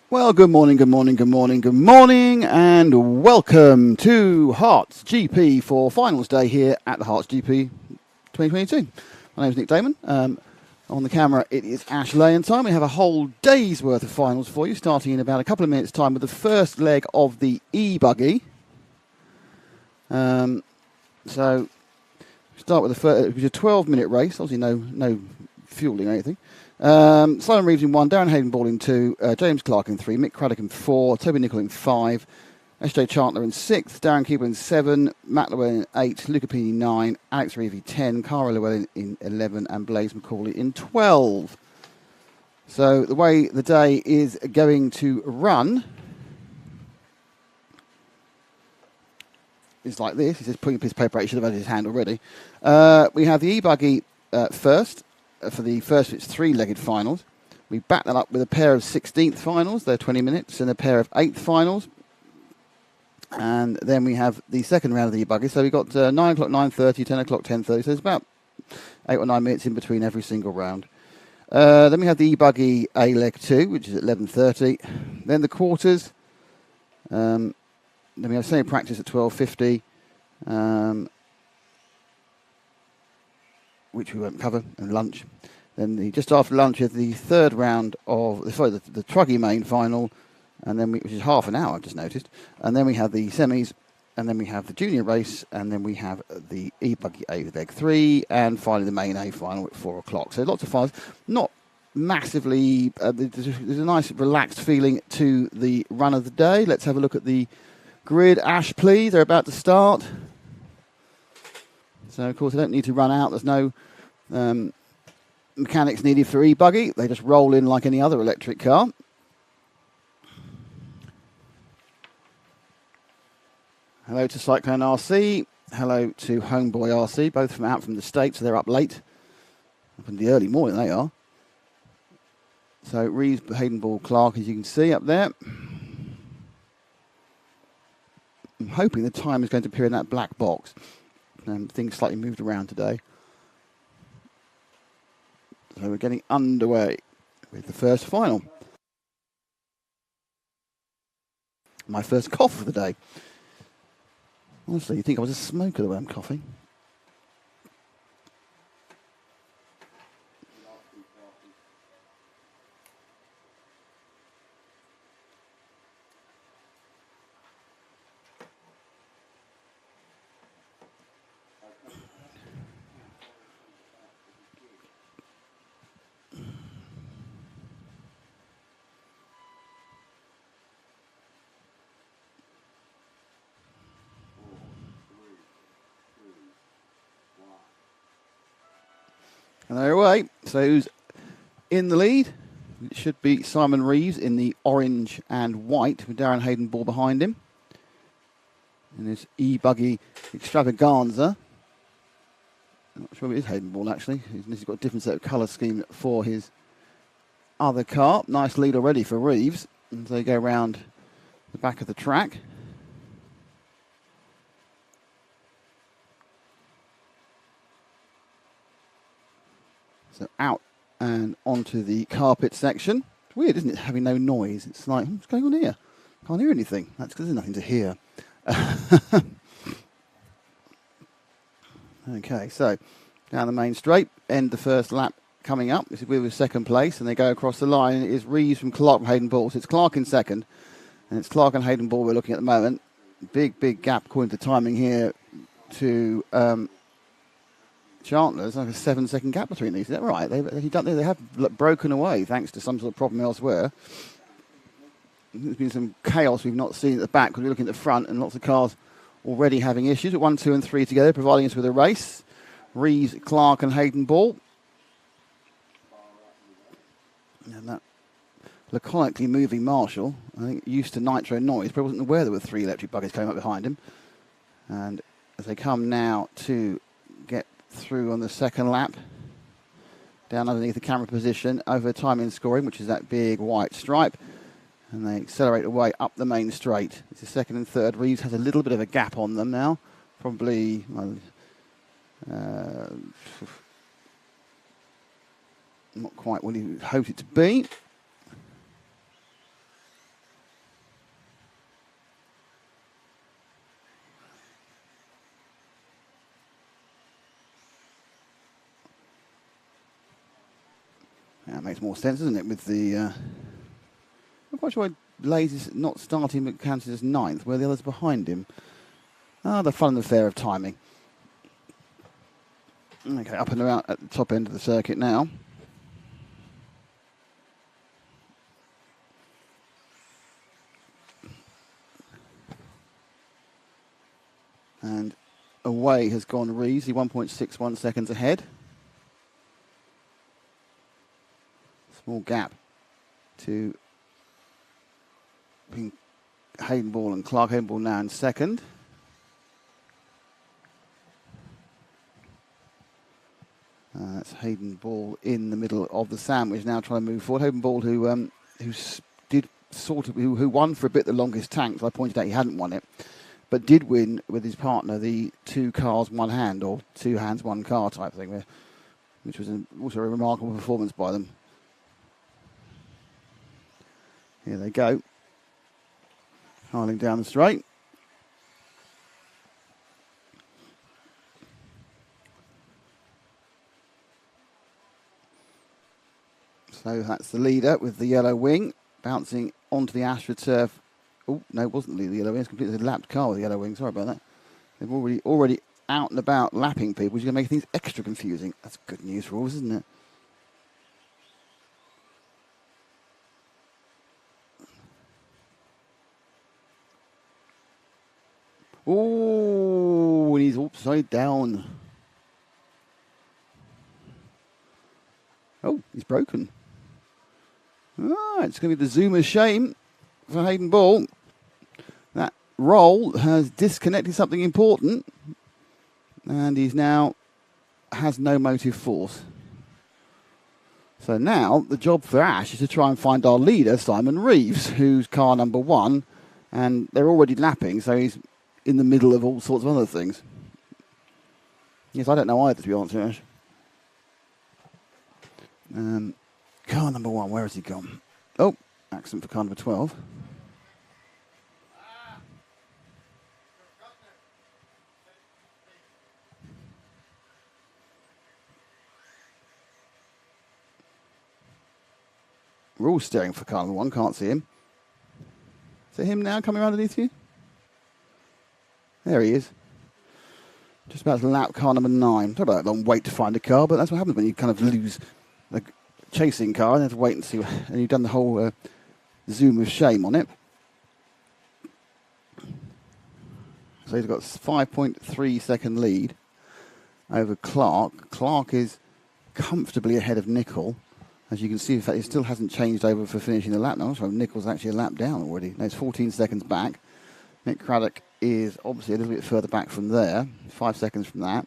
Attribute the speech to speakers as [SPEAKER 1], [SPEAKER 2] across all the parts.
[SPEAKER 1] Well, good morning, good morning, good morning, good morning, and welcome to HERTS GP for Finals Day here at the HERTS GP 2022. My name is Nick Damon. On the camera, it is Ash Lane time. We have a whole day's worth of finals for you, starting in about a couple of minutes' time with the first leg of the E-buggy. So, start with the first. It was a 12-minute race. Obviously, no fueling or anything. Simon Reeves in 1, Darren Hayden Ball in 2, James Clark in 3, Mick Craddock in 4, Toby Nichol in 5, S.J. Chandler in 6, Darren Keeble in 7, Matt Llewellyn in 8, Luca Pini 9, Alex Reevey 10, Cara Llewellyn in 11, and Blaze McCauley in 12. So the way the day is going to run is like this. He's just putting a piece of paper out. He should have had his hand already. We have the E-buggy first. For the first of its three-legged finals. We back that up with a pair of 16th finals, they're 20 minutes, and a pair of 8th finals. And then we have the second round of the E-buggy. So we've got 9 o'clock, 9:30, 10 o'clock, 10:30. So it's about 8 or 9 minutes in between every single round. Then we have the E-buggy A leg 2, which is at 11:30. Then the quarters. Then we have semi-practice at 12:50. Which we won't cover, and lunch. Then just after lunch is the third round of the Truggy Main Final, and then which is half an hour, I've just noticed. And then we have the semis, and then we have the junior race, and then we have the E-buggy A leg 3, and finally the main A final at 4 o'clock. So lots of finals, not massively. There's a nice relaxed feeling to the run of the day. Let's have a look at the grid. Ash, please. They're about to start. So, of course, they don't need to run out. There's no mechanics needed for E-buggy. They just roll in like any other electric car. Hello to Cyclone RC. Hello to Homeboy RC, both from out from the States. So they're up late. Up in the early morning, they are. So, Reeves, Hayden Ball, Clark, as you can see up there. I'm hoping the time is going to appear in that black box. Things slightly moved around today. So we're getting underway with the first final. My first cough of the day. Honestly, you'd think I was a smoker the way I'm coughing. And they're away. So who's in the lead? It should be Simon Reeves in the orange and white with Darren Hayden Ball behind him. In this E-buggy extravaganza. I'm not sure if it is Hayden Ball actually. He's got a different set of colour scheme for his other car. Nice lead already for Reeves. And they go around the back of the track. So out and onto the carpet section. It's weird, isn't it, having no noise? It's like, what's going on here? Can't hear anything. That's because there's nothing to hear. Okay, so down the main straight, end the first lap coming up. This is with second place, and they go across the line. It is Reeves from Clark and Hayden Ball. So it's Clark in second, and it's Clark and Hayden Ball we're looking at the moment. Big gap according to timing here to Chandler. There's like a 7-second gap between these. Is that right? They have broken away thanks to some sort of problem elsewhere. There's been some chaos we've not seen at the back because we're looking at the front and lots of cars already having issues. At 1, 2 and 3 together, providing us with a race. Reeves, Clark and Hayden Ball. And that laconically moving Marshall, I think used to nitro noise, probably wasn't aware there were 3 electric buggies coming up behind him. And as they come now to get through on the second lap, down underneath the camera position, over timing scoring, which is that big white stripe, and they accelerate away up the main straight. This is second and third. Reeves has a little bit of a gap on them now, probably not quite what he hoped it to be. That makes more sense, doesn't it? With the, I'm quite sure why Lays is not starting but counted as 9th, where the others behind him. Ah, the fun and the fair of timing. Okay, up and around at the top end of the circuit now. And away has gone Reeves, 1.61 seconds ahead. Small gap to Hayden Ball and Clark. Hayden Ball now in second. That's Hayden Ball in the middle of the sandwich now, trying to move forward. Hayden Ball, who won for a bit the longest tank. I pointed out he hadn't won it, but did win with his partner the 2 cars, 1 hand, or 2 hands, 1 car type thing, which was also a remarkable performance by them. Here they go, hiling down the straight. So that's the leader with the yellow wing, bouncing onto the AstroTurf. Oh, no, it wasn't the yellow wing. It's completely a lapped car with the yellow wing. Sorry about that. They've already out and about lapping people, which is going to make things extra confusing. That's good news for us, isn't it? Oh, and he's upside down. Oh, he's broken. Ah, it's going to be the Zoomer's shame for Hayden Ball. That roll has disconnected something important, and he's now has no motive force. So now the job for Ash is to try and find our leader, Simon Reeves, who's car number 1, and they're already lapping, so he's in the middle of all sorts of other things. Yes, I don't know either, to be honest, Ash. Car number 1, where has he gone? Oh, accident for car number 12. We're all staring for car number 1, can't see him. Is it him now coming underneath you? There he is. Just about to lap car number 9. Talk about a long wait to find a car, but that's what happens when you kind of lose a chasing car and have to wait and see. And you've done the whole zoom of shame on it. So he's got 5.3 second lead over Clark. Clark is comfortably ahead of Nicol. As you can see, in fact, it still hasn't changed over for finishing the lap now. So Nicol's actually a lap down already. Now it's 14 seconds back. Mick Craddock is obviously a little bit further back from there, 5 seconds from that.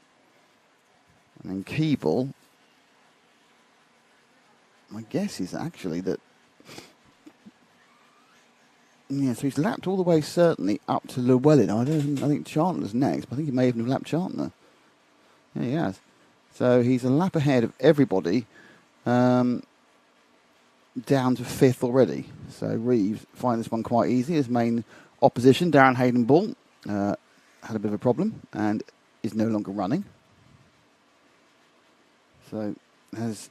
[SPEAKER 1] And then Keeble, my guess is actually that, yeah, so he's lapped all the way certainly up to Llewellyn. I think Chandler's next, but I think he may even have lapped Chandler. Yeah, he has. So he's a lap ahead of everybody, down to 5th already. So Reeves finds this one quite easy. His main opposition, Darren Hayden Ball, had a bit of a problem and is no longer running. So, as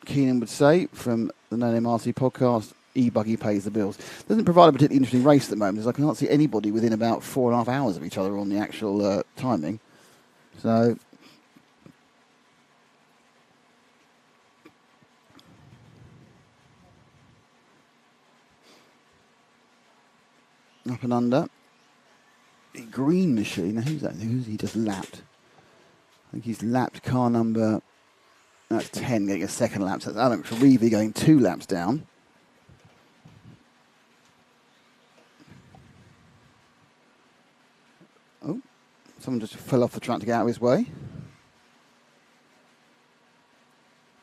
[SPEAKER 1] Keenan would say from the No-Name-RC podcast, E-buggy pays the bills. Doesn't provide a particularly interesting race at the moment, as I can't see anybody within about 4.5 hours of each other on the actual timing. So, up and under. The green machine. Now, who's that? Who's he just lapped? I think he's lapped car number, that's 10, getting a second lap. So that's Alex Reevy going 2 laps down. Oh, someone just fell off the track to get out of his way.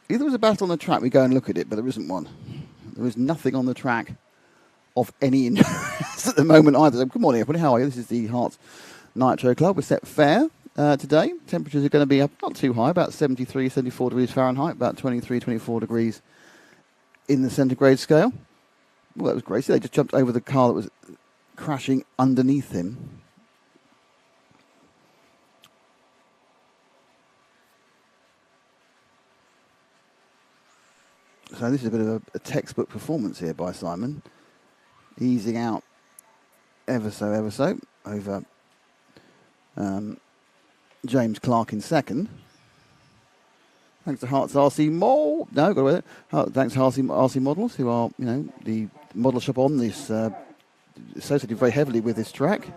[SPEAKER 1] If there was a battle on the track, we go and look at it, but there isn't one. There is nothing on the track of any interest at the moment either. So, good morning, everybody. How are you? This is the HERTS Nitro Club. We're set fair today. Temperatures are going to be up not too high, about 73, 74 degrees Fahrenheit, about 23, 24 degrees in the centigrade scale. Well, that was great. So they just jumped over the car that was crashing underneath him. So this is a bit of a textbook performance here by Simon. Easing out ever so over James Clark in second. Thanks to HERTS RC thanks to RC Models, who are, the model shop on this, associated very heavily with this track.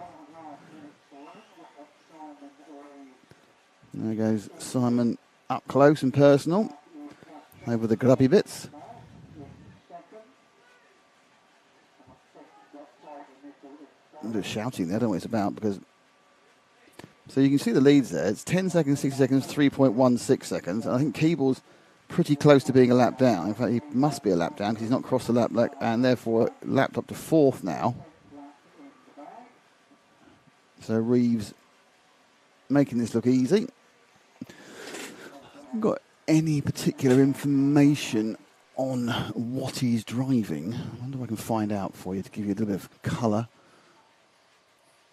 [SPEAKER 1] There goes Simon up close and personal over the grubby bits. I'm just shouting there, I don't know what it's about, because so you can see the leads there. It's 10 seconds, 60 seconds, 3.16 seconds. And I think Keeble's pretty close to being a lap down. In fact, he must be a lap down because he's not crossed the lap, and therefore lapped up to fourth now. So Reeves making this look easy. I haven't got any particular information on what he's driving. I wonder if I can find out for you to give you a little bit of colour.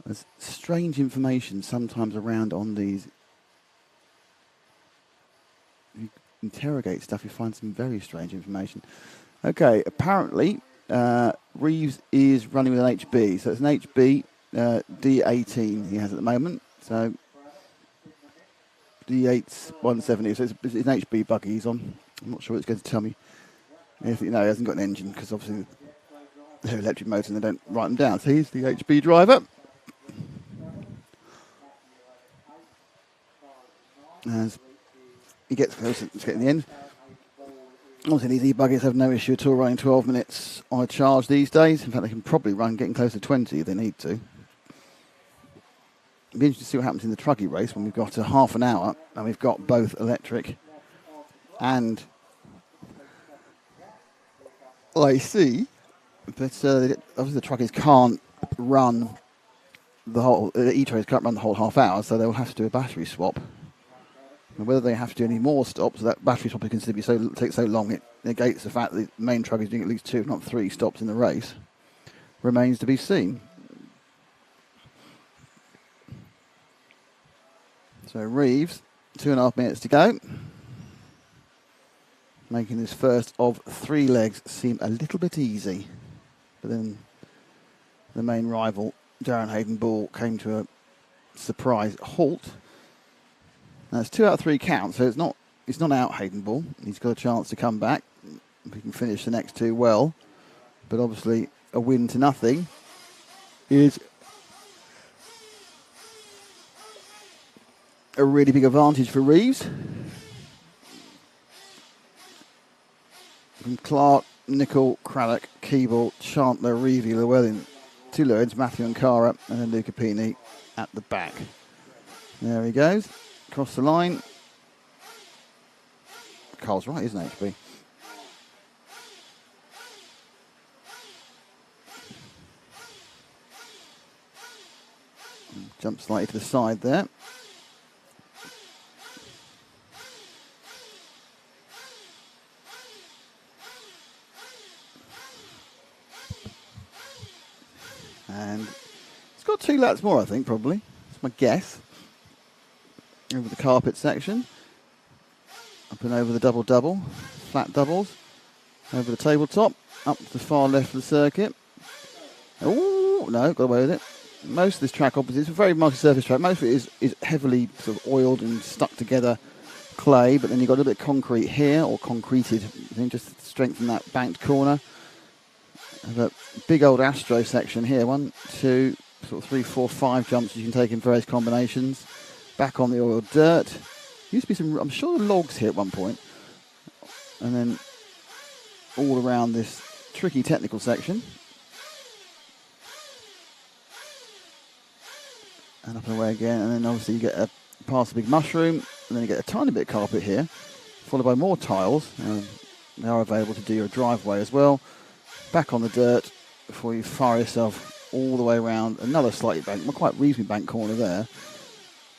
[SPEAKER 1] There's strange information sometimes around on these. You interrogate stuff, you find some very strange information. Okay, apparently Reeves is running with an HB. So it's an HB D18 he has at the moment. So D8's 170. So it's an HB buggy he's on. I'm not sure what it's going to tell me. If, he hasn't got an engine because obviously they're electric motors and they don't write them down. So he's the HB driver. As he gets closer to getting the end. Obviously these e-buggies have no issue at all running 12 minutes on a charge these days. In fact, they can probably run getting close to 20 if they need to. It'll be interesting to see what happens in the Truggy race when we've got a half an hour and we've got both electric and IC. But obviously the Truggies can't run the whole, E-trains can't run the whole half hour, so they'll have to do a battery swap. And whether they have to do any more stops, that battery swap can still take so long, it negates the fact that the main truck is doing at least 2, if not 3 stops in the race. Remains to be seen. So Reeves, 2.5 minutes to go. Making this first of 3 legs seem a little bit easy. But then the main rival, Darren Hayden-Ball, came to a surprise halt. Now it's 2 out of 3 counts, so it's not out Hayden-Ball. He's got a chance to come back if he can finish the next 2 well. But obviously a win to nothing is a really big advantage for Reeves. From Clark, Nicol, Craddock, Keeble, Chandler, Reevy, Llewellyn, 2 Lewins, Matthew and Cara, and then Luca Pini at the back. There he goes. Across the line. Carl's right, isn't HB? Jump slightly to the side there. And it's got 2 laps more, I think, probably. That's my guess. Over the carpet section. Up and over the double-double. Flat doubles. Over the tabletop. Up to the far left of the circuit. Oh, no, got away with it. Most of this track, obviously, it's a very multi-surface track. Most of it is heavily sort of oiled and stuck together clay, but then you've got a little bit of concrete here, or concreted, I think, just to strengthen that banked corner. Have a big old Astro section here. 1, 2, sort of 3, 4, 5 jumps you can take in various combinations. Back on the oiled dirt. Used to be some, I'm sure, logs here at one point. And then all around this tricky technical section. And up and away again. And then obviously you get past a big mushroom. And then you get a tiny bit of carpet here. Followed by more tiles. They are available to do your driveway as well. Back on the dirt before you fire yourself all the way around. Another slightly banked, quite reasonably banked corner there.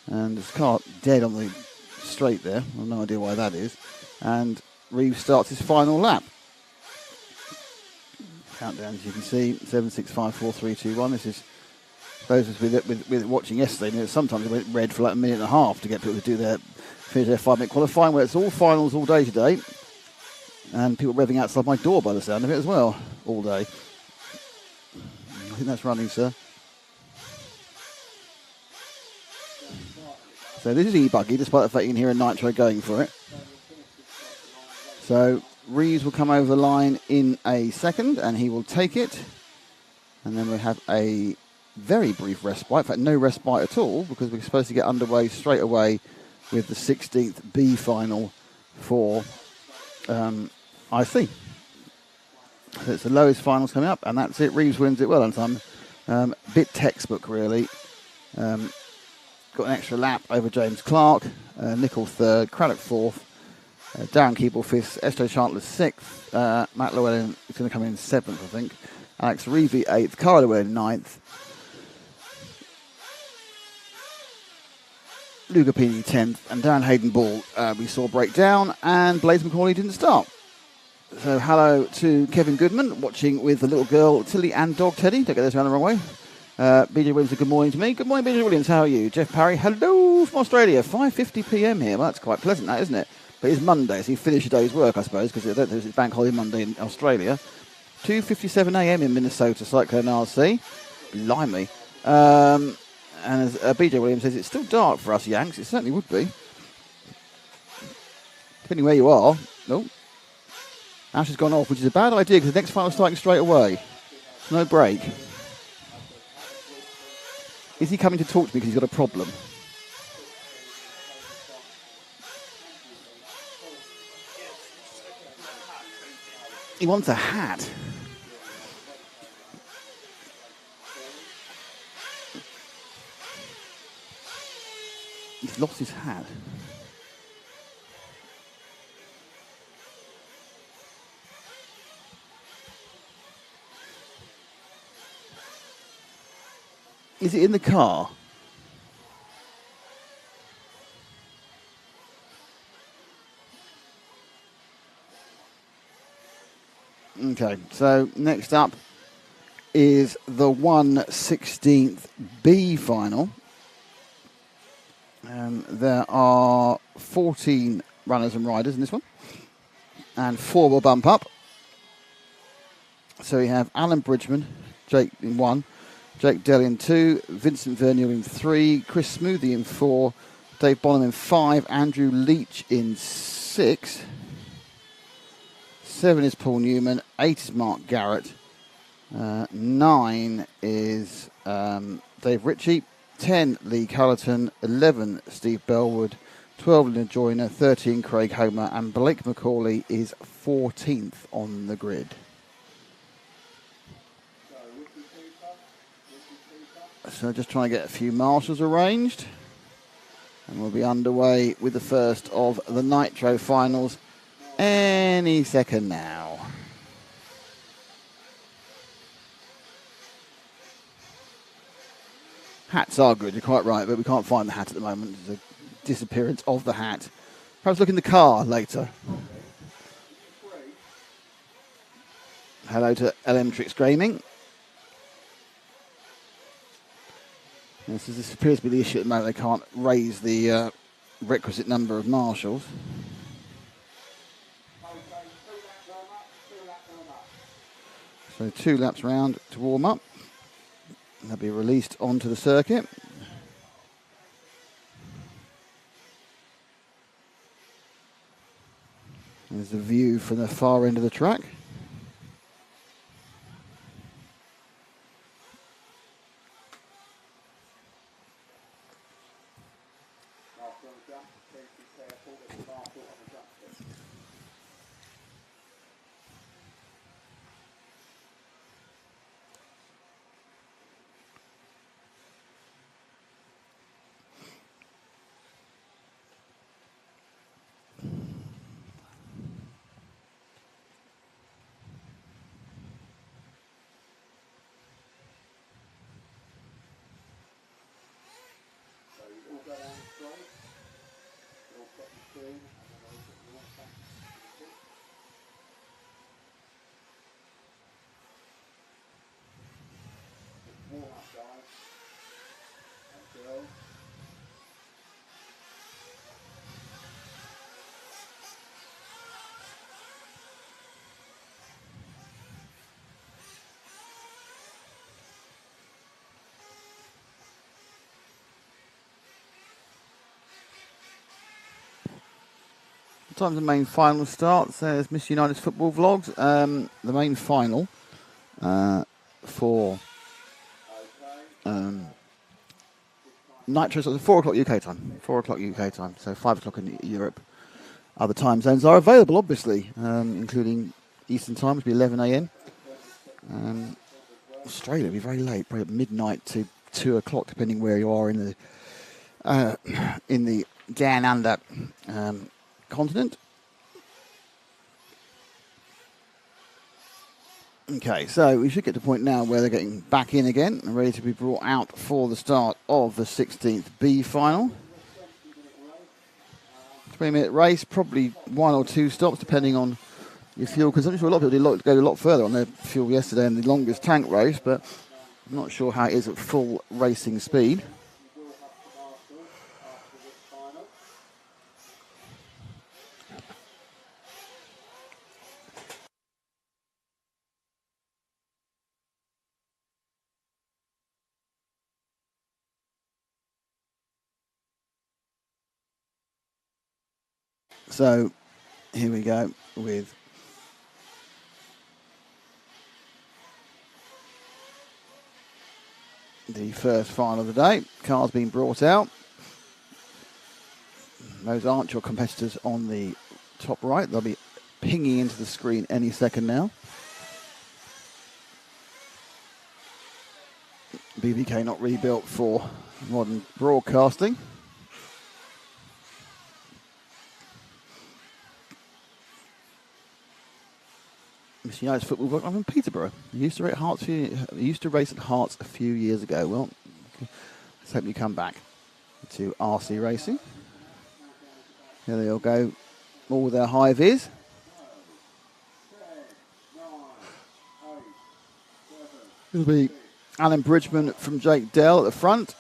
[SPEAKER 1] And there's a car dead on the straight there. I have no idea why that is. And Reeves starts his final lap. Countdown, as you can see, 7, 6, 5, 4, 3, 2, 1. This is, those of us with watching yesterday, sometimes it went red for like a minute and a half to get people to finish their 5-minute qualifying, where it's all finals all day today. And people revving outside my door by the sound of it as well, all day. I think that's running, sir. So this is E-buggy, despite the fact you can hear a Nitro going for it. So Reeves will come over the line in a second, and he will take it. And then we have a very brief respite, in fact no respite at all, because we're supposed to get underway straight away with the 16th B final for IC. So it's the lowest finals coming up, and that's it. Reeves wins it well on time. Bit textbook, really. Got an extra lap over James Clark. Nickel third, Craddock fourth, Darren Keeble fifth, Esto Chandler sixth, Matt Llewellyn is going to come in seventh, I think. Alex Reevy eighth, Cara Llewellyn ninth, Luca Pini 10th, and Darren Hayden Ball we saw break down, and Blaze McCauley didn't start. So hello to Kevin Goodman, watching with the little girl Tilly and dog Teddy. Don't get this around the wrong way. BJ Williams, good morning to me. Good morning, BJ Williams. How are you? Jeff Parry, hello from Australia. 5:50 p.m. here. Well, that's quite pleasant, that, isn't it? But it's Monday, so you finish your day's work, I suppose, because I don't think it's Bank Holiday Monday in Australia. 2:57 a.m. in Minnesota, Cyclone RC. Blimey. And as BJ Williams says, it's still dark for us Yanks. It certainly would be. Depending where you are. Nope. Ash has gone off, which is a bad idea because the next final's starting straight away. No break. Is he coming to talk to me because he's got a problem? He wants a hat. He's lost his hat. Is it in the car? Okay, so next up is the 1/16th B final. There are 14 runners and riders in this one, and 4 will bump up. So we have Alan Bridgman, Jake in 1, Jake Dell in 2, Vincent Vernier in 3, Chris Smoothie in 4, Dave Bonham in 5, Andrew Leach in 6, 7 is Paul Newman, 8 is Mark Garrett, 9 is Dave Ritchie, 10 Lee Cullerton, 11 Steve Bellwood, 12 Lynn Joyner, 13 Craig Homer, and Blake McCauley is 14th on the grid. So just trying to get a few marshals arranged, and we'll be underway with the first of the Nitro finals any second now. Hats are good, you're quite right, but we can't find the hat at the moment. There's a disappearance of the hat. Perhaps look in the car later. Hello to LM Tricks Gaming. Yes, this appears to be the issue at the moment. They can't raise the requisite number of marshals. So 2 laps round to warm up. They'll be released onto the circuit. There's the view from the far end of the track. Time the main final starts. There's Miss United's football vlogs. The main final for Nitro, so 4 o'clock UK time. 4 o'clock UK time, so 5 o'clock in Europe. Other time zones are available, obviously, including Eastern time, which will be 11 a.m. Australia will be very late, probably at midnight to 2 o'clock, depending where you are in the down under continent. Okay, so we should get to the point now where they're getting back in again and ready to be brought out for the start of the 16th B final. 20-minute race, probably 1 or 2 stops depending on your fuel consumption. Sure, a lot of people did go a lot further on their fuel yesterday in the longest tank race, but I'm not sure how it is at full racing speed. So here we go with the first final of the day. Cars being brought out. Those aren't your competitors on the top right. They'll be pinging into the screen any second now. BBK not really built for modern broadcasting. Miss United's football vlog. I'm from Peterborough. I used to race at Hearts a few years ago. Well, let's hope you come back to RC racing. Here they all go, all with their high vis. It'll be Alan Bridgman from Jake Dell at the front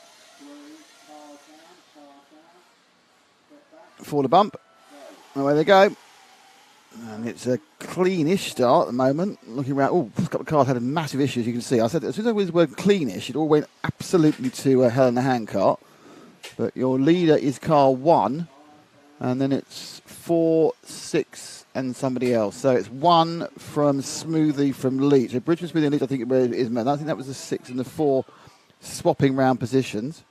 [SPEAKER 1] for the bump. Away they go. And it's a cleanish start at the moment. Looking around, oh, a couple of cars had massive issues, you can see. I said, as soon as I was the word cleanish, it all went absolutely to hell in a handcart. But your leader is car 1, and then it's 4, 6, and somebody else. So it's 1 from Smoothie from Leach. So Bridgman, Smoothie and Leach, I think it is. I think that was the 6 and the 4 swapping round positions.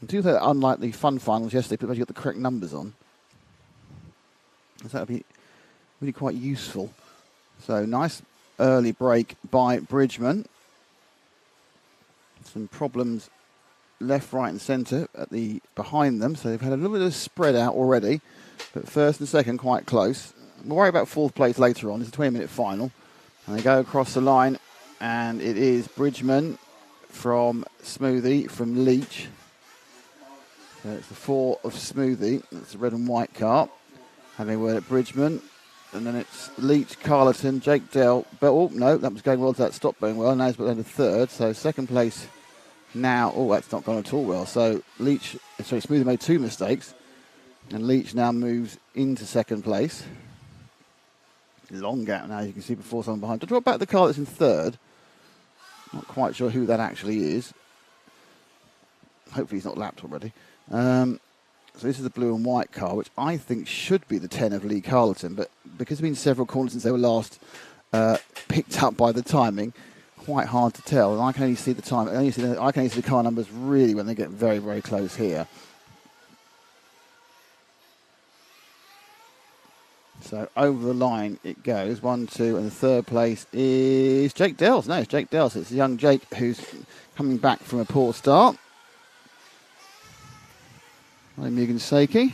[SPEAKER 1] And do that, unlike the fun finals yesterday, but you got the correct numbers on. So that would be really quite useful. So nice early break by Bridgman. Some problems left, right and centre at the behind them. So they've had a little bit of spread out already. But first and second quite close. We'll worry about 4th place later on. It's a 20-minute final. And they go across the line. And it is Bridgman from Smoothie from Leach. So it's the 4 of Smoothie. That's the red and white car. Having a word at Bridgman, and then it's Leach, Carleton, Jake Dell. But oh no, that was going well. That stopped going well. Now he's put down to 3rd. So 2nd place now. Oh, that's not gone at all well. So Smoothie made 2 mistakes, and Leach now moves into 2nd place. Long gap now, as you can see, before someone behind. To drop back the car that's in 3rd. Not quite sure who that actually is. Hopefully he's not lapped already. So this is the blue and white car, which I think should be the 10 of Lee Carleton, but because there have been several corners since they were last picked up by the timing, quite hard to tell. And I can only see the time. I can only see the car numbers really when they get very, very close here. So over the line it goes. 1, 2, and the 3rd place is Jake Dells. No, it's Jake Dells. It's young Jake who's coming back from a poor start. I'm Mugen Seiki.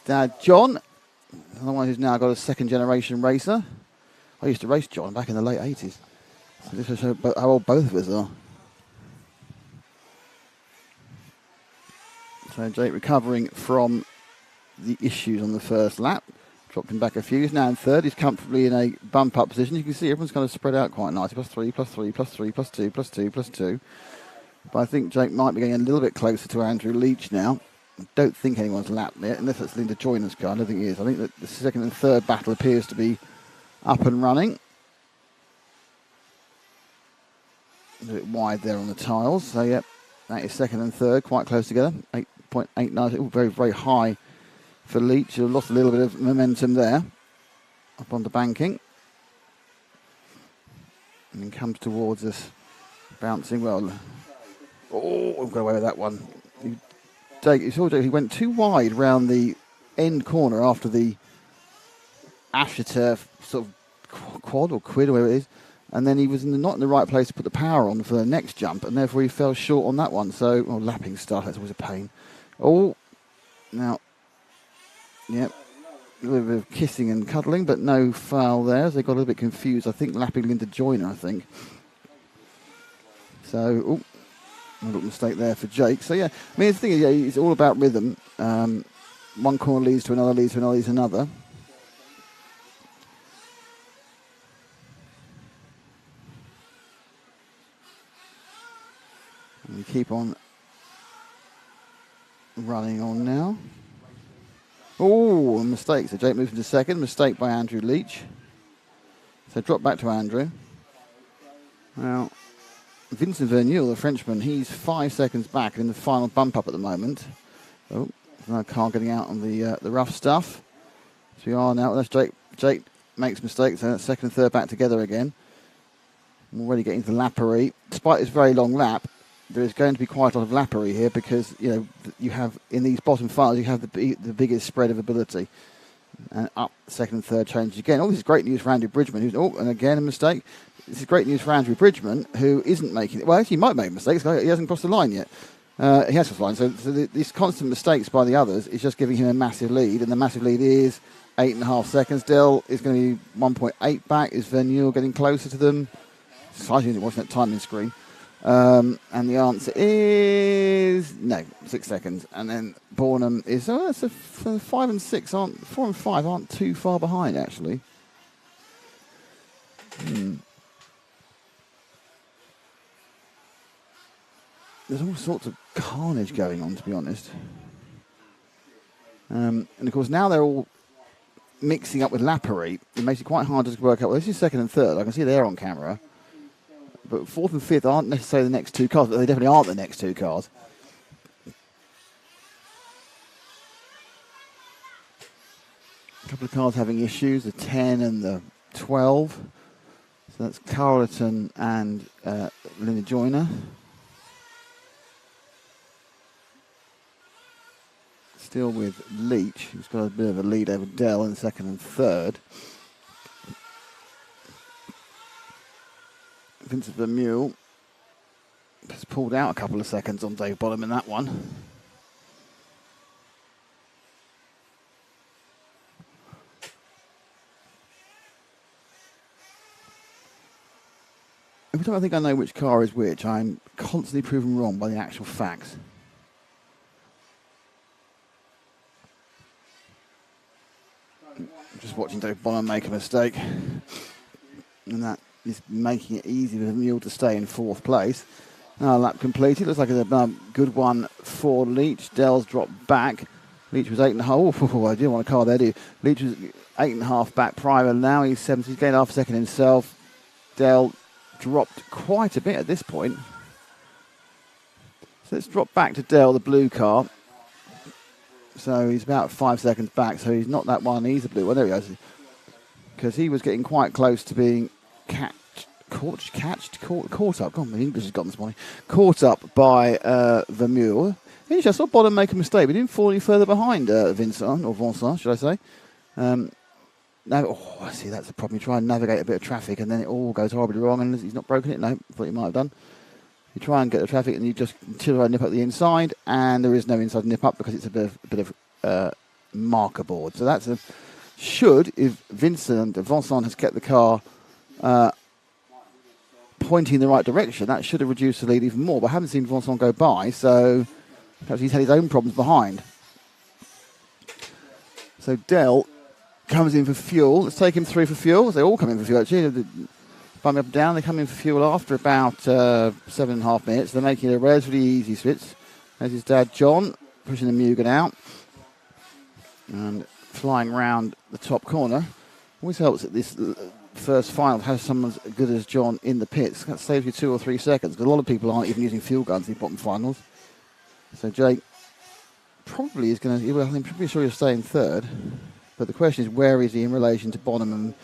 [SPEAKER 1] Dad John, another one who's now got a 2nd generation racer. I used to race John back in the late 80s. So this will show how old both of us are. So Jake recovering from the issues on the first lap. Dropped him back a few. He's now in 3rd. He's comfortably in a bump up position. You can see everyone's kind of spread out quite nicely. +3, +3, +3, +2, +2, +2. But I think Jake might be getting a little bit closer to Andrew Leach now. I don't think anyone's lapped yet, unless it's Linda Joyner's car. I don't think he is. I think that the 2nd and 3rd battle appears to be up and running. A bit wide there on the tiles. So, yeah, that is 2nd and 3rd, quite close together. 1.89. All very, very high for Leach, who lost a little bit of momentum there. Up onto banking. And then comes towards us, bouncing well. Oh, I've got away with that one. He went too wide round the end corner after the AstroTurf sort of quad or quid or whatever it is. And then he was not in the right place to put the power on for the next jump, and therefore he fell short on that one. So, lapping stuff, that's always a pain. Oh, now, yep. A little bit of kissing and cuddling, but no foul there. So they got a little bit confused. I think lapping into Joyner, I think. So, a little mistake there for Jake. So, yeah, I mean, the thing is, it's all about rhythm. One corner leads to another, leads to another, leads to another. And we keep on running on now. Oh, a mistake. So Jake moves into second. Mistake by Andrew Leach. So drop back to Andrew. Now, Vincent Verneuil, the Frenchman, he's 5 seconds back in the final bump up at the moment. Oh, no car getting out on the rough stuff. So we are now. That's Jake. Jake makes mistakes. So that's second and third back together again. I'm already getting to lappery. Despite this very long lap, there is going to be quite a lot of lappery here because, you have, in these bottom finals, you have the biggest spread of ability. And up second and third change again. Oh, this is great news for Andrew Bridgman. And again, a mistake. This is great news for Andrew Bridgman, who isn't making it. Well, actually, he might make mistakes. He hasn't crossed the line yet. He has crossed the line. So these constant mistakes by the others is just giving him a massive lead. And the massive lead is 8.5 seconds. Dell is going to be 1.8 back. Is Verneuil getting closer to them? Slightly watching that timing screen. And the answer is no, 6 seconds. And then Bornham is 5 and 6 aren't 4 and 5 aren't too far behind actually. There's all sorts of carnage going on, to be honest. And of course now they're all mixing up with lappery. It makes it quite hard to work out. Well, this is second and third. I can see they're on camera. But fourth and fifth aren't necessarily the next two cars, but they definitely aren't the next two cars. A couple of cars having issues, the 10 and the 12. So that's Carleton and Linda Joyner. Still with Leach, who's got a bit of a lead over Dell in second and third. Vincent Vermeulen has pulled out a couple of seconds on Dave Bottom in that one. Every time I think I know which car is which, I'm constantly proven wrong by the actual facts. I'm just watching Dave Bonham make a mistake. And that is making it easy for Mule to stay in fourth place. Now lap completed. Looks like it's a good one for Leach. Dell's dropped back. Leach was 8.5. Oh, I didn't want a car there, do you? Leach was 8.5 back prior. Now he's 7. He's gained half a second himself. Dell dropped quite a bit at this point. So let's drop back to Dell, the blue car. So he's about 5 seconds back. So he's not that one. He's the blue one. There he goes. Because he was getting quite close to being caught up. God, my English has gone this morning. Caught up by Vermeulen. I saw Bottom make a mistake. We didn't fall any further behind Vincent, should I say. I see, that's the problem. You try and navigate a bit of traffic and then it all goes horribly wrong and he's not broken it. No, thought he might have done. You try and get the traffic and you just nip up the inside and there is no inside nip up because it's a bit of marker board. So that's if Vincent has kept the car pointing in the right direction, that should have reduced the lead even more. But I haven't seen Vincent go by, so perhaps he's had his own problems behind. So Dell comes in for fuel. Let's take him through for fuel. They all come in for fuel, actually. Bumping up and down. They come in for fuel after about 7.5 minutes. They're making a relatively easy switch. There's his dad, John, pushing the Mugen out. And flying round the top corner. Always helps at this first final to have someone as good as John in the pits. That saves you 2 or 3 seconds, because a lot of people aren't even using fuel guns in the bottom finals. So Jake probably is going to. Well, I'm pretty sure he'll stay in third. But the question is, where is he in relation to Bonham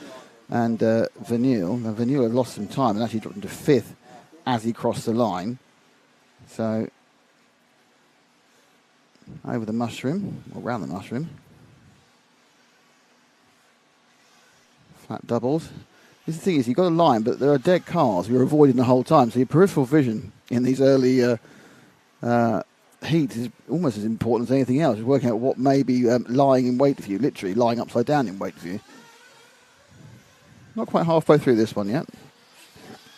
[SPEAKER 1] and Vanille? Now, Vanille have lost some time and actually dropped into fifth as he crossed the line. So, over the mushroom, or round the mushroom. Flat doubles. The thing is, you've got a line, but there are dead cars you're avoiding the whole time. So your peripheral vision in these early heats is almost as important as anything else. It's working out what may be lying in wait for you, literally lying upside down in wait for you. Not quite halfway through this one yet.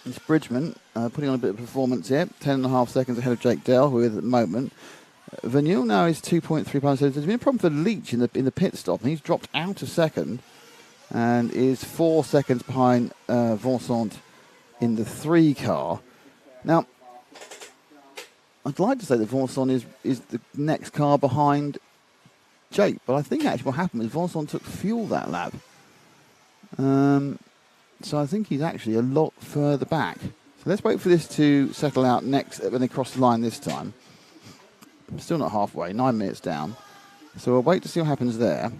[SPEAKER 1] It's Bridgman putting on a bit of performance here. 10.5 seconds ahead of Jake Dale, who is at the moment. Vanille now is 2.3 pounds. So there's been a problem for Leach in the pit stop, and he's dropped out a second and is 4 seconds behind Vincent in the 3 car. Now, I'd like to say that Vincent is the next car behind Jake, but I think actually what happened was Vincent took fuel that lap. So I think he's actually a lot further back. So let's wait for this to settle out next when they cross the line this time. Still not halfway, 9 minutes down. So we'll wait to see what happens there.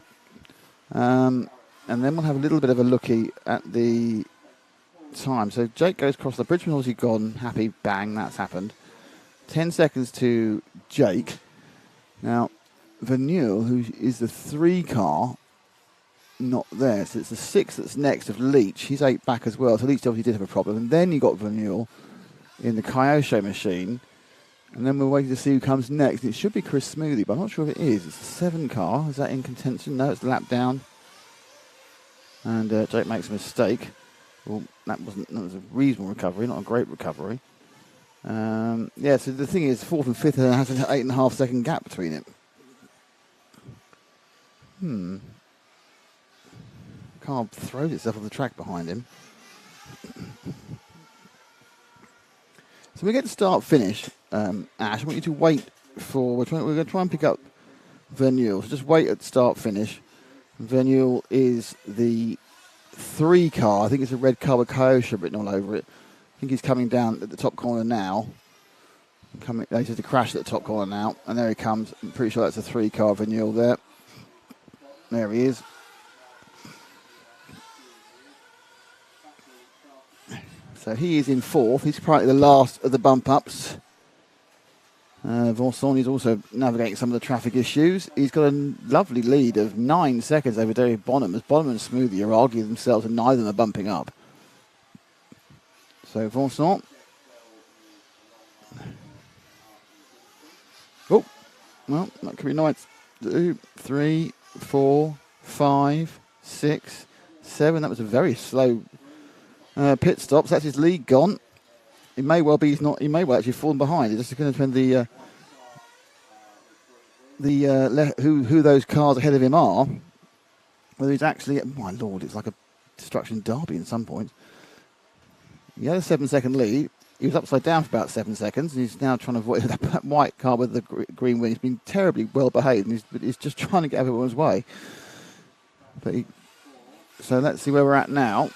[SPEAKER 1] And then we'll have a little bit of a looky at the time. So Jake goes across the bridge, obviously gone, happy, bang, that's happened. 10 seconds to Jake. Now, Vanille, who is the 3 car, not there. So it's the 6 that's next of Leach. He's 8 back as well. So Leach obviously did have a problem. And then you got Vanille in the Kyosho machine. And then we're waiting to see who comes next. It should be Chris Smoothie, but I'm not sure if it is. It's the 7 car. Is that in contention? No, it's the lap down. And Jake makes a mistake. Well, that was a reasonable recovery, not a great recovery. Yeah, so the thing is, 4th and 5th has an 8.5 second gap between it. Car throws itself off the track behind him. So we get to start finish. Ash, I want you to wait for. We're going to try and pick up Vanille. So just wait at start finish. Vanille is the 3 car. I think it's a red car with Kyosho written all over it. I think he's coming down at the top corner now. He's just a crash at the top corner now. And there he comes. I'm pretty sure that's a 3 car Vanille there. There he is. So he is in 4th. He's probably the last of the bump-ups. Vincent is also navigating some of the traffic issues. He's got a lovely lead of 9 seconds over David Bonham, as Bonham and Smoothie are arguing themselves and neither of them are bumping up. So Vincent. Oh, well, that could be nice. 2, 3, 4, 5, 6, 7. That was a very slow pit stop. So that's his lead gone. It may well be he's not. He may well actually fallen behind. It's just going to depend who those cars ahead of him are. Whether he's actually, my lord, it's like a destruction derby in some points. He had a 7-second lead. He was upside down for about 7 seconds, and he's now trying to avoid that white car with the green wing. He's been terribly well behaved, and he's just trying to get everyone's way. So let's see where we're at now.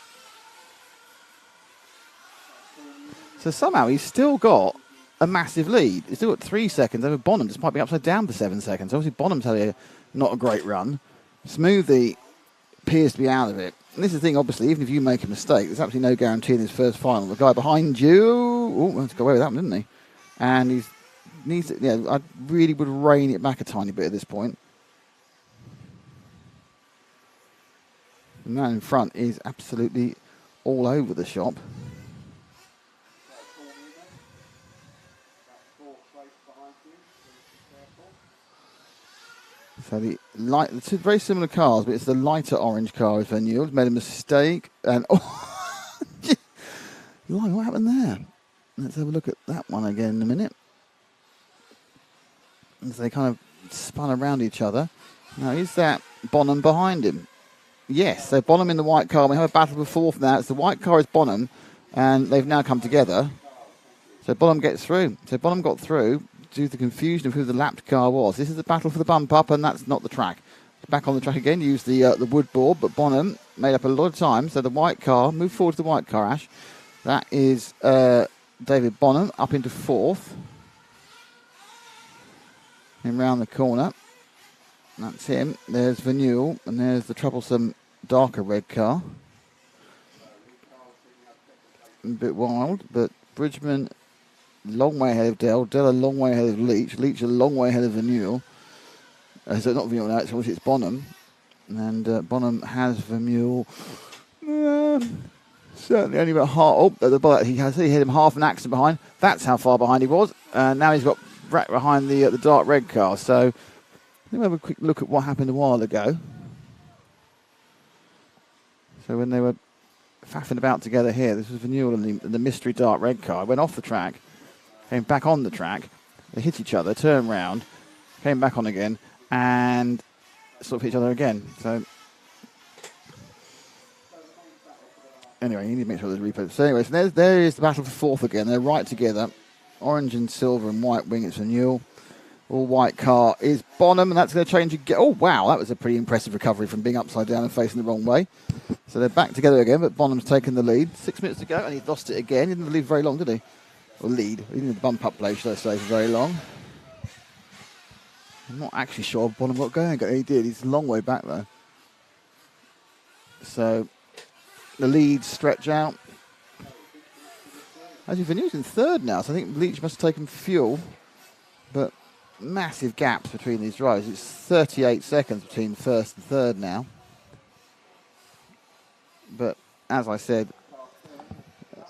[SPEAKER 1] So somehow he's still got a massive lead. He's still got 3 seconds over Bonham, despite being upside down for 7 seconds. Obviously, Bonham's had not a great run. Smoothie appears to be out of it. And this is the thing, obviously, even if you make a mistake, there's absolutely no guarantee in this first final. The guy behind you, let's go away with that one, didn't he? And he needs to, I really would rein it back a tiny bit at this point. The man in front is absolutely all over the shop. So the two very similar cars, but it's the lighter orange car as Vanille. He's made a mistake, and what happened there? Let's have a look at that one again in a minute. As they kind of spun around each other. Now, is that Bonham behind him? Yes, so Bonham in the white car. We have a battle for 4th now. It's the white car is Bonham, and they've now come together. So Bonham gets through. So Bonham got through due to the confusion of who the lapped car was. This is the battle for the bump up, and that's not the track. Back on the track again, used the wood board, but Bonham made up a lot of time. So the white car, move forward to the white car, Ash. That is David Bonham up into 4th. And round the corner. That's him. There's Vanule, and there's the troublesome darker red car. A bit wild, but Bridgman, long way ahead of Dell. Dell a long way ahead of Leach. Leach a long way ahead of Vanule. So not Vanule now, obviously it's Bonham. And Bonham has Vanule. Certainly only about half. Oh, at the bullet, he hit him half an accident behind. That's how far behind he was. Now he's got right behind the dark red car. So let me have a quick look at what happened a while ago. So when they were faffing about together here, this was Vanule and the mystery dark red car. Went off the track, came back on the track. They hit each other, turned round, came back on again, and sort of hit each other again. So anyway, you need to make sure there's a replay. So anyway, so there is the battle for fourth again. They're right together. Orange and silver and white wing, it's Vanule. All white car is Bonham, and that's going to change again. Oh, wow, that was a pretty impressive recovery from being upside down and facing the wrong way. So they're back together again, but Bonham's taken the lead. 6 minutes to go, and he lost it again. He didn't lead very long, did he? Or lead. He didn't bump up play, should I say, for very long. I'm not actually sure Bonham got going. He did. He's a long way back, though. So the leads stretch out. Actually, Vanu's in third now, so I think Leach must have taken fuel. But massive gaps between these drivers. It's 38 seconds between first and third now. But as I said,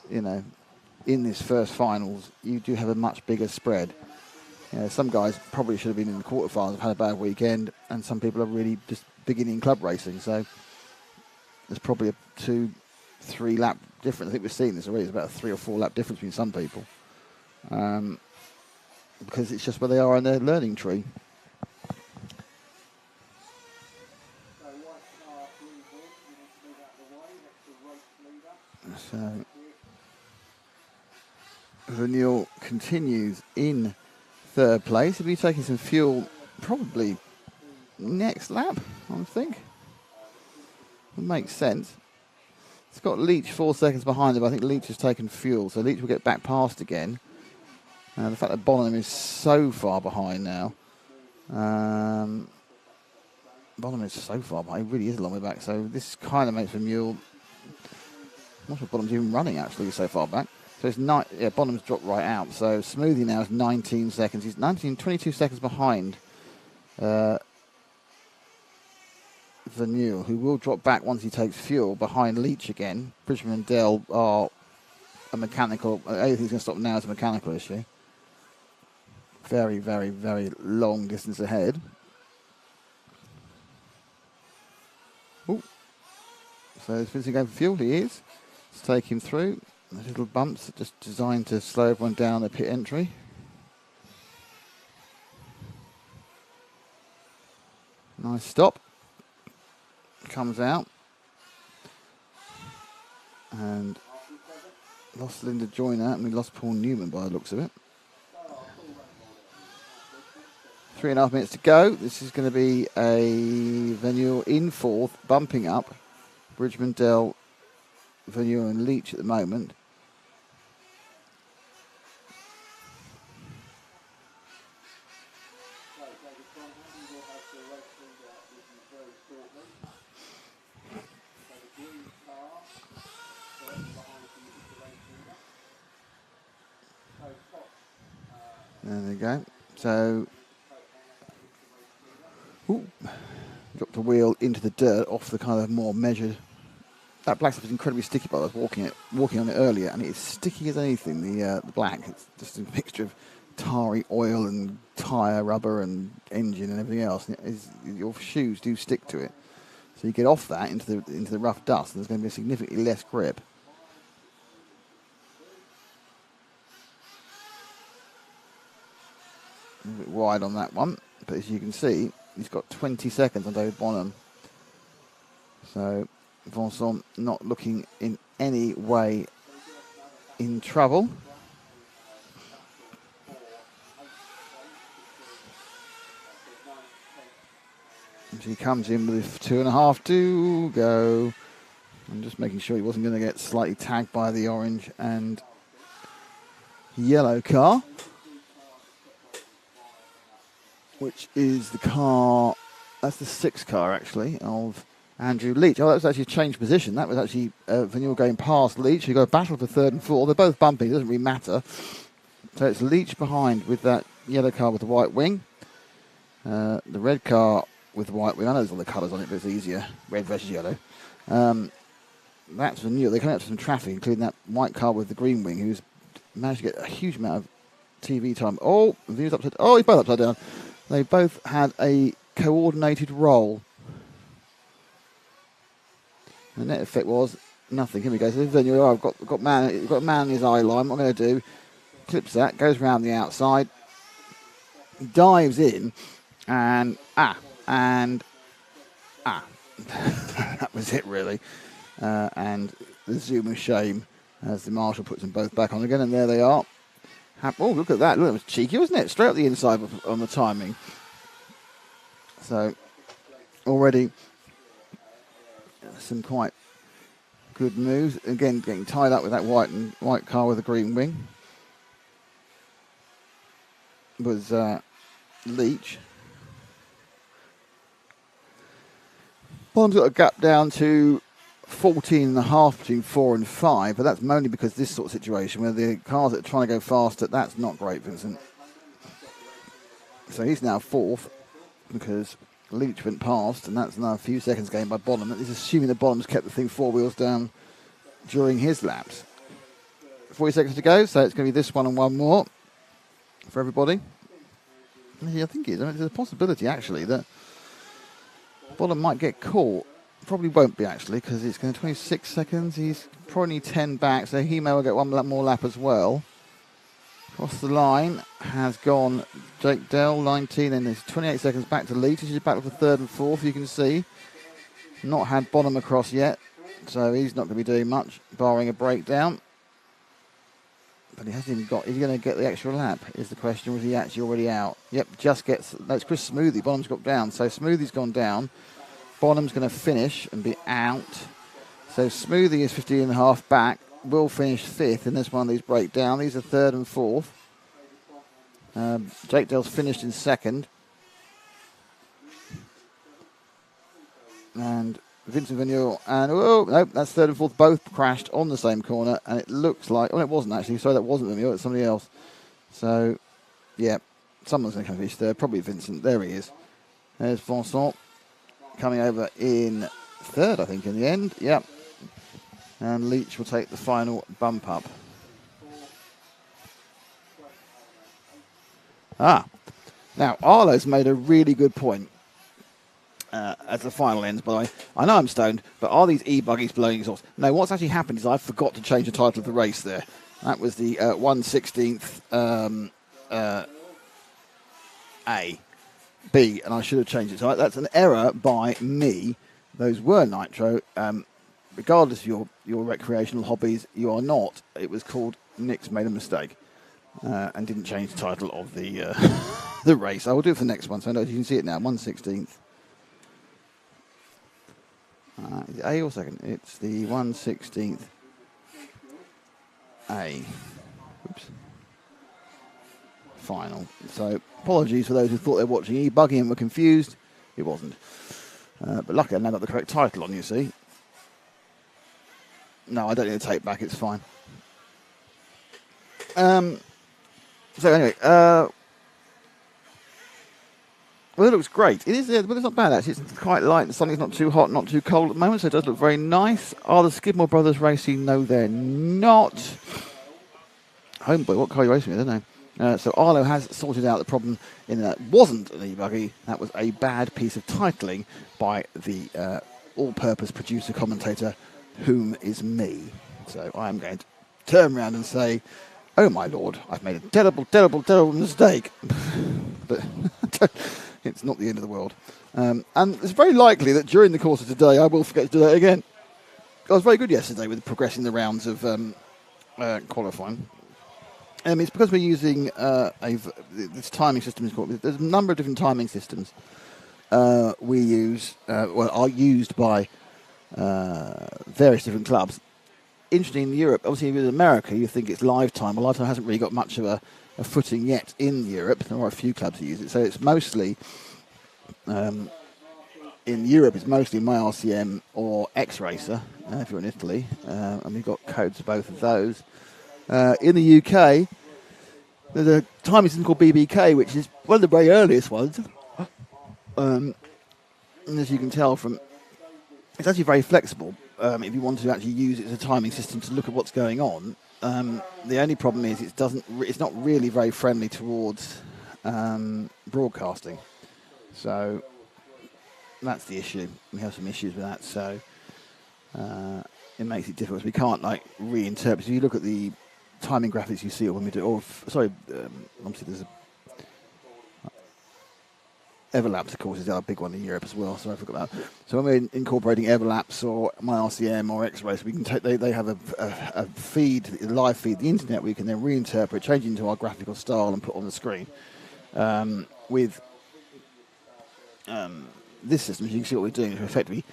[SPEAKER 1] you know, in this first finals, you do have a much bigger spread. You know, some guys probably should have been in the quarterfinals, have had a bad weekend, and some people are really just beginning club racing. So there's probably a 2-3 lap difference. I think we've seen this already. It's about a 3 or 4 lap difference between some people. Because it's just where they are on their learning tree. So Vanule continues in third place. He'll be taking some fuel probably next lap, I think. It makes sense. It's got Leach 4 seconds behind him. I think Leach has taken fuel, so Leach will get back past again. The fact that Bonham is so far behind now. Bonham is so far behind. He really is a long way back. So this kind of makes Vanule. I'm not sure Bonham's even running, actually, he's so far back. So it's Bonham's dropped right out. So Smoothie now is 19 seconds. He's 22 seconds behind Vanule, who will drop back once he takes fuel behind Leach again. Bridgman and Dell are a mechanical. Anything's going to stop now is a mechanical issue. Very, very, very long distance ahead. Ooh. So is Vincent going for fuel? He is. Let's take him through. Those little bumps just designed to slow everyone down the pit entry. Nice stop. Comes out. And lost Linda Joyner, and we lost Paul Newman by the looks of it. 3.5 minutes to go. This is going to be a Vanule in fourth, bumping up. Bridgman, Dell, Vanule and Leach at the moment. There they go. So, dropped the wheel into the dirt off the kind of more measured. That black stuff is incredibly sticky, but I was walking on it earlier, and it's sticky as anything. The black, it's just a mixture of tarry oil and tyre rubber and engine and everything else. And your shoes do stick to it, so you get off that into the rough dust, and there's going to be significantly less grip. A bit wide on that one, but as you can see, he's got 20 seconds on David Bonham. So Vincent not looking in any way in trouble. As he comes in with 2.5 to go. I'm just making sure he wasn't going to get slightly tagged by the orange and yellow car, which is the car That's the 6th car, actually, of Andrew Leach. Oh, that was actually a changed position. That was actually when you were going past Leach. You got a battle for 3rd and 4th. They're both bumpy. It doesn't really matter. So it's Leach behind with that yellow car with the white wing. The red car with the white wing. I know there's all the colours on it, but it's easier. Red versus yellow. That's the new. They're coming up to some traffic, including that white car with the green wing, who's managed to get a huge amount of TV time. Oh, the view's upside. Oh, he's both upside down. They both had a coordinated roll. The net effect was nothing. Here we go. So this is I've got man. You've got a man in his eye line. What I'm going to do? Clips that. Goes around the outside. Dives in, and that was it really. And the zoom of shame as the marshal puts them both back on again, and there they are. Oh, look at that. Look, it was cheeky, wasn't it? Straight up the inside on the timing. So, already some quite good moves. Again, getting tied up with that white car with the green wing. Was Leach. Bottom's got a gap down to 14.5 between 4 and 5, but that's mainly because this sort of situation where the cars that are trying to go faster, that's not great, Vincent. So he's now 4th because Leach went past, and that's another few seconds gained by Bonham. That is assuming that Bonham's kept the thing 4 wheels down during his laps. 40 seconds to go, so it's going to be this one and one more for everybody. Yeah, I think there's a possibility actually that Bonham might get caught. Probably won't be actually, because it's going to 26 seconds. He's probably 10 back, so he may well get one more lap as well. Across the line has gone Jake Dell, 19, and there's 28 seconds back to Leach. He's back for 3rd and 4th, you can see. Not had Bonham across yet, so he's not going to be doing much, barring a breakdown. But he hasn't even got. Is he going to get the extra lap? Is the question. Was he actually already out? Yep, just gets. That's Chris Smoothie. Bonham's got down, so Smoothie's gone down. Bonham's going to finish and be out. So Smoothie is 15.5 back. Will finish 5th in this one of these breakdown. These are 3rd and 4th. Jake Dell's finished in 2nd. And Vincent Vigneault and, oh, no, that's 3rd and 4th. Both crashed on the same corner. And it looks like, oh, it wasn't actually. Sorry, that wasn't Vigneault. It's somebody else. So, yeah, someone's going to come finish 3rd. Probably Vincent. There he is. There's Vincent. Coming over in 3rd, I think, in the end. Yep. And Leach will take the final bump up. Now, Arlo's made a really good point as the final ends, by the way. I know I'm stoned, but are these E-buggies blowing exhaust? No, what's actually happened is I forgot to change the title of the race there. That was the 1/16th A. B, and I should have changed it. So that's an error by me. Those were Nitro. Regardless of your recreational hobbies, you are not. It was called Nick's made a mistake and didn't change the title of the the race. I will do it for the next one, so I know you can see it now. 1/16th. Is it A or second? It's the 1/16th A. Oops. Final. So apologies for those who thought they were watching E-buggy and were confused. It wasn't. But luckily I now got the correct title on, you see. No, I don't need to take back, it's fine. So anyway, well, it looks great. It is, but it's not bad actually. It's quite light. The sun is not too hot, not too cold at the moment, so it does look very nice. Are the Skidmore brothers racing? No, they're not. Homeboy, what car are you racing with? I don't know. So Arlo has sorted out the problem in that it wasn't an E-buggy. That was a bad piece of titling by the all-purpose producer commentator, whom is me. So I am going to turn around and say, oh my lord, I've made a terrible, terrible, terrible mistake. But it's not the end of the world. And it's very likely that during the course of today I will forget to do that again. I was very good yesterday with progressing the rounds of qualifying. It's because we're using this timing system. There's a number of different timing systems we use, are used by various different clubs. Interesting in Europe, obviously with America, you think it's live time. Well, live time hasn't really got much of a footing yet in Europe. There are a few clubs that use it, so it's mostly in Europe, it's mostly MyRCM or X-Racer, if you're in Italy, and we've got codes for both of those. In the UK, there's a timing system called BBK, which is one of the very earliest ones. And as you can tell from, it's actually very flexible. If you want to actually use it as a timing system to look at what's going on, the only problem is it's not really very friendly towards broadcasting. So that's the issue. We have some issues with that. So it makes it difficult. We can't like reinterpret. If you look at the timing graphics, you see it when we do. Obviously there's Everlapse, of course, is our big one in Europe as well. So I forgot that. So when we're incorporating Everlapse or MyRCM or X-Race, we can take. They have a feed, a live feed, the internet. We can then reinterpret, change it into our graphical style, and put on the screen. With this system, as you can see what we're doing, is we're effectively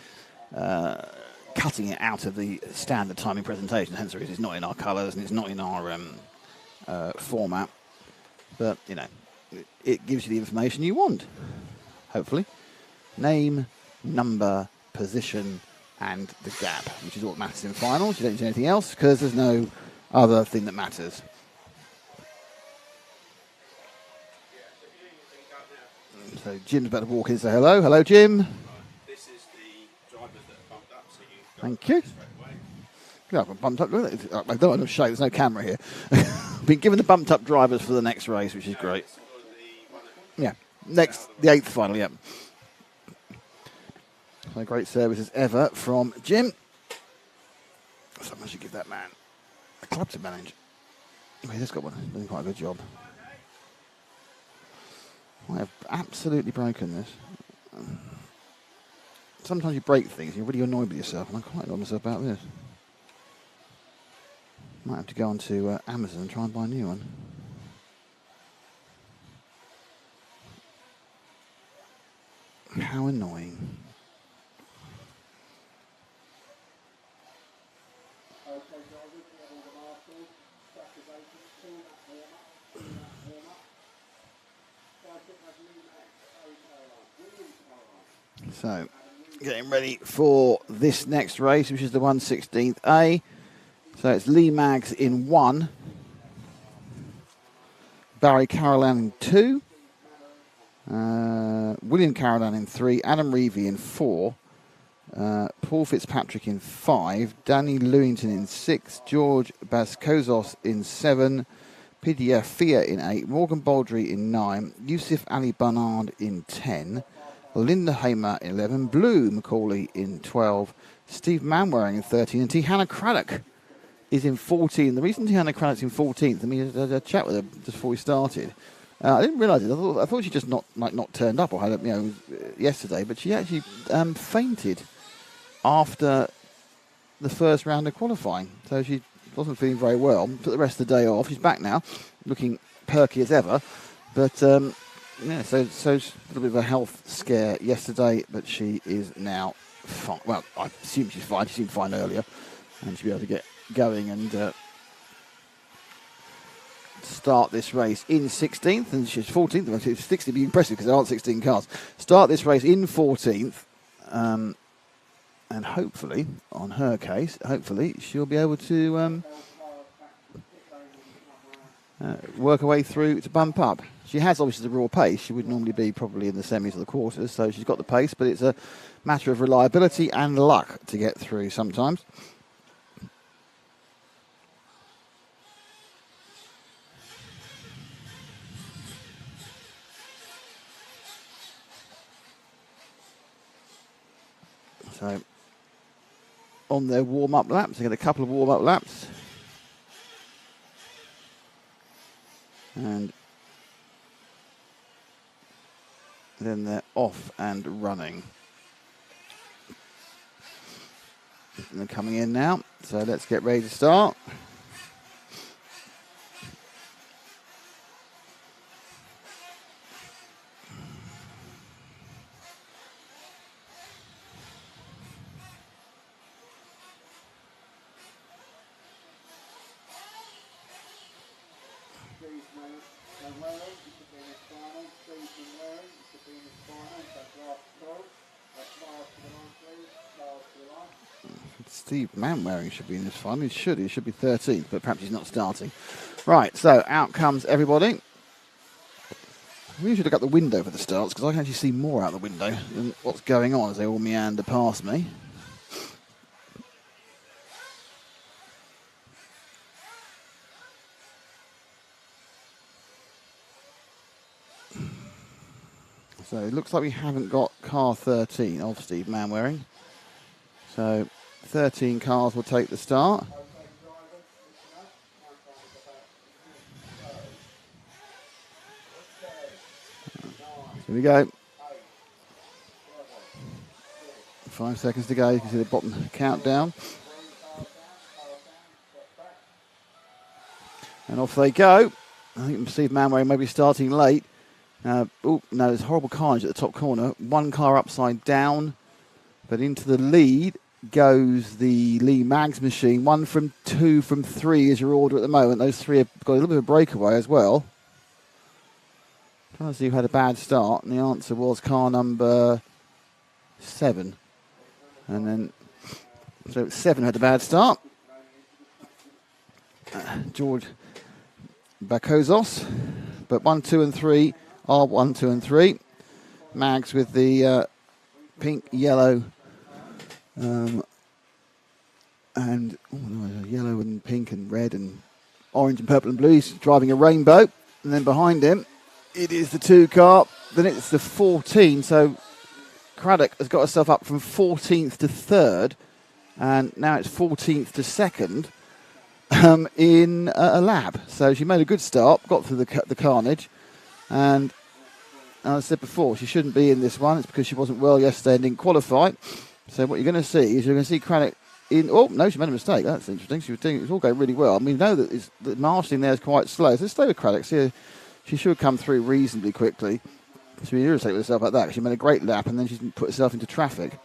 [SPEAKER 1] cutting it out of the standard timing presentation. Hence, it's not in our colours and it's not in our format. But you know, it gives you the information you want. Hopefully, name, number, position, and the gap, which is what matters in finals. You don't do anything else because there's no other thing that matters. So Jim's about to walk in and say hello. Hello, Jim.
[SPEAKER 2] This is the drivers that are bumped up, so you
[SPEAKER 1] Thank you. Yeah, I've bumped up. I don't want to show. There's no camera here. I've been given the bumped up drivers for the next race, which is great. Yeah, next, the 8th final, yeah. So great service as ever from Jim. Someone should give that man a club to manage. Oh, he's just got one. Doing quite a good job. I have absolutely broken this. Sometimes you break things, you're really annoyed with yourself, and I'm quite annoyed myself about this. Might have to go onto Amazon and try and buy a new one. How annoying. So, getting ready for this next race, which is the 1/16A. So it's Lee Maggs in 1, Barry Carolan in 2, William Carolan in 3, Adam Reevey in 4, Paul Fitzpatrick in 5, Danny Lewington in 6, George Baskozos in 7, Pidia Fia in 8, Morgan Baldry in 9, Yusuf Ali Barnard in 10, Linda Hamer in 11, Blue Macaulay in 12, Steve Manwaring in 13, and T. Hannah Craddock is in 14. The reason T. Hannah Craddock's in 14th, I mean, I had a chat with her just before we started. I didn't realise it. I thought she just not turned up or had yesterday, but she actually fainted after the first round of qualifying. So she wasn't feeling very well. Took the rest of the day off. She's back now, looking perky as ever. But yeah, so a little bit of a health scare yesterday, but she is now fine. Well, I assume she's fine. She seemed fine earlier, and she'll be able to get going and start this race in 16th, and she's 14th. 16th would be impressive because there aren't 16 cars. Start this race in 14th, and hopefully, on her case, hopefully she'll be able to work her way through to bump up. She has obviously the raw pace. She would normally be probably in the semis or the quarters, so she's got the pace, but it's a matter of reliability and luck to get through sometimes. So, on their warm-up laps, they get a couple of warm-up laps. And then they're off and running. And they're coming in now, so let's get ready to start. Steve Manwaring should be in this final. He should be 13th, but perhaps he's not starting. Right, so out comes everybody. We usually look out the window for the starts because I can actually see more out the window than what's going on as they all meander past me. So it looks like we haven't got car 13 of Steve Manwaring. So 13 cars will take the start. Here we go. 5 seconds to go. You can see the bottom countdown. And off they go. I think Steve Manwaring may be starting late. Oh, no, there's horrible carnage at the top corner. One car upside down, but into the lead goes the Lee Mags machine. 1 from 2 from 3 is your order at the moment. Those 3 have got a little bit of a breakaway as well. Trying to see who had a bad start, and the answer was car number 7. And then, so 7 had a bad start. George Bakozos, but 1, 2 and 3 are 1, 2 and 3. Mags with the pink, yellow, and yellow and pink and red and orange and purple and blue. He's driving a rainbow. And then behind him, it is the 2 car. Then it's the 14. So Craddock has got herself up from 14th to 3rd. And now it's 14th to 2nd in a lap. So she made a good start, got through the carnage. And as I said before, she shouldn't be in this one. It's because she wasn't well yesterday and didn't qualify. So what you're going to see is you're going to see Craddock in... Oh, no, she made a mistake. That's interesting. She was doing... It was all going really well. I mean, we know that the marshalling there is quite slow. So let's stay with Craddock. See, she should come through reasonably quickly. She'll be irritated with herself like that. She made a great lap and then she put herself into traffic.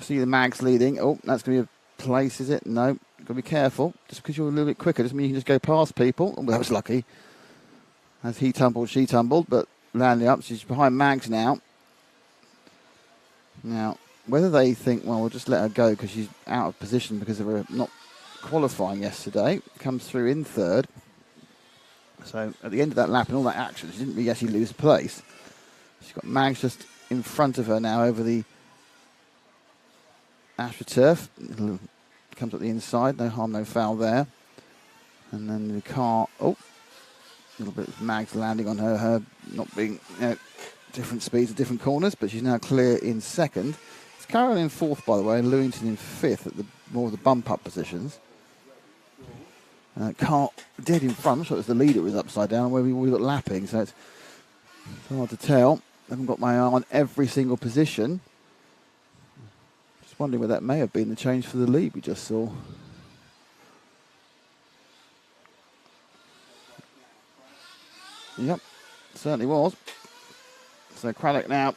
[SPEAKER 1] See the Mags leading. Oh, that's going to be a place, is it? No. Got to be careful. Just because you're a little bit quicker doesn't mean you can just go past people. Oh, that was lucky. As he tumbled, she tumbled, but landing up. She's behind Mags now. Now, whether they think, well, we'll just let her go because she's out of position because of her not qualifying yesterday, comes through in 3rd. So at the end of that lap and all that action, she didn't really actually lose place. She's got Mags just in front of her now over the AstroTurf. Comes up the inside, no harm, no foul there. And then the car, a little bit of Mags landing on her not being, different speeds at different corners, but she's now clear in 2nd. It's Carol in 4th, by the way, and Lewington in 5th at the more of the bump-up positions. Car dead in front. I'm sure it was the leader who was upside down where we got lapping, so it's hard to tell. I haven't got my eye on every single position. Just wondering whether that may have been the change for the lead we just saw. Yep, certainly was. So Craddock now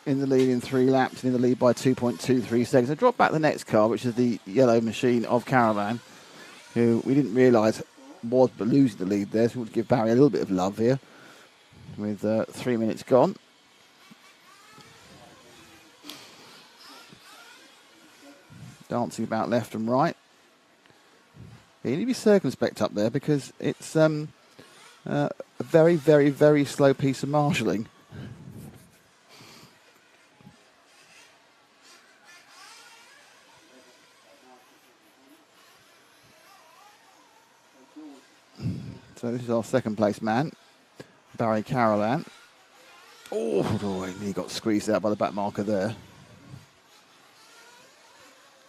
[SPEAKER 1] in the lead in 3 laps, in the lead by 2.23 seconds. I drop back the next car, which is the yellow machine of Caravan, who we didn't realise was losing the lead there. So we'll give Barry a little bit of love here with 3 minutes gone. Dancing about left and right. You need to be circumspect up there because it's a very, very, very slow piece of marshalling. So this is our 2nd place man, Barry Carolan. He got squeezed out by the back marker there.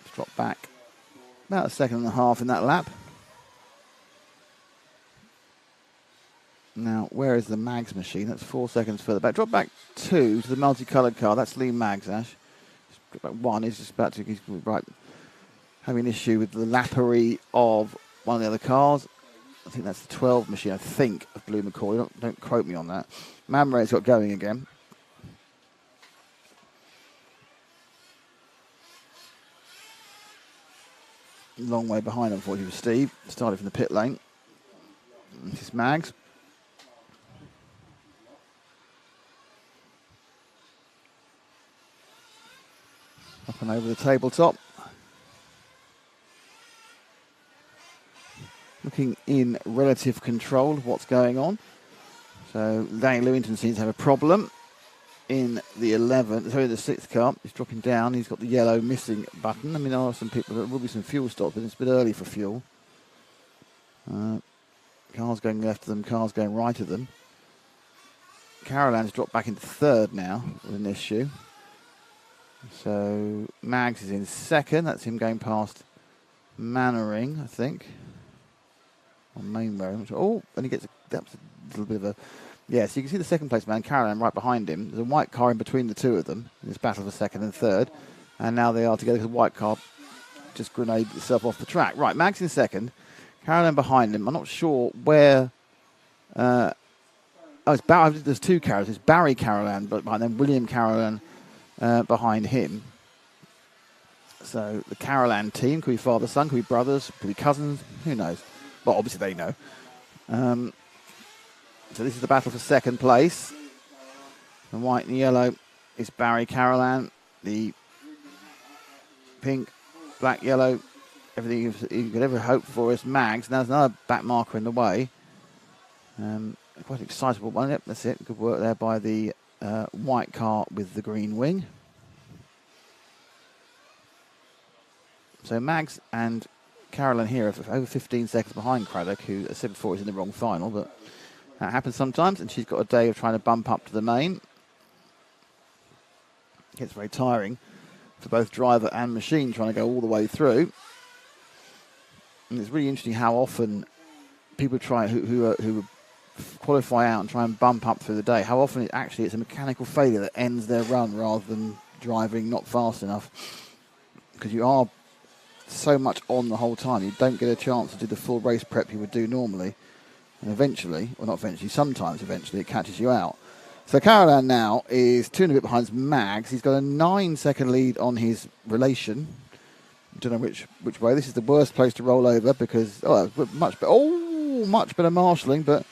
[SPEAKER 1] Just dropped back about 1.5 seconds in that lap. Now, where is the Mags machine? That's 4 seconds further back. Drop back 2 to the multicoloured car. That's Lee Mags, Ash. Drop back 1. He's just about to, he's right, having an issue with the lappery of one of the other cars. I think that's the 12 machine, I think, of Blue McCauley. Don't quote me on that. Mamray's got going again. Long way behind, unfortunately, for Steve. Started from the pit lane. This is Mags. Up and over the tabletop. looking in relative control of what's going on. So Danny Lewington seems to have a problem in the 6th car. He's dropping down. He's got the yellow missing button. I mean, there are some people, there will be some fuel stops, but it's a bit early for fuel. Cars going left of them, cars going right of them. Carolan's dropped back into 3rd now with an issue. So Mags is in 2nd. That's him going past Mannering, I think. On main road. Oh, and he gets that's a little bit of a... Yeah, so you can see the 2nd place man, Carolan, right behind him. There's a white car in between the two of them in this battle for 2nd and 3rd. And now they are together because the white car just grenaded itself off the track. Right, Mags in 2nd. Carolan behind him. I'm not sure where... it's Barry. There's 2 Carols. It's Barry Carolan, but then William Carolan behind him. So the Carolan team could be father, son, could be brothers, could be cousins. Who knows? Well, obviously they know. So this is the battle for 2nd place. The white and yellow is Barry Carolan. The pink, black, yellow, everything you could ever hope for is Mags. Now there's another back marker in the way. Quite an excitable one. Yep, that's it. Good work there by the white car with the green wing. So Mags and Carolan here are over 15 seconds behind Craddock, who, as I said before, is in the wrong final, but that happens sometimes, and she's got a day of trying to bump up to the main. It gets very tiring for both driver and machine trying to go all the way through. And it's really interesting how often people try who qualify out and try and bump up through the day, how often it's a mechanical failure that ends their run rather than driving not fast enough, because you are so much on the whole time. You don't get a chance to do the full race prep you would do normally, and eventually, well not eventually, sometimes eventually it catches you out. So Carolan now is 2 and a bit behind Mags. He's got a 9-second lead on his relation. I don't know which way. This is the worst place to roll over because much better marshalling, but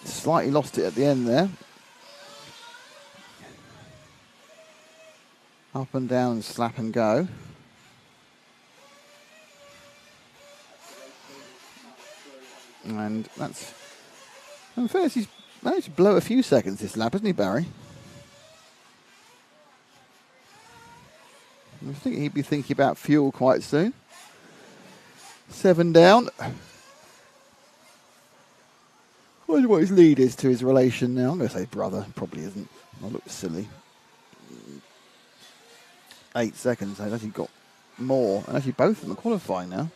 [SPEAKER 1] slightly lost it at the end there. Up and down, slap and go. And that's... In fairness, he's managed to blow a few seconds this lap, hasn't he, Barry? I think he'd be thinking about fuel quite soon. 7 down. I wonder what his lead is to his relation now. I'm going to say brother. Probably isn't. I'll look silly. 8 seconds. I've actually got more. And actually both of them are qualifying now.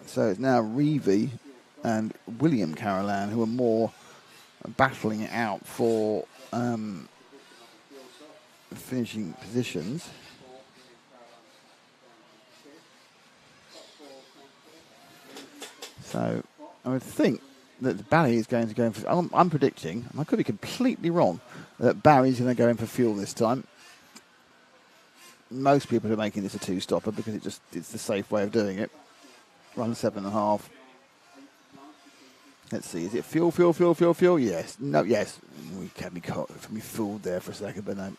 [SPEAKER 1] So it's now Reevy and William Carolan who are more battling it out for finishing positions. So I would think that Barry is going to go in for... I'm predicting, and I could be completely wrong, that Barry's going to go in for fuel this time. Most people are making this a 2-stopper because it's the safe way of doing it. Run 7.5. Let's see, is it fuel? Yes. No, yes. We can be fooled there for a second, but no.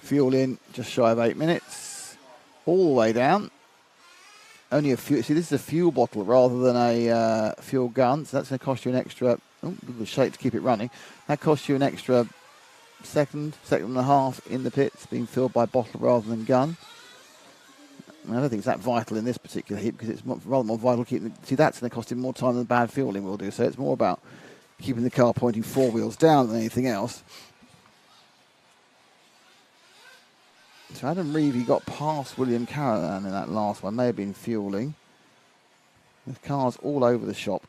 [SPEAKER 1] Fuel in, just shy of 8 minutes. All the way down. Only a few. See, this is a fuel bottle rather than a fuel gun, so that's going to cost you an extra... Oh, a little shake to keep it running. That costs you an extra second and a half in the pits, being filled by bottle rather than gun. I don't think it's that vital in this particular heat because it's rather more vital keeping... See, that's going to cost him more time than bad fueling will do, so it's more about keeping the car pointing 4 wheels down than anything else. So Adam Reevy got past William Carolan in that last one. May have been fueling. There's cars all over the shop.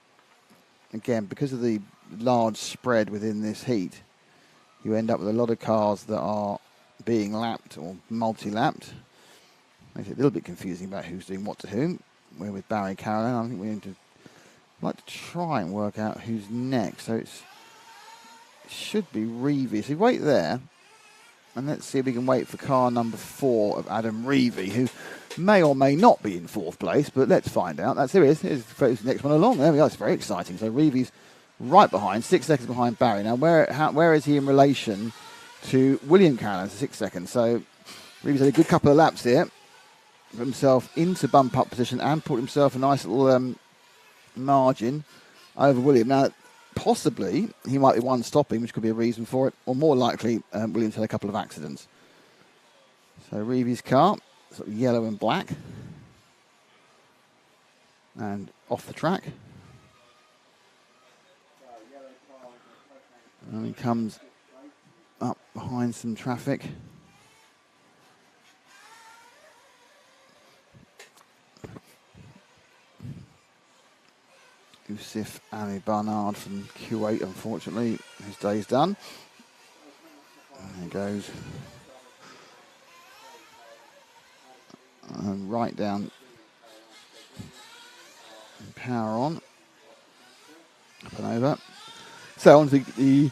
[SPEAKER 1] Again, because of the large spread within this heat, you end up with a lot of cars that are being lapped or multi-lapped. Makes it a little bit confusing about who's doing what to whom. We're with Barry Carolan. I think we need to like to try and work out who's next. So it should be Reevy. So wait there. And let's see if we can wait for car number 4 of Adam Reevy, who may or may not be in 4th place, but let's find out. There he is. Here's the next one along. There we go. It's very exciting. So Reevy's right behind, 6 seconds behind Barry. Now, where is he in relation to William Carolan? 6 seconds. So Reevy's had a good couple of laps here. himself into bump up position and put himself a nice little margin over William. Now, possibly he might be one stopping, which could be a reason for it, or more likely William's had a couple of accidents. So Reevy's car, sort of yellow and black, and off the track. And he comes up behind some traffic. Yusuf Ali Barnard from Kuwait, unfortunately, his day's done. And there goes. And right down. And power on. Up and over. So on to the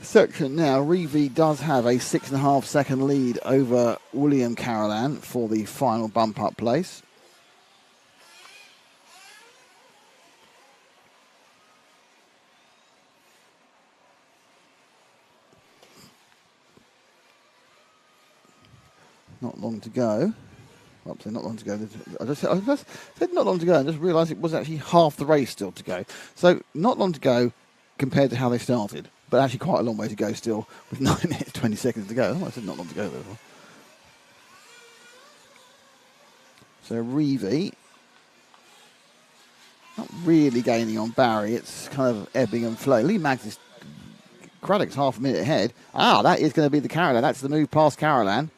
[SPEAKER 1] section now. Reevy does have a 6.5 second lead over William Carolan for the final bump up place. Not long to go. Well, not long to go. I just said not long to go and just realised it was actually half the race still to go. So not long to go compared to how they started, but actually quite a long way to go still with 9 minutes 20 seconds to go. Oh, I said not long to go therefore. So Reevy not really gaining on Barry. It's kind of ebbing and flowing. Lee Maggs is Craddock's half a minute ahead. Ah, that is going to be the Carolan. That's the move past Carolan.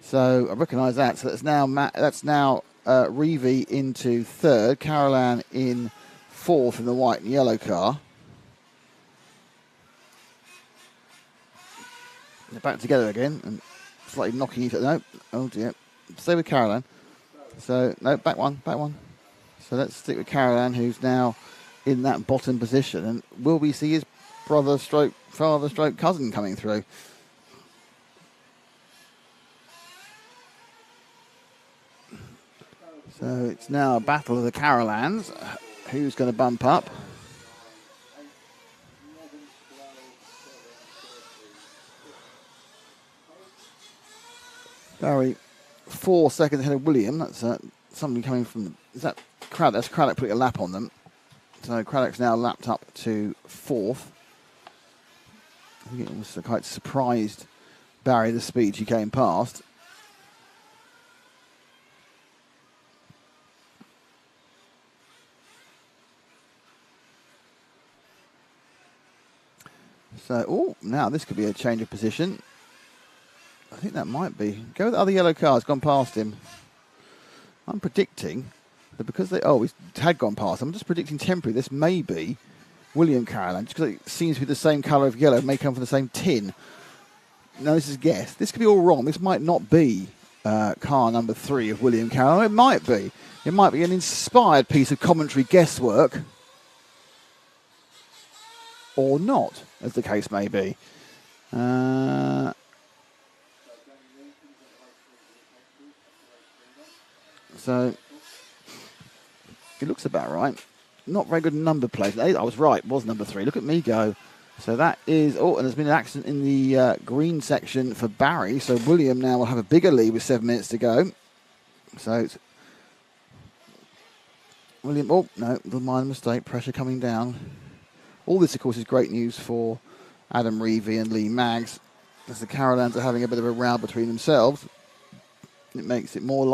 [SPEAKER 1] So I recognise that. So that's now Reevy into third, Carolan in fourth in the white and yellow car. They're back together again and slightly knocking each other. No, oh dear. Stay with Carolan. So no, back one. So let's stick with Carolan, who's now in that bottom position. And will we see his brother stroke father stroke cousin coming through? So it's now a battle of the Carolans. Who's going to bump up? Barry, 4 seconds ahead of William. That's somebody coming from. Is that Craddock? That's Craddock putting a lap on them. So Craddock's now lapped up to fourth. I think it was quite surprised Barry the speed she came past. So, now this could be a change of position. I think that might be. Go with the other yellow car. It's gone past him. I'm predicting that because they... Oh, he had gone past. I'm just predicting temporary. This may be William Carolan. Just because it seems to be the same colour of yellow. It may come from the same tin. No, this is a guess. This could be all wrong. This might not be car number 3 of William Carolan. It might be. It might be an inspired piece of commentary guesswork. Or not, as the case may be. So, it looks about right. Not very good number plate. I was right, it was number 3. Look at me go. So that is... Oh, and there's been an accident in the green section for Barry. So William now will have a bigger lead with 7 minutes to go. So it's... William... Oh, no, little minor mistake. Pressure coming down. All this, of course, is great news for Adam Reevy and Lee Maggs, as the Carolans are having a bit of a row between themselves. It makes it more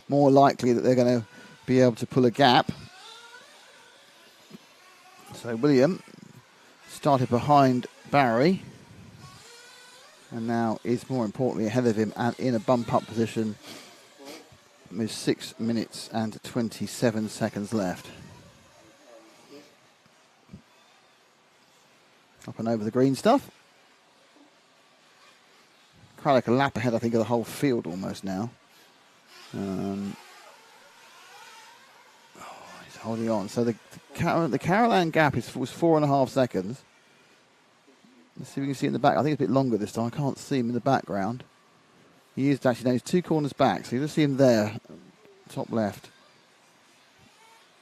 [SPEAKER 1] more likely that they're going to be able to pull a gap. So William started behind Barry, and now is more importantly ahead of him and in a bump-up position with 6 minutes and 27 seconds left. Up and over the green stuff. Craddock a lap ahead, I think, of the whole field almost now. He's holding on. So the Carolan gap was 4.5 seconds. Let's see if we can see in the back. I think it's a bit longer this time. I can't see him in the background. He is actually now. He's 2 corners back, so you just see him there, top left.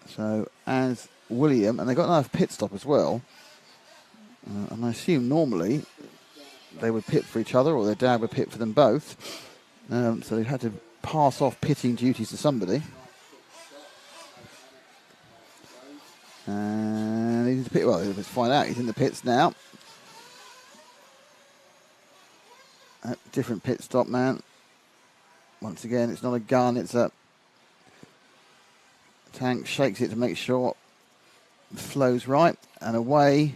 [SPEAKER 1] So as William, and they've got another pit stop as well. And I assume normally they would pit for each other, or their dad would pit for them both. So they had to pass off pitting duties to somebody. And he's in the pit. Well, let's find out. He's in the pits now. Different pit stop man. Once again, it's not a gun, it's a tank. Shakes it to make sure it flows right. And away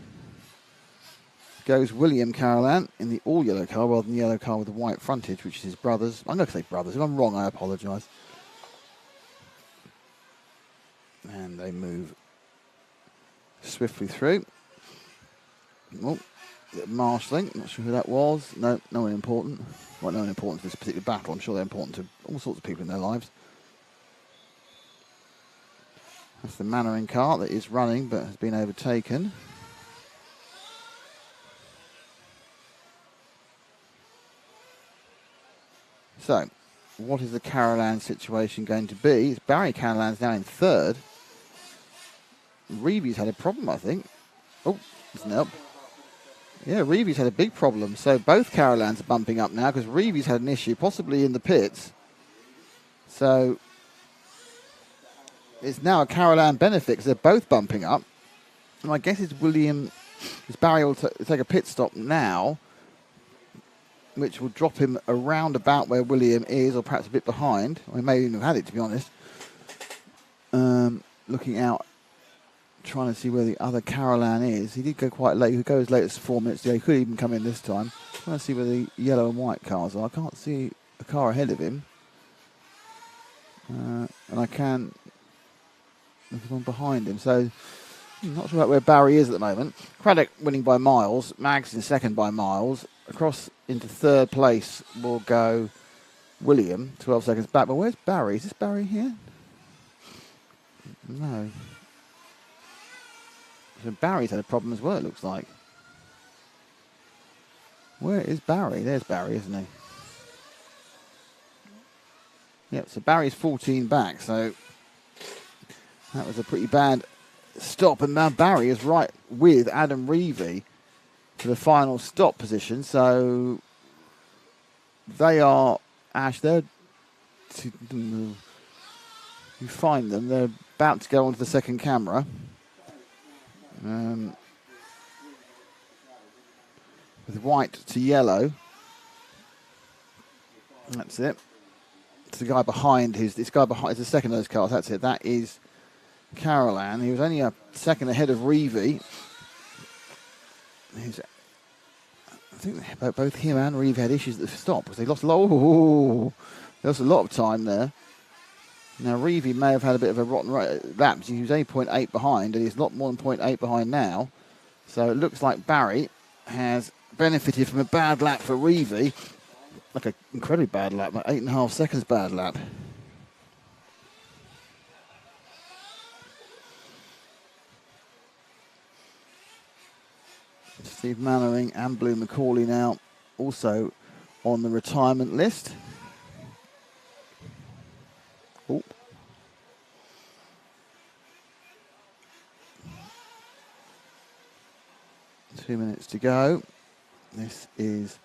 [SPEAKER 1] goes William Carolan in the all yellow car rather than the yellow car with the white frontage, which is his brother's. I'm going to say brothers. If I'm wrong, I apologise. And they move swiftly through. Oh, marshalling. Not sure who that was. No one important. Well, no one important to this particular battle. I'm sure they're important to all sorts of people in their lives. That's the Mannering car that is running but has been overtaken. So, what is the Carolan situation going to be? It's Barry Carolan's now in third. Reevy's had a problem, I think. Oh, doesn't help. Yeah, Reevy's had a big problem. So both Carolans are bumping up now because Reevy's had an issue, possibly in the pits. So it's now a Carolan benefit because they're both bumping up. And I guess it's Barry will take a pit stop now, which will drop him around about where William is, or perhaps a bit behind. Or he may even have had it, to be honest. Looking out, trying to see where the other Carolan is. He did go quite late. He could go as late as 4 minutes ago. He could even come in this time. Trying to see where the yellow and white cars are. I can't see a car ahead of him. And I can look at one behind him. So I'm not sure about where Barry is at the moment. Craddock winning by miles. Mags in second by miles. Across into third place will go William, 12 seconds back. But where's Barry? Is this Barry here? No. So Barry's had a problem as well, it looks like. Where is Barry? There's Barry, isn't he? Yep, so Barry's 14 back, so that was a pretty bad stop. And now Barry is right with Adam Reevy to the final stop position. So they are, Ash, you find them. They're about to go onto the second camera. With white to yellow. That's it. It's the guy behind this guy behind is the second of those cars. That's it. That is Carolan. He was only a second ahead of Reevy. I think both him and Reeve had issues at the stop because they lost a lot of time there. Now, Reevy may have had a bit of a rotten lap. He was only 0.8 behind, and he's not more than 0.8 behind now. So it looks like Barry has benefited from a bad lap for Reevy. Like an incredibly bad lap, like 8.5 seconds bad lap. Steve Mannering and Blue McCauley now also on the retirement list. Oh. 2 minutes to go. This is,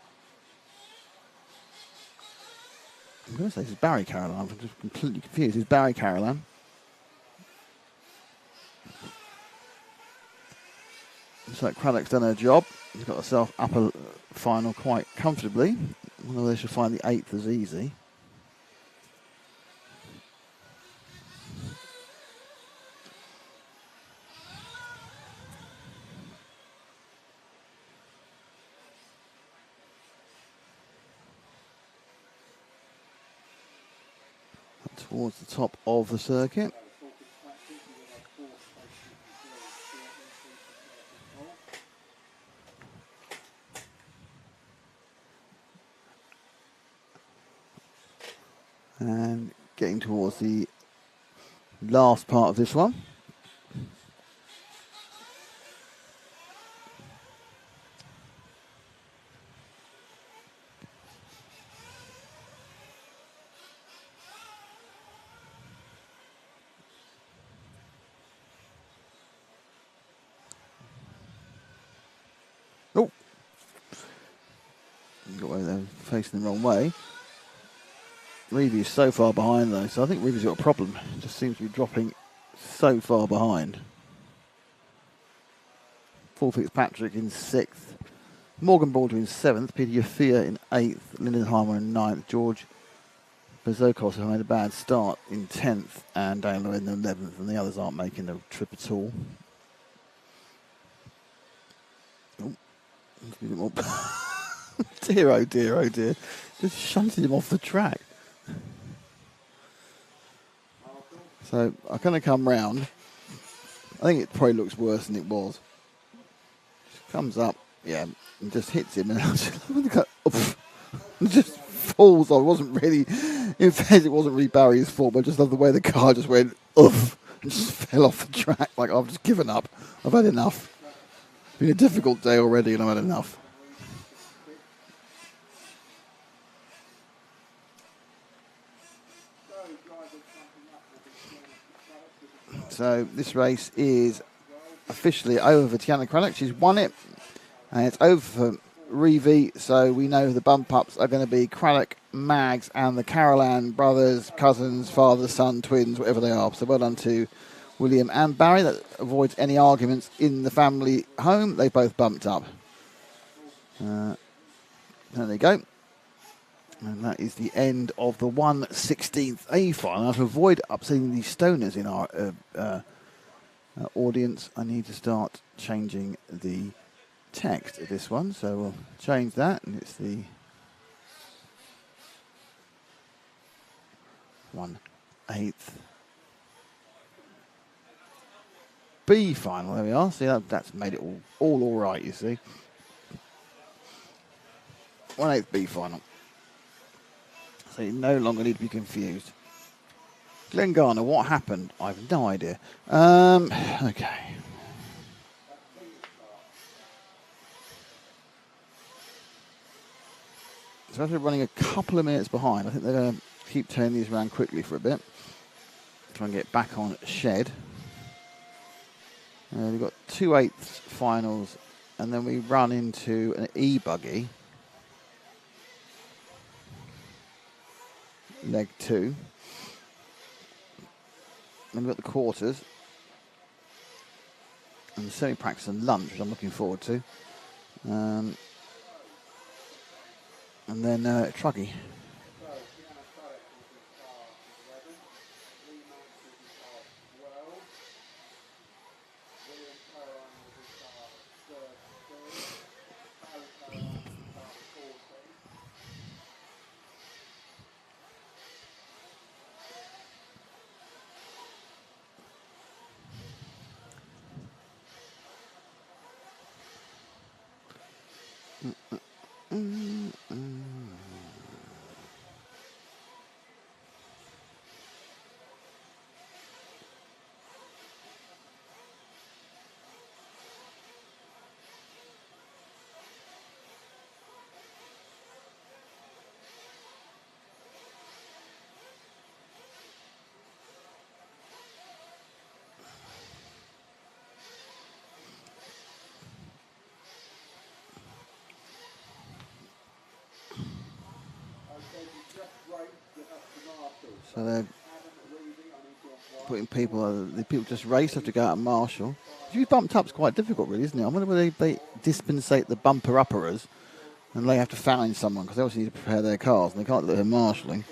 [SPEAKER 1] I'm going to say this is Barry Carolan. I'm just completely confused. It's Barry Carolan. Looks like Craddock's done her job. He's got herself up a final quite comfortably. I wonder whether they should find the 8th as easy. Towards the top of the circuit. And getting towards the last part of this one. Oh, Sorry, they're facing the wrong way. Reevy's so far behind though, so I think Reevy's got a problem. It just seems to be dropping so far behind. Paul Fitzpatrick in 6th. Morgan Baldwin in 7th. Peter Yafia in 8th. Lindenheimer in 9th. George Bezokos, who made a bad start, in 10th. And Daniel in 11th. And the others aren't making the trip at all. Oh, a bit more. Dear, oh dear, oh dear. Just shunted him off the track. So I'm going to come round. I think it probably looks worse than it was. Just comes up, yeah, and just hits him, and just falls off. It wasn't really, in fact, it wasn't really Barry's fault, but I just love the way the car just went, and just fell off the track. Like, I've just given up. I've had enough. It's been a difficult day already, and I've had enough. So this race is officially over for Tiana Craddock. She's won it, and it's over for Reevy. So we know the bump ups are going to be Craddock, Mags, and the Carolan brothers, cousins, father, son, twins, whatever they are. So well done to William and Barry. That avoids any arguments in the family home. They both bumped up. There they go. And that is the end of the 1/16 A final. To avoid upsetting the stoners in our audience, I need to start changing the text of this one. So we'll change that, and it's the 1/8 B final. There we are. See, that's made it all right, you see. 1/8 B final. So you no longer need to be confused. Glenn Garner, what happened? I have no idea. Okay. So after running a couple of minutes behind, I think they're going to keep turning these around quickly for a bit. Try and get back on shed. We've got 2/8 finals, and then we run into an E-buggy. Leg 2. Then we've got the quarters. And the semi-practice and lunch, which I'm looking forward to. And then Trucky. So they're putting the people just race have to go out and marshal. If you bumped up, it's quite difficult, really, isn't it? I wonder whether they dispensate the bumper upperers and they have to find someone because they also need to prepare their cars and they can't let them marshalling.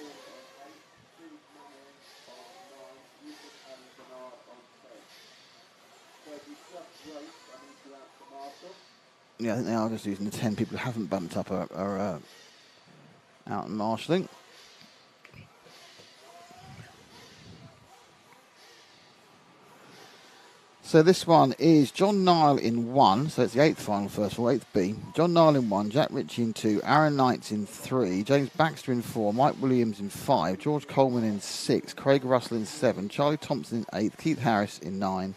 [SPEAKER 1] Yeah, I think they are just using the 10 people who haven't bumped up are out and marshalling. So this one is John Nile in 1, so it's the 8th final first of all, 8th B. John Nile in 1, Jack Ritchie in 2, Aaron Knights in 3, James Baxter in 4, Mike Williams in 5, George Coleman in 6, Craig Russell in 7, Charlie Thompson in 8, Keith Harris in 9,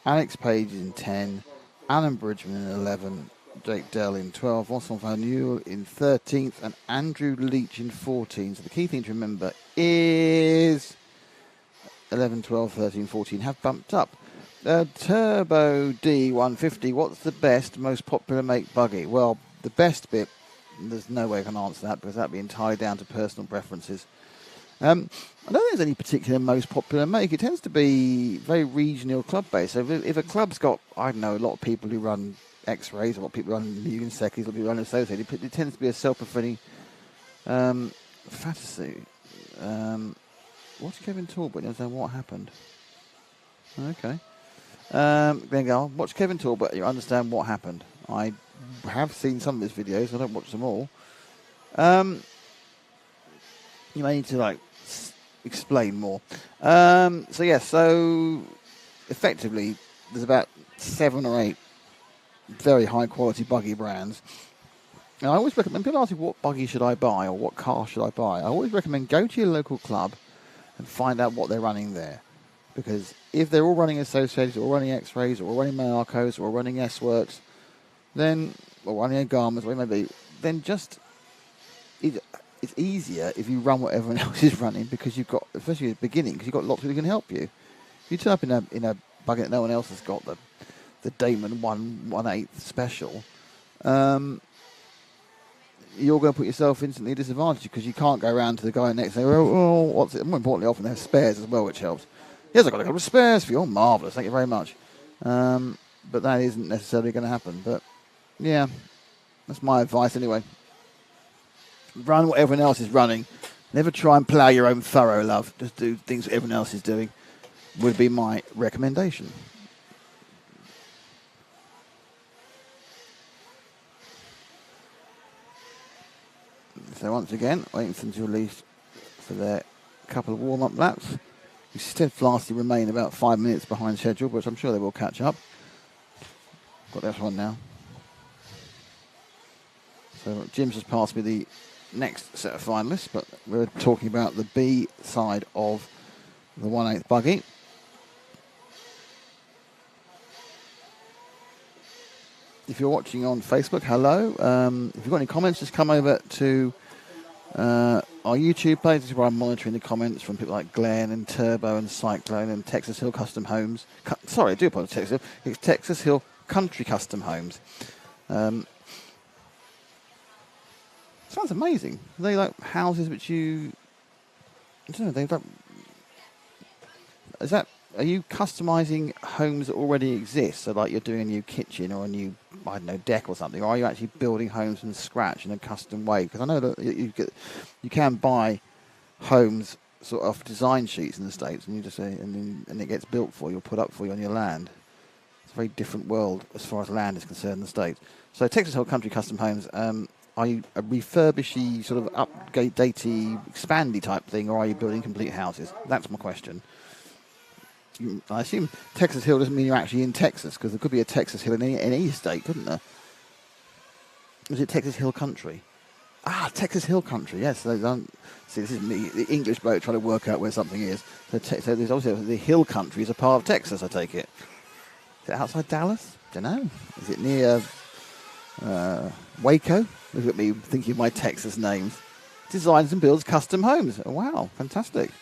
[SPEAKER 1] Alex Page in 10, Alan Bridgman in 11, Jake Dell in 12, Vincent Van Newell in 13th, and Andrew Leach in 14. So the key thing to remember is 11, 12, 13, 14 have bumped up. Turbo D150, what's the best, most popular make buggy? Well, the best bit There's no way I can answer that because that'd be entirely down to personal preferences. I don't think there's any particular most popular make. It tends to be very regional club based. So if a club's got, I don't know, a lot of people who run X-rays, a lot of people run Mugen Sekis, a lot of people run associated, it tends to be a self-fulfilling fantasy. What's Kevin Talbot? I don't know what happened. Okay. Then go on. Watch Kevin Talbot, you understand what happened. I have seen some of his videos, I don't watch them all. You may need to explain more. So effectively there's about 7 or 8 very high quality buggy brands. And I always recommend, people ask me what buggy should I buy or what car should I buy. I always recommend go to your local club and find out what they're running there. Because if they're all running Associated or running X-Rays or running Mayarcos or running S-Works, then, or running Agamas, whatever it may be, then just, it's easier if you run what everyone else is running because you've got, especially at the beginning, because you've got lots of people who can help you. If you turn up in a buggy that no one else has got, the Damon 1/8 special, you're going to put yourself instantly at disadvantage because you can't go around to the guy next and say, well, what's it? More importantly, often they have spares as well, which helps. Yes, I've got a couple of spares for you. Oh, marvellous. Thank you very much. But that isn't necessarily going to happen. But, yeah, that's my advice anyway. Run what everyone else is running. Never try and plough your own furrow, love. Just do things that everyone else is doing would be my recommendation. So once again, waiting for them to release for their couple of warm-up laps. We steadfastly remain about 5 minutes behind schedule, which I'm sure they will catch up. Got this one now. So Jim's just passed me the next set of finalists, but we're talking about the B side of the 1/8 buggy. If you're watching on Facebook, hello. If you've got any comments, just come over to our YouTube page. This is where I'm monitoring the comments from people like Glenn and Turbo and Cyclone and Texas Hill Custom Homes. Sorry, I do apologize, Texas Hill. It's Texas Hill Country Custom Homes. Sounds amazing. They like houses which you... I don't know, they've got... Are you customising homes that already exist? So like you're doing a new kitchen or a new, I don't know, deck or something? Or are you actually building homes from scratch in a custom way? Because I know that you can buy homes sort of design sheets in the States and you just say, and it gets built for you or put up for you on your land. It's a very different world as far as land is concerned in the States. So Texas Hill Country Custom Homes, are you a refurbishy, sort of updatey, expandy type thing, or are you building complete houses? That's my question. I assume Texas Hill doesn't mean you're actually in Texas, because there could be a Texas Hill in any state, couldn't there? Is it Texas Hill Country? Ah, Texas Hill Country, yes. See, this is me, the English bloke trying to work out where something is. So there's also the Hill Country is a part of Texas, I take it. Is it outside Dallas? Don't know. Is it near Waco? Look at me thinking of my Texas names. Designs and builds custom homes. Oh, wow, fantastic.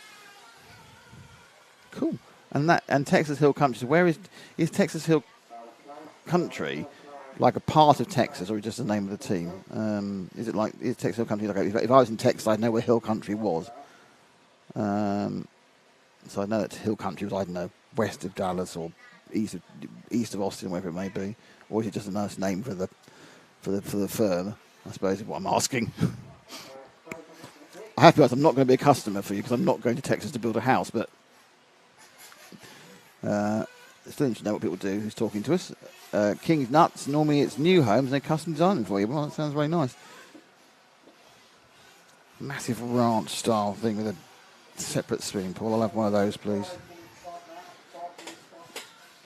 [SPEAKER 1] Cool. And Texas Hill Country. So where is Texas Hill Country like a part of Texas, or just the name of the team? Is Texas Hill Country like? If I was in Texas, I'd know where Hill Country was. So I know that Hill Country was, I don't know, west of Dallas or east of Austin, wherever it may be, or is it just a nice name for the firm? I suppose is what I'm asking. I have to be honest, I'm not going to be a customer for you because I'm not going to Texas to build a house, but it's still interesting to know what people do who's talking to us. King's Nuts, normally it's new homes and they're custom designing for you. Well, that sounds very nice. Massive ranch style thing with a separate swimming pool. I'll have one of those, please.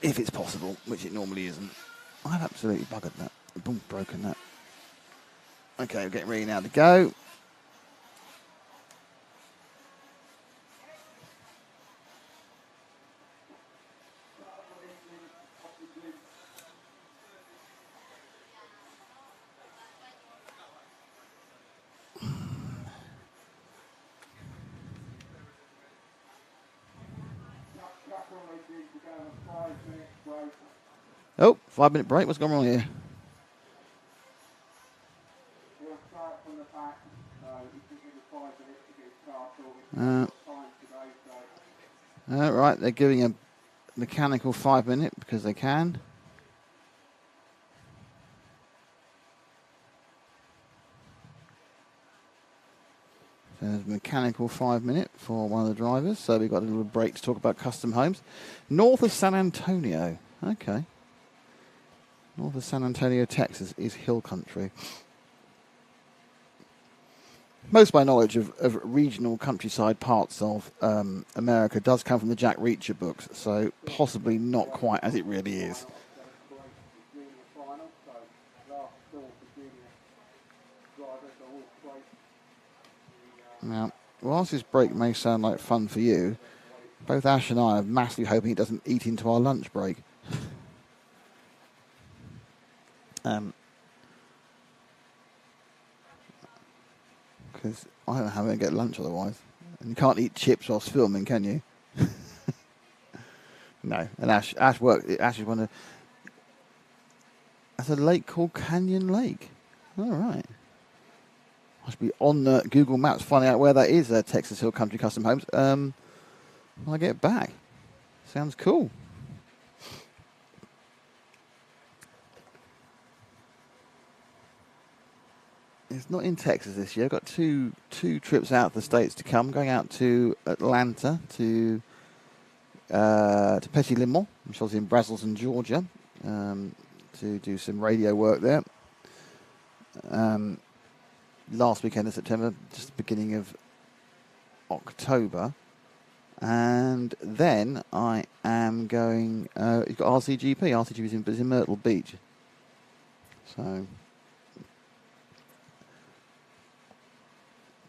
[SPEAKER 1] If it's possible, which it normally isn't. I've absolutely buggered that. Boom, broken that. Okay, we're getting ready now to go. Oh, 5 minute break. What's going on here? Right, they're giving a mechanical 5 minute because they can. So there's a mechanical 5 minute for one of the drivers. So we've got a little break to talk about custom homes. North of San Antonio. Okay. North of San Antonio, Texas is hill country. Most of my knowledge of regional countryside parts of America does come from the Jack Reacher books, so possibly not quite as it really is. Now, whilst this break may sound like fun for you, both Ash and I are massively hoping it doesn't eat into our lunch break. Because I don't know how I'm going to get lunch otherwise. And you can't eat chips whilst filming, can you? No. And Ash is one of... That's a lake called Canyon Lake. All right. I should be on Google Maps finding out where that is, Texas Hill Country Custom Homes. When I get back. Sounds cool. It's not in Texas this year. I've got two trips out of the States to come. Going out to Atlanta to Petit Limon, which was in Braselton, Georgia, to do some radio work there. Last weekend of September, just the beginning of October. And then I am going, you've got RCGP. RCGP is in Myrtle Beach. So,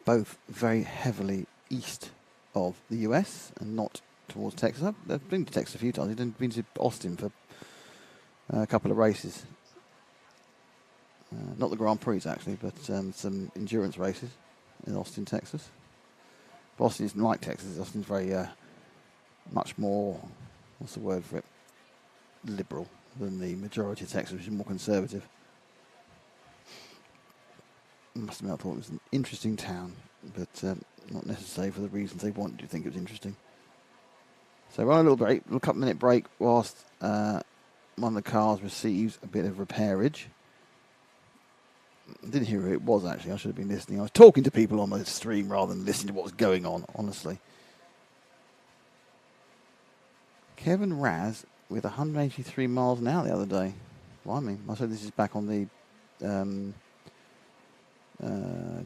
[SPEAKER 1] both very heavily east of the US and not towards Texas. I've been to Texas a few times. I've been to Austin for a couple of races. Not the Grand Prix, actually, but some endurance races in Austin, Texas. But Austin isn't like Texas. Austin's very much more, what's the word for it, liberal than the majority of Texas, which is more conservative. I must admit, I thought it was an interesting town, but not necessarily for the reasons they wanted to think it was interesting. So we're on a little couple minute break whilst one of the cars receives a bit of repairage. I didn't hear who it was, actually. I should have been listening. I was talking to people on the stream rather than listening to what was going on, honestly. Kevin Raz with 183 miles an hour the other day. Blimey. I said this is back on the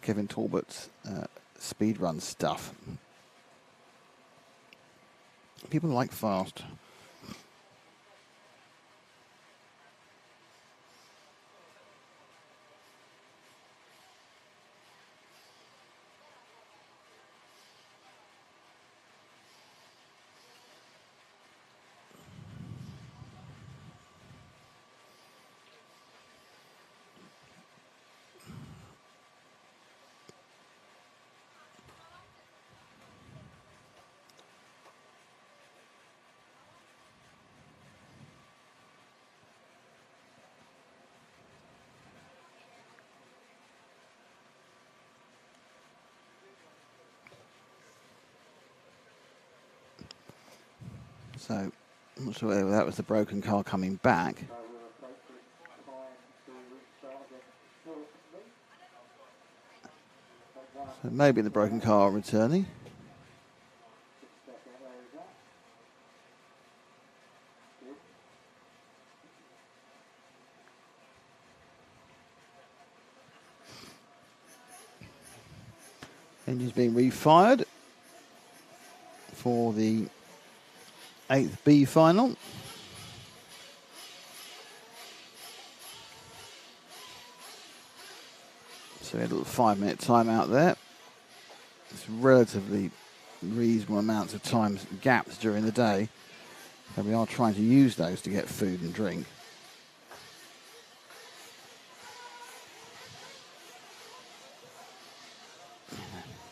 [SPEAKER 1] Kevin Talbot's speedrun stuff. People like fast. So, I'm not sure whether that was the broken car coming back. So maybe the broken car returning. Engine's being refired for the 8th B final. So we had a little 5-minute timeout there. It's relatively reasonable amounts of time gaps during the day. And we are trying to use those to get food and drink.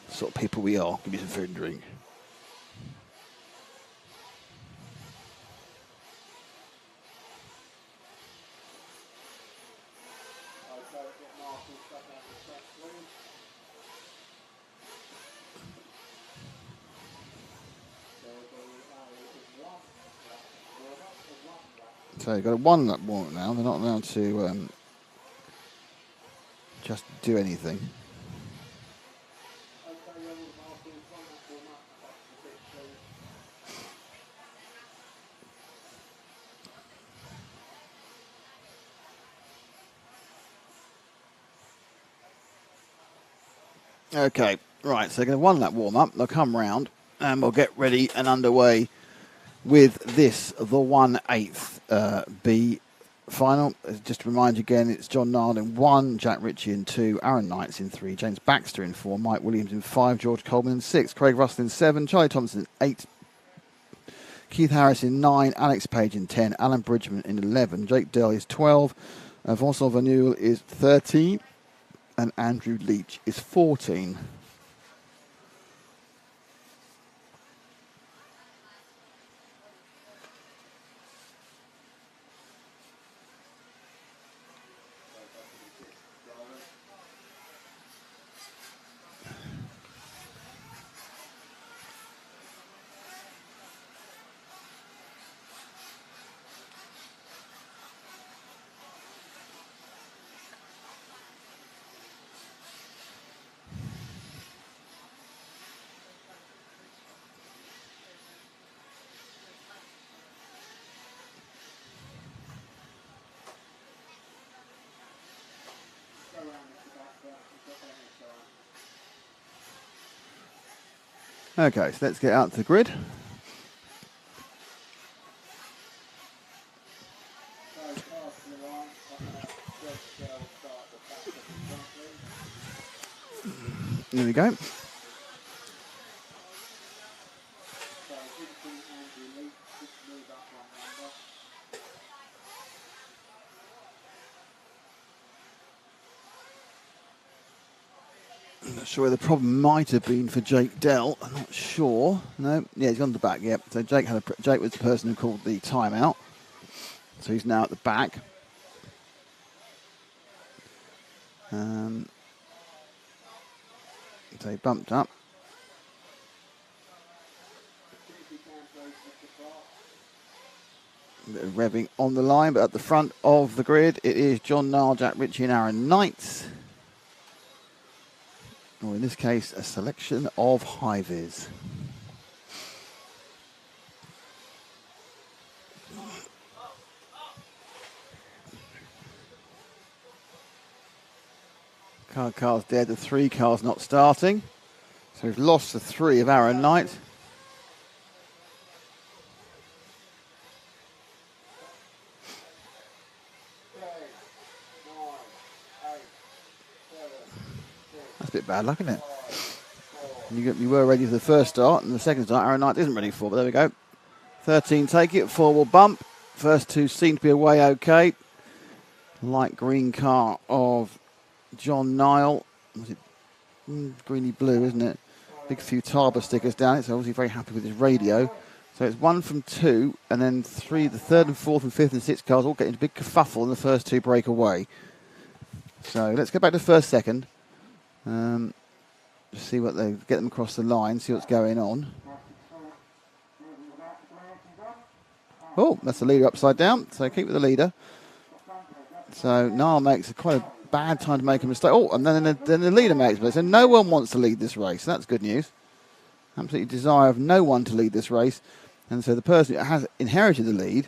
[SPEAKER 1] The sort of people we are. Give me some food and drink. So you've got a 1 lap warm-up now. They're not allowed to just do anything. Okay, right, so they're going to 1 lap warm-up. They'll come round and we'll get ready and underway with this, the 1/8 B final. Just to remind you again, it's John Niall in 1, Jack Ritchie in 2, Aaron Knights in 3, James Baxter in 4, Mike Williams in 5, George Coleman in 6, Craig Russell in 7, Charlie Thompson in 8, Keith Harris in 9, Alex Page in 10, Alan Bridgman in 11, Jake Dell is 12, Vincent Vanul is 13, and Andrew Leach is 14. Okay, so let's get out to the grid. There we go. I'm not sure where the problem might have been for Jake Dell. I'm not sure. No, yeah, he's gone to the back. Yep. So Jake was the person who called the timeout. So he's now at the back. So he bumped up. A bit of revving on the line, but at the front of the grid, it is John Niall, Jack Ritchie, and Aaron Knights. Or in this case, a selection of high-vis. Car's dead, the 3 car's not starting. So we've lost the 3 of Aaron Knight. That's a bit bad luck, isn't it? You were ready for the first start, and the second start Aaron Knight isn't ready for, but there we go. 13 take it, 4 will bump. First 2 seem to be away okay. Light green car of John Niall. Was it greeny blue, isn't it? Big few Tarbur stickers down it, so obviously very happy with his radio. So it's 1 from 2, and then 3, the 3rd and 4th and 5th and 6th cars all getting a big kerfuffle, and the first 2 break away. So let's go back to first, second. See what they get them across the line, see what's going on. Oh, that's the leader upside down, so keep with the leader. So Niall makes quite a bad time to make a mistake. Oh, and then the leader makes a mistake. So no one wants to lead this race. That's good news. Absolutely desire of no one to lead this race. And so the person who has inherited the lead,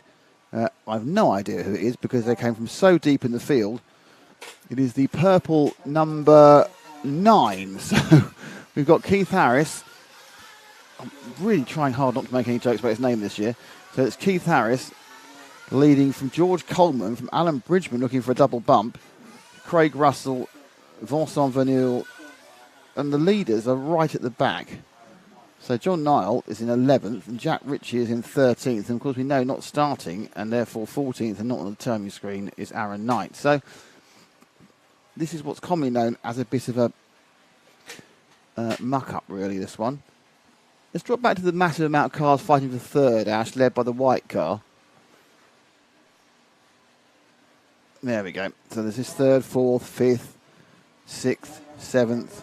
[SPEAKER 1] I have no idea who it is because they came from so deep in the field. It is the purple number 9. So we've got Keith Harris. I'm really trying hard not to make any jokes about his name this year. So it's Keith Harris leading from George Coleman, from Alan Bridgman looking for a double bump, Craig Russell, Vincent Vanul, and the leaders are right at the back. So John Niall is in 11th and Jack Ritchie is in 13th. And of course we know not starting and therefore 14th and not on the terming screen is Aaron Knight. So this is what's commonly known as a bit of a muck-up, really, this one. Let's drop back to the massive amount of cars fighting for third, Ash, led by the white car. There we go. So there's this 3rd, 4th, 5th, 6th, 7th.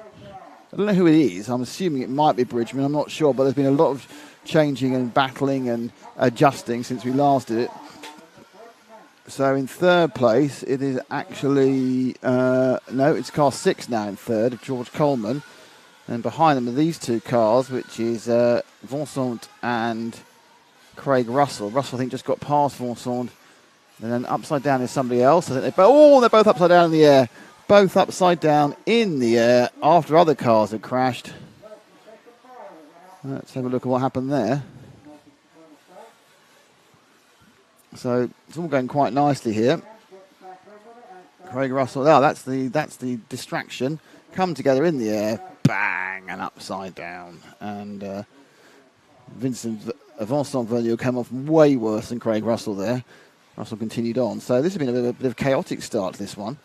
[SPEAKER 1] I don't know who it is. I'm assuming it might be Bridgman. I'm not sure, but there's been a lot of changing and battling and adjusting since we last did it. So in third place, it is actually, no, it's car 6 now in third, George Coleman. And behind them are these two cars, which is Vincent and Craig Russell. Russell, I think, just got past Vincent. And then upside down is somebody else. I think they're both upside down in the air. Both upside down in the air after other cars had crashed. Let's have a look at what happened there. So it's all going quite nicely here. Craig Russell, that's the distraction. Come together in the air, bang, and upside down. And Vincent Vernier came off way worse than Craig Russell there. Russell continued on. So this has been a bit of a chaotic start to this one.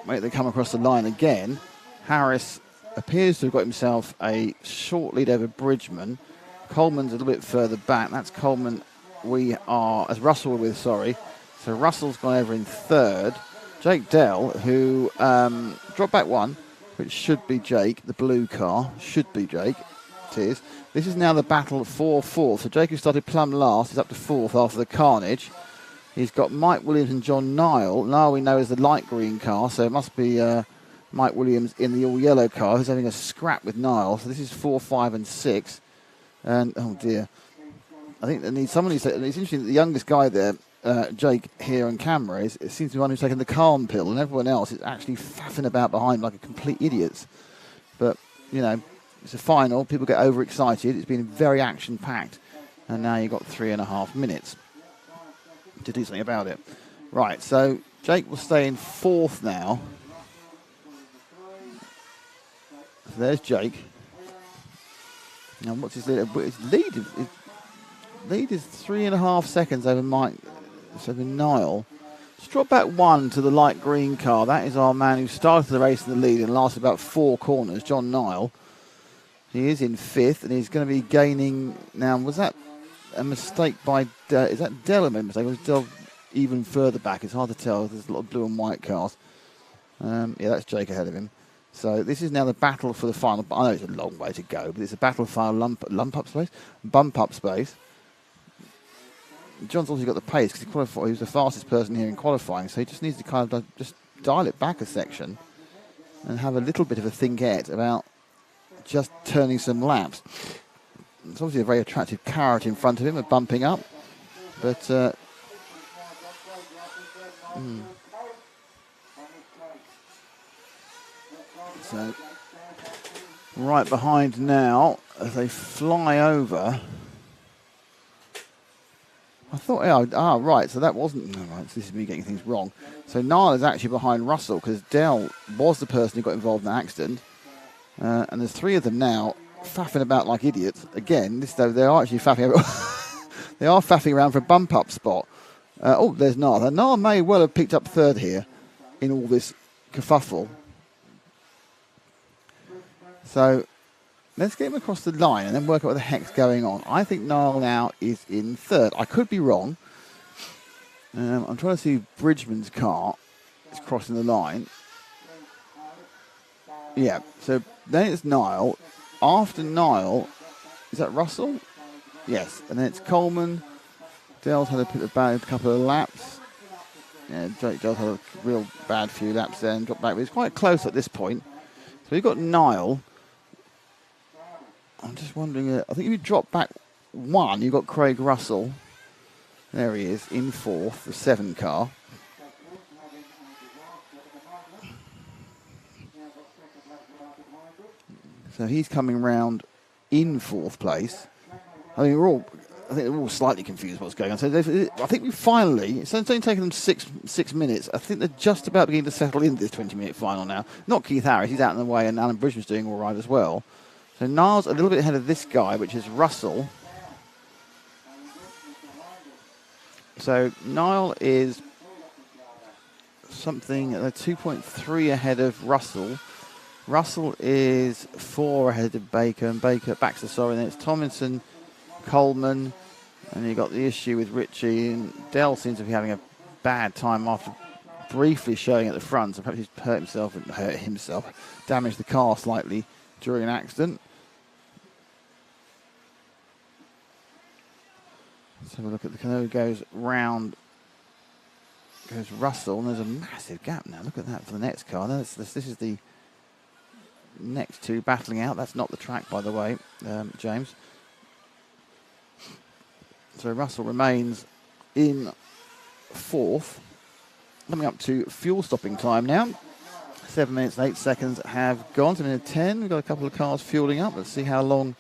[SPEAKER 1] Wait, they come across the line again. Harris appears to have got himself a short lead over Bridgman. Coleman's a little bit further back. That's Coleman as Russell we're with, sorry. So Russell's gone over in third. Jake Dell, who dropped back one, which should be Jake, the blue car. Should be Jake. It is. This is now the battle for fourth. So Jake, who started plumb last, is up to fourth after the carnage. He's got Mike Williams and John Nile. Nile we know is the light green car, so it must be Mike Williams in the all-yellow car who's having a scrap with Nile. So this is 4, 5 and 6. And, oh dear. I think they need somebody. It's interesting that the youngest guy there, Jake, here on camera, it seems to be one who's taken the calm pill, and everyone else is actually faffing about behind like a complete idiots. But, you know, it's a final. People get overexcited. It's been very action-packed. And now you've got 3.5 minutes to do something about it. Right, so Jake will stay in fourth now. So there's Jake. Now, what's his lead? His lead is 3.5 seconds over Mike. So the Nile. Just drop back one to the light green car. That is our man who started the race in the lead and lasted about 4 corners, John Nile. He is in fifth, and he's going to be gaining. Now, was that a mistake by is that Dell a mistake? Or was Dell even further back? It's hard to tell. There's a lot of blue and white cars. Yeah, that's Jake ahead of him. So this is now the battle for the final. I know it's a long way to go, but it's a battle for final bump up space. John's also got the pace because he was the fastest person here in qualifying, so he just needs to kind of just dial it back a section and have a little bit of a thinkette about just turning some laps. It's obviously a very attractive carrot in front of him, bumping up, but so right behind now as they fly over. I thought, right, so that wasn't, right, so this is me getting things wrong. So Niall is actually behind Russell because Dell was the person who got involved in the accident. And there's 3 of them now faffing about like idiots. Again, they are actually faffing they are faffing around for a bump-up spot. There's Niall. Niall may well have picked up third here in all this kerfuffle. So let's get him across the line and then work out what the heck's going on. I think Niall now is in third. I could be wrong. I'm trying to see Bridgman's car is crossing the line. Yeah, so then it's Niall. After Niall, is that Russell? Yes, and then it's Coleman. Dell's had a bad couple of laps. Yeah, Dell's had a real bad few laps there and dropped back. But it's quite close at this point. So we've got Niall. I'm just wondering, I think if you drop back one, you've got Craig Russell. There he is, in fourth, the 7 car. So he's coming round in 4th place. I think they're all slightly confused what's going on. So I think we finally, it's only taken them 6 minutes. I think they're just about beginning to settle into this 20-minute final now. Not Keith Harris, he's out in the way, and Alan Bridgman's doing all right as well. So Niall's a little bit ahead of this guy, which is Russell. So Niall is something 2.3 ahead of Russell. Russell is 4 ahead of Baker, and Baxter, and then it's Tomlinson, Coleman, and you got the issue with Ritchie, and Dell seems to be having a bad time after briefly showing at the front, so perhaps he's hurt himself, damaged the car slightly during an accident. Let's have a look at the canoe. Goes round, goes Russell, and there's a massive gap now. Look at that for the next car. This is the next two battling out. That's not the track, by the way, James. So Russell remains in fourth. Coming up to fuel stopping time now. 7 minutes and 8 seconds have gone. 7 minutes 10. We've got a couple of cars fueling up. Let's see how long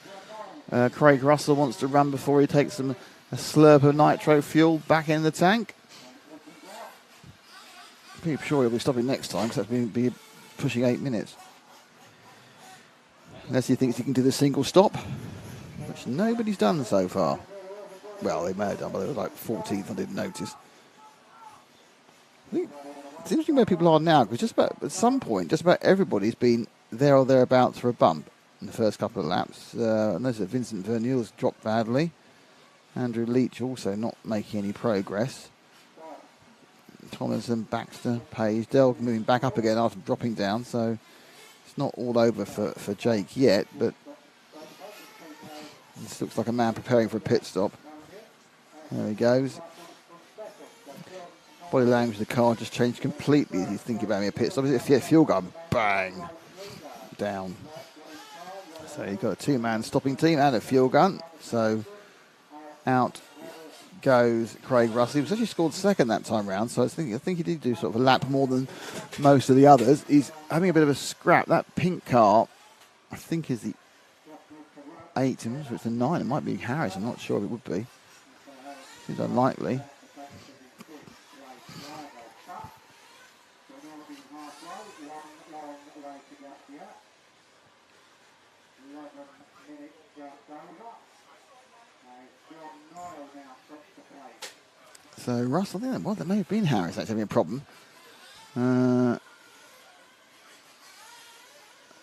[SPEAKER 1] Craig Russell wants to run before he takes a slurp of nitro fuel back in the tank. Pretty sure he'll be stopping next time because that's be pushing 8 minutes. Unless he thinks he can do the single stop, which nobody's done so far. Well, they may have done, but they were like 14th. I didn't notice. It's interesting where people are now, because just about at some point, just about everybody's been there or thereabouts for a bump in the first couple of laps. I noticed that Vincent Verneuil's dropped badly. Andrew Leach also not making any progress. Tomlinson, Baxter, Page, Dell moving back up again after dropping down, so it's not all over for Jake yet, but this looks like a man preparing for a pit stop. There he goes. Body language of the car just changed completely as he's thinking about a pit stop. Is it a fuel gun? Bang! Down. So you've got a two-man stopping team and a fuel gun. So out goes Craig Russell. He was actually scored second that time round, so I think he did do sort of a lap more than most of the others. He's having a bit of a scrap. That pink car, I think, is the 8, and it's the 9. It might be Harris. I'm not sure if it would be. Seems unlikely. So Russell, I think that may have been Harris actually having a problem.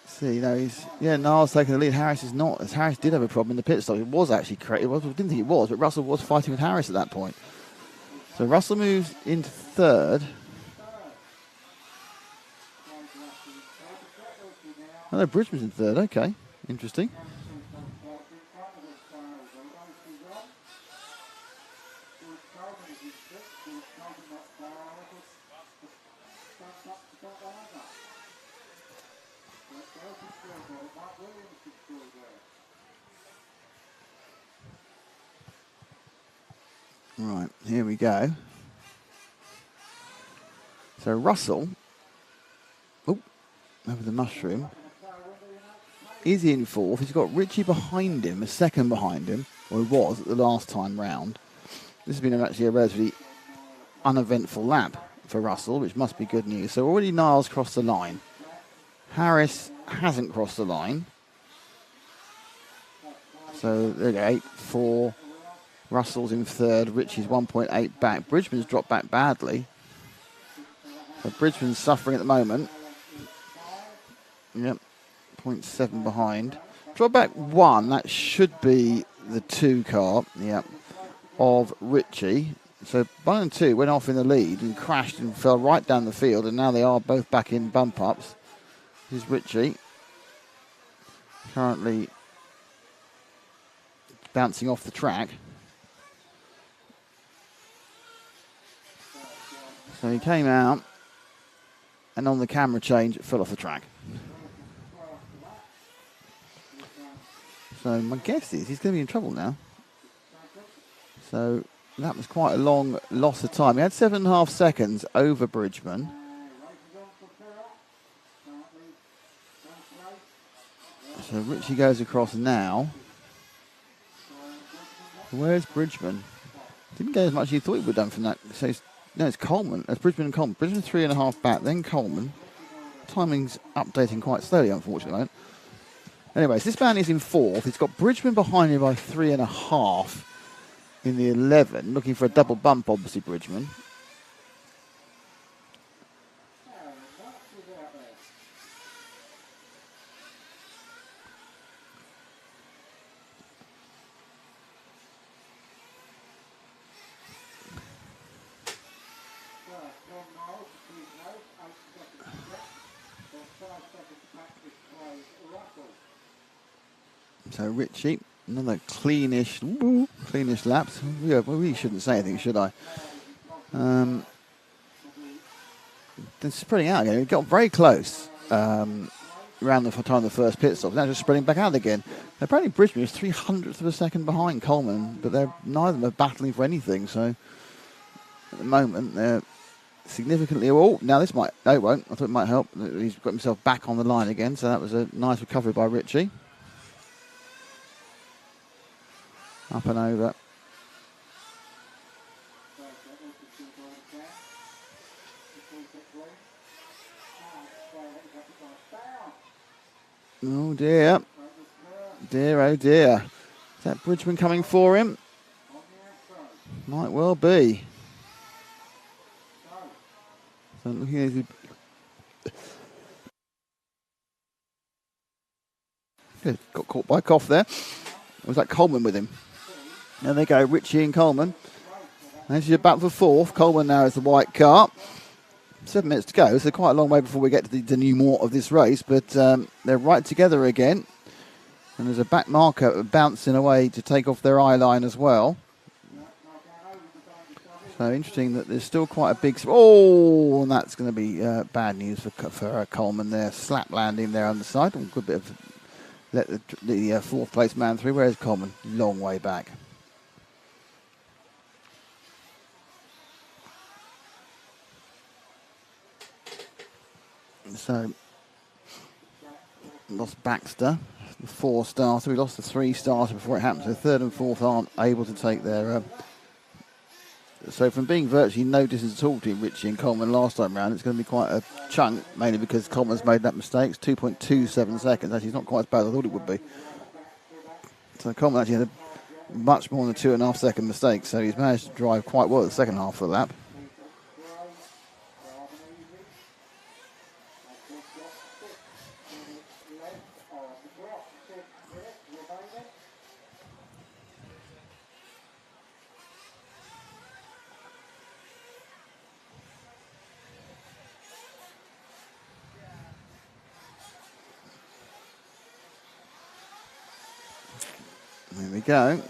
[SPEAKER 1] See, Niles taking the lead. Harris is not, as Harris did have a problem in the pit stop. It was actually correct. I didn't think it was, but Russell was fighting with Harris at that point. So Russell moves into third. Oh, no, Bridgman's in third. Okay, interesting. Right, here we go. So Russell, over the mushroom, is in fourth. He's got Richie behind him, a second behind him, or he was at the last time round. This has been actually a relatively uneventful lap for Russell, which must be good news. So already Niles crossed the line. Harris hasn't crossed the line. So there you go, 8-4. Russell's in third. Richie's 1.8 back. Bridgman's dropped back badly. So Bridgman's suffering at the moment. Yep, 0.7 behind. Drop back 1. That should be the 2 car. Yep, of Richie. So 1 and 2 went off in the lead and crashed and fell right down the field, and now they are both back in bump ups. This is Richie. Currently bouncing off the track. So he came out, and on the camera change, it fell off the track. So my guess is he's going to be in trouble now. So that was quite a long loss of time. He had 7.5 seconds over Bridgman. So Richie goes across now. Where's Bridgman? Didn't get as much as you thought he would have done from that. So it's Coleman. It's Bridgman and Coleman. Bridgman 3.5 back, then Coleman. Timing's updating quite slowly, unfortunately. Anyways, this man is in fourth. He's got Bridgman behind him by 3.5 in the 11. Looking for a double bump, obviously, Bridgman. So Richie Another cleanish lap. Yeah, well, we shouldn't say anything, should I? Then spreading out again. It got very close around the time of the first pit stop. Now just spreading back out again. Apparently Bridgman is 300th of a second behind Coleman, but neither of them are battling for anything. So at the moment they're significantly. Oh, now this might. No, it won't. I thought it might help. He's got himself back on the line again. So that was a nice recovery by Richie. Up and over. Oh dear. Dear, oh dear. Is that Bridgman coming for him? Might well be. So looking at his... Good. Got caught by a cough there. Or was that Coleman with him? There they go, Richie and Coleman. As you're back for fourth, Coleman now is the white car. 7 minutes to go, so quite a long way before we get to the denouement of this race, but they're right together again. And there's a back marker bouncing away to take off their eye line as well. So interesting that there's still quite a big... Oh, and that's going to be bad news for Coleman there. Slap landing there on the side. A good bit of... Let the fourth place man through. Where's Coleman? Long way back. So, lost Baxter, the 4 starter. We lost the 3 starter before it happened. So 3rd and 4th aren't able to take their... So from being virtually no distance at all between Richie and Coleman last time round, it's going to be quite a chunk, mainly because Coleman's made that mistake. It's 2.27 seconds. Actually, it's not quite as bad as I thought it would be. So Coleman actually had a much more than a 2.5 second mistake. So he's managed to drive quite well at the second half of the lap. There we go.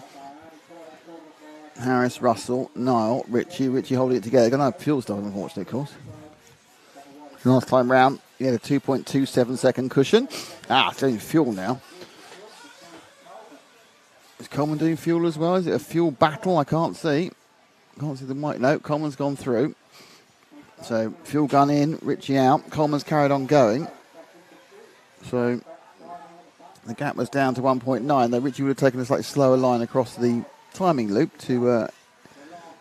[SPEAKER 1] Harris, Russell, Niall, Richie holding it together. Going to have fuel stuff, unfortunately, of course. Last time round, he had a 2.27 second cushion. It's doing fuel now. Is Coleman doing fuel as well? Is it a fuel battle? I can't see. Can't see the white note. Coleman's gone through. So fuel gun in, Richie out. Coleman's carried on going. So the gap was down to 1.9, though Richie would have taken a slightly slower line across the timing loop to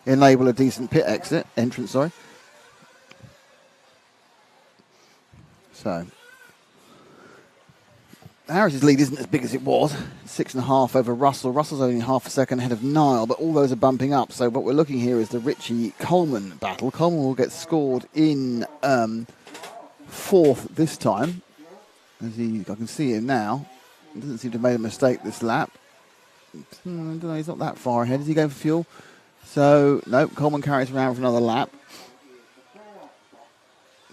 [SPEAKER 1] enable a decent pit entrance. So Harris's lead isn't as big as it was, 6.5 over Russell. Russell's only half a second ahead of Niall, but all those are bumping up. So what we're looking here is the Richie-Coleman battle. Coleman will get scored in 4th this time. I can see him now. He doesn't seem to have made a mistake this lap. I don't know, he's not that far ahead. Is he going for fuel? So, no, Coleman carries around for another lap.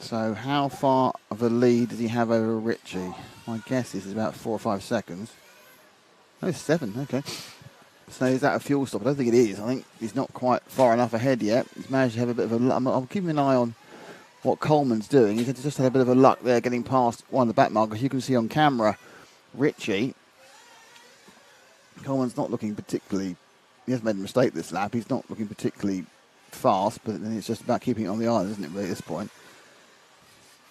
[SPEAKER 1] So, how far of a lead does he have over Richie? My guess is about 4 or 5 seconds. Oh, 7, okay. So, is that a fuel stop? I don't think it is. I think he's not quite far enough ahead yet. He's managed to have a bit of a... I'm keeping an eye on what Coleman's doing. He's just had a bit of a luck there getting past one of the back markers. You can see on camera Richie. Coleman's not looking particularly... He has made a mistake this lap. He's not looking particularly fast, but then it's just about keeping it on the island, isn't it, really, at this point?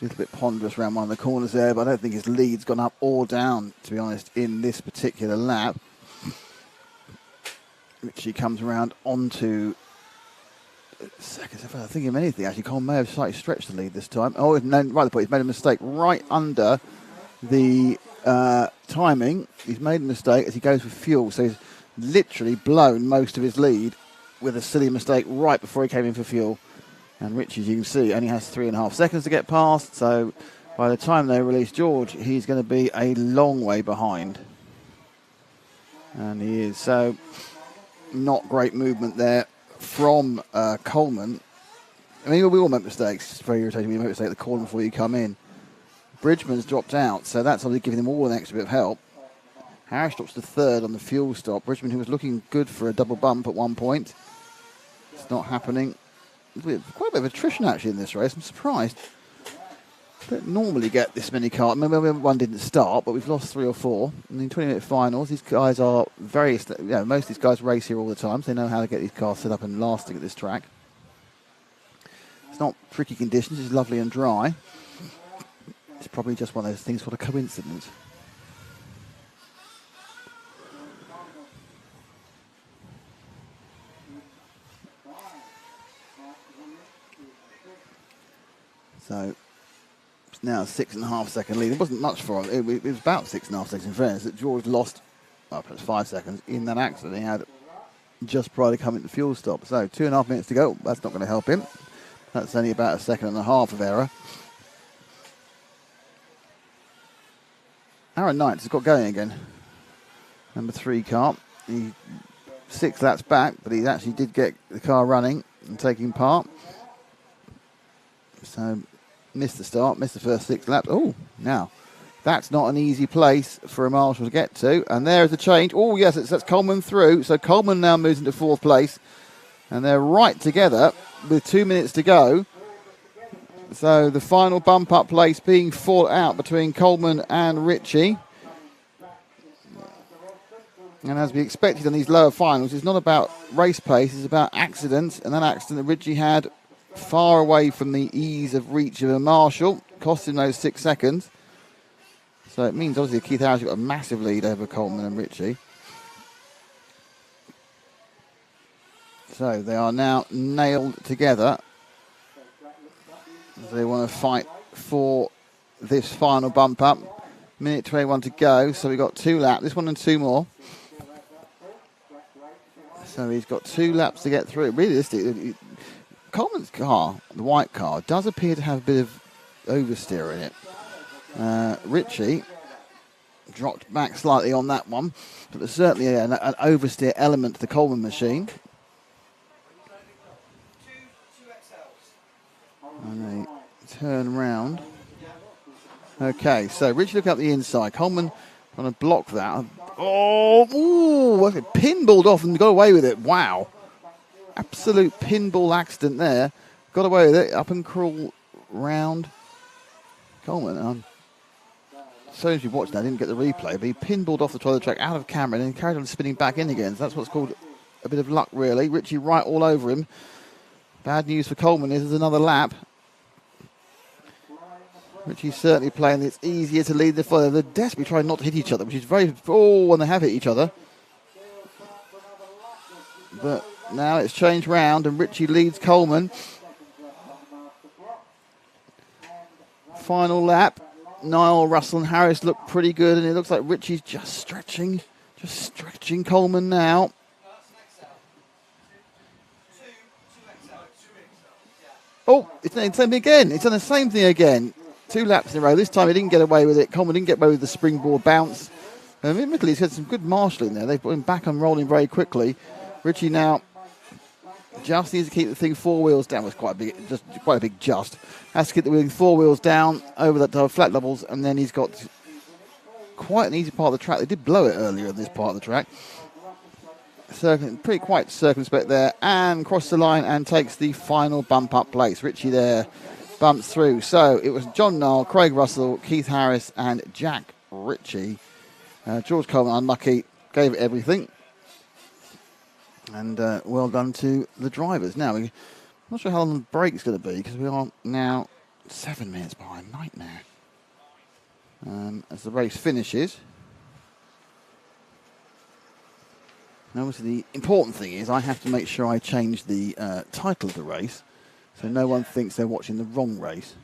[SPEAKER 1] A little bit ponderous around one of the corners there, but I don't think his lead's gone up or down, to be honest, in this particular lap. Richie comes around onto... Seconds, if I think of anything, actually, Coleman may have slightly stretched the lead this time. Oh, no, right at the point, he's made a mistake right under the timing. He's made a mistake as he goes for fuel, so he's literally blown most of his lead with a silly mistake right before he came in for fuel. And Richie, as you can see, only has 3.5 seconds to get past, so by the time they release George, he's going to be a long way behind. And he is, so not great movement there from Coleman. I mean, we all make mistakes. It's very irritating when you make a mistake at the corner before you come in. Bridgman's dropped out, so that's obviously giving him all an extra bit of help. Harris drops to third on the fuel stop. Richmond, who was looking good for a double bump at one point. It's not happening. Quite a bit of attrition actually in this race. I'm surprised. Don't normally get this many cars. Maybe one didn't start, but we've lost 3 or 4. In the 20-minute finals, these guys are most of these guys race here all the time, so they know how to get these cars set up and lasting at this track. It's not tricky conditions, it's lovely and dry. It's probably just one of those things called a coincidence. So it's now a 6.5 second lead. It wasn't much for him. It was about 6.5 seconds in fairness that George lost, perhaps 5 seconds in that accident he had just prior to coming to the fuel stop. So 2.5 minutes to go. That's not going to help him. That's only about 1.5 seconds of error. Aaron Knights has got going again. Number 3 car. He 6 laps back, but he actually did get the car running and taking part. So missed the start, missed the first 6 laps. Oh, now that's not an easy place for a marshal to get to. And there's the change. Oh, yes, that's Coleman through. So Coleman now moves into 4th place. And they're right together with 2 minutes to go. So the final bump up place being fought out between Coleman and Ritchie. And as we expected in these lower finals, it's not about race pace, it's about accidents. And that accident that Ritchie had far away from the ease of reach of a marshal, cost him those 6 seconds. So it means obviously Keith Harris got a massive lead over Coleman and Ritchie. So they are now nailed together. They want to fight for this final bump up. Minute 21 to go, so we've got 2 laps. This one and 2 more. So he's got 2 laps to get through. Realistically, Coleman's car, the white car, does appear to have a bit of oversteer in it. Ritchie dropped back slightly on that one, but there's certainly an oversteer element to the Coleman machine. And they turn round. Okay, so Ritchie look up the inside. Coleman trying to block that. Oh, ooh, pinballed off and got away with it. Wow. Absolute pinball accident there. Got away with it. Up and crawl round. Coleman, so as you watched that, I didn't get the replay, but he pinballed off the top of the track out of camera and then carried on spinning back in again. So that's what's called a bit of luck, really. Ritchie right all over him. Bad news for Coleman is there's another lap. Ritchie's certainly playing it's easier to lead the fire. They're desperately trying not to hit each other, which is very... Oh, when they have hit each other. But now it's changed round and Ritchie leads Coleman. Final lap. Niall, Russell and Harris look pretty good, and it looks like Ritchie's just stretching Coleman now. Oh, it's done the same thing again. It's done the same thing again. 2 laps in a row. This time he didn't get away with it. Coleman didn't get away with the springboard bounce. Admittedly, he's had some good marshalling there. They've put him back and rolling very quickly. Ritchie now just needs to keep the thing 4 wheels down. Was quite a big, has to keep the 4 wheels down over that flat levels, and then he's got quite an easy part of the track. They did blow it earlier in this part of the track. Quite circumspect there, and crosses the line and takes the final bump up place. Ritchie there bumps through. So it was John Niall, Craig Russell, Keith Harris, and Jack Ritchie. George Coleman, unlucky, gave it everything. And well done to the drivers. Now, I'm not sure how long the break's going to be because we are now 7 minutes behind. Nightmare. As the race finishes. Now, obviously, the important thing is I have to make sure I change the title of the race so no one thinks they're watching the wrong race.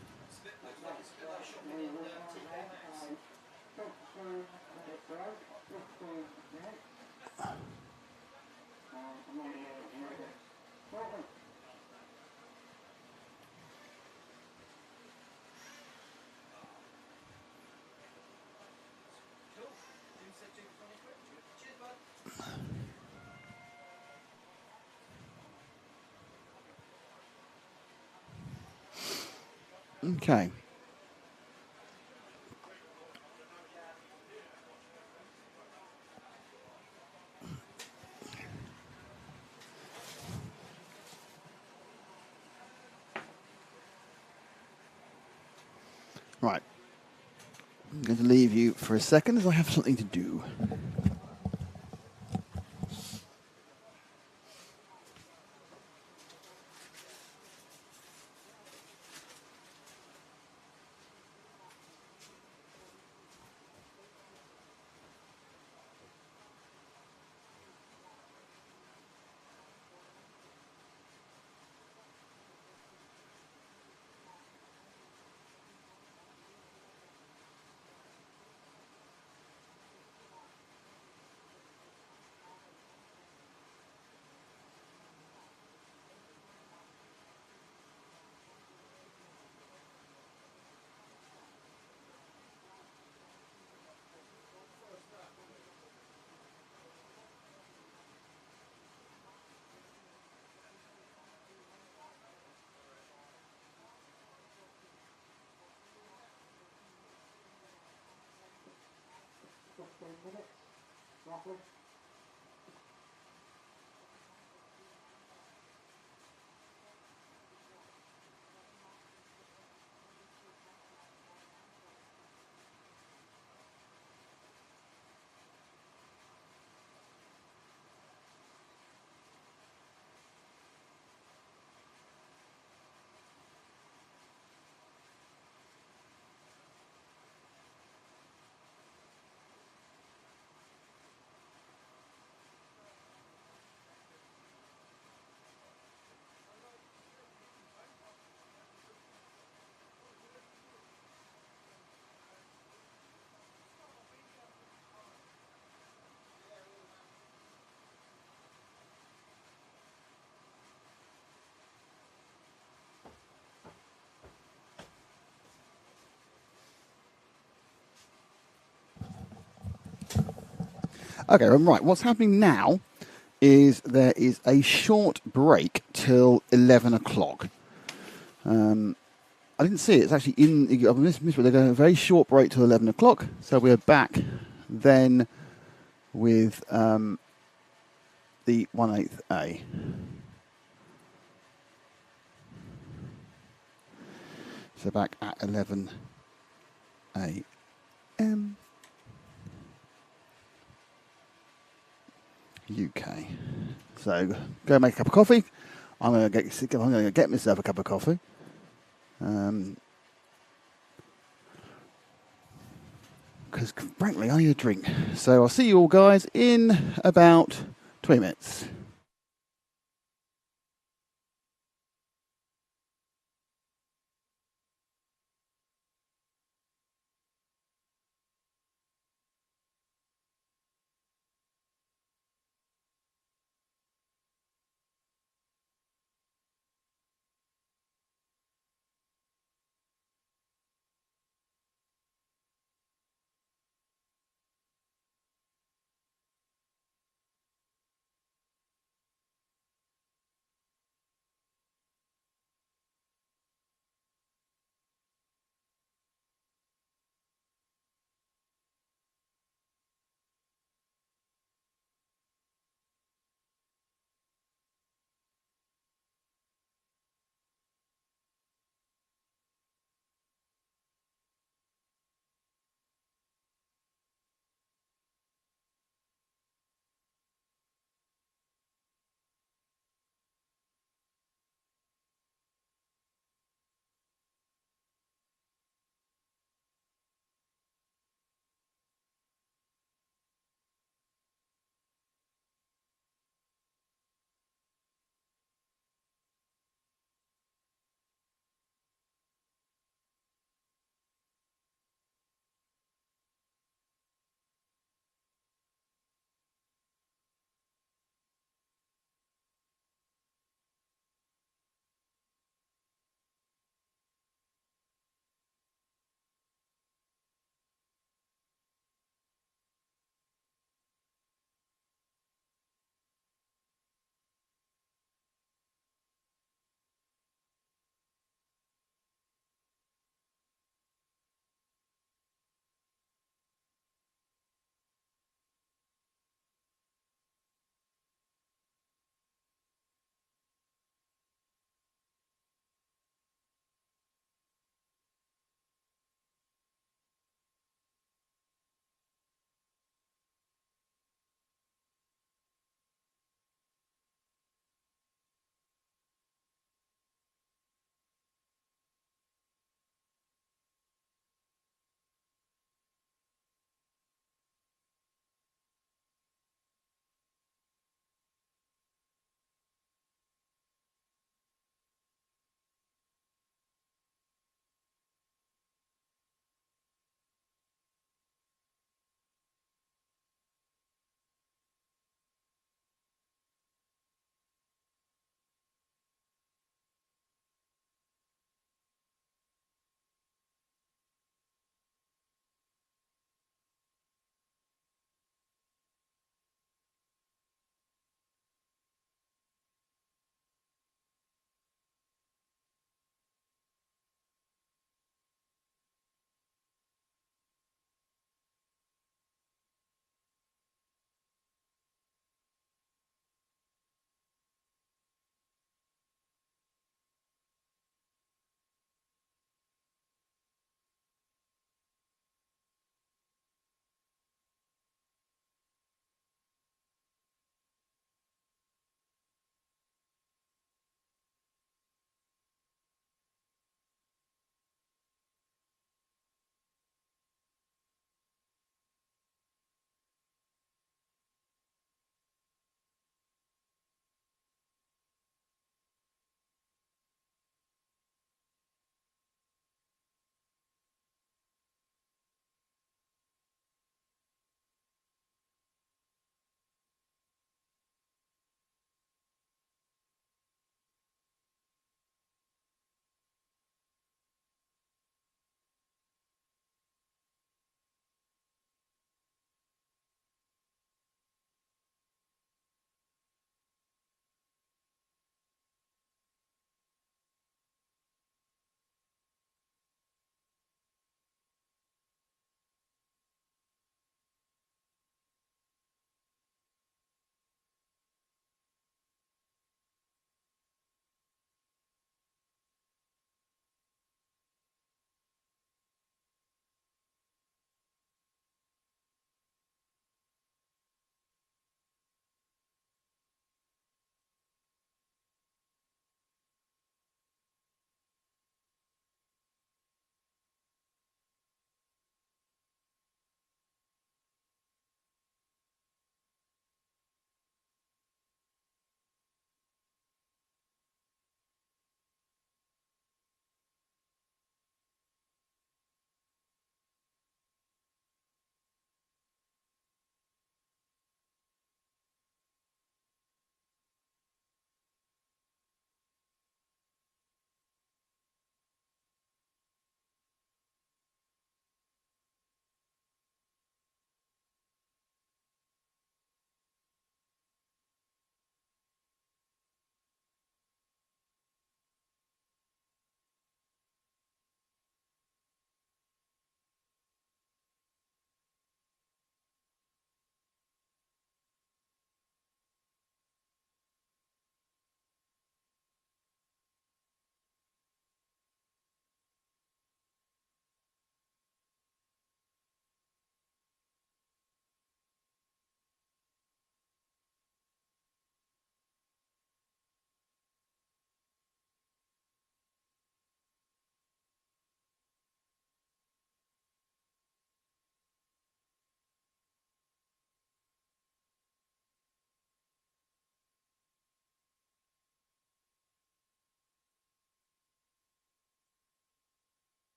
[SPEAKER 1] Okay. Right. I'm going to leave you for a second as I have something to do. Okay, right. What's happening now is there is a short break till 11 o'clock. I didn't see it. It's actually in. I missed it. They're going a very short break till 11 o'clock. So we're back then with the 1/8 A. So back at 11 a.m. UK. So go make a cup of coffee. I'm going to get myself a cup of coffee. Because frankly, I need a drink. So I'll see you all guys in about 20 minutes.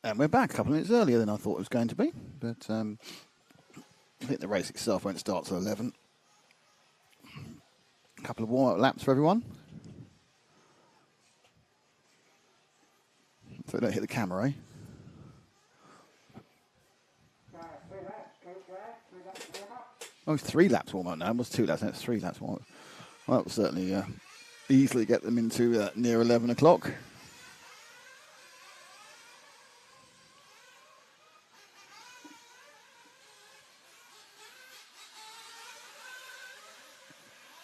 [SPEAKER 1] And we're back a couple of minutes earlier than I thought it was going to be. But I think the race itself won't start till 11. A couple of warm-up laps for everyone. So we don't hit the camera, eh? Oh, it's 3 laps warm-up now. It was 2 laps, now it's 3 laps warm-up. Well, that will certainly easily get them into near 11 o'clock.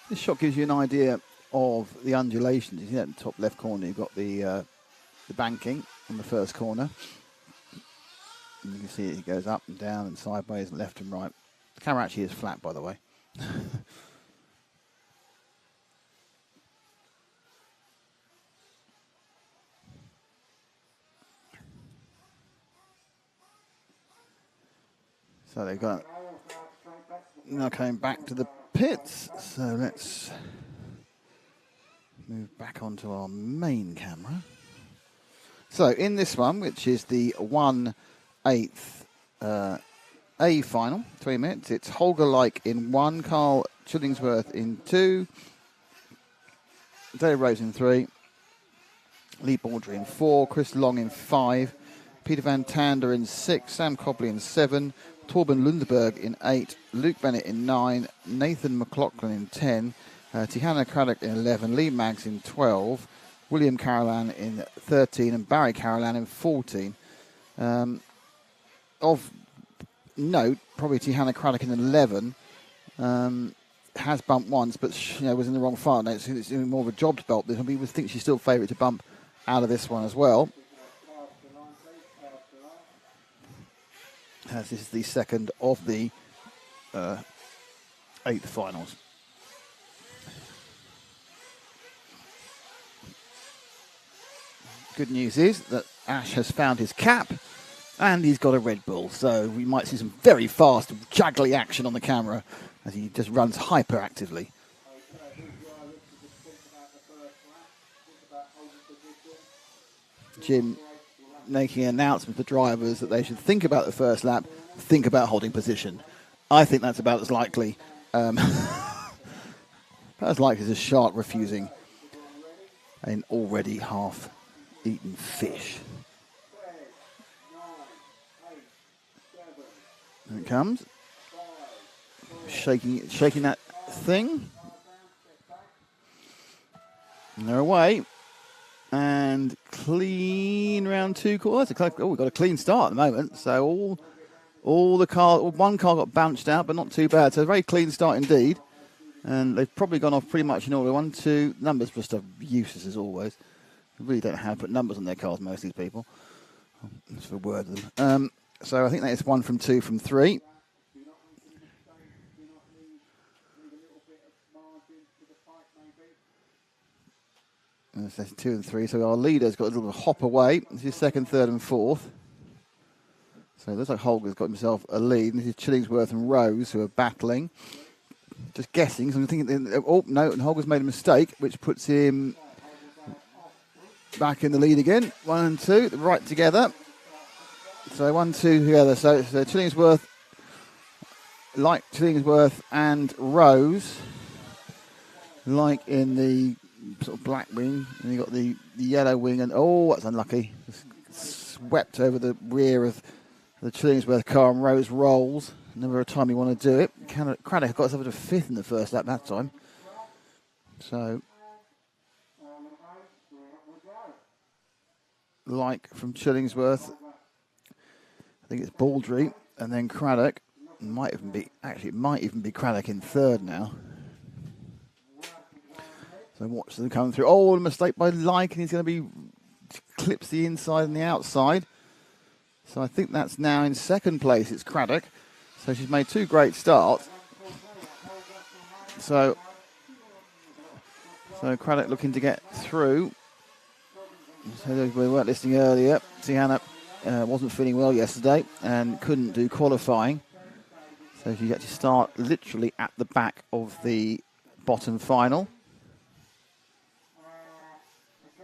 [SPEAKER 1] This shot gives you an idea of the undulations. You see that in the top left corner, you've got the banking on the first corner. And you can see it goes up and down and sideways and left and right. The camera actually is flat, by the way. So they've got now coming back to the pits. So let's move back onto our main camera. So in this one, which is the 1/8 A final, 20 minutes, it's Holger Like in 1, Carl Chillingsworth in 2, Dave Rose in 3, Lee Baldry in 4, Chris Long in 5, Peter Van Tander in 6, Sam Cobley in 7, Torben Lundberg in 8, Luke Bennett in 9, Nathan McLaughlin in 10, Tihana Craddock in 11, Lee Maggs in 12, William Carolan in 13, and Barry Carolan in 14. Of note, probably Tihana Craddock in 11 has bumped once, but was in the wrong file. Now it's more of a jobs belt. We would think she's still favourite to bump out of this one as well. As this is the second of the 8th finals. Good news is that Ash has found his cap and he's got a Red Bull, so we might see some very fast, juggly action on the camera as he just runs hyperactively. Jim making an announcement to drivers that they should think about the first lap, think about holding position. I think that's about as likely as a shark refusing an already half-eaten fish. There it comes. Shaking that thing. And they're away. And clean round 2 quarters. Oh, we've got a clean start at the moment. So one car got bounced out, but not too bad. So a very clean start indeed. And they've probably gone off pretty much in order. 1, 2 numbers just are useless as always. They really don't know how to put numbers on their cars, most of these people. That's for a word of them. So I think that is 1 from 2 from 3. And that's 2 and 3. So our leader's got a little hop away. This is 2nd, 3rd, and 4th. So it looks like Holger's got himself a lead. And this is Chillingsworth and Rose who are battling. Just guessing. So I'm thinking, oh no, and Holger's made a mistake, which puts him back in the lead again. 1 and 2, right together. So 1, 2 together. So Chillingsworth and Rose, like in the sort of black wing, and you got the yellow wing, and oh, that's unlucky. Just swept over the rear of the Chillingsworth car, and Rose rolls. Never a time you want to do it. Craddock got himself to 5th in the first lap that time. So, like from Chillingsworth, I think it's Baldry, and then Craddock. It might even be Craddock in 3rd now. So watch them come through. Oh, a mistake by Like, and he's going to be clips the inside and the outside. So I think that's now in 2nd place. It's Craddock. So she's made 2 great starts. So Craddock looking to get through. So we weren't listening earlier. Tiana wasn't feeling well yesterday and couldn't do qualifying. So she had to start literally at the back of the bottom final.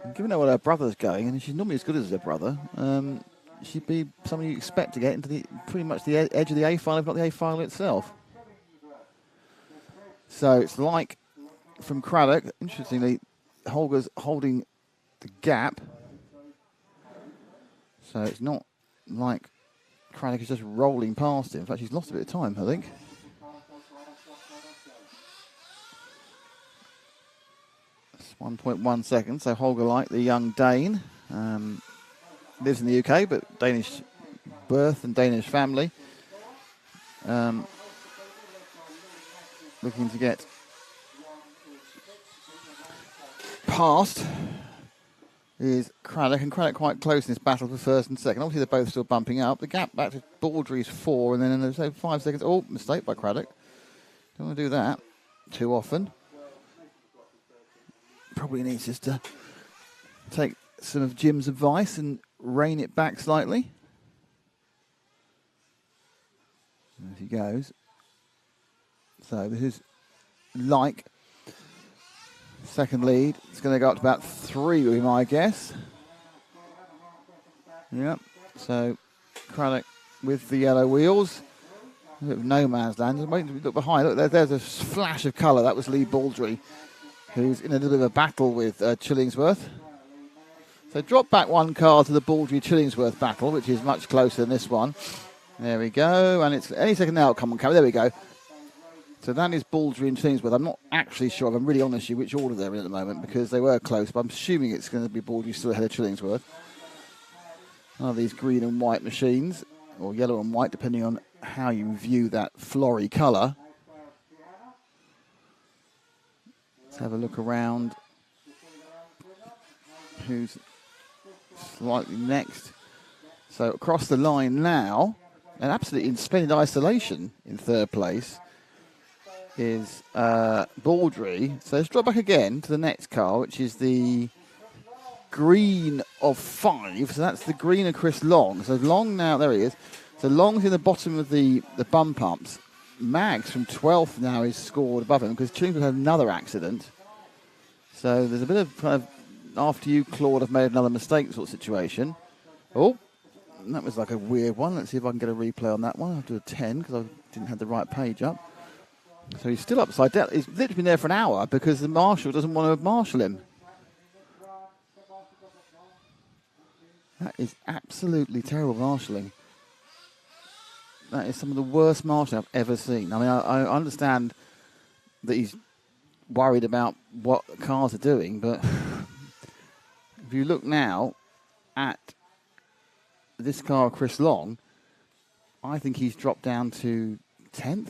[SPEAKER 1] And given her what her brother's going, and she's normally as good as her brother, should be something you expect to get into the pretty much the edge of the A final, if not the A final itself. So it's like from Craddock. Interestingly, Holger's holding the gap. So it's not like Craddock is just rolling past him. In fact, he's lost a bit of time, I think. It's 1.1 seconds. So Holger, like the young Dane, lives in the UK, but Danish birth and Danish family. Looking to get past is Craddock, and Craddock quite close in this battle for first and second. Obviously, they're both still bumping up. The gap back to Baldry is 4, and then there's 5 seconds. Oh, mistake by Craddock. Don't want to do that too often. Probably needs just to take some of Jim's advice and rein it back slightly. As he goes. So this is like second lead. It's going to go up to about 3 with my guess. Yep. So Craddock with the yellow wheels. A bit of no man's land. Look behind. Look, there's a flash of colour. That was Lee Baldry, who's in a little bit of a battle with Chillingsworth. So drop back one car to the Baldry-Chillingsworth battle, which is much closer than this one. There we go. And it's any second now. Come on, camera. There we go. So that is Baldry and Chillingsworth. I'm not actually sure, if I'm really honest with you, which order they're in at the moment, because they were close, but I'm assuming it's going to be Baldry still ahead of Chillingsworth. One of these green and white machines, or yellow and white, depending on how you view that flory colour. Let's have a look around. Who's slightly next? So across the line now, and absolutely in splendid isolation in third place, is Baldry. So let's drop back again to the next car, which is the green of 5. So that's the green of Chris Long. So Long now, there he is. So Long's in the bottom of the bump ups. Mags from 12th now is scored above him because Chillingsworth had another accident. So there's a bit of kind of after you, Claude, have made another mistake sort of situation. Oh, that was like a weird one. Let's see if I can get a replay on that one. I'll do a 10 because I didn't have the right page up. So he's still upside down. He's literally been there for an hour because the marshal doesn't want to marshal him. That is absolutely terrible marshalling. That is some of the worst marshalling I've ever seen. I mean, I understand that he's worried about what cars are doing, but if you look now at this car, Chris Long, I think he's dropped down to 10th.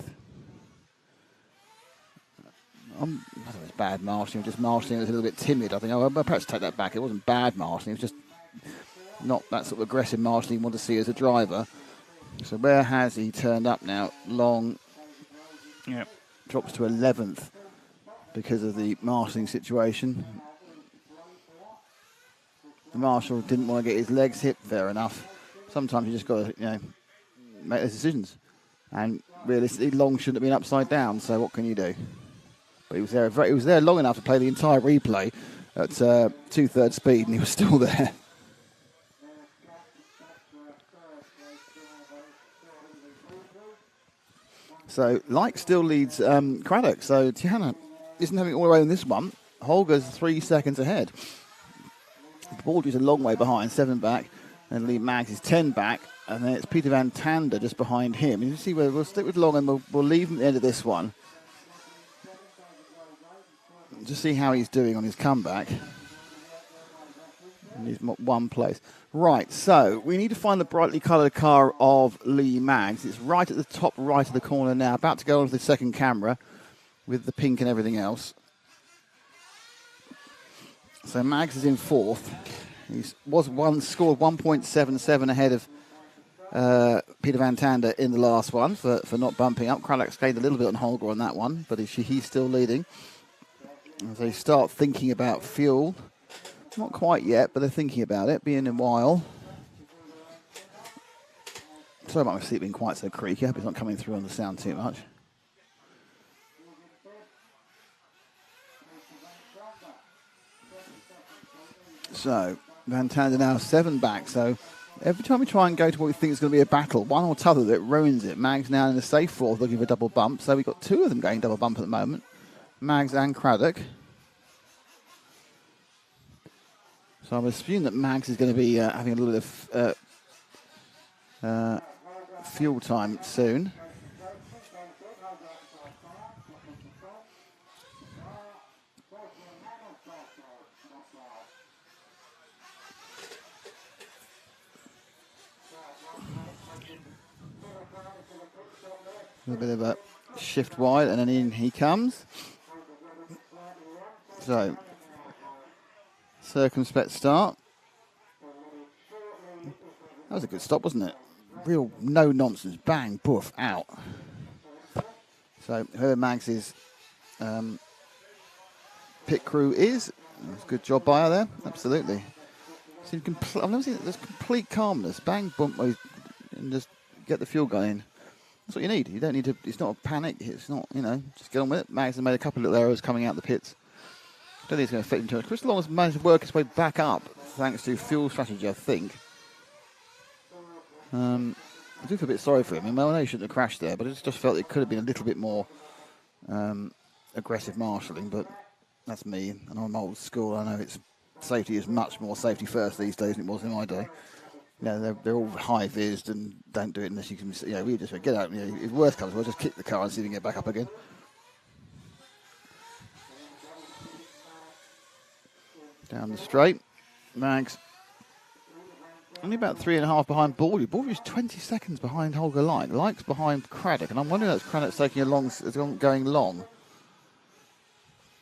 [SPEAKER 1] I don't know if it's bad marshalling, just marshalling was a little bit timid. I think I'll perhaps take that back. It wasn't bad marshalling, it was just not that sort of aggressive marshalling you want to see as a driver. So where has he turned up now? Long drops to 11th because of the marshalling situation. The marshal didn't want to get his legs hit, fair enough. Sometimes you just got to, make those decisions. And realistically, Long shouldn't have been upside down, so what can you do? But he was there long enough to play the entire replay at 2/3 speed, and he was still there. So, Like still leads Craddock. So, Tiana isn't having it all the way in this one. Holger's 3 seconds ahead. Baldry's a long way behind, 7 back. And Lee Maggs is 10 back. And then it's Peter Van Tander just behind him. And you see where we'll stick with Long and we'll leave him at the end of this one. Just see how he's doing on his comeback. And he's one place. Right, so we need to find the brightly coloured car of Lee Maggs. It's right at the top right of the corner now, about to go onto the second camera with the pink and everything else. So Maggs is in 4th. He scored 1.77 ahead of Peter Van Tander in the last one for not bumping up. Craddock's gained a little bit on Holger on that one, but he's still leading. As they start thinking about fuel. Not quite yet, but they're thinking about it, being a while. Sorry about my seat being quite so creaky. I hope it's not coming through on the sound too much. So, Van Tander now 7 back, so Every time we try and go to what we think is going to be a battle, one or t'other that ruins it. Mag's now in the safe fourth looking for a double bump. So we've got two of them going double bump at the moment. Mags and Craddock. So I'm assuming that Mags is going to be having a little bit of fuel time soon. A little bit of a shift wide, and then in he comes. So, circumspect start. That was a good stop, wasn't it? Real no nonsense, bang, boof, out. So, whoever Mags' pit crew is, good job by her there, absolutely. I've never seen there's complete calmness, bang, bump, and just get the fuel going. That's what you need. You don't need to. It's not a panic. It's not, just get on with it. Mags has made a couple of little errors coming out the pits. I don't think it's going to affect him too much. Chris Long has managed to work his way back up thanks to fuel strategy, I think. I do feel a bit sorry for him. I know he shouldn't have crashed there, but I just felt it could have been a little bit more aggressive marshalling. But that's me, and I'm old school. I know safety is much more safety first these days than it was in my day. They're all high-vised and don't do it unless you can. We just get out. If worse comes, we'll just kick the car and see if we can get back up again. Down the straight, Mags only about 3.5 behind Baldry. Baldry's 20 seconds behind Holger Light. Light's behind Craddock, and I'm wondering if Craddock's taking going long.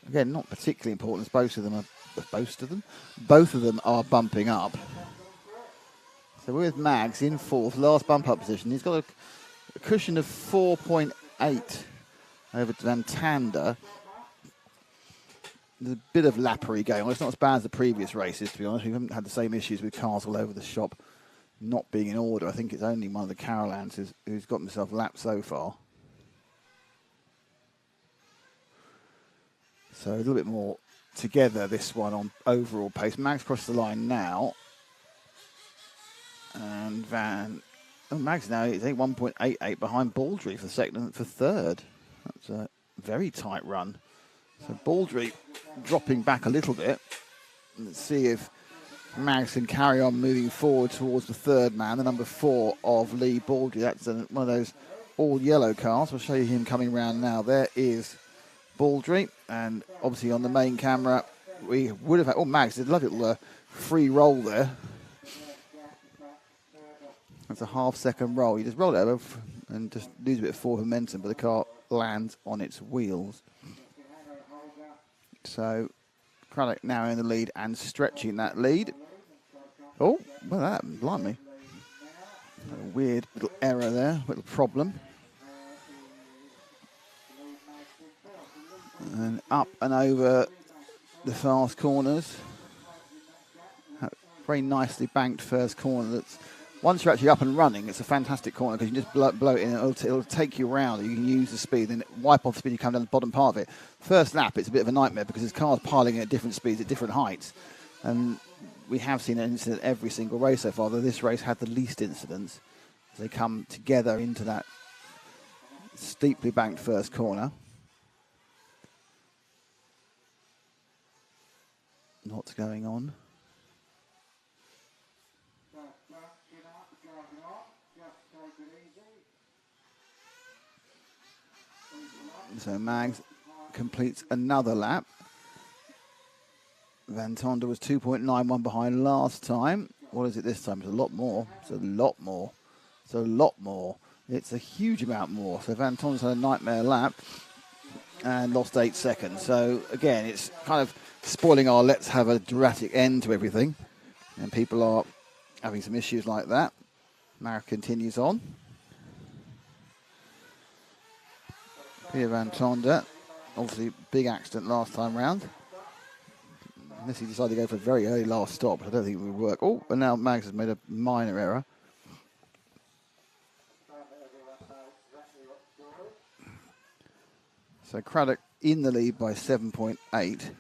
[SPEAKER 1] Again, not particularly important as both of them are bumping up. So we're with Mags in fourth, last bump up position. He's got a cushion of 4.8 over Van Tander. There's a bit of lappery going on. It's not as bad as the previous races, to be honest. We haven't had the same issues with cars all over the shop not being in order. I think it's only one of the Carolans who's got himself lapped so far. So a little bit more together, this one on overall pace. Mags crossed the line now. And Mags now is 1.88 behind Baldry for second and for third. That's a very tight run. So Baldry dropping back a little bit. Let's see if Mags can carry on moving forward towards the third man, the number 4 of Lee Baldry. That's one of those all yellow cars. We'll show you him coming round now. There is Baldry, and obviously on the main camera we would have had, Mags did a lovely little free roll there. That's a half-second roll. You just roll it over and just lose a bit of forward momentum, but the car lands on its wheels. So Craddock now in the lead and stretching that lead. Oh, well, that happened, blimey. A weird little error there, little problem. And up and over the fast corners. Very nicely banked first corner. That's once you're actually up and running, it's a fantastic corner because you can just blow it in and it'll take you around. You can use the speed and wipe off the speed you come down the bottom part of it. First lap, it's a bit of a nightmare because there's cars piling at different speeds at different heights. And we have seen an incident every single race so far, though this race had the least incidents as they come together into that steeply banked first corner. What's going on? So Mags completes another lap. Van Tonder was 2.91 behind last time. What is it this time? It's a lot more. It's a lot more. It's a lot more. It's a huge amount more. So Van Tonder's had a nightmare lap and lost 8 seconds. So again, it's kind of spoiling our let's have a dramatic end to everything. And people are having some issues like that. Mark continues on. Here Van Tonder, obviously big accident last time round. Unless he decided to go for a very early last stop, I don't think it would work. Oh, but now Mags has made a minor error. So Craddock in the lead by 7.8.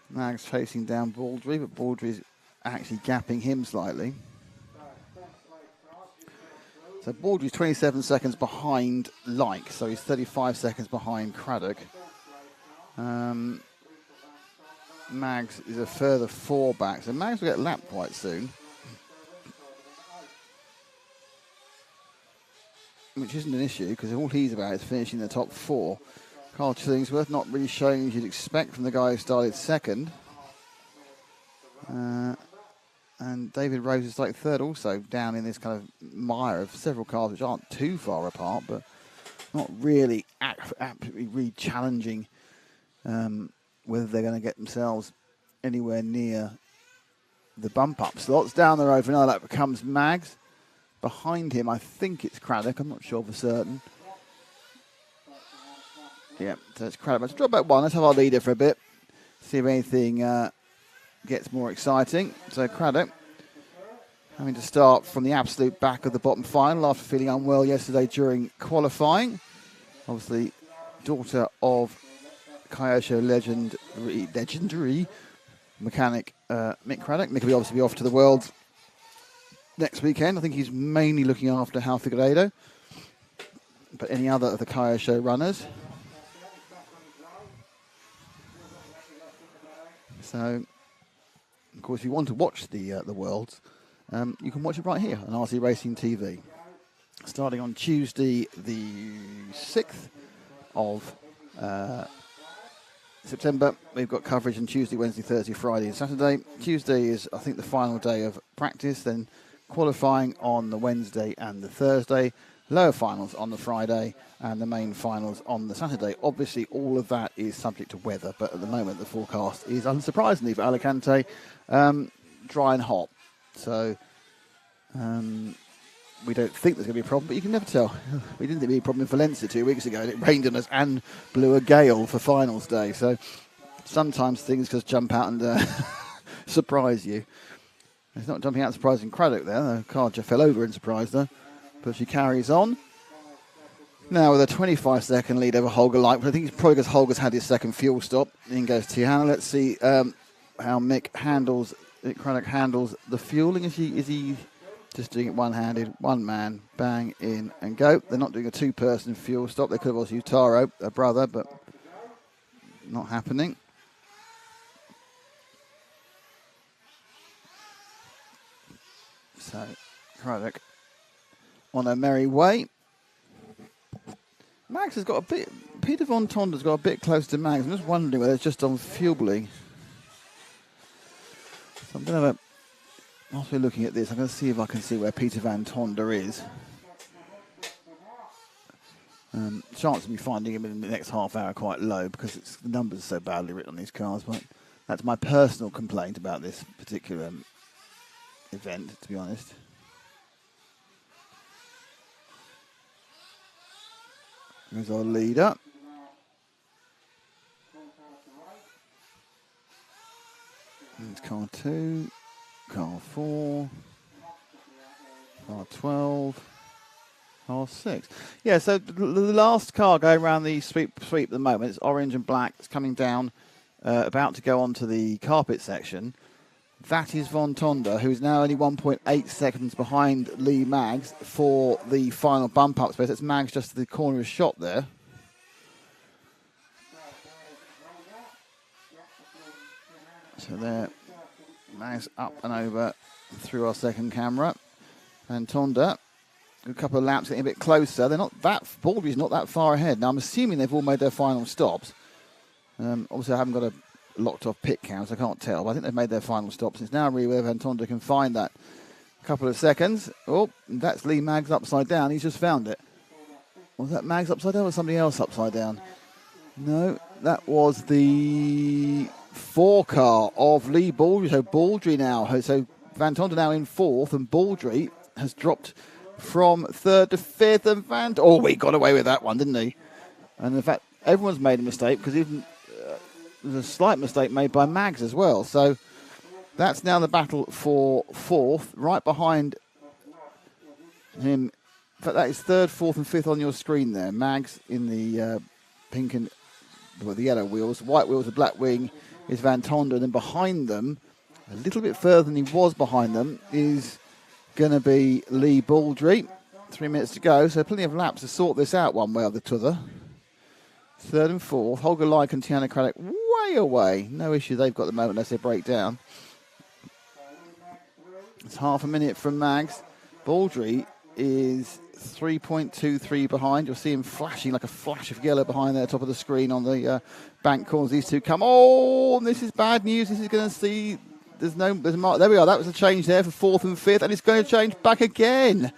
[SPEAKER 1] Mags chasing down Baldry, but Baldry's actually gapping him slightly. So Baldry's 27 seconds behind Like, so he's 35 seconds behind Craddock. Mags is a further 4 back, so Mags will get lapped quite soon. Which isn't an issue, because all he's about is finishing the top 4. Carl Chillingsworth not really showing as you'd expect from the guy who started second. And David Rose is like third also, down in this kind of mire of several cars which aren't too far apart, but not really absolutely really challenging whether they're going to get themselves anywhere near the bump-up slots. Down the road for another lap becomes Mags. Behind him, I think it's Craddock. I'm not sure for certain. Yeah, so it's Craddock. Let's drop back one. Let's have our leader for a bit. See if anything gets more exciting. So Craddock having to start from the absolute back of the bottom final after feeling unwell yesterday during qualifying. Obviously, daughter of Kyosho legendary mechanic Mick Craddock. Mick will obviously be off to the Worlds next weekend. I think he's mainly looking after Hal Figueiredo, but any other of the Kyosho runners. So, of course, if you want to watch the Worlds, you can watch it right here on RC Racing TV. Starting on Tuesday, the 6th of September, we've got coverage on Tuesday, Wednesday, Thursday, Friday, and Saturday. Tuesday is, I think, the final day of practice, then qualifying on the Wednesday and the Thursday, lower finals on the Friday, and the main finals on the Saturday. Obviously, all of that is subject to weather, but at the moment, the forecast is, unsurprisingly for Alicante, dry and hot. So, we don't think there's going to be a problem, but you can never tell. We didn't think there'd be a problem in Valencia 2 weeks ago, and it rained on us and blew a gale for finals day. So, sometimes things just jump out and surprise you. It's not jumping out surprising Craddock there. The car just fell over and surprised her. But she carries on. Now with a 25-second lead over Holger Light. But I think it's probably because Holger's had his second fuel stop. In goes Tiana. Let's see how Mick Craddock handles the fueling. Is he just doing it one-handed, one man, bang, in and go. They're not doing a two-person fuel stop. They could have also used Taro, a brother, but not happening. So, Craddock on a merry way. Mags has got a bit, Peter Von Tonder's got a bit close to Mags. I'm just wondering whether it's just on fueling. So I'm going to, whilst we're looking at this, I'm going to see if I can see where Peter Van Tonder is. Chance of me finding him in the next half hour quite low because the numbers are so badly written on these cars. But that's my personal complaint about this particular event, to be honest. There's our leader. There's car 2, car 4, car 12, car 6. Yeah, so the last car going around the sweep at the moment, it's orange and black. It's coming down, about to go onto the carpet section. That is Von Tonder, who is now only 1.8 seconds behind Lee Mags for the final bump-up space. That's Mags just at the corner of shot there. So there, Mags up and over through our second camera. And Tonder, a couple of laps getting a bit closer. They're not that, Baldry's not that far ahead. Now, I'm assuming they've all made their final stops. Obviously, I haven't got a locked off pit counts, I can't tell, but I think they've made their final stops. It's now really whether Van Tonder can find that couple of seconds. Oh, that's Lee Mags upside down. He's just found it. Was that Mags upside down or somebody else upside down? No, that was the 4 car of Lee Baldry. So Baldry now, so Van Tonder now in 4th, and Baldry has dropped from 3rd to 5th, and he got away with that one, didn't he? And in fact, everyone's made a mistake, because even there's a slight mistake made by Mags as well. So that's now the battle for 4th, right behind him. In fact, that is 3rd, 4th and 5th on your screen there. Mags in the pink and the yellow wheels. White wheels, the black wing is Van Tonder. And then behind them, A little bit further than he was behind them is going to be Lee Baldry. 3 minutes to go, so plenty of laps to sort this out one way or the other. Third and fourth, Holger Like and Tiana Craddock way away. No issue they've got at the moment unless they break down. It's half a minute from Mags. Baldry is 3.23 behind. You'll see him flashing like a flash of yellow behind there, top of the screen on the bank corners. These two come. Oh, and this is bad news. This is going to see. There's a mark. There we are. That was a change there for fourth and fifth, and it's going to change back again.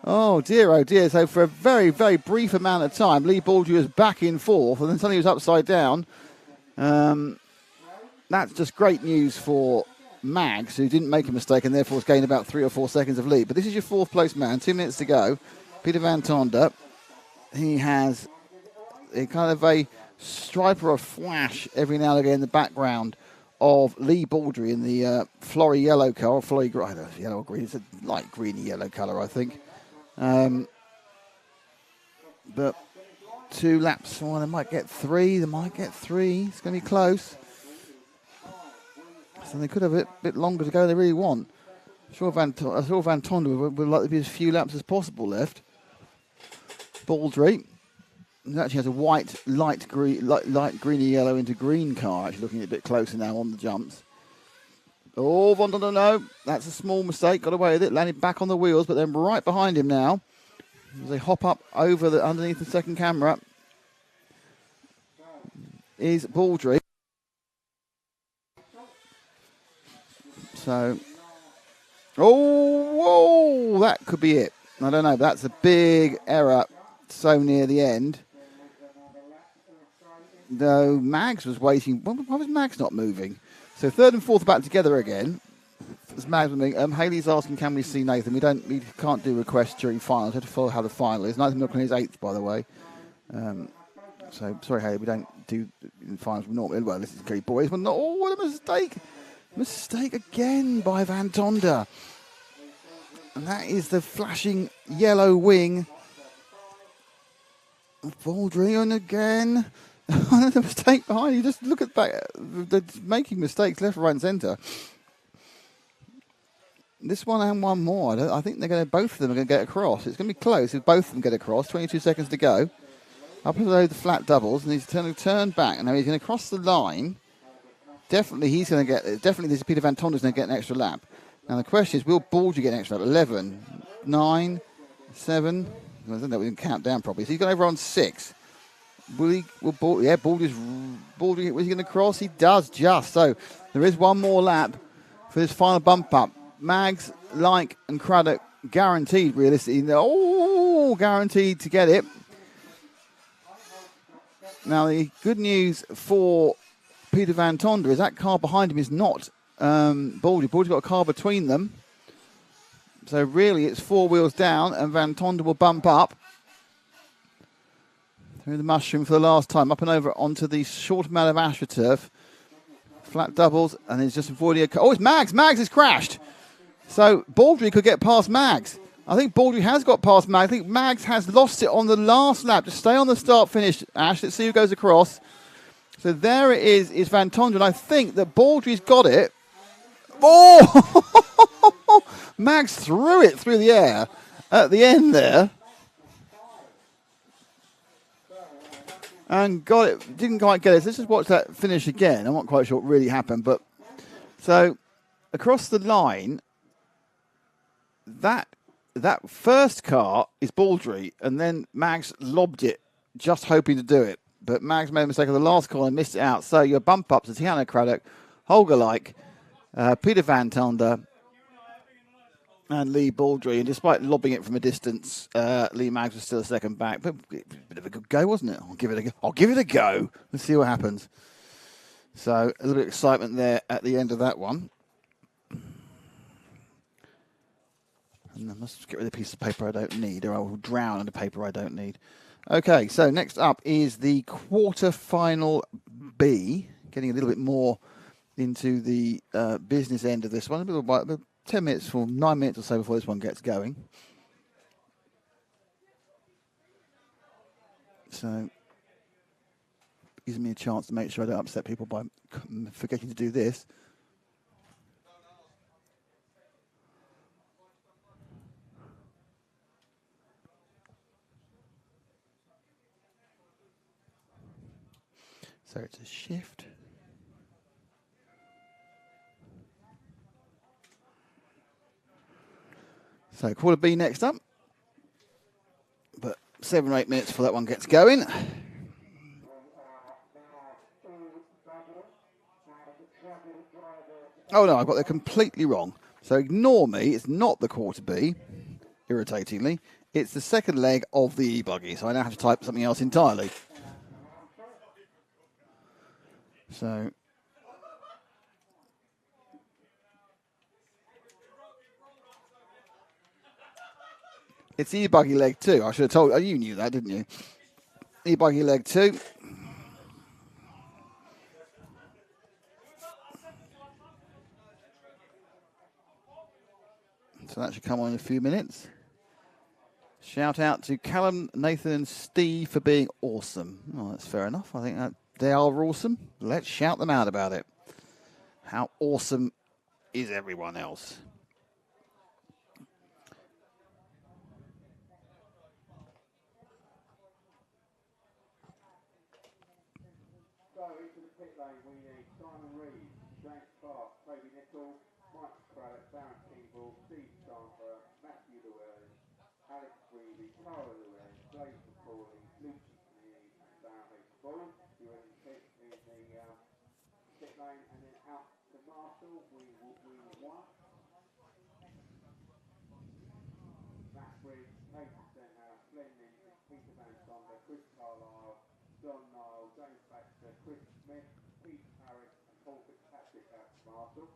[SPEAKER 1] Oh dear, oh dear. So for a very, very brief amount of time, Lee Baldry was back in fourth, and then suddenly he was upside down. That's just great news for Mags, who didn't make a mistake and therefore has gained about 3 or 4 seconds of lead. But this is your fourth place man, 2 minutes to go. Peter Van Tonder. He has a kind of a stripe or a flash every now and again in the background of Lee Baldry in the flory yellow car, or flory, I don't know, yellow or green. It's a light greeny yellow colour, I think. But 2 laps, well, they might get 3. They might get 3. It's going to be close. So they could have a bit longer to go. They really want. I'm sure Van Tonder would like to be as few laps as possible left. Baldry actually has a white, light greeny yellow into green car. Actually looking a bit closer now on the jumps. Oh, Van Tonder, no. That's a small mistake. Got away with it. Landed back on the wheels, but then right behind him now. As they hop up over underneath the second camera is Baldry. So, whoa, that could be it. I don't know, but that's a big error so near the end. Though Mags was waiting. Why was Mags not moving? So third and fourth back together again. As Mags was moving. Haley's asking, can we see Nathan? We can't do requests during finals. We have to follow how the final is. Nathan Milken is 8th, by the way. So, sorry, Haley, we don't do in finals normally. Well, this is great boys. But not, oh, what a mistake. Mistake again by Van Tonder. And that is the flashing yellow wing. Baldry on again. The mistake behind you. Just look at that. They're making mistakes left, right, and centre. This one and one more. I think they're going to. Both of them are going to get across. It's going to be close if both of them get across. 22 seconds to go. Up below the flat doubles, and he's going to turn back. And now he's going to cross the line. Definitely, he's going to get. Definitely, this Peter Van Tonder's going to get an extra lap. Now the question is, will Baldry get an extra lap? 11, 9, 7. I don't know. We didn't count down properly. So he's got over on 6. Will Baldry? Yeah, Baldry. Is he going to cross? He does just. So there is one more lap for this final bump up. Mags, Like, and Craddock guaranteed, realistically. Oh, guaranteed to get it. Now the good news for Peter Van Tonder is that car behind him is not Baldry. Baldry's got a car between them. So really it's 4 wheels down and Van Tonder will bump up through the mushroom for the last time. Up and over onto the short amount of AstroTurf. Flat doubles and he's just avoiding a car. Oh, it's Mags. Mags has crashed. So Baldry could get past Mags. I think Baldry has got past Mags. I think Mags has lost it on the last lap. Just stay on the start finish, Ash. Let's see who goes across. So there it is Van Tonder, and I think that Baldry's got it. Oh! Mags threw it through the air at the end there. And got it. Didn't quite get it. So let's just watch that finish again. I'm not quite sure what really happened. But so across the line, that first car is Baldry, and then Mags lobbed it, just hoping to do it. But Mags made a mistake on the last corner and missed it out. So your bump ups are Tiana Craddock, Holger Like, Peter Van Tonder, and Lee Baldry. And despite lobbing it from a distance, Lee Mags was still a second back. But a bit of a good go, wasn't it? I'll give it a go. Let's see what happens. So a little bit of excitement there at the end of that one. And I must get rid of the piece of paper I don't need, or I will drown in the paper I don't need. Okay, so next up is the quarter-final B, getting a little bit more into the business end of this one. About 10 minutes or 9 minutes or so before this one gets going. So, gives me a chance to make sure I don't upset people by forgetting to do this. So it's a shift. So quarter B next up. But 7 or 8 minutes before that one gets going. Oh no, I've got that completely wrong. So ignore me, it's not the quarter B, irritatingly. It's the second leg of the E-buggy, so I now have to type something else entirely. So it's E-buggy leg 2. I should have told you knew that, didn't you? E-buggy leg 2. So that should come on in a few minutes. Shout out to Callum, Nathan, and Steve for being awesome. Oh, that's fair enough. I think that they are awesome. Let's shout them out about it. How awesome is everyone else?
[SPEAKER 2] So into the pit lane we need Simon Reed, James Clark, Toby Nicol, Mike Craddock, Darren Keeble, Steve Chandler, Matthew Llewellyn, Alex Reedy, Cara Llewellyn, Blaze McCauley, Lucy Panini and Darren McCauley. You are in the pit lane and then out to Marshall we need one. Matt Briggs, Casey Stenhouse, Glenn Ninton, Peter Van Sonder, Chris Carlisle, John Niles, James Baxter, Chris Smith, Pete Harris and Paul Fitzpatrick out to Marshall.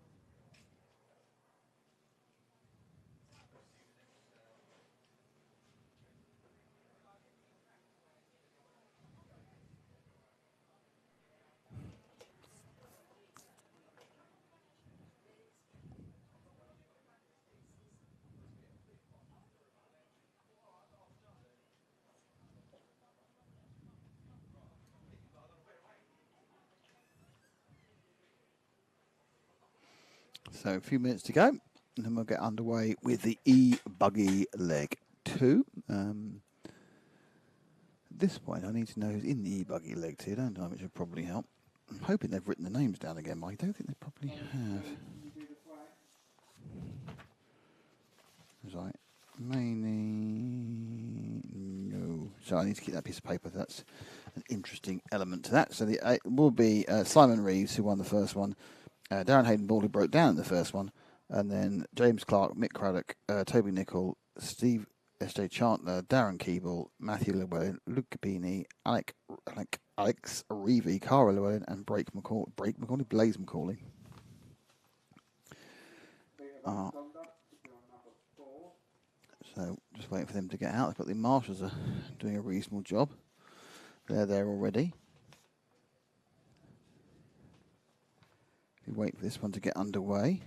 [SPEAKER 1] So a few minutes to go, and then we'll get underway with the E-buggy leg 2. At this point, I need to know who's in the E-buggy leg 2, don't I? Which would probably help. I'm hoping they've written the names down again, but I don't think they probably have. Right. No. So I need to keep that piece of paper. That's an interesting element to that. So it will be Simon Reeves, who won the first one, Darren Hayden Ball, who broke down in the first one, and then James Clark, Mick Craddock, Toby Nicol, Steve S.J. Chandler, Darren Keeble, Matthew Llewellyn, Luke Capini, Alex Reevy, Cara Llewellyn, and Blaze McCauley. So just waiting for them to get out. But the marshals are doing a reasonable job. They're there already. We wait for this one to get underway.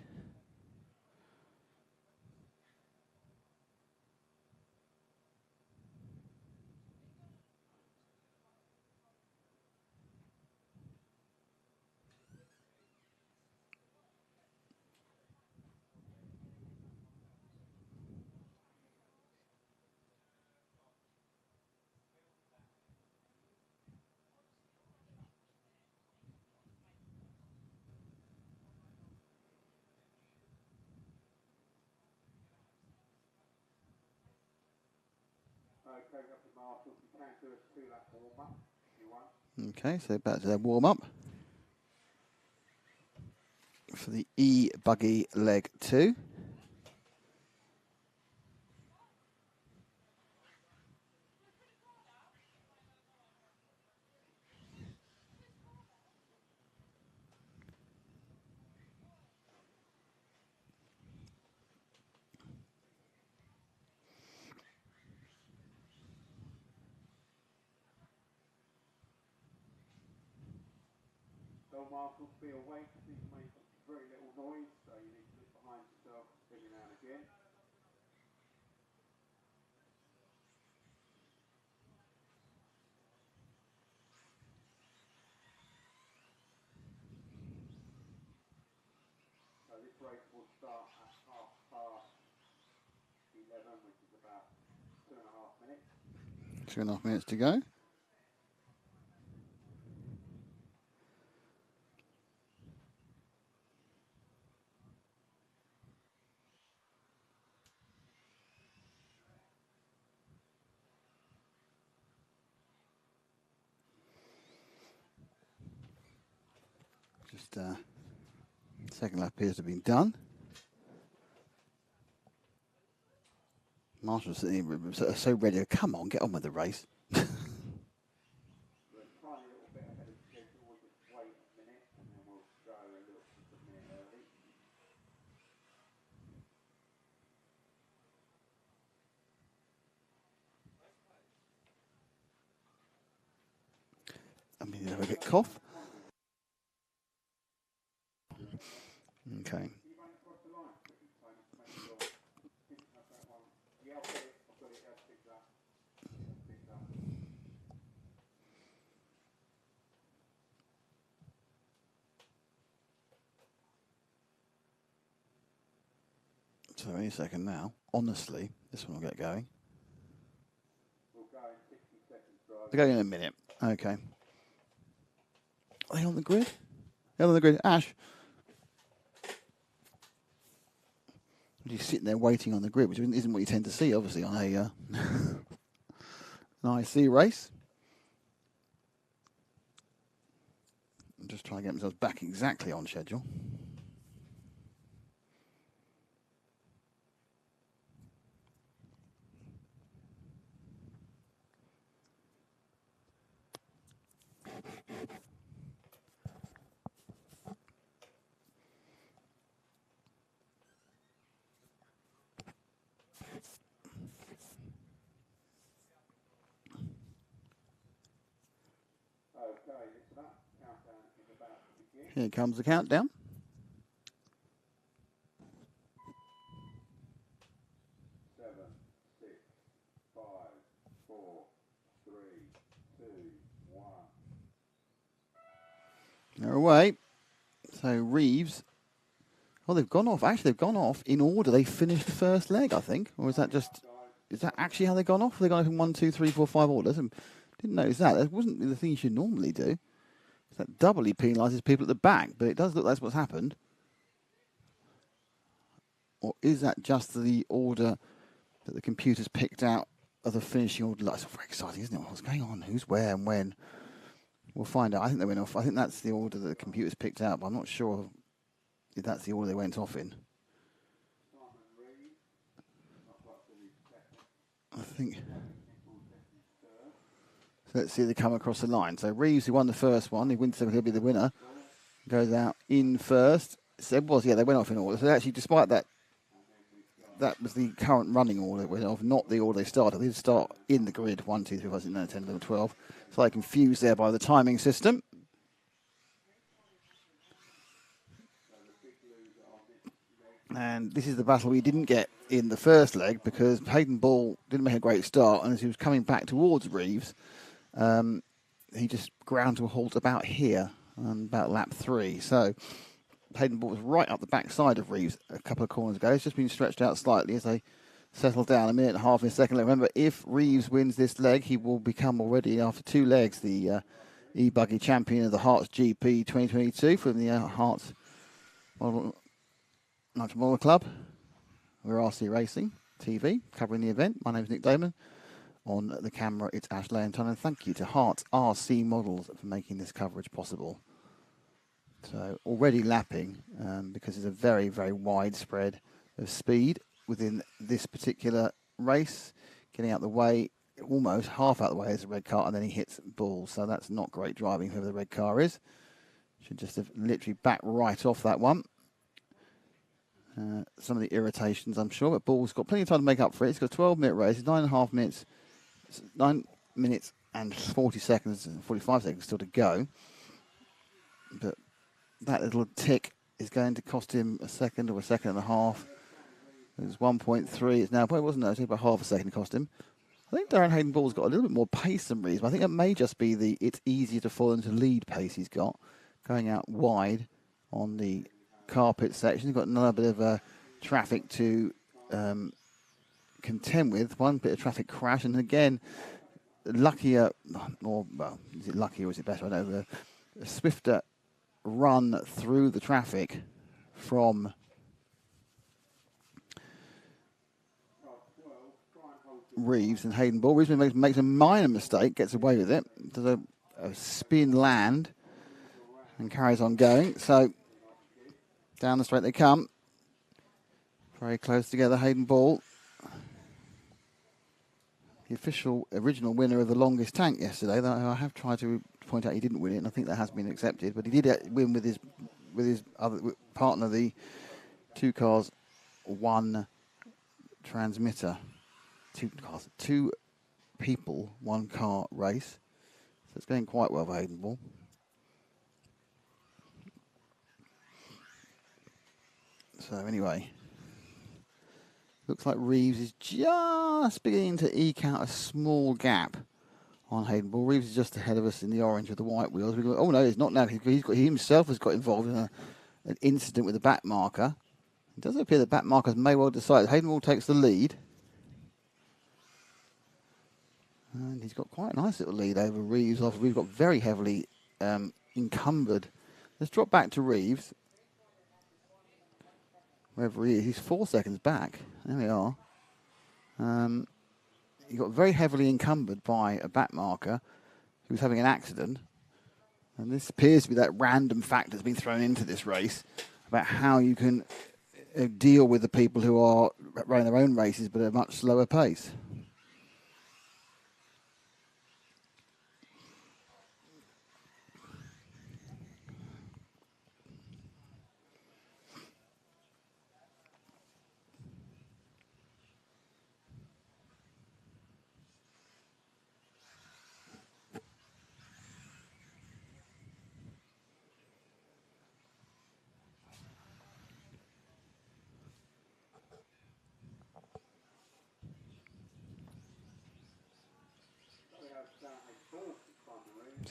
[SPEAKER 1] Okay, so back to their warm-up for the E-buggy leg 2.
[SPEAKER 2] Marshall, be awake, please make very little noise, so you need to look behind yourself every now and again. So this race will start at 11:30, which is about 2.5 minutes.
[SPEAKER 1] 2.5 minutes to go. Just second lap appears to have been done. Marshall's sitting here so ready. Come on, get on with the race. I mean, have a bit cough. Okay. So any second now. Honestly, this one will get going. They're going in a minute. Okay. Are they on the grid? They're on the grid. Ash. You're sitting there waiting on the grid, which isn't what you tend to see, obviously, on a an IC race. I'm just trying to get themselves back exactly on schedule. Here comes the countdown.
[SPEAKER 2] 7, 6, 5, 4, 3, 2, 1.
[SPEAKER 1] They're away. So Reeves. Oh, they've gone off. Actually, they've gone off in order. They finished the first leg, I think. Or is that actually how they've gone off? They've gone off in 1, 2, 3, 4, 5 orders. And didn't notice that. That wasn't the thing you should normally do. That doubly penalises people at the back, but it does look like that's what's happened. Or is that just the order that the computer's picked out of the finishing order? That's very exciting, isn't it? What's going on? Who's where and when? We'll find out. I think they went off. I think that's the order that the computer's picked out, but I'm not sure if that's the order they went off in. I think. So let's see if they come across the line. So Reeves, who won the first one, he wins, so he'll be the winner. Goes out in first. So they went off in order. So actually, despite that, that was the current running order it went off, not the order they started. They did start in the grid 1, 2, 3, 4, 5, 6, 9, 10, 11, 12. So they're confused there by the timing system. And this is the battle we didn't get in the first leg because Hayden Ball didn't make a great start, and as he was coming back towards Reeves, he just ground to a halt about here, about lap 3. So Hayden Ball was right up the backside of Reeves a couple of corners ago. It's just been stretched out slightly as they settle down. A minute and a half in the second leg. Remember, if Reeves wins this leg, he will become already, after 2 legs, the E-buggy champion of the HERTS GP 2022 from the HERTS Nitro Model Club. We're RC Racing TV, covering the event. My name is Nick Damon. On the camera, it's Ash Leonton, and thank you to HERTS RC Models for making this coverage possible. So already lapping, because there's a very, very wide spread of speed within this particular race. Getting out the way, almost half out the way is the red car, and then he hits Bull. So that's not great driving, whoever the red car is. Should just have literally backed right off that one. Some of the irritations, I'm sure, but Bull's got plenty of time to make up for it. It's got a 12-minute race. It's 9.5 minutes, 9 minutes and 40 seconds, 45 seconds still to go. But that little tick is going to cost him a second or a second and a half. It was 1.3. It's now, well, it wasn't, no, it took about half a second to cost him. I think Darren Hayden Ball's got a little bit more pace than Reeves, but I think it may just be the it's easier to follow into lead pace he's got, going out wide on the carpet section. He's got another bit of traffic to contend with. One bit of traffic crash, and again, luckier, or well, is it lucky or is it better? I don't know. A swifter run through the traffic from Reeves and Hayden Ball. Reeves makes a minor mistake, gets away with it. Does a spin land, and carries on going. So down the straight they come. Very close together, Hayden Ball. The official original winner of the longest tank yesterday. Though I have tried to point out he didn't win it, and I think that has been accepted. But he did win with his other partner, the 2 cars, 1 transmitter. 2 cars, 2 people, 1 car race. So it's going quite well for Hayden Ball. So anyway, looks like Reeves is just beginning to eke out a small gap on Hayden Ball. Reeves is just ahead of us in the orange with the white wheels. Oh no, he's not now. He himself has got involved in an incident with the back marker. It does appear the back markers may well decide. Hayden Ball takes the lead. And he's got quite a nice little lead over Reeves. We've got very heavily encumbered. Let's drop back to Reeves. Wherever he is, he's 4 seconds back. There we are. He got very heavily encumbered by a back marker who was having an accident. And this appears to be that random fact that's been thrown into this race about how you can deal with the people who are running their own races but at a much slower pace.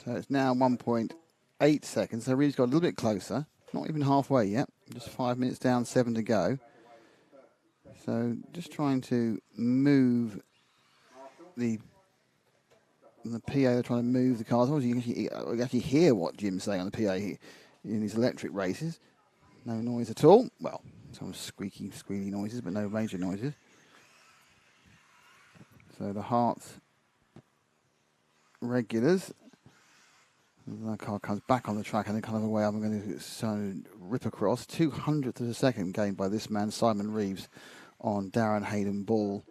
[SPEAKER 1] So it's now 1.8 seconds. So Reeves got a little bit closer. Not even halfway yet. Just 5 minutes down, 7 to go. So just trying to move the PA. They're trying to move the cars. Obviously, you can actually hear what Jim's saying on the PA in these electric races. No noise at all. Well, some squeaky, squealy noises, but no major noises. So the HERTS regulars. The car comes back on the track and then kind of away. I'm going to rip across. 200th of a second gained by this man, Simon Reeves, on Darren Hayden Ball,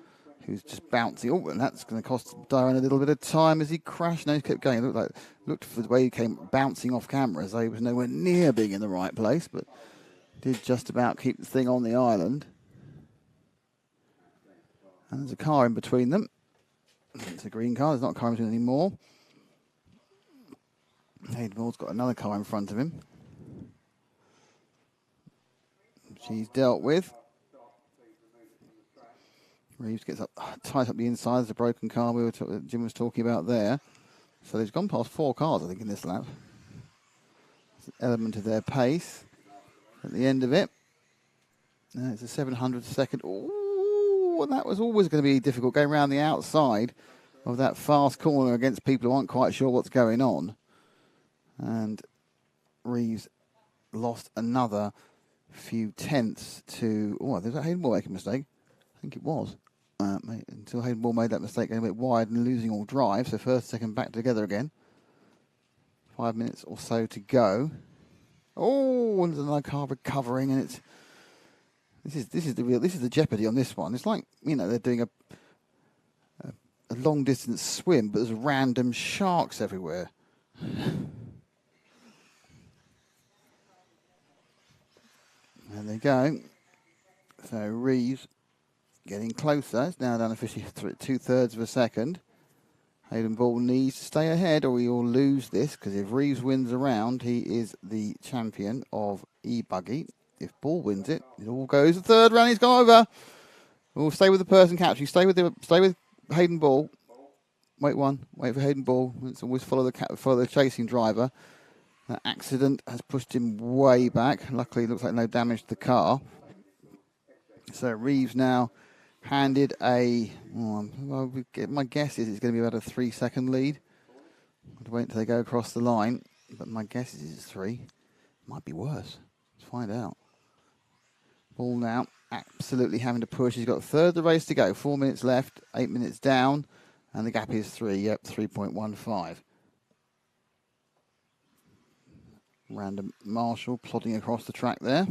[SPEAKER 1] who's just bouncing. Oh, and that's going to cost Darren a little bit of time as he crashed. No, he kept going. It looked for the way he came bouncing off camera as though he was nowhere near being in the right place, but did just about keep the thing on the island. And there's a car in between them. It's a green car. There's not a car in between anymore. Hayden Ball's got another car in front of him. She's dealt with. Reeves gets up, ties up the inside. There's a broken car Jim was talking about there. So they've gone past 4 cars, I think, in this lap. It's an element of their pace at the end of it. Now it's a 700th second. Ooh, and that was always going to be difficult, going around the outside of that fast corner against people who aren't quite sure what's going on. And Reeves lost another few tenths to... Oh, there's that Hayden Ball making a mistake. I think it was. Until Hayden Ball made that mistake, going a bit wide and losing all drive. So first, second, back together again. 5 minutes or so to go. Oh, and there's another car recovering, and it's... This is the jeopardy on this one. It's like, they're doing a long distance swim, but there's random sharks everywhere. There they go. So Reeves getting closer. It's now down officially 2/3 of a second. Hayden Ball needs to stay ahead or he will lose this, because if Reeves wins a round, he is the champion of E-buggy. If Ball wins it, it all goes. The third round, he's gone over. We'll stay with the person capturing. Stay with Hayden Ball. Wait for Hayden Ball. Let's always follow the chasing driver. That accident has pushed him way back. Luckily, it looks like no damage to the car. So Reeves now handed my guess is it's going to be about a 3-second lead. I'll wait until they go across the line, but my guess is it's 3. Might be worse. Let's find out. Ball now absolutely having to push. He's got a third of the race to go. 4 minutes left, 8 minutes down, and the gap is 3. Yep, 3.15. Random Marshall plodding across the track there.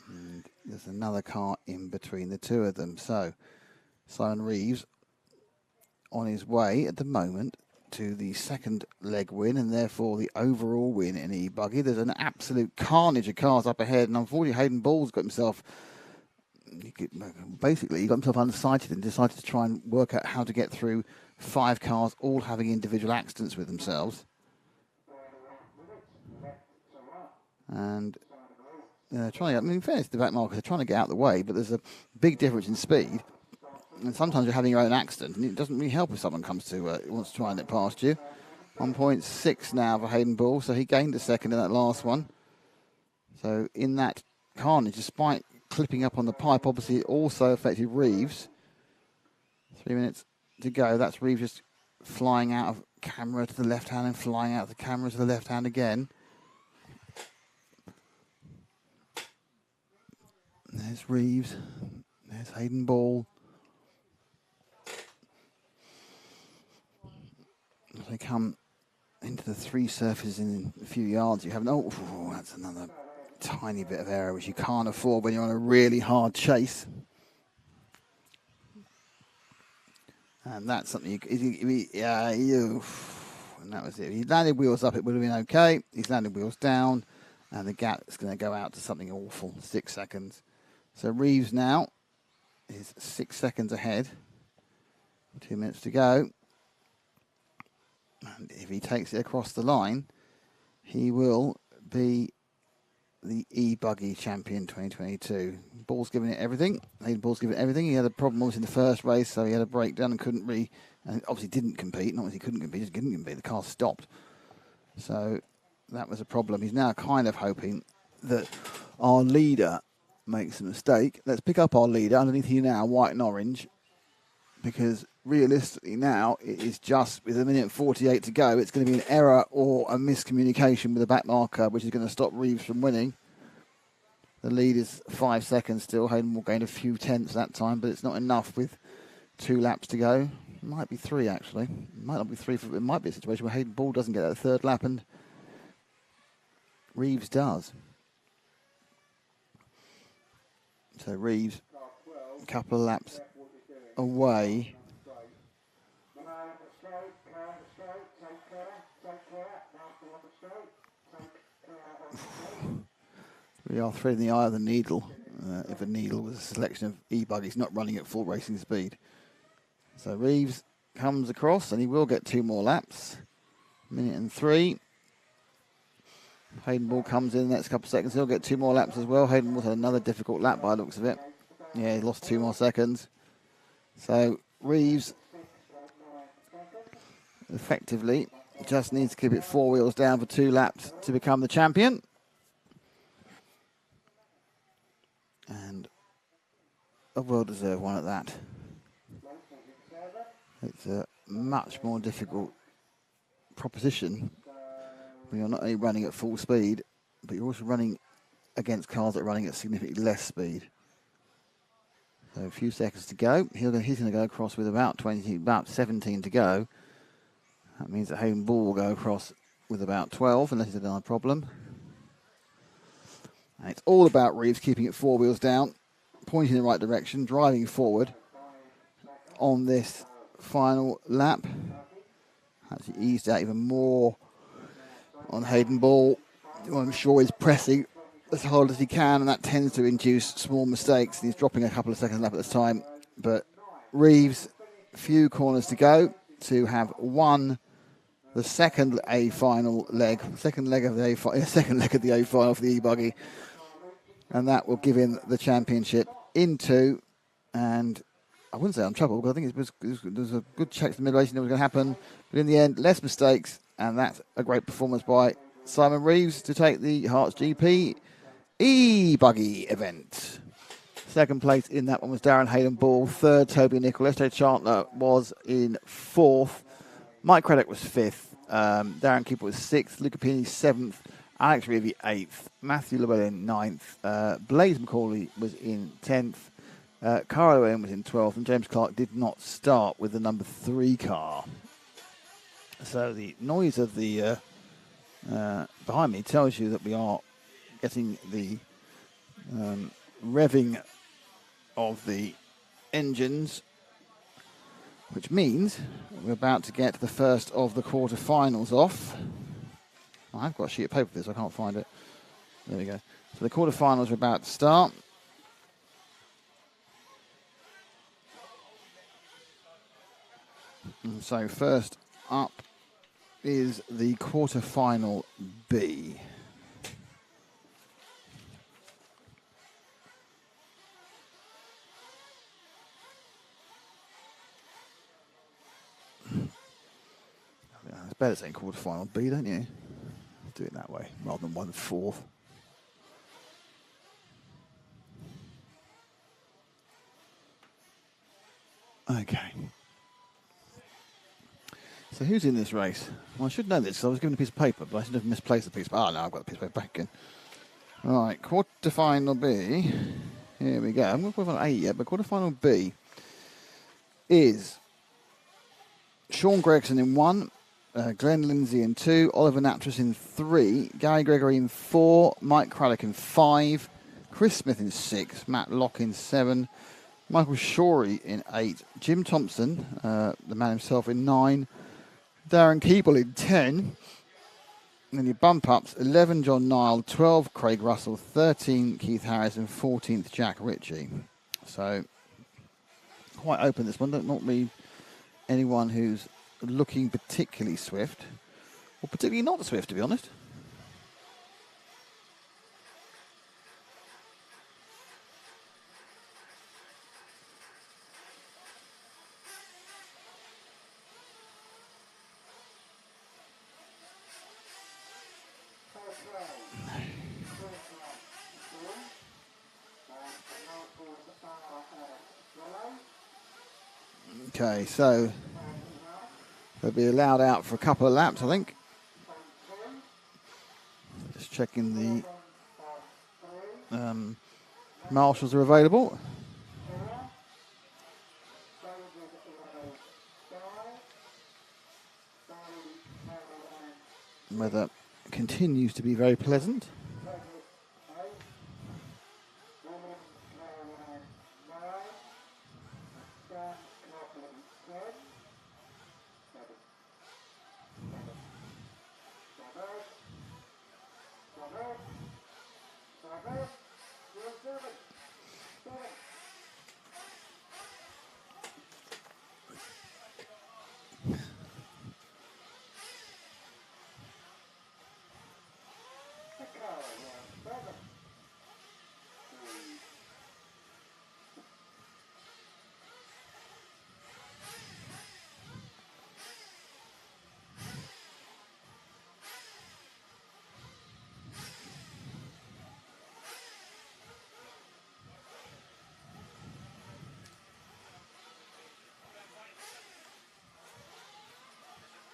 [SPEAKER 1] And there's another car in between the two of them. So Simon Reeves on his way at the moment to the second leg win and therefore the overall win in E-buggy. There's an absolute carnage of cars up ahead, and unfortunately Hayden Ball's got himself unsighted and decided to try and work out how to get through 5 cars all having individual accidents with themselves. And trying, I mean, in fairness to the back markers, they're trying to get out of the way, but there's a big difference in speed. And sometimes you're having your own accident, and it doesn't really help if someone comes to wants to try and get past you. 1.6 now for Hayden Ball, so he gained a second in that last one. So in that carnage, despite clipping up on the pipe, obviously it also affected Reeves. 3 minutes to go. That's Reeves just flying out of camera to the left hand and flying out of the camera to the left hand again. There's Reeves. There's Hayden Ball. As they come into the 3 surfaces in a few yards, you have that's another tiny bit of error which you can't afford when you're on a really hard chase. And that's something and that was it. If he landed wheels up, it would have been okay. He's landed wheels down, and the gap is going to go out to something awful. 6 seconds. So Reeves now is 6 seconds ahead. 2 minutes to go. And if he takes it across the line, he will be the E-buggy champion 2022. Ball's giving it everything. Ball's giving it everything. He had a problem obviously in the first race, so he had a breakdown and couldn't and obviously didn't compete. Not that he couldn't compete, he just didn't compete. The car stopped. So that was a problem. He's now kind of hoping that our leader makes a mistake. Let's pick up our leader underneath you now, white and orange, because realistically now it is just with 1:48 to go. It's going to be an error or a miscommunication with the back marker, which is going to stop Reeves from winning. The lead is 5 seconds still. Hayden will gain a few tenths that time, but it's not enough with 2 laps to go. It might be 3 actually. It might not be 3. It might be a situation where Hayden Ball doesn't get that 3rd lap and Reeves does. So Reeves, a couple of laps away. We are threading the eye of the needle. If a needle was a selection of E-buggies not running at full racing speed. So Reeves comes across and he will get 2 more laps. 1:03. Hayden Ball comes in the next couple of seconds. He'll get 2 more laps as well. Hayden Ball had another difficult lap by the looks of it. Yeah, he lost 2 more seconds. So Reeves effectively just needs to keep it 4 wheels down for 2 laps to become the champion. And a well-deserved one at that. It's a much more difficult proposition when you're not only running at full speed, but you're also running against cars that are running at significantly less speed. So a few seconds to go. He's going to go across with about 17 to go. That means that Hayden Ball will go across with about 12, unless there's another problem. And it's all about Reeves keeping it 4 wheels down, pointing in the right direction, driving forward on this final lap. Actually eased out even more on Hayden Ball, who I'm sure is pressing as hard as he can, and that tends to induce small mistakes. He's dropping a couple of seconds lap at this time. But Reeves, few corners to go to have won the second A final leg, second leg of the A final for the E-buggy, and that will give him the championship in 2. And I wouldn't say I'm troubled, but I think there's a good check to the mid-racing that was going to happen. But in the end, less mistakes, and that's a great performance by Simon Reeves to take the HERTS GP E-buggy event. Second place in that one was Darren Hayden Ball. 3rd, Toby Nicol. S.J. Chandler was in 4th. Mike Craddock was 5th. Darren Cooper was 6th. Luca Pini 7th. Alex Reevy 8th. Matthew Llewellyn 9th. Blaze McCauley was in 10th. Carl Owen was in 12th. And James Clark did not start with the number 3 car. So the noise of the behind me tells you that we are getting the revving of the engines, which means we're about to get the first of the quarterfinals off. I've got a sheet of paper for this, I can't find it. There we go. So the quarterfinals are about to start. And so first up is the quarterfinal B. It's better saying quarterfinal B, don't you? Do it that way rather than 1/4. Okay. So who's in this race? Well, I should know this because I was given a piece of paper, but I should have misplaced the piece of paper. Oh, no, I've got the piece of paper back again. All right, quarterfinal B. Here we go. I'm not quarterfinal A yet, but quarterfinal B is Sean Gregson in 1, Glenn Lindsay in 2, Oliver Natras in 3, Gary Gregory in 4, Mike Craddock in 5, Chris Smith in 6, Matt Locke in 7, Michael Shorey in 8, Jim Thompson, the man himself, in 9, Darren Keeble in 10, and then your bump ups: 11 John Nile, 12 Craig Russell, 13 Keith Harris, and 14th Jack Ritchie. So quite open this one. Don't not be anyone who's looking particularly swift, or particularly not swift, to be honest. Okay, so they'll be allowed out for a couple of laps, I think. Just checking the marshals are available. Weather continues to be very pleasant.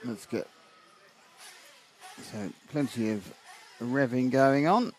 [SPEAKER 1] Let's get so plenty of revving going on.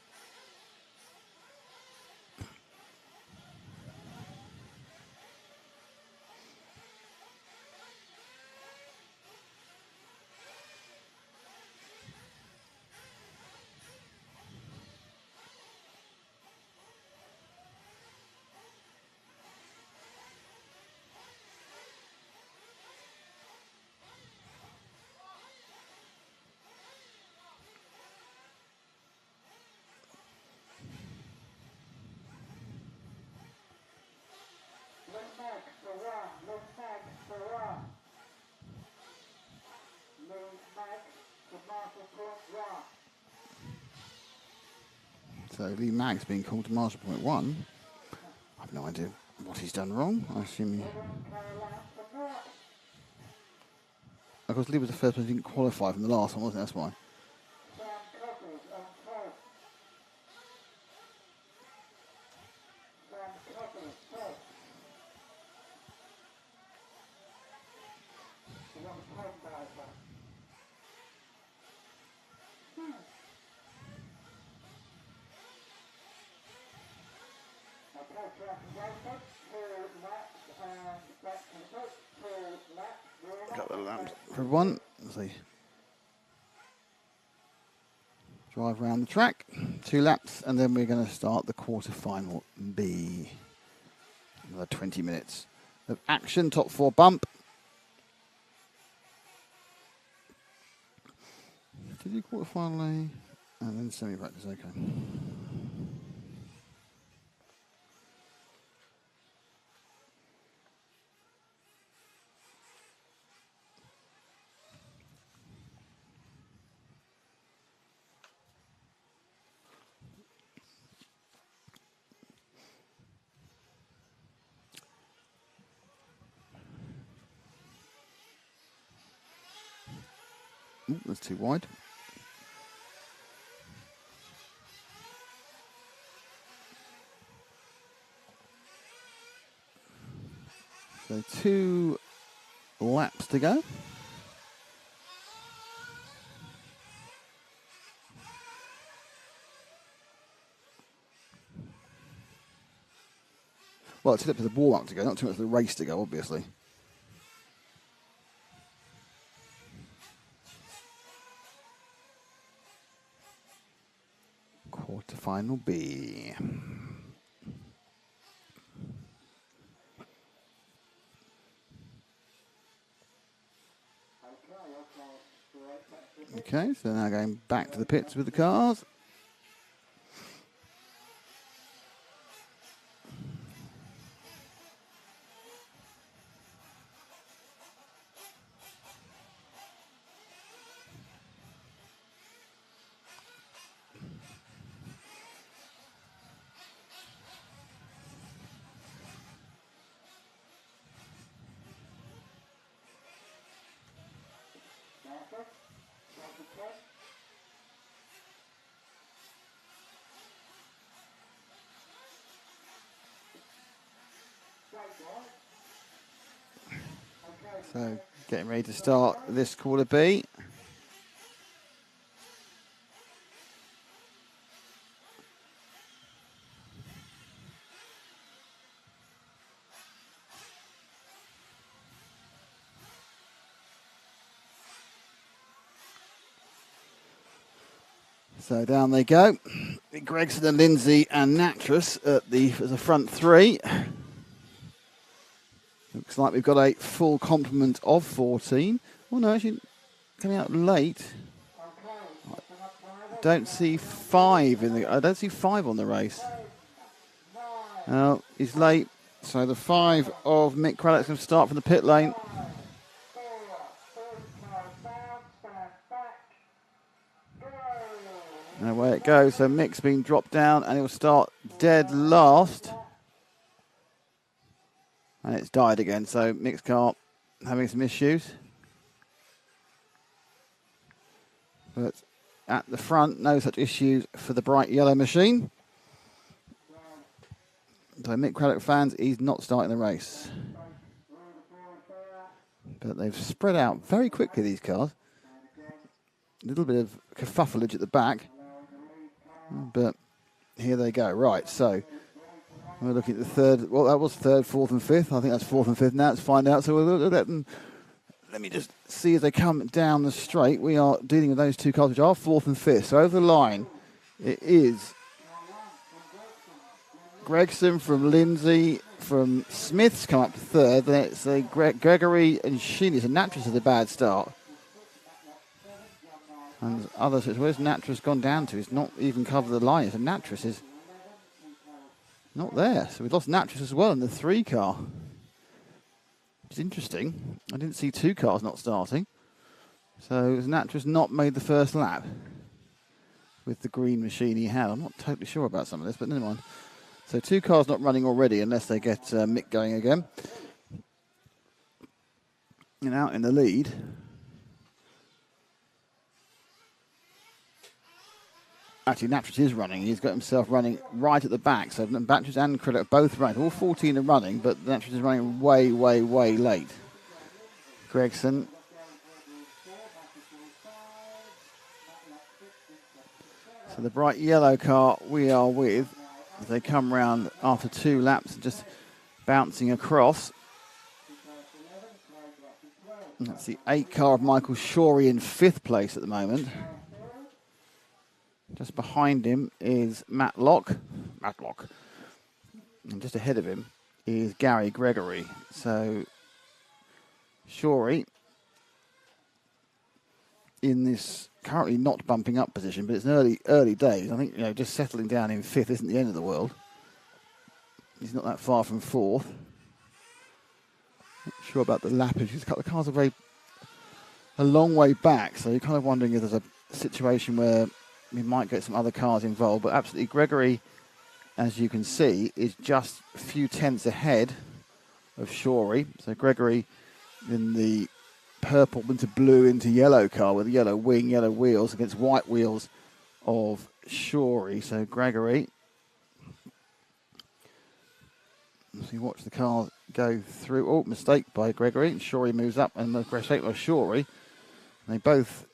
[SPEAKER 1] So Lee Magg's being called to marshal point 1. I have no idea what he's done wrong. I assume of course Lee was the first one who didn't qualify from the last one, wasn't it? That's why. Got the lamps for 1. Let's see. drive around the track, 2 laps, and then we're going to start the quarter-final B. Another 20 minutes of action, top 4 bump. Did you quarter-final A? And then semi-practice, okay. Ooh, that's too wide. So 2 laps to go. Well, 2 laps for the warm-up to go, not too much for the race to go, obviously. Quarter-final B. Okay, so now going back to the pits with the cars. So getting ready to start this quarter B. So down they go. Gregson and Lindsay and Natras at the front 3. Looks like we've got a full complement of 14. Oh no, actually coming out late. I don't see 5 in the. I don't see 5 on the race. He's late. So the 5 of Mick Craddock's going to start from the pit lane. And away it goes. So Mick's been dropped down and he'll start dead last. And it's died again. So Mick's car having some issues. But at the front, no such issues for the bright yellow machine. So Mick Craddock fans, he's not starting the race. But they've spread out very quickly, these cars. A little bit of kerfuffleage at the back. But here they go. Right, so we're looking at the third. Well, that was third, fourth and fifth. I think that's fourth and fifth now. Let's find out. So we'll let them. Let me just see as they come down the straight. We are dealing with those 2 cars, which are fourth and fifth. So over the line, it is Gregson from Lindsay, from Smith's come up to third. Then it's Gregory and Sheeny. So Natras is a bad start. And others, where's Natras gone down to? He's not even covered the line. So Natras is not there. So we've lost Natras as well in the 3 car. It's interesting. I didn't see 2 cars not starting. So Natras not made the first lap with the green machine he had. I'm not totally sure about some of this, but never mind. So 2 cars not running already unless they get Mick going again. And out in the lead. Actually, Natras is running. He's got himself running right at the back. So Natras and Craddock are both running. All 14 are running, but Natras is running way, way, way late. Gregson. So the bright yellow car we are with, as they come round after 2 laps, just bouncing across. That's the 8 car of Michael Shorey in 5th place at the moment. Just behind him is Matlock. And just ahead of him is Gary Gregory. So Shorey in this currently not bumping up position, but it's an early days. I think, you know, just settling down in 5th isn't the end of the world. He's not that far from 4th. Not sure about the lappage. The cars are a long way back, so you're kind of wondering if there's a situation where we might get some other cars involved. But absolutely, Gregory, as you can see, is just a few tenths ahead of Shorey. So Gregory in the purple into blue into yellow car with yellow wing, yellow wheels against white wheels of Shorey. So Gregory, as you watch the car go through. Oh, mistake by Gregory. Shorey moves up, and the mistake by Shorey. They both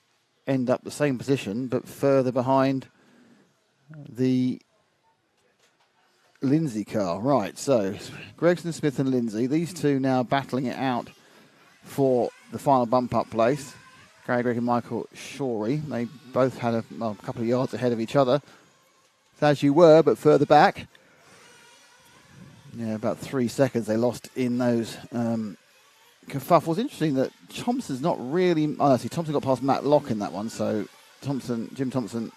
[SPEAKER 1] end up the same position, but further behind the Lindsay car. Right, so Gregson, Smith and Lindsay, these two now battling it out for the final bump-up place. Gary Greg and Michael Shorey. They both had a couple of yards ahead of each other, as you were, but further back. Yeah, about 3 seconds they lost in those kerfuffles. Interesting that Thompson's not really... Oh, no, see, Thompson got past Matt Locke in that one, so Jim Thompson,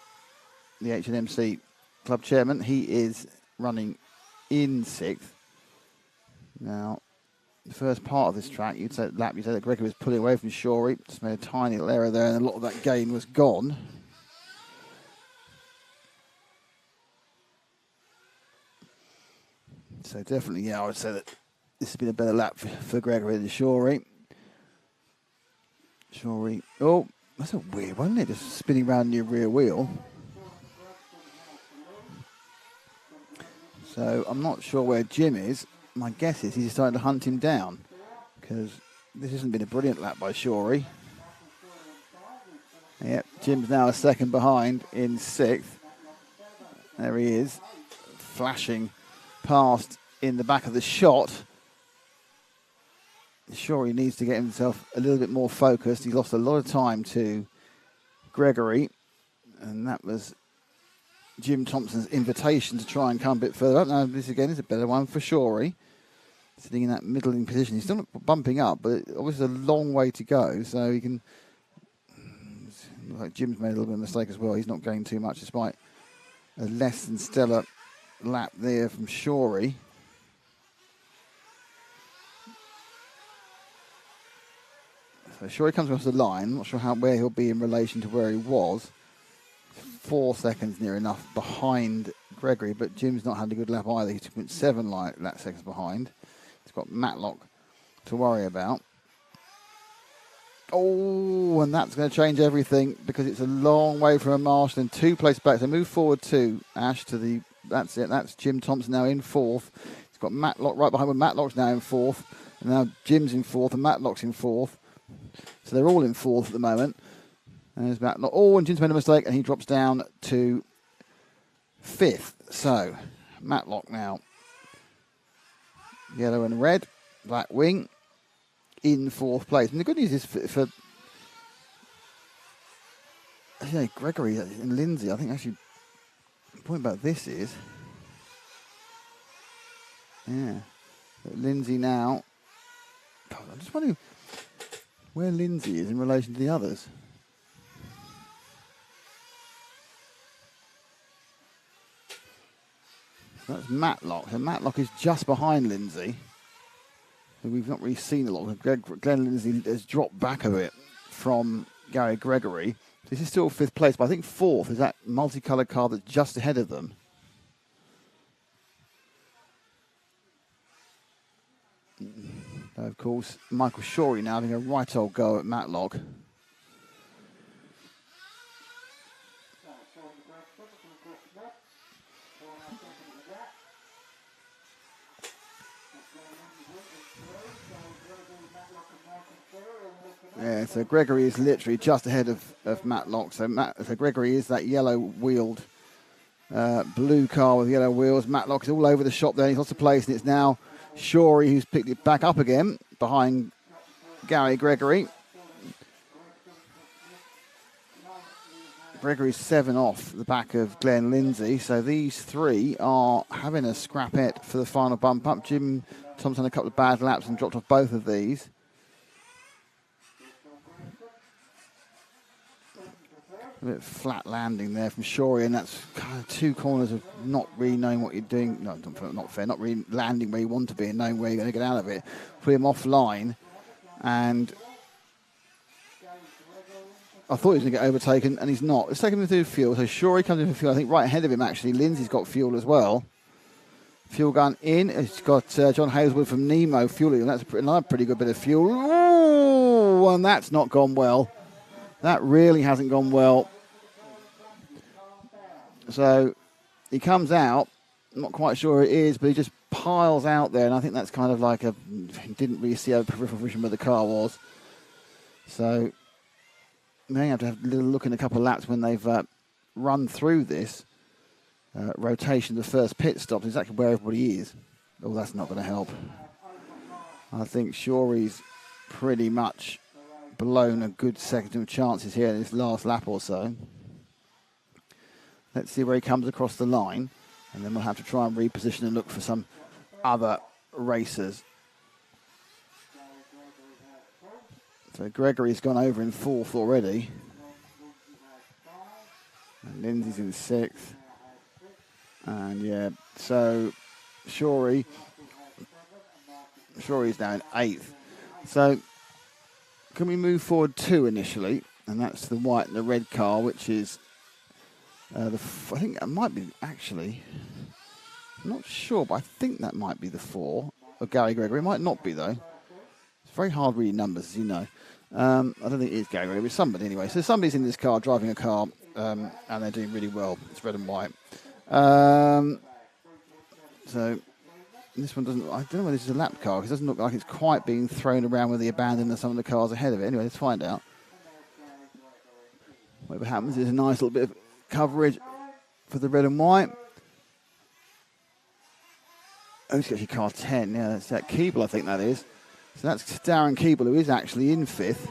[SPEAKER 1] the HNMC club chairman, he is running in 6th. Now, the first part of this track, you'd say that Gregory was pulling away from Shorey. Just made a tiny little error there, and a lot of that gain was gone. So definitely, yeah, I would say that this has been a better lap for Gregory than Shorey. Shorey, oh, that's a weird one, isn't it? Just spinning around your rear wheel. So I'm not sure where Jim is. My guess is he's starting to hunt him down, because this hasn't been a brilliant lap by Shorey. Yep, Jim's now a second behind in 6th. There he is, flashing past in the back of the shot. Shorey needs to get himself a little bit more focused. He lost a lot of time to Gregory, and that was Jim Thompson's invitation to try and come a bit further up. Now, this again is a better one for Shorey, sitting in that middling position. He's still not bumping up, but obviously a long way to go, so he can... Like Jim's made a little bit of a mistake as well. He's not gained too much despite a less than stellar lap there from Shorey. So Shorey comes across the line. I'm not sure where he'll be in relation to where he was. 4 seconds near enough behind Gregory, but Jim's not had a good lap either. He's 2.7 lap seconds behind. He's got Matlock to worry about. Oh, and that's going to change everything because it's a long way from a Marshall and 2 places back. So move forward to Ash to the... That's it. That's Jim Thompson now in 4th. He's got Matlock right behind him. Matlock's now in 4th. And now Jim's in 4th and Matlock's in 4th. So they're all in 4th at the moment. And there's Matlock. Oh, and Jim's made a mistake and he drops down to 5th. So Matlock now. Yellow and red. Black wing. In 4th place. And the good news is for Gregory and Lindsay, I think actually the point about this is, that Lindsay now, I'm just wondering where Lindsay is in relation to the others. So that's Matlock. So Matlock is just behind Lindsay, who we've not really seen a lot. Glenn Lindsay has dropped back a bit from Gary Gregory. This is still 5th place, but I think 4th is that multicoloured car that's just ahead of them. Of course, Michael Shorey now having a right old go at Matlock. Yeah, so Gregory is literally just ahead of Matlock. So Gregory is that yellow-wheeled blue car with yellow wheels. Matlock is all over the shop there. He's lost a place, and it's now Shorey who's picked it back up again behind Gary Gregory. Gregory's 7 off the back of Glenn Lindsay. So these three are having a scrapette for the final bump up. Jim Thompson had a couple of bad laps and dropped off both of these. A bit flat landing there from Shorey, and that's kind of 2 corners of not really knowing what you're doing. No, not fair. Not really landing where you want to be and knowing where you're going to get out of it. Put him offline, and I thought he was going to get overtaken, and he's not. It's taken him through fuel, so Shorey comes in for fuel. I think right ahead of him, actually. Lindsay's got fuel as well. Fuel gun in. It's got John Hazelwood from Nemo fueling, and that's another pretty good bit of fuel. Ooh, and that's not gone well. That really hasn't gone well. So he comes out, I'm not quite sure it is, but he just piles out there, and I think that's kind of like he didn't really see how peripheral vision where the car was. So may have to have a little look in a couple of laps when they've run through this rotation, the first pit stop, exactly where everybody is. Oh, that's not going to help. I think Shorey's pretty much blown a good second of chances here in this last lap or so. Let's see where he comes across the line, and then we'll have to try and reposition and look for some other racers. So Gregory's gone over in 4th already. And Lindsay's in 6th. And yeah, so Shorey's now in 8th. So can we move forward 2 initially? And that's the white and the red car, which is I think it might be actually, I'm not sure, but I think that might be the 4 of Gary Gregory. It might not be though. It's very hard reading numbers, as you know. I don't think it is Gary Gregory, but somebody anyway. So somebody's in this car driving a car, and they're doing really well. It's red and white. So this one doesn't, I don't know whether this is a lap car, because it doesn't look like it's quite being thrown around with the abandon of some of the cars ahead of it. Anyway, let's find out. Whatever happens, there's a nice little bit of coverage for the red and white. Oh, it's actually car 10. Yeah, that's that Keeble, I think that is. So that's Darren Keeble, who is actually in 5th.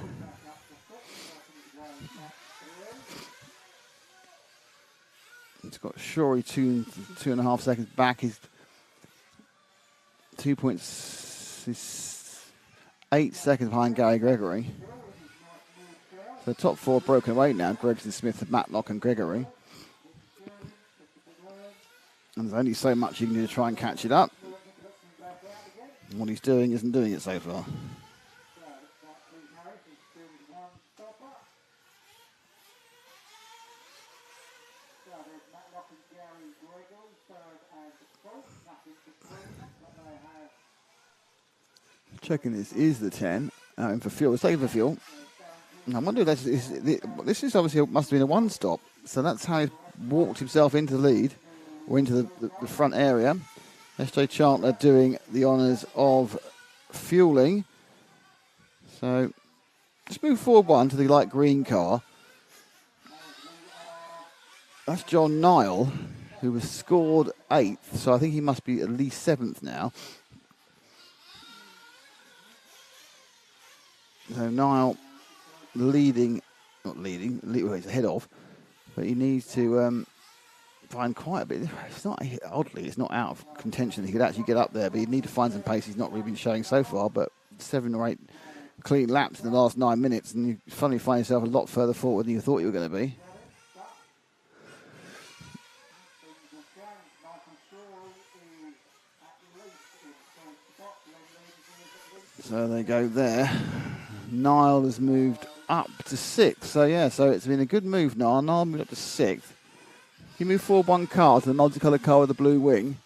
[SPEAKER 1] It's got Shorey 2.5 seconds back. He's 2.8 seconds behind Gary Gregory. So the top 4 broken away now. Gregson, Smith, Matlock and Gregory. And there's only so much you can do to try and catch it up. And what he's doing isn't doing it so far. Checking this is the 10. And for fuel, it's taken for fuel. I wonder if this is obviously must have been a 1-stop. So that's how he walked himself into the lead, or into the front area. S.J. Chandler doing the honours of fueling. So let's move forward 1 to the light green car. That's John Nile, who was scored 8th. So I think he must be at least 7th now. So Nile he's ahead of, but he needs to find quite a bit. It's not, oddly, it's not out of contention. He could actually get up there, but he'd need to find some pace he's not really been showing so far. But 7 or 8 clean laps in the last 9 minutes, and you suddenly find yourself a lot further forward than you thought you were going to be. So they go there. Nile has moved up to 6th. So yeah, so it's been a good move now. Nile moved up to 6th. You move forward 1 car to the multicoloured car with the blue wing,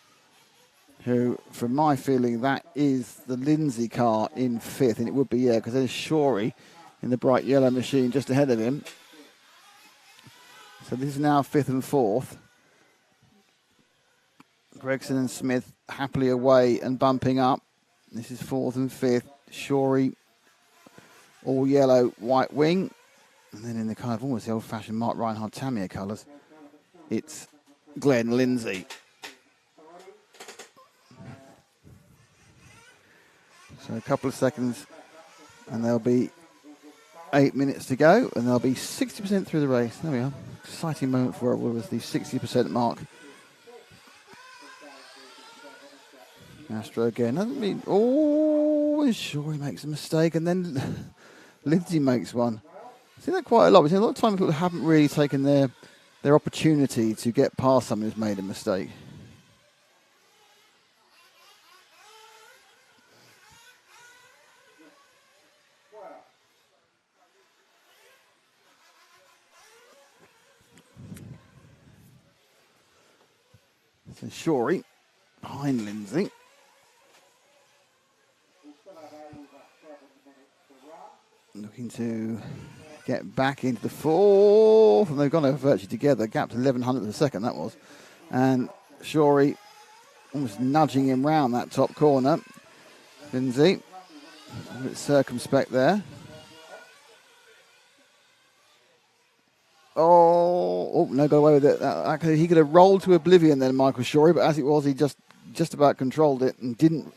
[SPEAKER 1] who, from my feeling, that is the Lindsay car in 5th. And it would be, yeah, because there's Shorey in the bright yellow machine just ahead of him. So this is now 5th and 4th. Gregson and Smith happily away and bumping up. This is 4th and 5th. Shorey, all yellow, white wing. And then in the kind of almost the old-fashioned Mark Reinhard Tamiya colours, it's Glenn Lindsay. So a couple of seconds, and there'll be 8 minutes to go, and they'll be 60% through the race. There we are. exciting moment for her was the 60% mark. Astro again. Doesn't mean, oh, sure he makes a mistake, and then Lindsay makes one. I see that quite a lot. We've seen a lot of times people haven't really taken their opportunity to get past someone who's made a mistake. So Shorey behind Lindsay. Looking to get back into the fourth, and they've gone over virtually together. Gap's 1100th of a second, that was. And Shorey almost nudging him round that top corner. Lindsay, a bit circumspect there. Oh, no, got away with it. He could have rolled to oblivion then, Michael Shorey, but as it was, he just about controlled it and didn't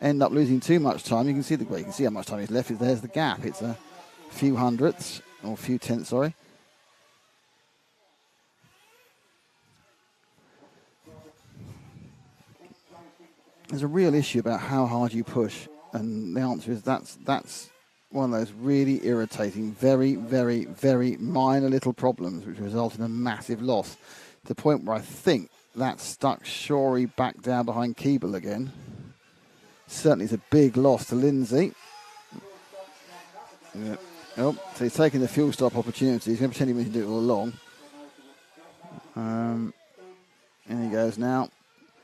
[SPEAKER 1] end up losing too much time. You can see how much time he's left. There's the gap. It's a few hundredths, or a few tenths, sorry. There's a real issue about how hard you push, and the answer is that's one of those really irritating, very, very, very minor little problems which result in a massive loss, to the point where I think that stuck Shorey back down behind Keeble again. Certainly it's a big loss to Lindsay. Yeah. Oh, so he's taking the fuel stop opportunity. He's going to pretend he can do it all along. And he goes now.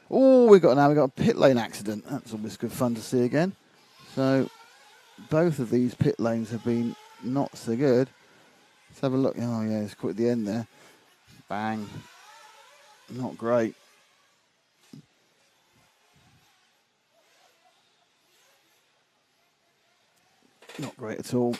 [SPEAKER 1] Oh, we got a pit lane accident. That's always good fun to see again. So both of these pit lanes have been not so good. Let's have a look. Oh yeah, it's quite at the end there. Bang. Not great. Not great at all.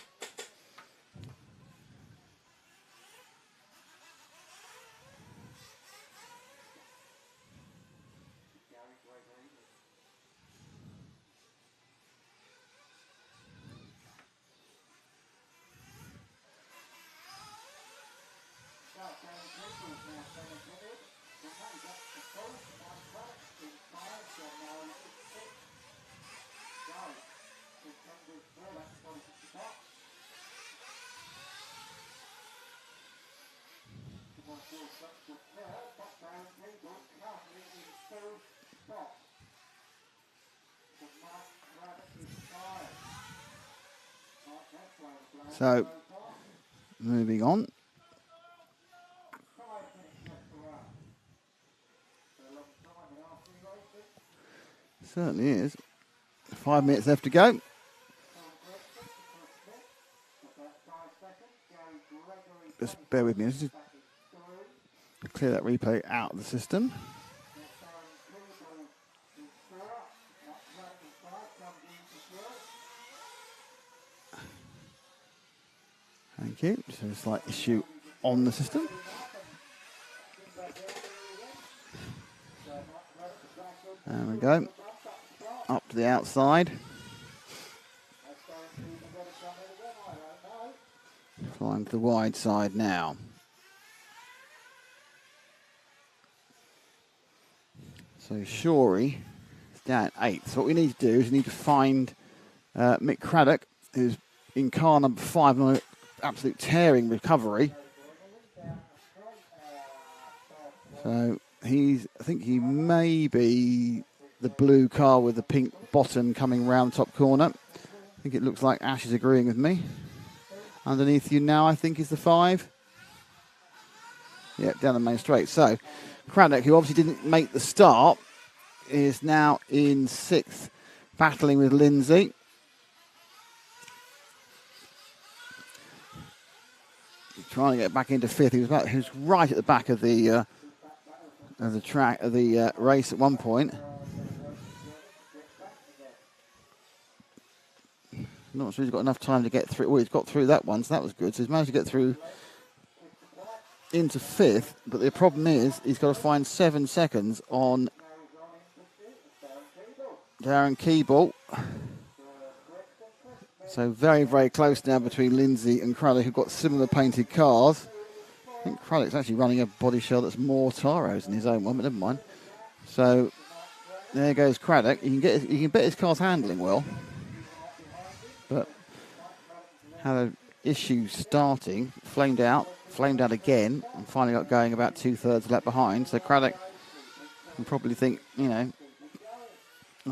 [SPEAKER 1] So, moving on. Certainly is. 5 minutes left to go. Just bear with me. Let's just clear that replay out of the system. Thank you. Just a slight issue on the system. There we go. Up to the outside. Flying to the wide side now. So Shorey is down 8th. So what we need to do is we need to find Mick Craddock, who's in car number 5 on an absolute tearing recovery. So I think he may be the blue car with the pink bottom coming round the top corner. I think it looks like Ash is agreeing with me. Underneath you now, I think, is the 5. Yep, down the main straight. So Craddock, who obviously didn't make the start, is now in 6th, battling with Lindsay. Trying to get back into 5th. He was right at the back of the race at one point. Not sure he's got enough time to get through. Well, he's got through that one, so that was good. So he's managed to get through into 5th, but the problem is he's got to find 7 seconds on Darren Keeble. So very, very close now between Lindsay and Craddock, who've got similar painted cars. think Craddock's actually running a body shell that's more Taro's than his own one, but never mind. So there goes Craddock. You can bet his car's handling well, but had an issue starting, flamed out again, and finally got going about 2/3 lap behind. So Craddock can probably think, you know,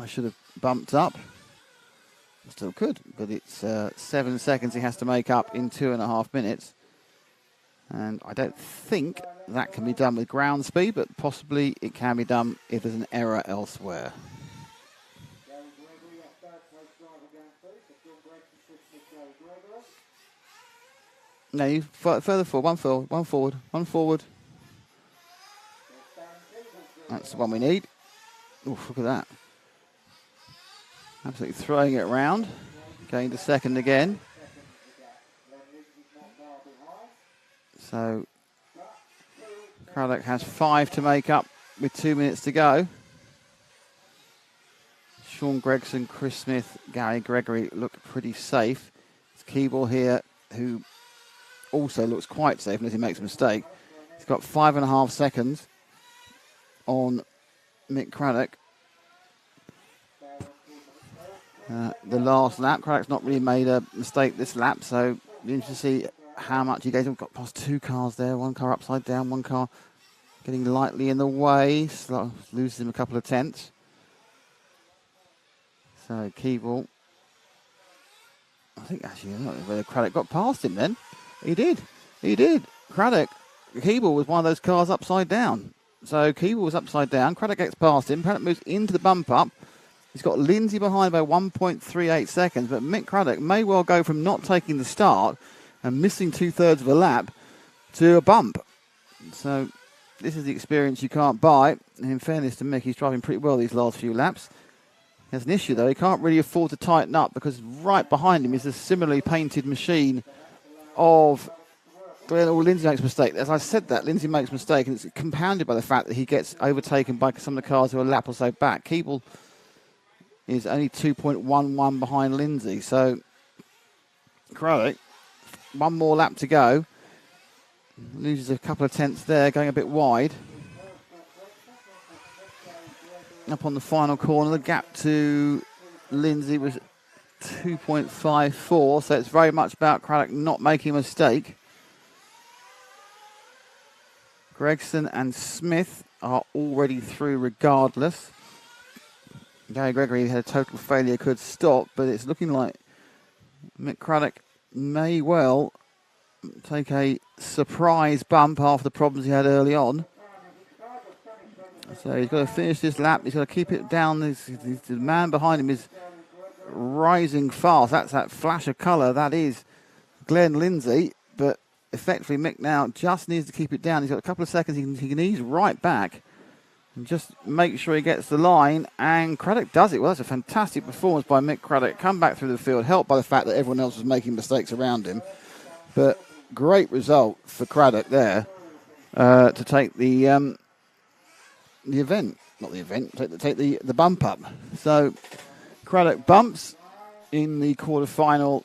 [SPEAKER 1] I should have bumped up. Still could, but it's 7 seconds he has to make up in 2.5 minutes. And I don't think that can be done with ground speed, but possibly it can be done if there's an error elsewhere. No, you further forward, one forward. That's the one we need. Oof, look at that. Absolutely throwing it around. Going to second again. So Craddock has 5 to make up with 2 minutes to go. Sean Gregson, Chris Smith, Gary Gregory look pretty safe. It's Keeble here who also looks quite safe unless he makes a mistake. He's got 5.5 seconds on Mick Craddock. The last lap, Craddock's not really made a mistake this lap, so be interesting to see how much he goes. We've got past 2 cars there, 1 car upside down, 1 car getting lightly in the way, so loses him a couple of tenths. So Keeble, I think actually, I don't know whether Craddock got past him then. He did. Craddock, Keeble was one of those cars upside down. So Keeble was upside down, Craddock gets past him, Craddock moves into the bump up. He's got Lindsay behind by 1.38 seconds, but Mick Craddock may well go from not taking the start and missing 2/3 of a lap to a bump. So this is the experience you can't buy. And in fairness to Mick, he's driving pretty well these last few laps. He has an issue though, he can't really afford to tighten up because right behind him is a similarly painted machine of Lindsay makes a mistake. As I said that, Lindsay makes a mistake, and it's compounded by the fact that he gets overtaken by some of the cars who are a lap or so back. Keeble is only 2.11 behind Lindsay. So Craddock, 1 more lap to go. Loses a couple of tenths there, going a bit wide. Up on the final corner, the gap to Lindsay was 2.54, so it's very much about Craddock not making a mistake. Gregson and Smith are already through regardless. Gary Gregory had a total failure, could stop, but it's looking like Mick Craddock may well take a surprise bump after the problems he had early on. So he's got to finish this lap. He's got to keep it down. The man behind him is rising fast. That's that flash of colour. That is Glenn Lindsay. But effectively, Mick now just needs to keep it down. He's got a couple of seconds. He can ease right back and just make sure he gets the line. And Craddock does it. Well, that's a fantastic performance by Mick Craddock. Come back through the field, helped by the fact that everyone else was making mistakes around him. But great result for Craddock there to take the event, not the event, take the bump up. So Craddock bumps in the quarterfinal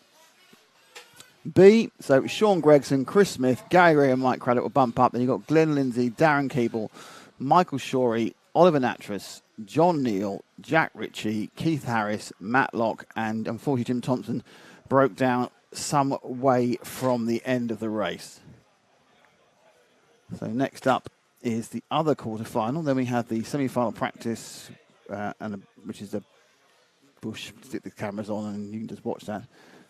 [SPEAKER 1] B. So Sean Gregson, Chris Smith, Gary Ray and Mike Craddock will bump up. Then you've got Glenn Lindsay, Darren Keeble, Michael Shorey, Oliver Natras, John Neal, Jack Ritchie, Keith Harris, Matt Locke, and unfortunately Jim Thompson broke down some way from the end of the race. So next up is the other quarterfinal. Then we have the semi-final practice, which is the bush. Stick the cameras on and you can just watch that.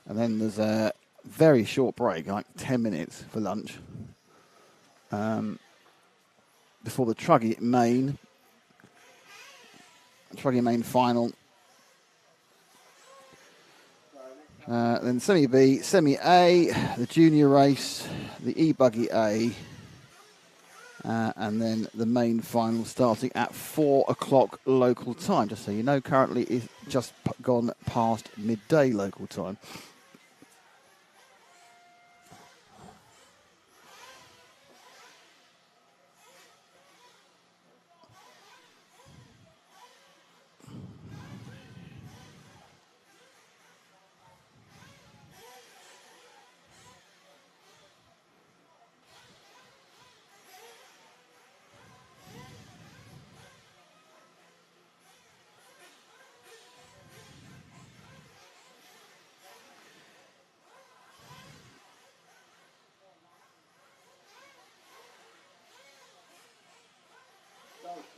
[SPEAKER 1] And then there's a very short break, like 10 minutes for lunch, before the Truggy Main Final. Then Semi B, Semi A, the junior race, the E-buggy A, and then the main final starting at 4 o'clock local time. Just so you know, currently it's just gone past midday local time.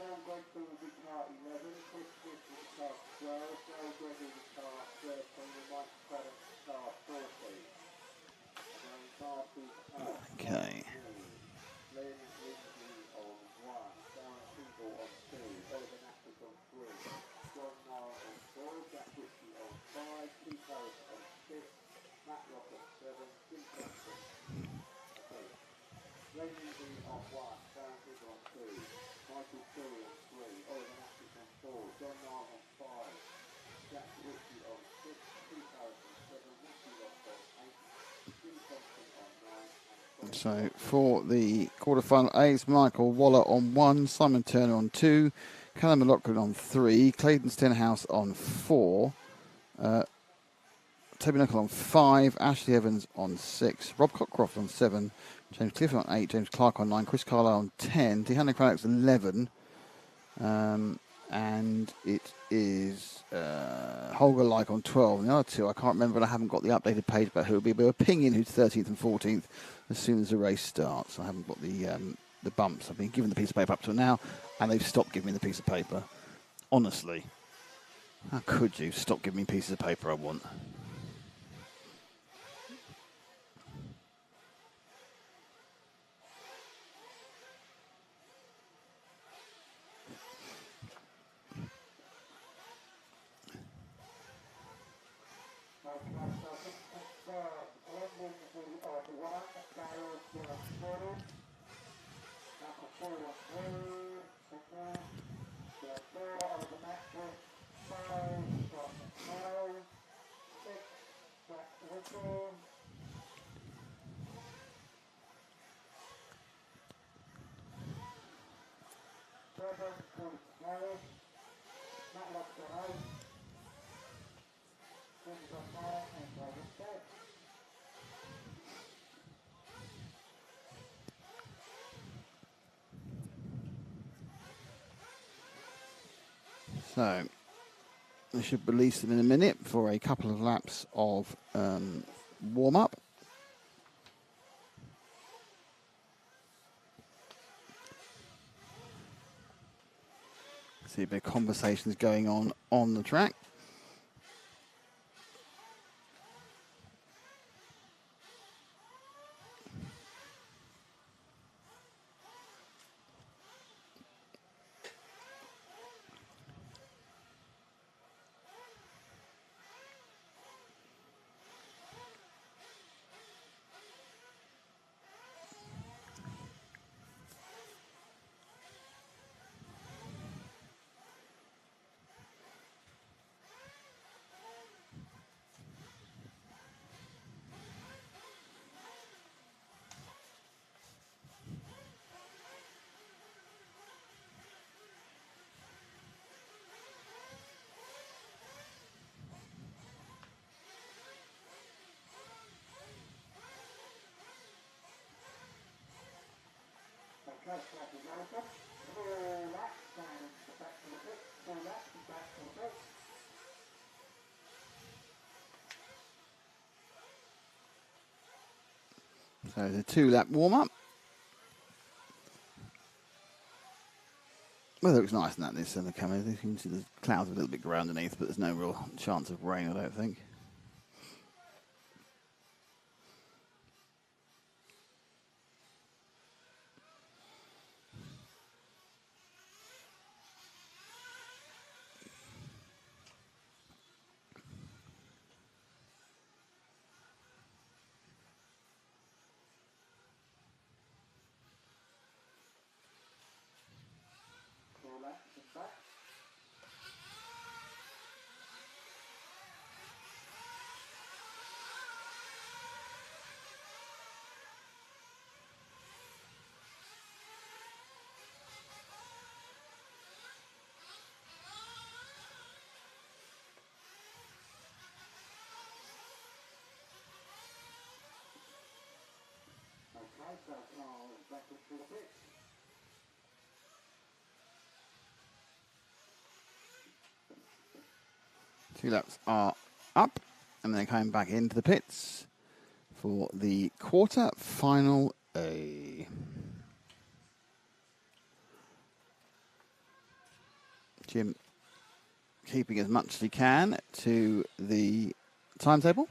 [SPEAKER 2] Sam Gregson will be car 11, Chris Smith will be car 12, Joe Gregory will be car 13, and Mike Craddock car 14. And car 2
[SPEAKER 1] Okay.
[SPEAKER 2] Glenn Lindsay on 1, Darren Kimball on 2, Oliver Nappis on 3, John Nile on 4, Jack Ritchie on 5, Keith Harris on 6, Matt Rock on 7, Tim Johnson, okay. Glenn Lindsay on 1, Darren Kimball on 2, Michael Curry on 3, Oliver Nappis on 4, John Nile on 5, Jack Ritchie on 6, Keith Harris on 7, Matthew Rock on 8, Tim Johnson on 9, and
[SPEAKER 1] So for the quarterfinal A's, Michael Waller on 1, Simon Turner on 2, Callum McLaughlin on 3, Clayton Stenhouse on 4, Toby Knuckle on 5, Ashley Evans on 6, Rob Cockcroft on 7, James Clifford on 8, James Clark on 9, Chris Carlisle on 10, Tihanna Craddock's 11, and it is Holger Like on 12. And the other two, I can't remember, and I haven't got the updated page about who it will be, but we're pinging who's 13th and 14th as soon as the race starts. I haven't got the bumps. I've been given the piece of paper up till now, and they've stopped giving me the piece of paper. Honestly, how could you stop giving me pieces of paper I want? So, I should release them in a minute for a couple of laps of warm-up. See a bit of conversations going on the track. So the 2-lap warm-up. Weather looks nice in this in the camera. You can see the clouds a little bit grey underneath, but there's no real chance of rain, I don't think. Two laps are up, and they're coming back into the pits for the quarter-final A. Jim keeping as much as he can to the timetable.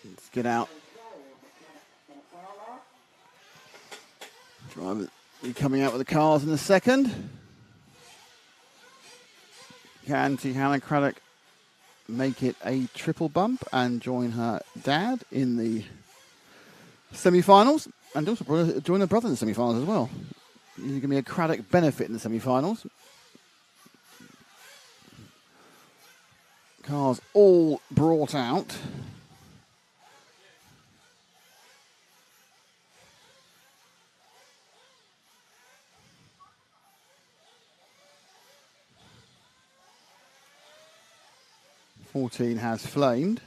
[SPEAKER 1] Let's get out. Driver coming out with the cars in a second. Can Hannah Craddock make it a triple bump and join her dad in the semi-finals, and also join her brother in the semi-finals as well? There's going to be a Craddock benefit in the semi-finals. Cars all brought out. '14 has flamed.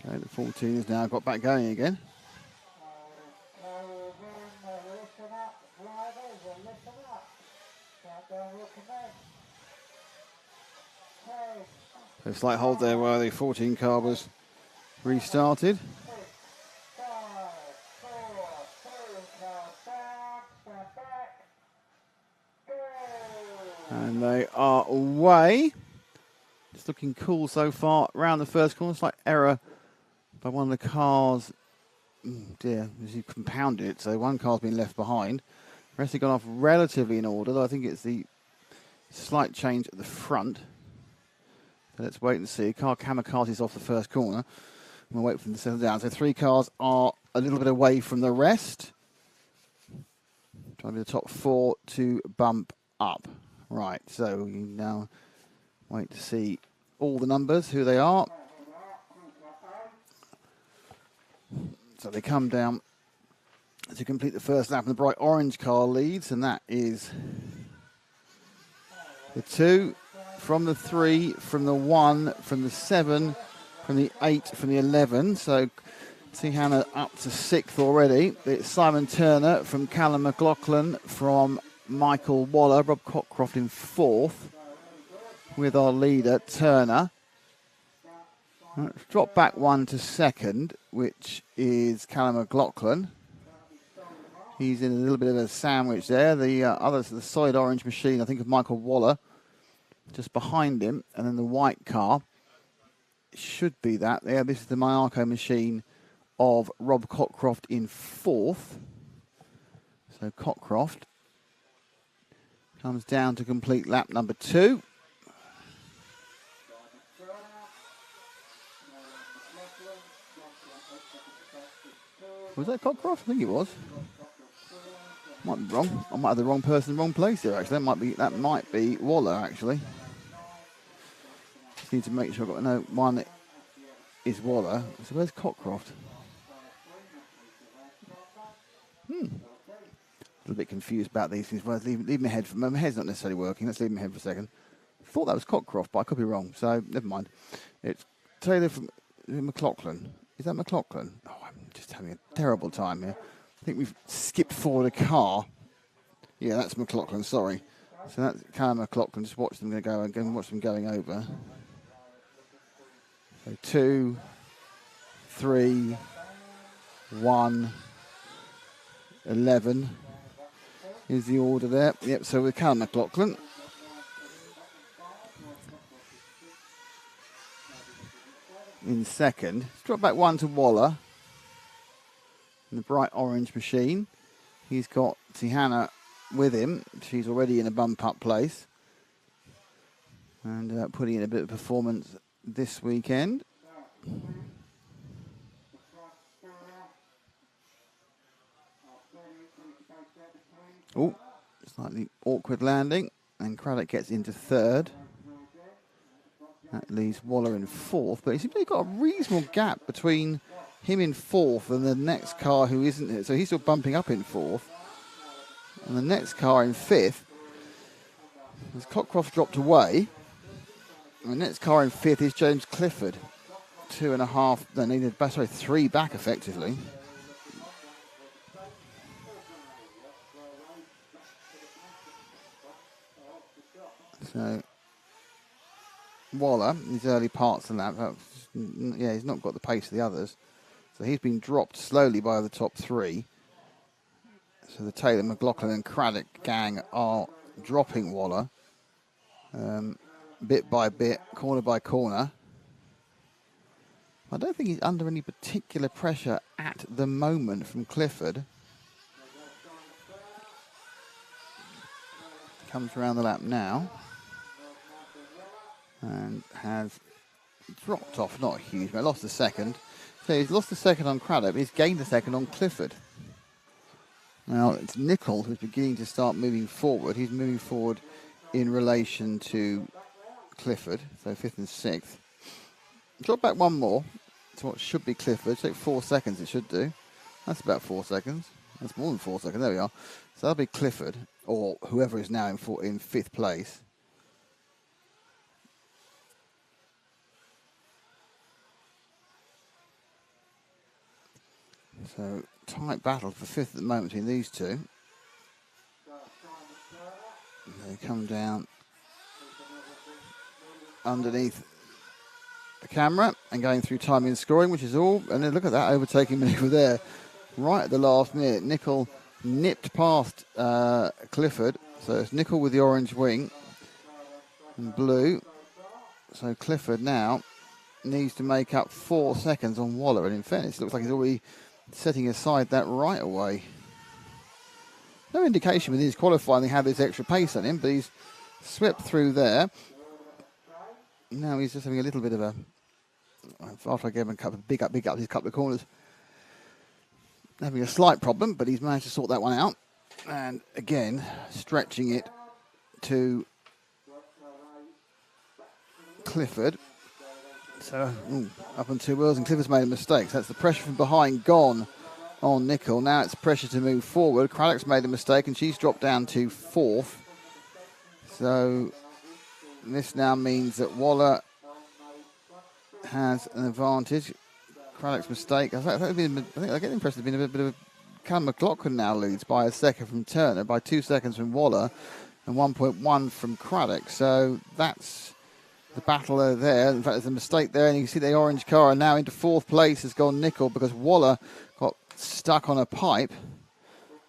[SPEAKER 1] Okay, the 14 has now got back going again. A slight hold there where the 14 car was restarted. And they are away. It's looking cool so far around the first corner. Slight error by one of the cars. Dear, as you compounded it, so one car's been left behind. The rest have gone off relatively in order, though I think it's the slight change at the front. So let's wait and see. Car kamikazes off the first corner. We'll wait for them to settle down. So 3 cars are a little bit away from the rest. Trying to be the top 4 to bump up. Right, so we now wait to see all the numbers, who they are. So they come down to complete the first lap, and the bright orange car leads, and that is the 2, from the 3, from the 1, from the 7, from the 8, from the 11. So see Hannah up to 6th already. It's Simon Turner from Callum McLaughlin, from Michael Waller, Rob Cockcroft in 4th, with our leader Turner. Let's drop back 1 to 2nd, which is Callum McLaughlin. He's in a little bit of a sandwich there. The others, the solid orange machine, I think of Michael Waller, just behind him. And then the white car should be that there. This is the Mayako machine of Rob Cockcroft in 4th. So Cockcroft comes down to complete lap number 2. Was that Cockcroft? I think it was. Might be wrong. I might have the wrong person in the wrong place here, actually. That might be Waller, actually. Just need to make sure I've got to know one is Waller. So where's Cockcroft? A little bit confused about these things. Well, leave my head. My head's not necessarily working. Let's leave my head for a second. I thought that was Cockcroft, but I could be wrong. So never mind. It's Taylor from McLaughlin. Is that McLaughlin? Oh, I'm just having a terrible time here. I think we've skipped forward a car. Yeah, that's McLaughlin, sorry. So that's Callum McLaughlin. Just watch them go and watch them going over. So 2, 3, 1, 11 is the order there. Yep, so with Callum McLaughlin. In 2nd. Let's drop back 1 to Waller. In the bright orange machine. He's got Tihanna with him. She's already in a bump-up place. And putting in a bit of performance this weekend. Oh, Slightly awkward landing, and Craddock gets into third. That leaves Waller in fourth, but he's got a reasonable gap between him in fourth and the next car who isn't it. So he's still bumping up in fourth. And the next car in fifth, as Cockcroft dropped away, and the next car in fifth is James Clifford. 2.5, they needed, sorry, 3 back effectively. So Waller, his early parts of the lap, yeah, he's not got the pace of the others. So he's been dropped slowly by the top 3. So the Taylor, McLaughlin and Craddock gang are dropping Waller bit by bit, corner by corner. I don't think he's under any particular pressure at the moment from Clifford. Comes around the lap now and has dropped off, not a huge, but lost a second. So he's lost a second on Craddock, but he's gained a second on Clifford. Now it's Nicol who's beginning to start moving forward. He's moving forward in relation to Clifford, so 5th and 6th. Drop back one more to what should be Clifford. Take 4 seconds, it should do. That's about 4 seconds. That's more than 4 seconds. There we are. So that'll be Clifford, or whoever is now in 5th place. So tight battle for 5th at the moment between these two. They come down underneath the camera and going through timing and scoring, which is all. And then look at that overtaking maneuver there, right at the last minute. Nicol nipped past Clifford, so it's Nicol with the orange wing and blue. So Clifford now needs to make up 4 seconds on Waller, and in fairness, it looks like he's already setting aside that right away. No indication with his qualifying they have this extra pace on him, but he's swept through there. Now he's just having a little bit of a, after I gave him a big up his couple of corners, having a slight problem, but he's managed to sort that one out. And again, stretching it to Clifford. So, up on 2 wheels, and Clifford's made a mistake. So that's the pressure from behind gone on Nicol. Now it's pressure to move forward. Craddock's made a mistake, and she's dropped down to 4th. So this now means that Waller has an advantage. Craddock's mistake. I think I get the impression there's been a bit of a... Callum McLaughlin now leads by a second from Turner, by 2 seconds from Waller, and 1.1 from Craddock. So that's the battle there. In fact, there's a mistake there, and you can see the orange car, and now into 4th place has gone Nicol because Waller got stuck on a pipe.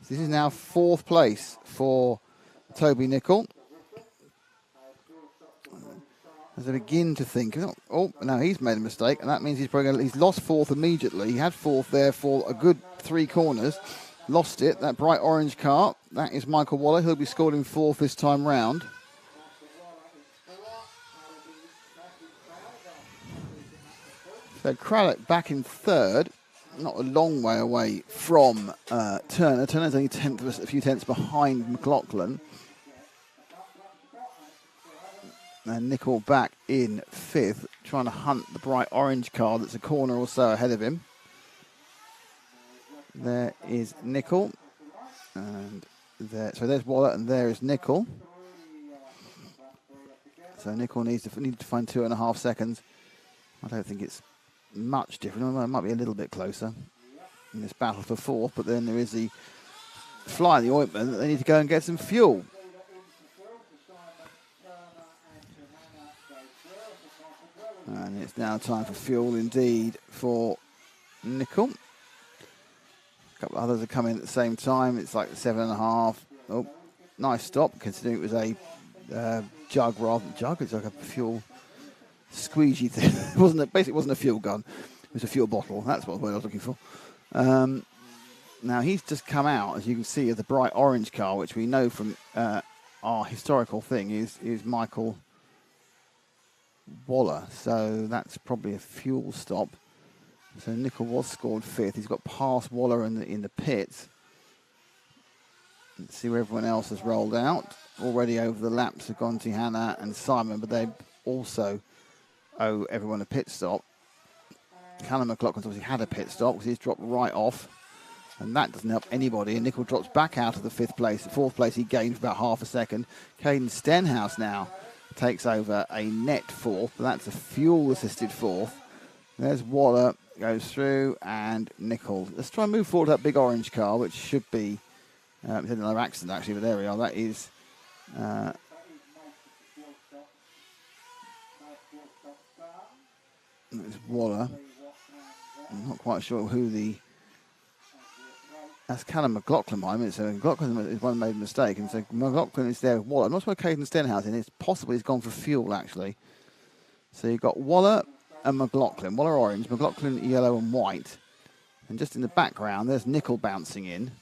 [SPEAKER 1] So this is now 4th place for Toby Nicol. As I begin to think, oh, now he's made a mistake, and that means he's probably he's lost 4th immediately. He had 4th there for a good 3 corners, lost it. That bright orange car, that is Michael Waller. He'll be scored in 4th this time round. So Craddock back in 3rd, not a long way away from Turner. Turner's only a few tenths behind McLaughlin. And Nicol back in 5th, trying to hunt the bright orange car that's a corner or so ahead of him. There is Nicol. And there, so there's Waller, and there is Nicol. So Nicol needs to find 2.5 seconds. I don't think it's much different. It might be a little bit closer in this battle for 4th, but then there is the fly in the ointment that they need to go and get some fuel. And it's now time for fuel indeed for Nicol. A couple of others are coming at the same time. It's like 7.5. Oh, nice stop, considering it was a jug rather than jug. It's like a fuel squeegee thing. Basically, it wasn't a fuel gun. It was a fuel bottle. That's what I was looking for. Now, he's just come out, as you can see, of the bright orange car, which we know from our historical thing is Michael Waller. So that's probably a fuel stop. So Nicol was scored 5th. He's got past Waller in the pits. Let's see where everyone else has rolled out. Already over the laps of Gonti, Hannah and Simon, but they also owe everyone a pit stop. Callum McLaughlin's obviously had a pit stop because he's dropped right off, and that doesn't help anybody. And Nickel drops back out of the fourth place. He gained for about half a second. Caden Stenhouse now takes over a net fourth, but that's a fuel-assisted fourth. There's Waller, goes through, and Nickel. Let's try and move forward to that big orange car, which should be, it's another accident actually, but there we are. That is, it's Waller. I'm not quite sure who that's Callum McLaughlin behind me. So McLaughlin is one who made a mistake, and so McLaughlin is there with Waller. I'm not sure where Caden Stenhouse is. It's possible he's gone for fuel actually. So you've got Waller and McLaughlin. Waller orange, McLaughlin yellow and white. And just in the background, there's Nickel bouncing in.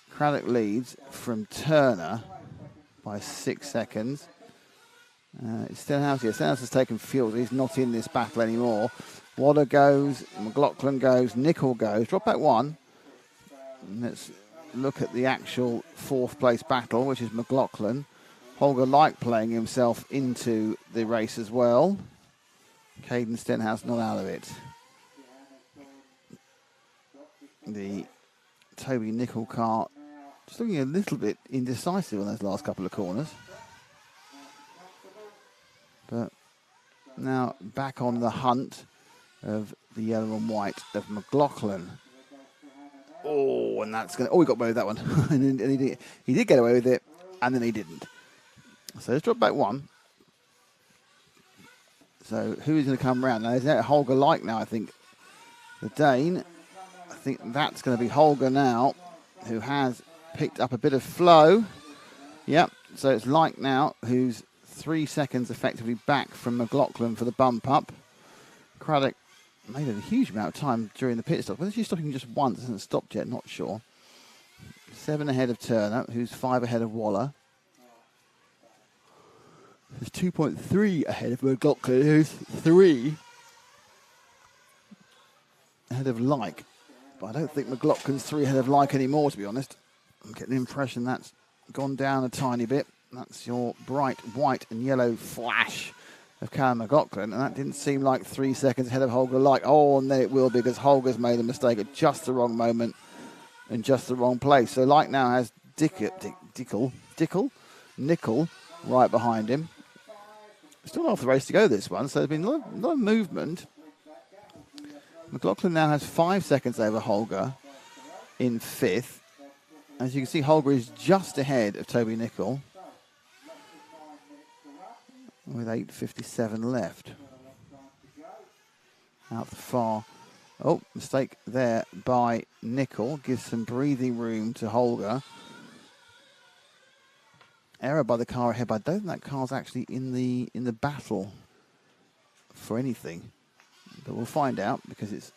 [SPEAKER 1] Craddock leads from Turner by 6 seconds. It's Stenhouse. Yeah, Stenhouse has taken fuel. He's not in this battle anymore. Waller goes, McLaughlin goes, Nickel goes. Drop back one. And let's look at the actual fourth place battle, which is McLaughlin. Holger Light playing himself into the race as well. Caden Stenhouse not out of it. The Toby Nickel car just looking a little bit indecisive on those last couple of corners. But now back on the hunt of the yellow and white of McLaughlin. Oh, and that's going to... Oh, he got away with that one. and he did get away with it, and then he didn't. So let's drop back one. So who is going to come round? Now, is that Holger Like now, I think. The Dane. I think that's going to be Holger now, who has picked up a bit of flow. Yep, so it's Like now, who's 3 seconds effectively back from McLaughlin for the bump up. Craddock made a huge amount of time during the pit stop. Whether she's stopping just once, hasn't stopped yet, not sure. 7 ahead of Turner, who's 5 ahead of Waller. There's 2.3 ahead of McLaughlin, who's 3 ahead of Like. But I don't think McLaughlin's 3 ahead of Like anymore, to be honest. I'm getting the impression that's gone down a tiny bit. That's your bright white and yellow flash of Callum McLaughlin, and that didn't seem like 3 seconds ahead of Holger Like. Oh, and then it will be, because Holger's made a mistake at just the wrong moment and just the wrong place. So Like now has Nickel right behind him. Still half the race to go, this one, so there's been a lot of movement. McLaughlin now has 5 seconds over Holger in 5th. As you can see, Holger is just ahead of Toby Nickel with 8:57 left. Out the far. Oh, mistake there by Nickel. Gives some breathing room to Holger. Error by the car ahead, but I don't think that car's actually in the battle for anything. But we'll find out, because it's...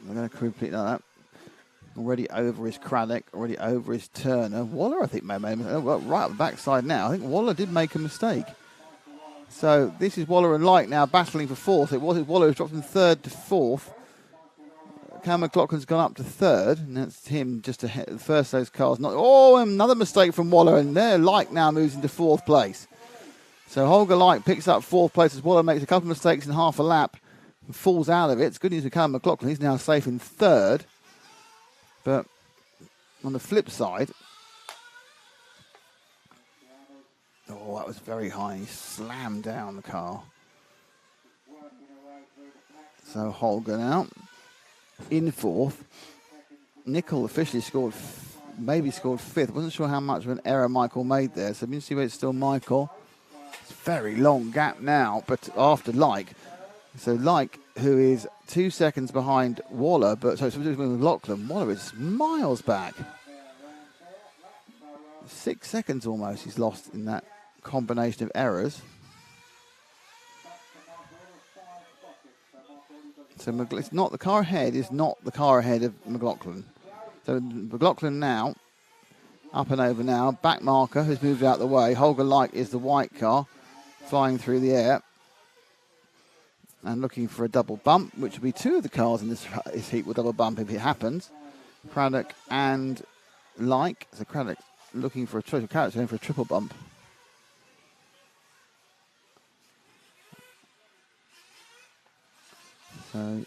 [SPEAKER 1] We're going to complete that. Already over his Craddock, already over his Turner. Waller, I think, made a mistake. Right up the backside now. I think Waller did make a mistake. So this is Waller and Light now battling for 4th. It was Waller who's dropped from 3rd to 4th. Cam McLaughlin's gone up to 3rd, and that's him just ahead. The first of those cars. Oh, another mistake from Waller, and there Light now moves into 4th place. So Holger Light picks up 4th place as Waller makes a couple of mistakes in half a lap and falls out of it. It's good news for Cam McLaughlin. He's now safe in 3rd. But on the flip side, oh, that was very high. He slammed down the car. So Holger now in 4th. Nickel officially scored, maybe scored 5th. Wasn't sure how much of an error Michael made there. So we can see where it's still Michael. It's a very long gap now, but after Like. So Like, who is 2 seconds behind Waller, but so with McLaughlin, Waller is miles back. 6 seconds almost he's lost in that combination of errors. So it's not the car ahead is not the car ahead of McLaughlin. So McLaughlin now up and over now. Back marker has moved out the way. Holger Light is the white car flying through the air and looking for a double bump, which will be 2 of the cars in this heat will double bump if it happens. Craddock and Like. So Craddock looking for a triple. Craddock's going for a triple bump. So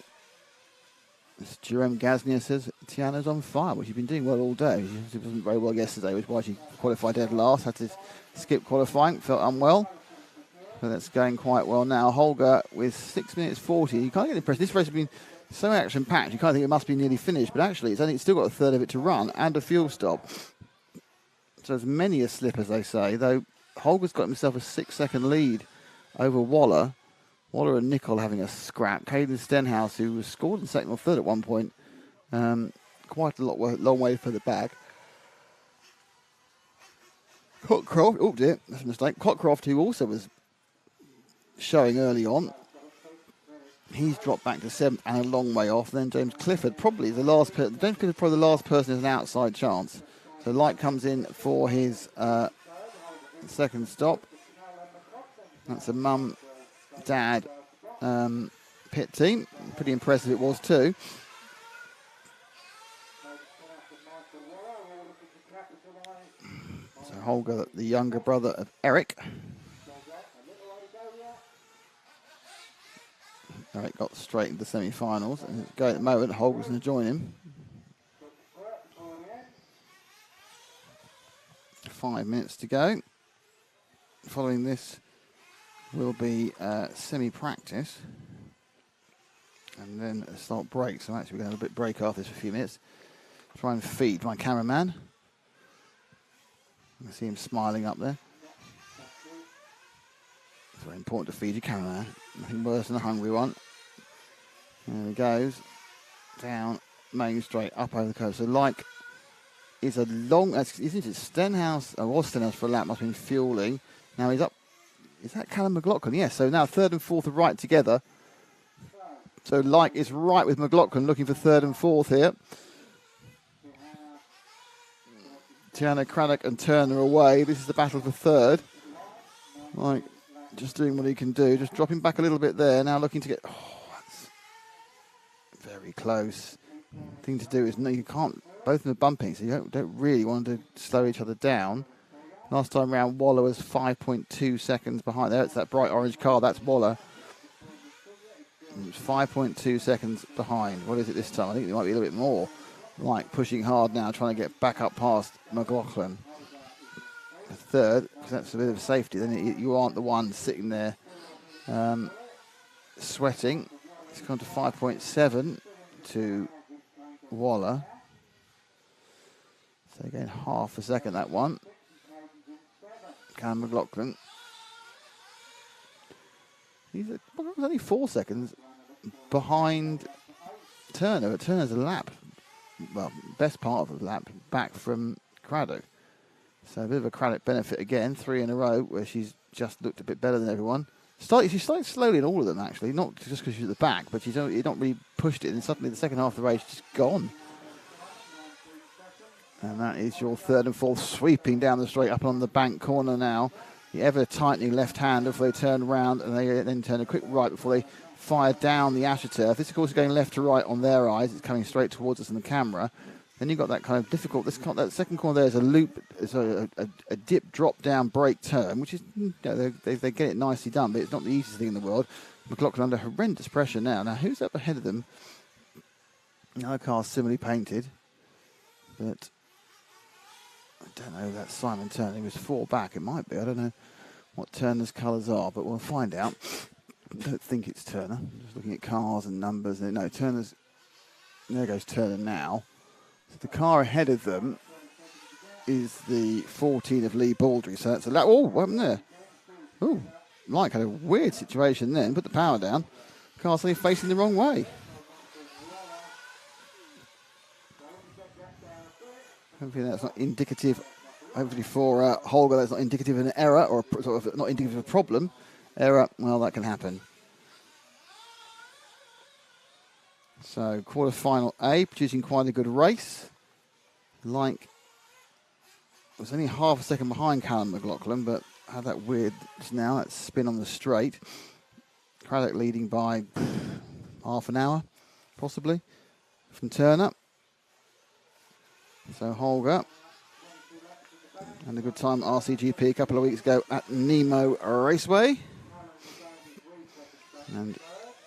[SPEAKER 1] as Jerome Gasnier says, Tiana's on fire, which she's been doing well all day. She wasn't very well yesterday, which is why she qualified dead last. Had to skip qualifying, felt unwell. So that's going quite well now. Holger with 6 minutes 40. You can't get the impression. This race has been so action-packed, you can't think it must be nearly finished, but actually it's still got a third of it to run and a fuel stop. So there's many a slip, as they say, though Holger's got himself a 6-second lead over Waller. Waller and Nicol having a scrap. Caden Stenhouse, who was scored in second or third at one point, quite a long way for the back. Cockcroft, oh dear, that's a mistake. Cockcroft, who also was showing early on, he's dropped back to 7th and a long way off. Then James Clifford probably the last person. James Clifford probably the last person who's an outside chance. So Light comes in for his second stop. That's a mum, dad, pit team. Pretty impressive it was too. So Holger, the younger brother of Eric. Eric got straight into the semi-finals and going at the moment. Holger's going to join him. 5 minutes to go. Following this will be semi-practice and then a start break. So actually we're going to have a bit break after this for a few minutes. Try and feed my cameraman. I see him smiling up there. It's very important to feed your cameraman. Nothing worse than a hungry one. There he goes. Down, main straight, up over the curve. So like is a long, isn't it Stenhouse, was Stenhouse for a lap, must have been fueling. Now he's up, is that Callum McLaughlin? Yes, so now third and fourth are right together. So like is right with McLaughlin looking for third and fourth here. Tiana, Craddock and Turner away. This is the battle for third. Like, just doing what he can do. Just dropping back a little bit there. Now looking to get... Oh, that's very close. Thing to do is, no, you can't... Both of them are bumping, so you don't really want to slow each other down. Last time round, Waller was 5.2 seconds behind there. It's that bright orange car. That's Waller. It's 5.2 seconds behind. What is it this time? I think it might be a little bit more. Like pushing hard now, trying to get back up past McLaughlin. The third, because that's a bit of safety. Then you aren't the one sitting there sweating. It's gone to 5.7 to Waller. So again, half a second that one. Callum McLaughlin. He's only 4 seconds behind Turner. But Turner's a lap. Well, best part of a lap back from Craddock. So a bit of a Craddock benefit again, 3 in a row, where she's just looked a bit better than everyone. She started slowly in all of them, actually, not just because she's at the back, but she's not really pushed it, and suddenly the second half of the race is gone. And that is your third and fourth, sweeping down the straight up on the bank corner now. The ever-tightening left-hand before they turn round, and they then turn a quick right before they fire down the AstroTurf. This, of course, is going left to right on their eyes. It's coming straight towards us in the camera. Then you've got that kind of difficult... that second corner there is a loop, it's a dip, drop-down, brake turn, which is... You know, they get it nicely done, but it's not the easiest thing in the world. McLaughlin under horrendous pressure now. Now, who's up ahead of them? Another car similarly painted, but... I don't know if that's Simon Turner. He was 4 back. It might be. I don't know what Turner's colours are, but we'll find out. I don't think it's Turner. I'm just looking at cars and numbers. No, Turner's... There goes Turner now. So the car ahead of them is the 14 of Lee Baldry. So that's a lap. Oh, what happened there? Oh, Mike had a weird situation then. Put the power down. Car suddenly facing the wrong way. Hopefully that's not indicative. Hopefully for Holger that's not indicative of an error or sort of not indicative of a problem. Error, well, that can happen. So quarter-final A, producing quite a good race. Like, it was only half a second behind Callum McLaughlin, but had that weird just now, that spin on the straight. Craddock leading by half an hour, possibly, from Turner. So Holger had a good time at RCGP a couple of weeks ago at Nemo Raceway. And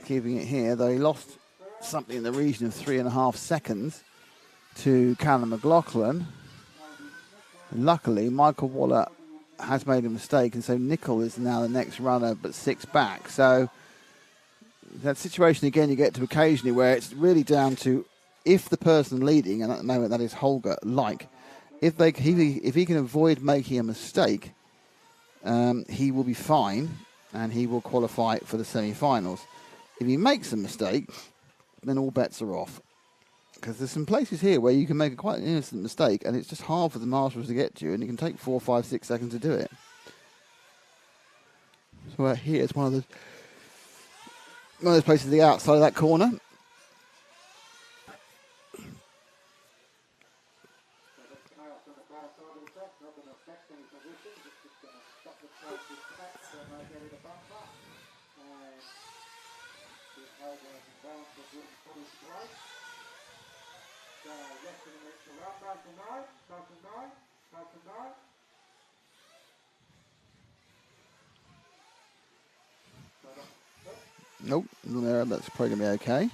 [SPEAKER 1] keeping it here, though he lost something in the region of 3.5 seconds to Callum McLaughlin. And luckily, Michael Waller has made a mistake, and so Nicol is now the next runner, but 6 back. So that situation again you get to occasionally where it's really down to if the person leading, and at the moment that is Holger, if he can avoid making a mistake, he will be fine and he will qualify for the semi-finals. If he makes a mistake, then all bets are off. Because there's some places here where you can make quite an innocent mistake and it's just hard for the marshals to get to you, and it can take 4, 5, 6 seconds to do it. So here's one of those places, the outside of that corner. Nope, no, that's probably going to be okay.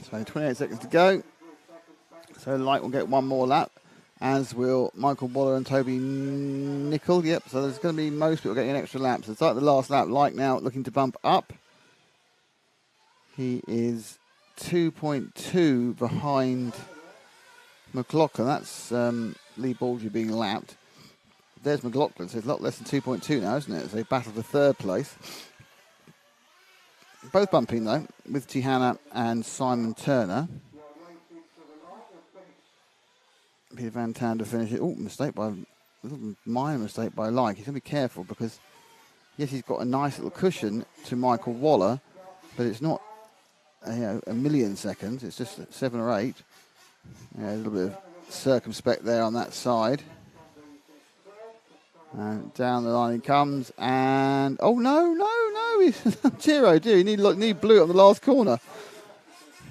[SPEAKER 1] So 28 seconds to go. So Light will get one more lap, as will Michael Waller and Toby Nicol. Yep, so there's going to be most people getting an extra lap. So it's like the last lap. Light now looking to bump up. He is 2.2 behind McLaughlin. That's Lee Baldry being lapped. There's McLaughlin, so it's a lot less than 2.2 now, isn't it? So they battle for third place. Both bumping, though, with Tihanna and Simon Turner. Peter Van Tan to finish it. Oh, a little minor mistake by Like. He's going to be careful because, yes, he's got a nice little cushion to Michael Waller, but it's not a million seconds. It's just 7 or 8. A little bit of circumspect there on that side. And down the line he comes, and oh no! Tiro, he nearly blew it on the last corner.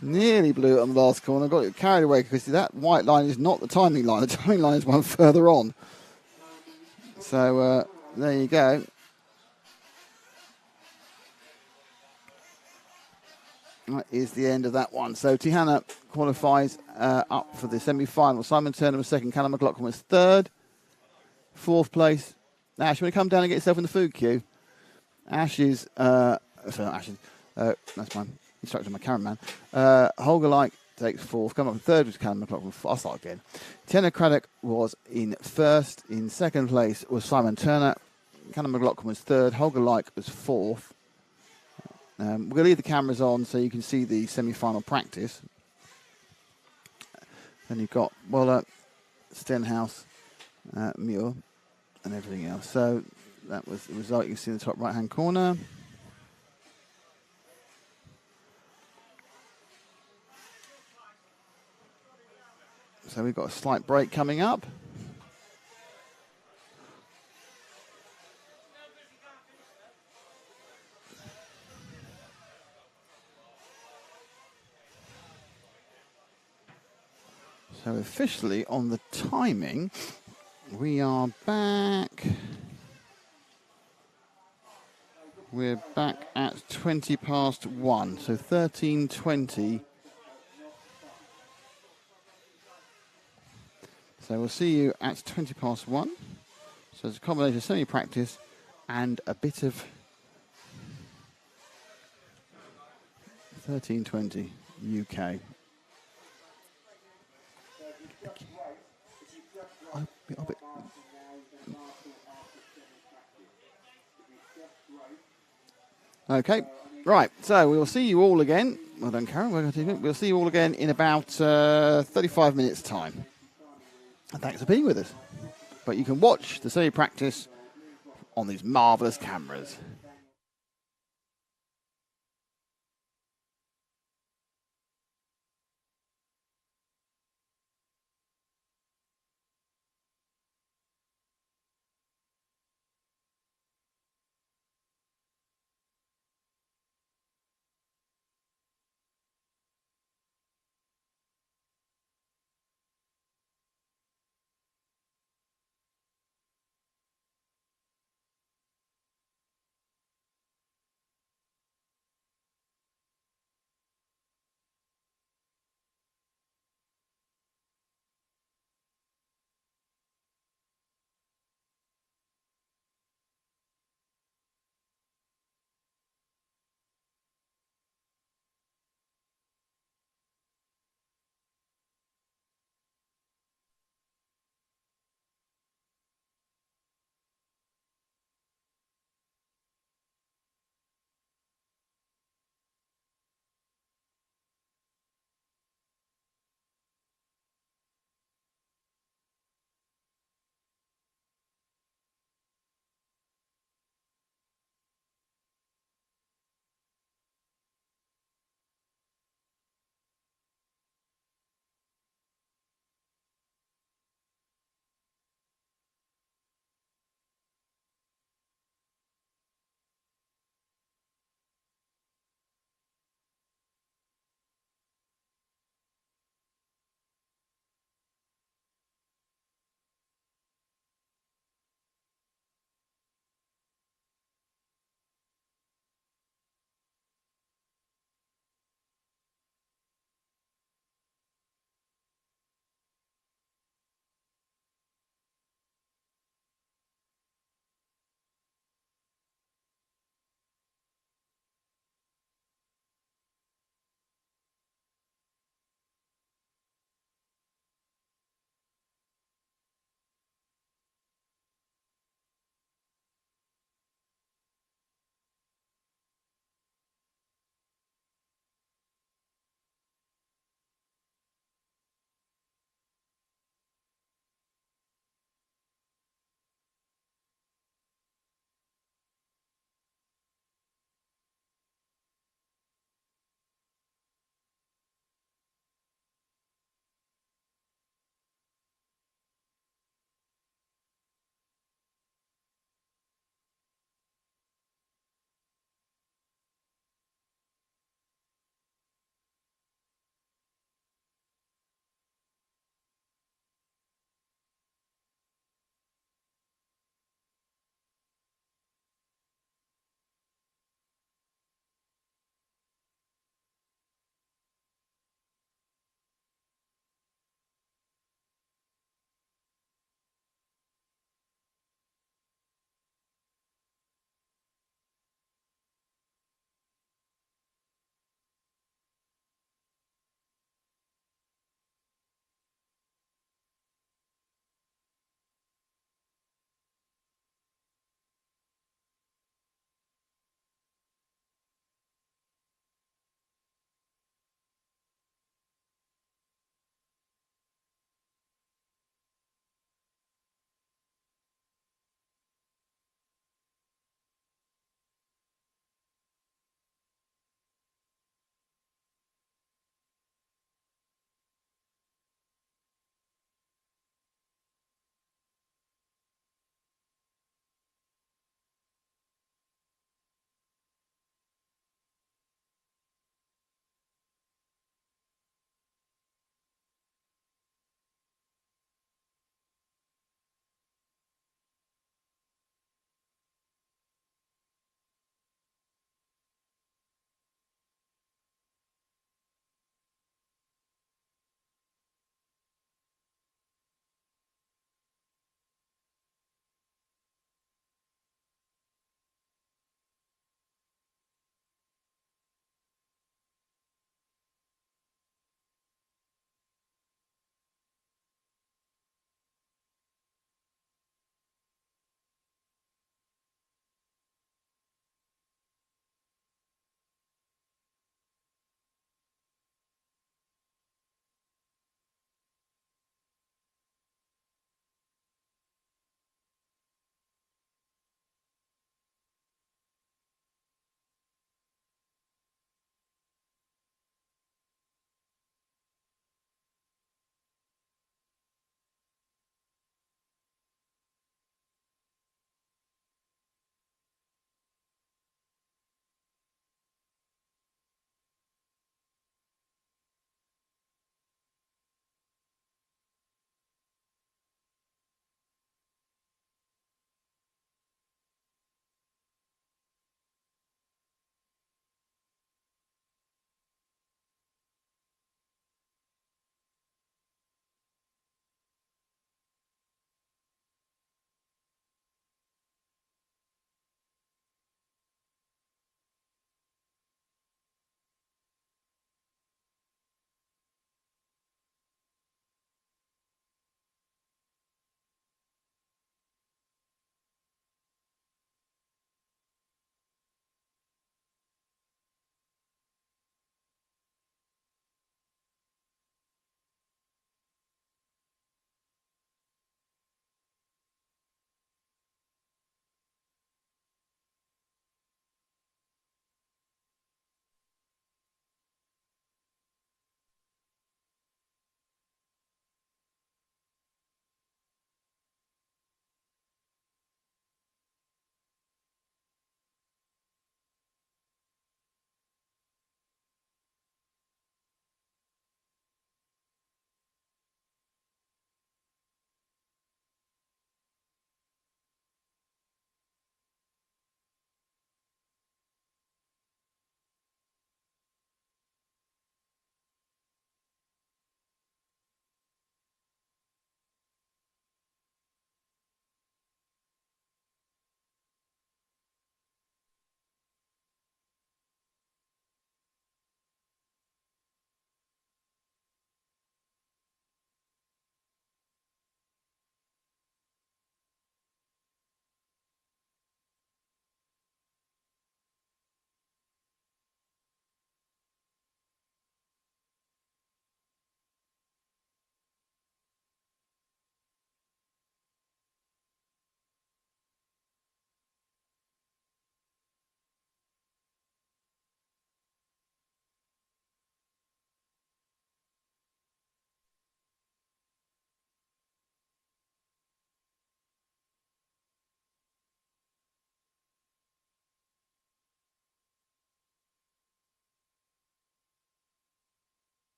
[SPEAKER 1] Nearly blew it on the last corner. Got it carried away because that white line is not the timing line. The timing line is one further on. So there you go. That is the end of that one. So Tihanna qualifies up for the semi-final. Simon Turner was second. Callum McLaughlin was third. Fourth place. Ash, you want to come down and get yourself in the food queue? Ash is... that's my instructor, my cameraman. Holger Like takes fourth. Come up in third was Callum McLaughlin. I'll start again. Tenor Craddock was in first. In second place was Simon Turner. Callum McLaughlin was third. Holger Like was fourth. We're going to leave the cameras on so you can see the semi-final practice. Then you've got Waller, Stenhouse, Muir, and everything else. So that was the result. You can see in the top right-hand corner. So we've got a slight break coming up. So officially on the timing, we are back. We're back at 20 past 1, so 13:20. So we'll see you at 20 past 1. So it's a combination of semi-practice and a bit of 13:20 UK. Okay, right, so we'll see you all again. Well done, Karen. We'll see you all again in about 35 minutes' time. And thanks for being with us. But you can watch the semi-practice on these marvellous cameras.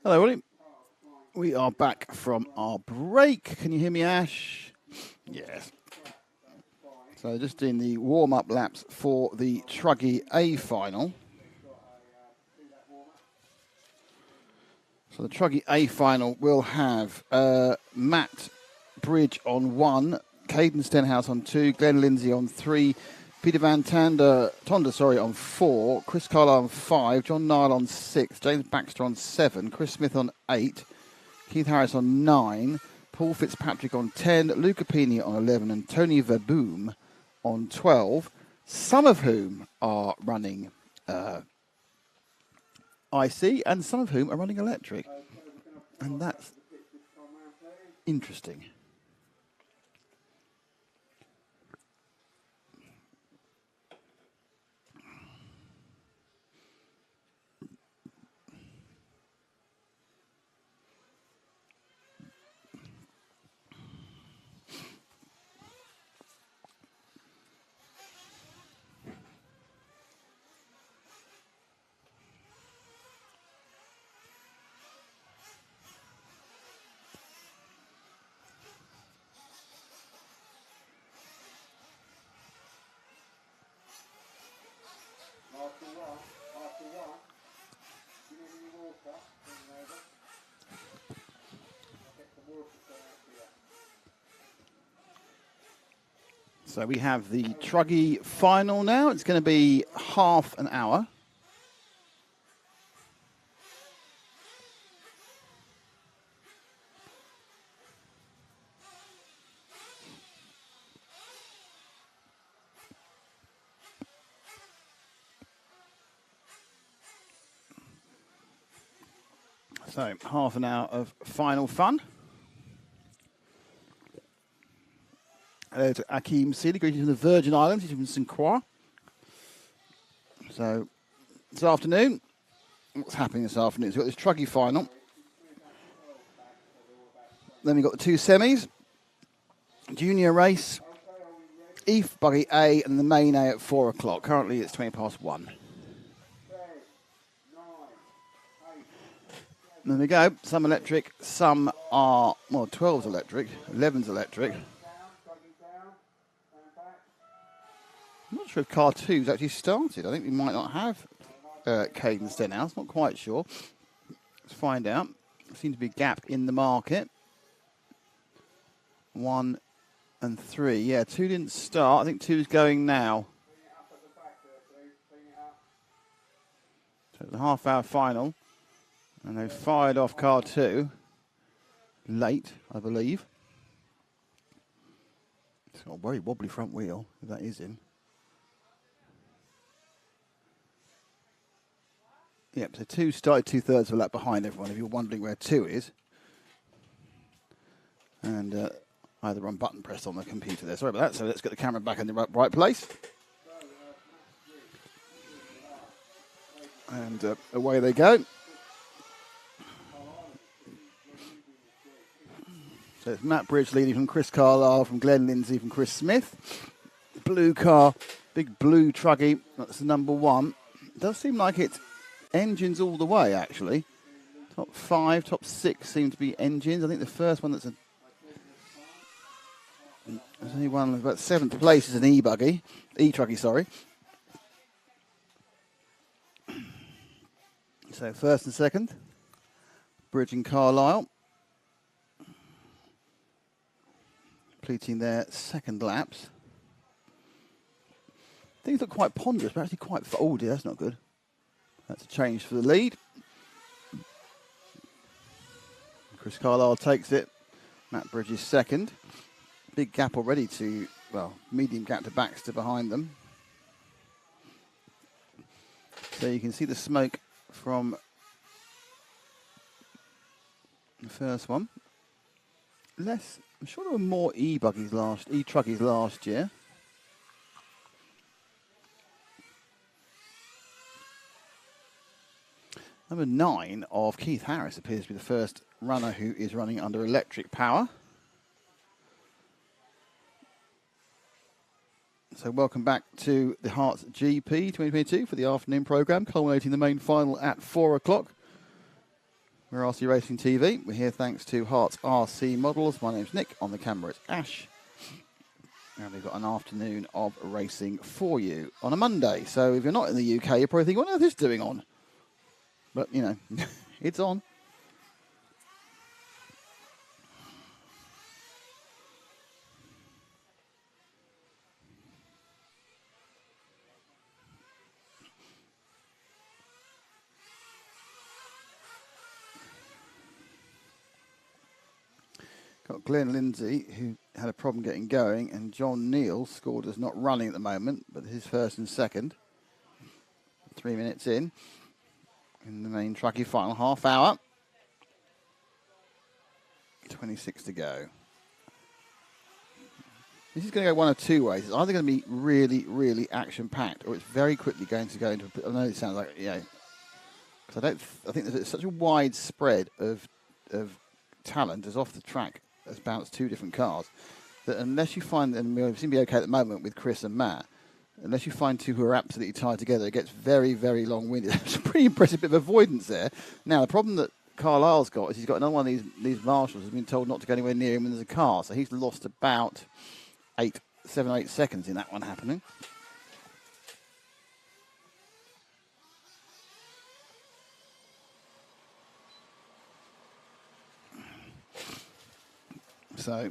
[SPEAKER 1] Hello, Willie. We are back from our break. Can you hear me, Ash? Yes. So just doing the warm-up laps for the Truggy A Final. So the Truggy A Final will have Matt Bridge on 1, Caden Stenhouse on 2, Glenn Lindsay on 3, Peter Van Tonda on 4, Chris Carlisle on 5, John Nile on 6, James Baxter on 7, Chris Smith on 8, Keith Harris on 9, Paul Fitzpatrick on 10, Luca Pini on 11, and Tony Verboom on 12, some of whom are running IC and some of whom are running electric. And that's interesting. So we have the Truggy final now. It's going to be half an hour. So half an hour of final fun. Hello to Akeem Seeley, greetings from the Virgin Islands. He's from St. Croix. So this afternoon, what's happening this afternoon? So we've got this Truggy final. Then we've got the 2 semis, junior race, E-buggy A and the main A at 4 o'clock. Currently it's 1:20. There we go. Some electric, some are, well, 12's electric, 11's electric. I'm not sure if car 2's actually started. I think we might not have Caden Stenhouse. Not quite sure. Let's find out. There seems to be a gap in the market. 1 and 3. Yeah, 2 didn't start. I think 2's going now. So it's a half-hour final. And they fired off car 2. Late, I believe. It's got a very wobbly front wheel, if that is in. Yep, so 2 started 2/3 of a lap behind everyone, if you're wondering where 2 is. And I had the wrong button pressed on the computer there. Sorry about that. So let's get the camera back in the right place. And away they go. So it's Matt Bridge leading from Chris Carlisle, from Glenn Lindsay, from Chris Smith. Blue car, big blue Truggy. That's the number 1. It does seem like it's engines all the way, actually. Top 5, top 6 seem to be engines. I think the first one there's only one about 7th place is an E-buggy. E-Truggy, sorry. So first and second, Bridge and Carlisle. Completing their second laps. Things look quite ponderous, but actually quite... Oh dear, that's not good. That's a change for the lead. Chris Carlisle takes it. Matt Bridge is second. Big gap already to, well, medium gap to Baxter behind them. So you can see the smoke from the first one. Less, I'm sure there were more E-Truggies last year. Number 9 of Keith Harris appears to be the first runner who is running under electric power. So welcome back to the HERTS GP 2022 for the afternoon programme, culminating the main final at 4 o'clock. We're RC Racing TV. We're here thanks to HERTS RC Models. My name's Nick. On the camera it's Ash. And we've got an afternoon of racing for you on a Monday. So if you're not in the UK, you're probably thinking, what on earth is this doing on? But, you know, it's on. Got Glenn Lindsay, who had a problem getting going, and John Neal scored as not running at the moment, but his first and second. 3 minutes in the main Trucky final, half hour. 26 to go. This is going to go one of two ways. It's either going to be really, really action-packed, or it's very quickly going to go into. I know it sounds like, you know, because I think there's such a wide spread of talent as off the track has bounced two different cars that unless you find, and we seem to be okay at the moment with Chris and Matt, unless you find two who are absolutely tied together, it gets very, very long-winded. There's a pretty impressive bit of avoidance there. Now, the problem that Carlisle's got is he's got another one of these marshals who's been told not to go anywhere near him when there's a car, so he's lost about 7 or 8 seconds in that one happening. So,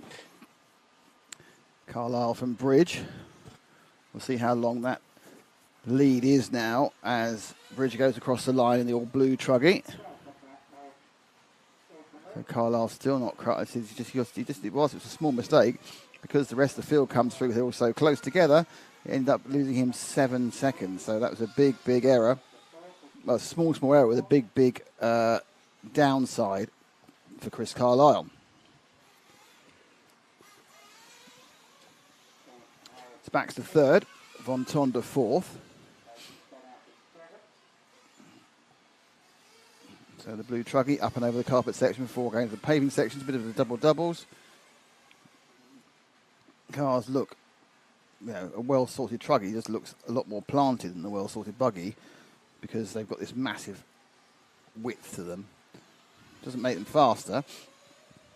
[SPEAKER 1] Carlisle from Bridge. We'll see how long that lead is now as Bridge goes across the line in the all blue Truggy. So Carlisle's still not crushed. It was a small mistake because the rest of the field comes through. They're all so close together. It ended up losing him 7 seconds. So that was a big, big error. Well, a small error with a big, big downside for Chris Carlisle. Baxter third, Von Tonda fourth. So the blue Truggy up and over the carpet section before going to the paving sections, a bit of the double doubles. Cars look, you know, a well-sorted Truggy just looks a lot more planted than the well-sorted buggy because they've got this massive width to them. Doesn't make them faster,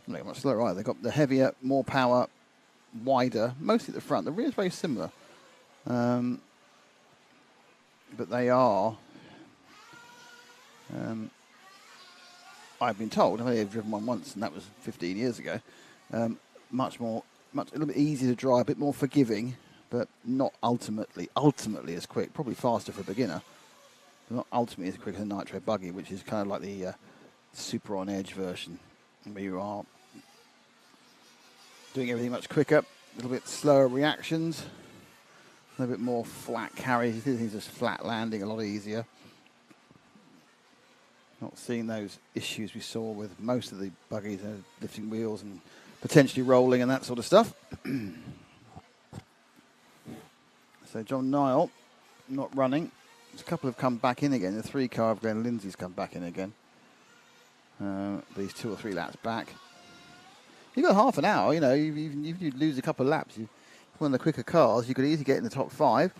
[SPEAKER 1] make them much slower either. They've got the heavier, more power, wider, mostly at the front. The rear is very similar. But they are, I've been told, I've only ever driven one once, and that was 15 years ago, a little bit easier to drive, a bit more forgiving, but not ultimately as quick. Probably faster for a beginner, but not ultimately as quick as a Nitro Buggy, which is kind of like the super on edge version, where you are doing everything much quicker, a little bit slower reactions, a little bit more flat carries. Things just flat landing a lot easier. Not seeing those issues we saw with most of the buggies, lifting wheels and potentially rolling and that sort of stuff. So John Niall not running. There's a couple have come back in again. The 3 car of Glenn Lindsay's come back in again. These 2 or 3 laps back. You've got half an hour, you know, even if you lose a couple of laps, one of the quicker cars, you could easily get in the top 5.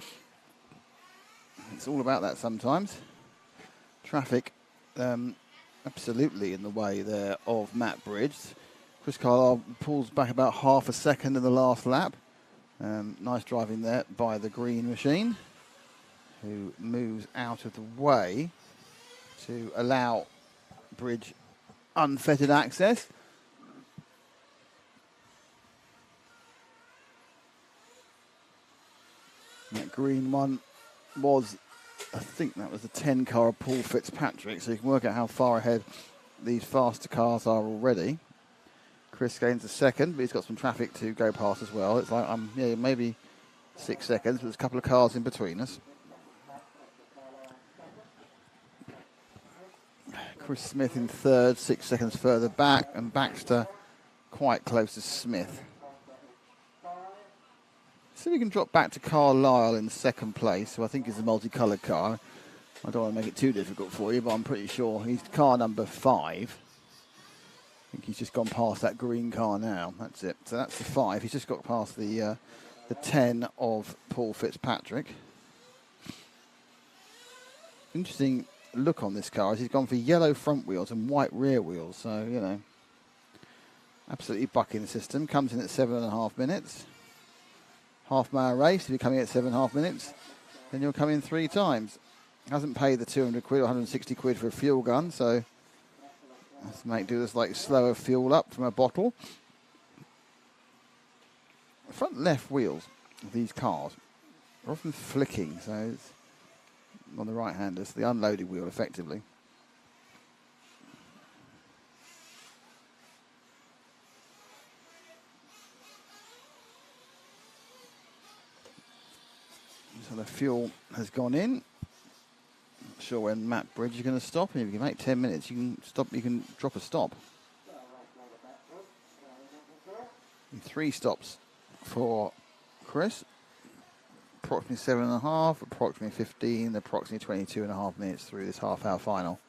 [SPEAKER 1] It's all about that sometimes. Traffic absolutely in the way there of Matt Bridge. Chris Carlisle pulls back about half a second in the last lap. Nice driving there by the green machine, who moves out of the way to allow Bridge unfettered access. That green one was, I think that was the 10 car of Paul Fitzpatrick, so you can work out how far ahead these faster cars are already. Chris gains a second, but he's got some traffic to go past as well. It's like, yeah, maybe 6 seconds, but there's a couple of cars in between us. Chris Smith in third, 6 seconds further back, and Baxter quite close to Smith. So we can drop back to Carlisle in second place, who I think is a multicoloured car. I don't want to make it too difficult for you, but I'm pretty sure he's car number 5. I think he's just gone past that green car now. That's it. So that's the 5. He's just got past the 10 of Paul Fitzpatrick. Interesting look on this car is he's gone for yellow front wheels and white rear wheels. So, you know, absolutely bucking the system. Comes in at 7.5 minutes. Half-mile race. If you're coming at 7.5 minutes, then you'll come in 3 times. Hasn't paid the 200 quid or 160 quid for a fuel gun, so let's do this like slower fuel up from a bottle. The front left wheels of these cars are often flicking, so it's on the right-handers, the unloaded wheel effectively. So the fuel has gone in. Not sure when Matt Bridge is going to stop, and if you can make 10 minutes, you can stop. You can drop a stop. 3 stops for Chris. Approximately 7.5, approximately 15, approximately 22.5 minutes through this half-hour final.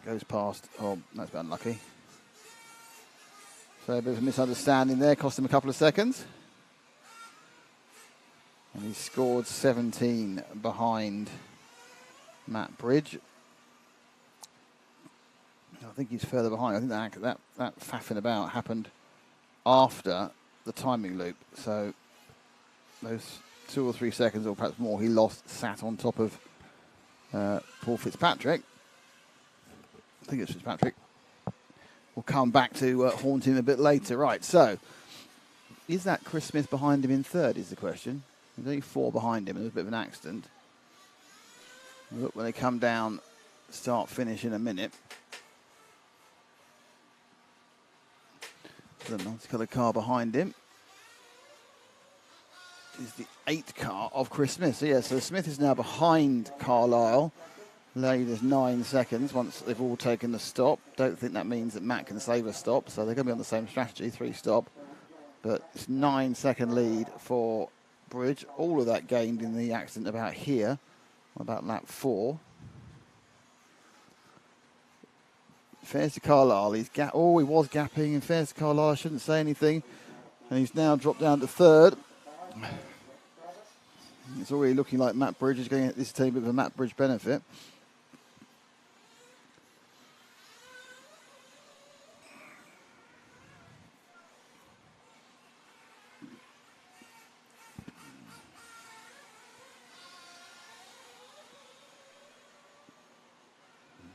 [SPEAKER 1] Goes past. Oh, that's a bit unlucky. So a bit of a misunderstanding there, cost him a couple of seconds. And he scored 17 behind Matt Bridge. I think he's further behind. I think that faffing about happened after the timing loop. So those 2 or 3 seconds, or perhaps more, he sat on top of Paul Fitzpatrick. I think it's Fitzpatrick. We'll come back to haunt him a bit later. Right, so is that Chris Smith behind him in third is the question. There's only 4 behind him, and there's a bit of an accident. Look, when they come down, start, finish in a minute. The multicolored car behind him is the 8th car of Chris Smith. So, yeah, so Smith is now behind Carlisle. Laid is 9 seconds once they've all taken the stop. Don't think that means that Matt can save a stop, so they're going to be on the same strategy, 3 stop. But it's 9-second lead for Bridge. All of that gained in the accident about here, about lap 4. Fares to Carlisle. He was gapping, and fares to Carlisle. I shouldn't say anything. And he's now dropped down to third. It's already looking like Matt Bridge is going to, this is taking a bit of a Matt Bridge benefit.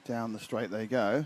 [SPEAKER 1] Down the straight they go.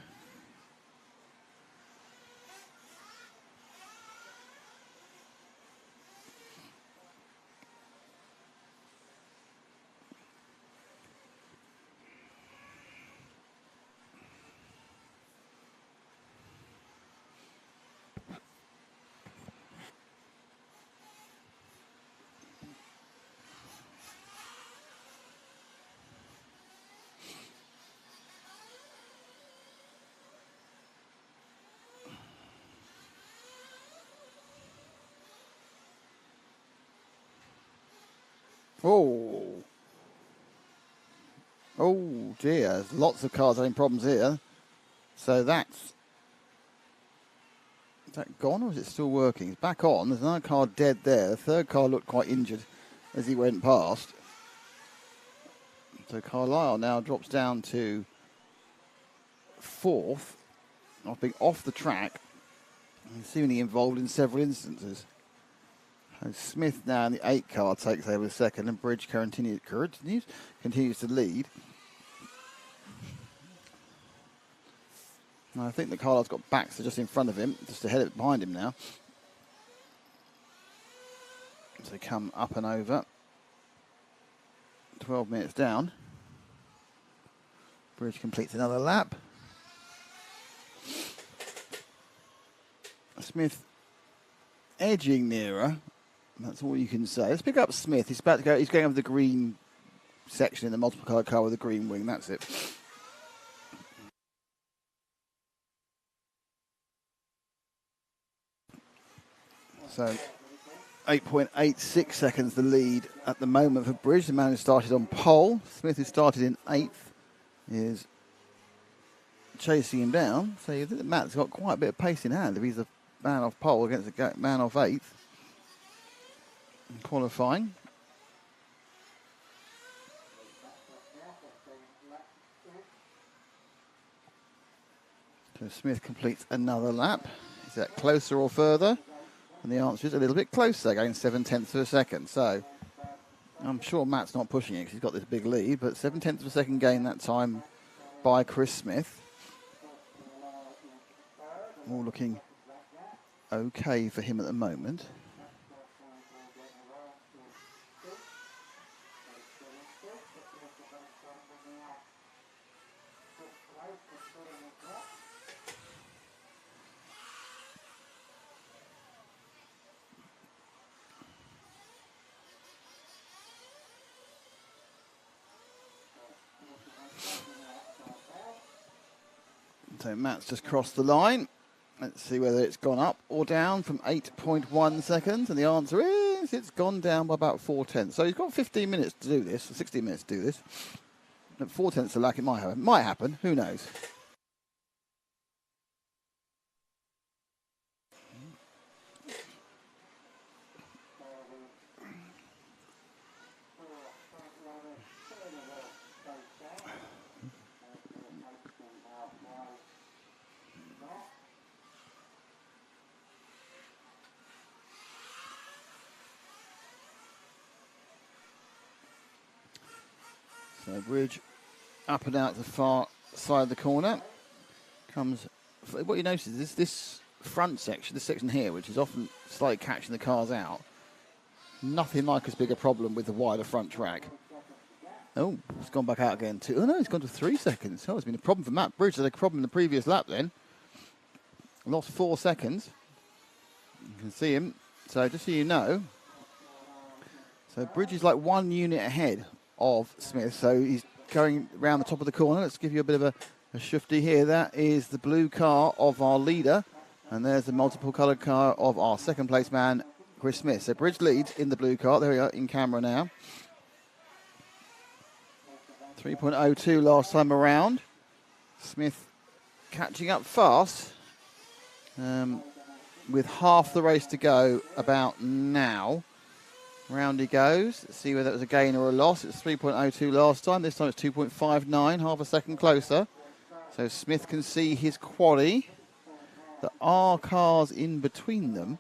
[SPEAKER 1] Oh dear, there's lots of cars having problems here. So is that gone, or is it still working? It's back on. There's another car dead there. The third car looked quite injured as he went past. So Carlisle now drops down to 4th, after being off the track and seemingly involved in several instances. And Smith now in the 8 car takes over the second, and Bridge continues to lead. And I think the Carlisle's got Baxter just in front of him, just behind him now. So they come up and over. 12 minutes down. Bridge completes another lap. Smith edging nearer. That's all you can say. Let's pick up Smith. He's about to go. He's going over the green section in the multiple colour car with the green wing. That's it. So 8.86 seconds the lead at the moment for Bridge. The man who started on pole. Smith, who started in 8th, is chasing him down. So you think that Matt's got quite a bit of pace in hand if he's a man off pole against a man off 8th. Qualifying. So Smith completes another lap. Is that closer or further? And the answer is a little bit closer, going 7/10 of a second. So I'm sure Matt's not pushing it because he's got this big lead, but 7/10 of a second gain that time by Chris Smith. All looking okay for him at the moment. So Matt's just crossed the line. Let's see whether it's gone up or down from 8.1 seconds. And the answer is it's gone down by about 4/10. So he's got 15 minutes to do this, or 16 minutes to do this. At 4/10 of a lap, it might happen. Might happen. Who knows? So Bridge up and out to the far side of the corner. Comes. What you notice is this front section, this section here, which is often slightly catching the cars out. Nothing like as big a problem with the wider front track. Oh, it's gone back out again too. Oh no, it's gone to 3 seconds. Oh, it's been a problem for Matt Bridge. There's a problem in the previous lap then. Lost 4 seconds. You can see him. So just so you know. So Bridge is like 1 unit ahead of Smith. So he's going around the top of the corner. Let's give you a bit of a shifty here. That is the blue car of our leader. And there's the multiple coloured car of our second place man, Chris Smith. So Bridge leads in the blue car. There we are in camera now. 3.02 last time around. Smith catching up fast. With half the race to go about now. Round he goes. Let's see whether it was a gain or a loss. It was 3.02 last time. This time it's 2.59, half a second closer. So Smith can see his quaddy. There are cars in between them.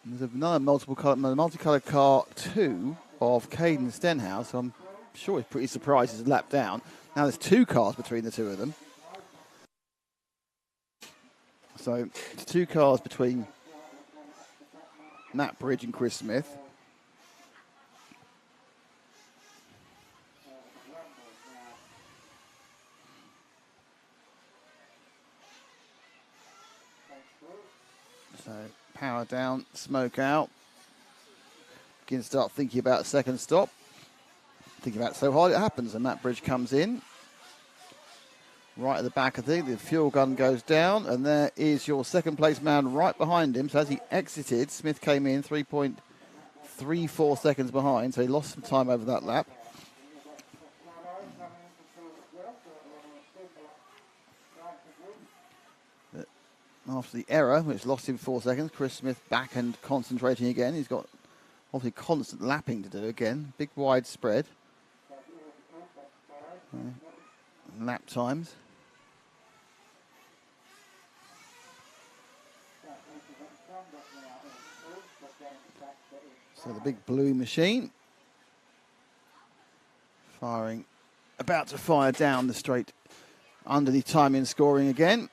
[SPEAKER 1] There's another multicoloured car 2 of Caden Stenhouse. So I'm sure he's pretty surprised he's a lap down. Now there's 2 cars between the 2 of them. So it's 2 cars between Matt Bridge and Chris Smith. So power down, smoke out. Begin to start thinking about a second stop. Thinking about it so hard it happens, and Matt Bridge comes in. Right at the back of the fuel gun goes down, and there is your second place man right behind him. So as he exited, Smith came in 3.34 seconds behind, so he lost some time over that lap. But after the error, which lost him 4 seconds, Chris Smith back and concentrating again. He's got obviously constant lapping to do again. Big wide spread. Lap times. So the big blue machine firing, about to fire down the straight under the timing scoring again.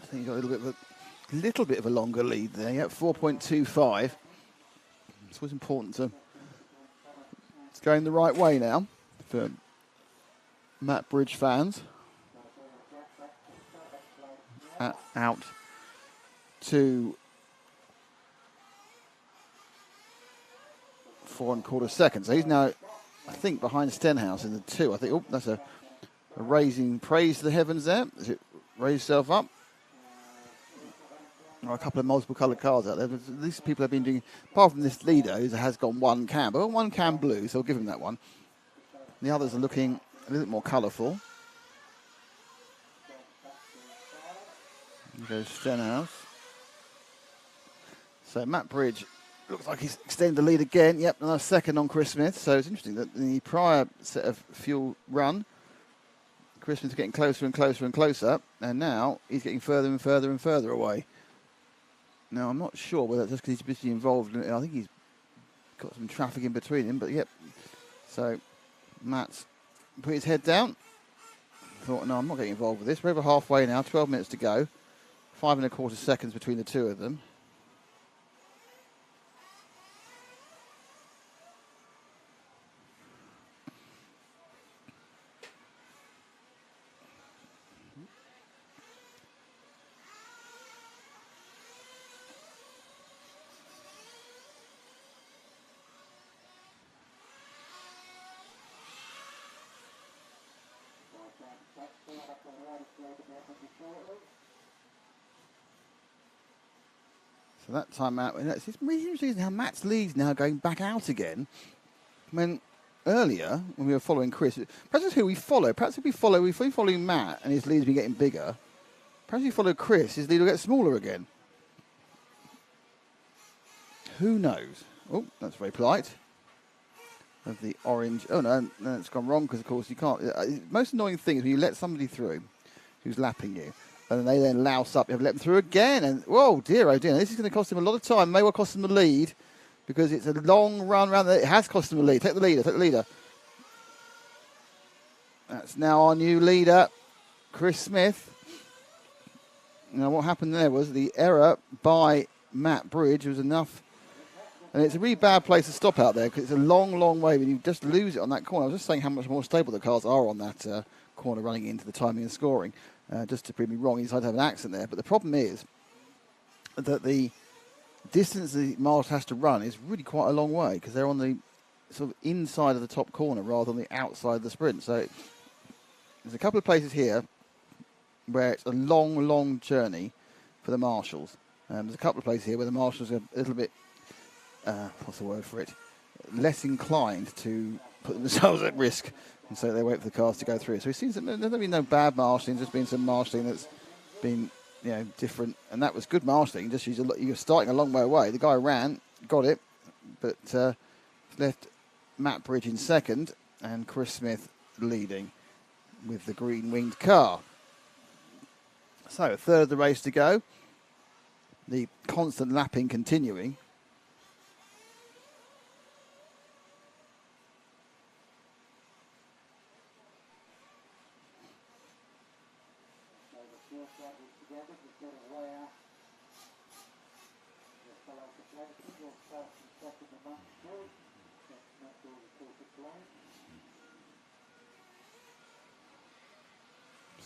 [SPEAKER 1] I think he's got a little bit of a longer lead there. Yeah, 4.25. It's always important to. It's going the right way now for Matt Bridge fans. Out to 4.25 seconds. So he's now, I think, behind Stenhouse in the 2. I think, oh, that's a raising praise to the heavens there. Does it raise itself up? There are a couple of multiple coloured cars out there. These people have been doing, apart from this leader who has gone 1 cam, but 1 cam blue, so I'll give him that one. The others are looking a little bit more colourful. There goes Stenhouse. So Matt Bridge Looks like he's extended the lead again. Yep, another second on Chris Smith. So it's interesting that in the prior set of fuel run, Chris Smith's getting closer and closer and closer, and now he's getting further and further and further away. Now, I'm not sure whether that's just because he's busy involved in it. I think he's got some traffic in between him, but yep. So Matt's put his head down. Thought, no, I'm not getting involved with this. We're over halfway now, 12 minutes to go. 5 1/4 seconds between the two of them. So that time out, it's really interesting how Matt's lead's now going back out again. When earlier, when we were following Chris, perhaps it's who we follow. Perhaps if we follow Matt and his lead's been getting bigger, perhaps if we follow Chris, his lead will get smaller again. Who knows? Oh, that's very polite. Of the orange. Oh, no, it's gone wrong because, of course, you can't. Most annoying thing is when you let somebody through who's lapping you, and they then louse up. You have to let them through again. And, whoa, dear, oh, dear. This is going to cost him a lot of time. May well cost him the lead because it's a long run around. It has cost him the lead. Take the leader. That's now our new leader, Chris Smith. Now, what happened there was the error by Matt Bridge was enough. And it's a really bad place to stop out there because it's a long, long way when you just lose it on that corner. I was just saying how much more stable the cars are on that corner running into the timing and scoring. Just to prove me wrong, he decided to have an accident there. But the problem is that the distance the Mars has to run is really quite a long way because they're on the sort of inside of the top corner rather than the outside of the sprint. So there's a couple of places here where it's a long, long journey for the marshals. There's a couple of places here where the marshals are a little bit what's the word for it? Less inclined to put themselves at risk, and so they wait for the cars to go through. So it seems that there's been no bad marshalling, just been some marshalling that's been, different, and that was good marshalling. Just you're starting a long way away. The guy ran, got it, but left Matt Bridge in second and Chris Smith leading with the green-winged car. So a third of the race to go. The constant lapping continuing.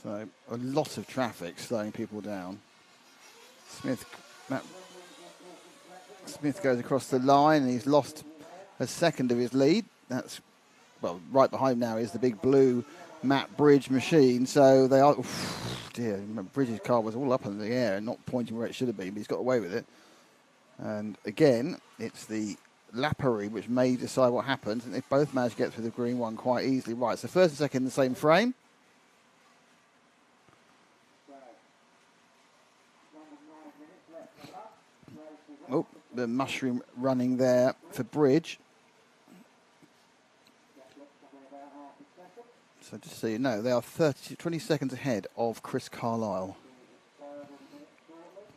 [SPEAKER 1] So a lot of traffic slowing people down. Smith goes across the line and he's lost a second of his lead. That's, well, right behind him now is the big blue Matt Bridge machine. So they are, dear, Bridge's car was all up in the air and not pointing where it should have been, but he's got away with it. And again, it's the lappery which may decide what happens, and they both managed to get through the green one quite easily. Right, so first and second in the same frame. Oh, the mushroom running there for Bridge. So just so you know, they are 20 seconds ahead of Chris Carlisle.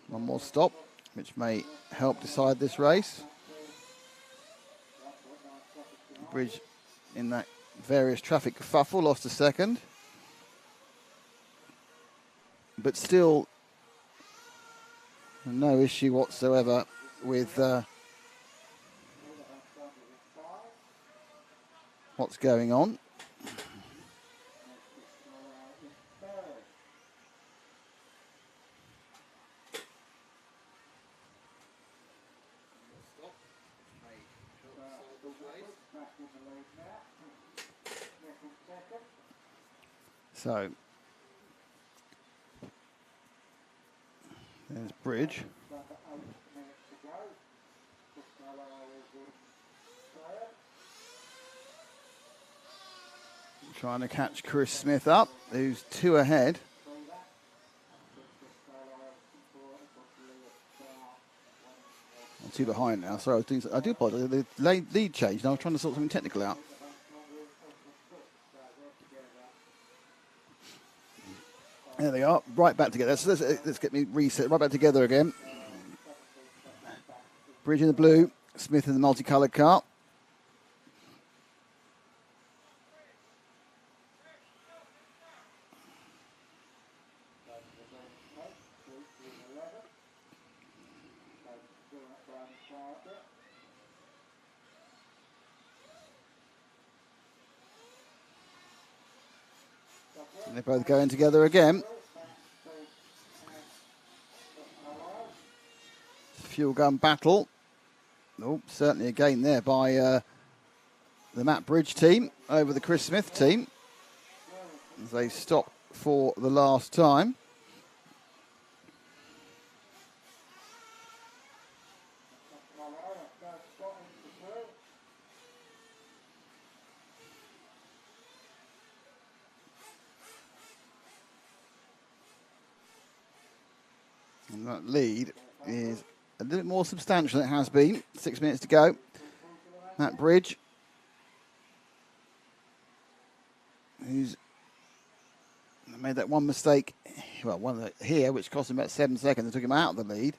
[SPEAKER 1] One more stop, which may help decide this race. Bridge in that various traffic kerfuffle lost a second. But still no issue whatsoever with what's going on. So there's Bridge. Trying to catch Chris Smith up, who's 2 ahead. Two behind now. Sorry, I do apologise. The lead changed. And I was trying to sort something technical out. There they are. Right back together. So let's get me reset. Right back together again. Bridge in the blue. Smith in the multicoloured car. And they're both going together again. Fuel gun battle. Oh, certainly a gain there by the Matt Bridge team over the Chris Smith team. As they stop for the last time. And that lead is a little bit more substantial than it has been. 6 minutes to go. Matt Bridge, who's made that one mistake, well, one here, which cost him about 7 seconds and took him out of the lead.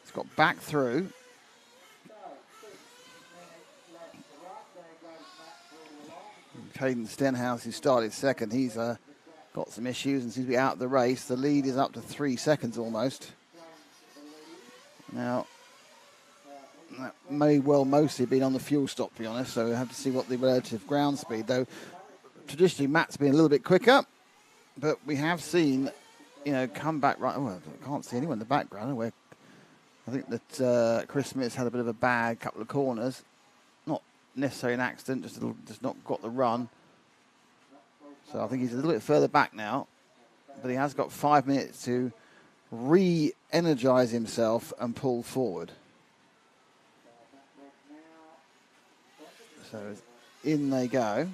[SPEAKER 1] He's got back through. Caden Stenhouse, who started second, he's got some issues and seems to be out of the race. The lead is up to 3 seconds almost. Now, that may well mostly been on the fuel stop, to be honest, so we'll have to see what the relative ground speed, though traditionally Matt's been a little bit quicker, but we have seen, come back right. Oh, I can't see anyone in the background. I think that Chris Smith's had a bit of a bad couple of corners. Not necessarily an accident, just not got the run. So I think he's a little bit further back now, but he has got 5 minutes to re-energize himself and pull forward. So in they go.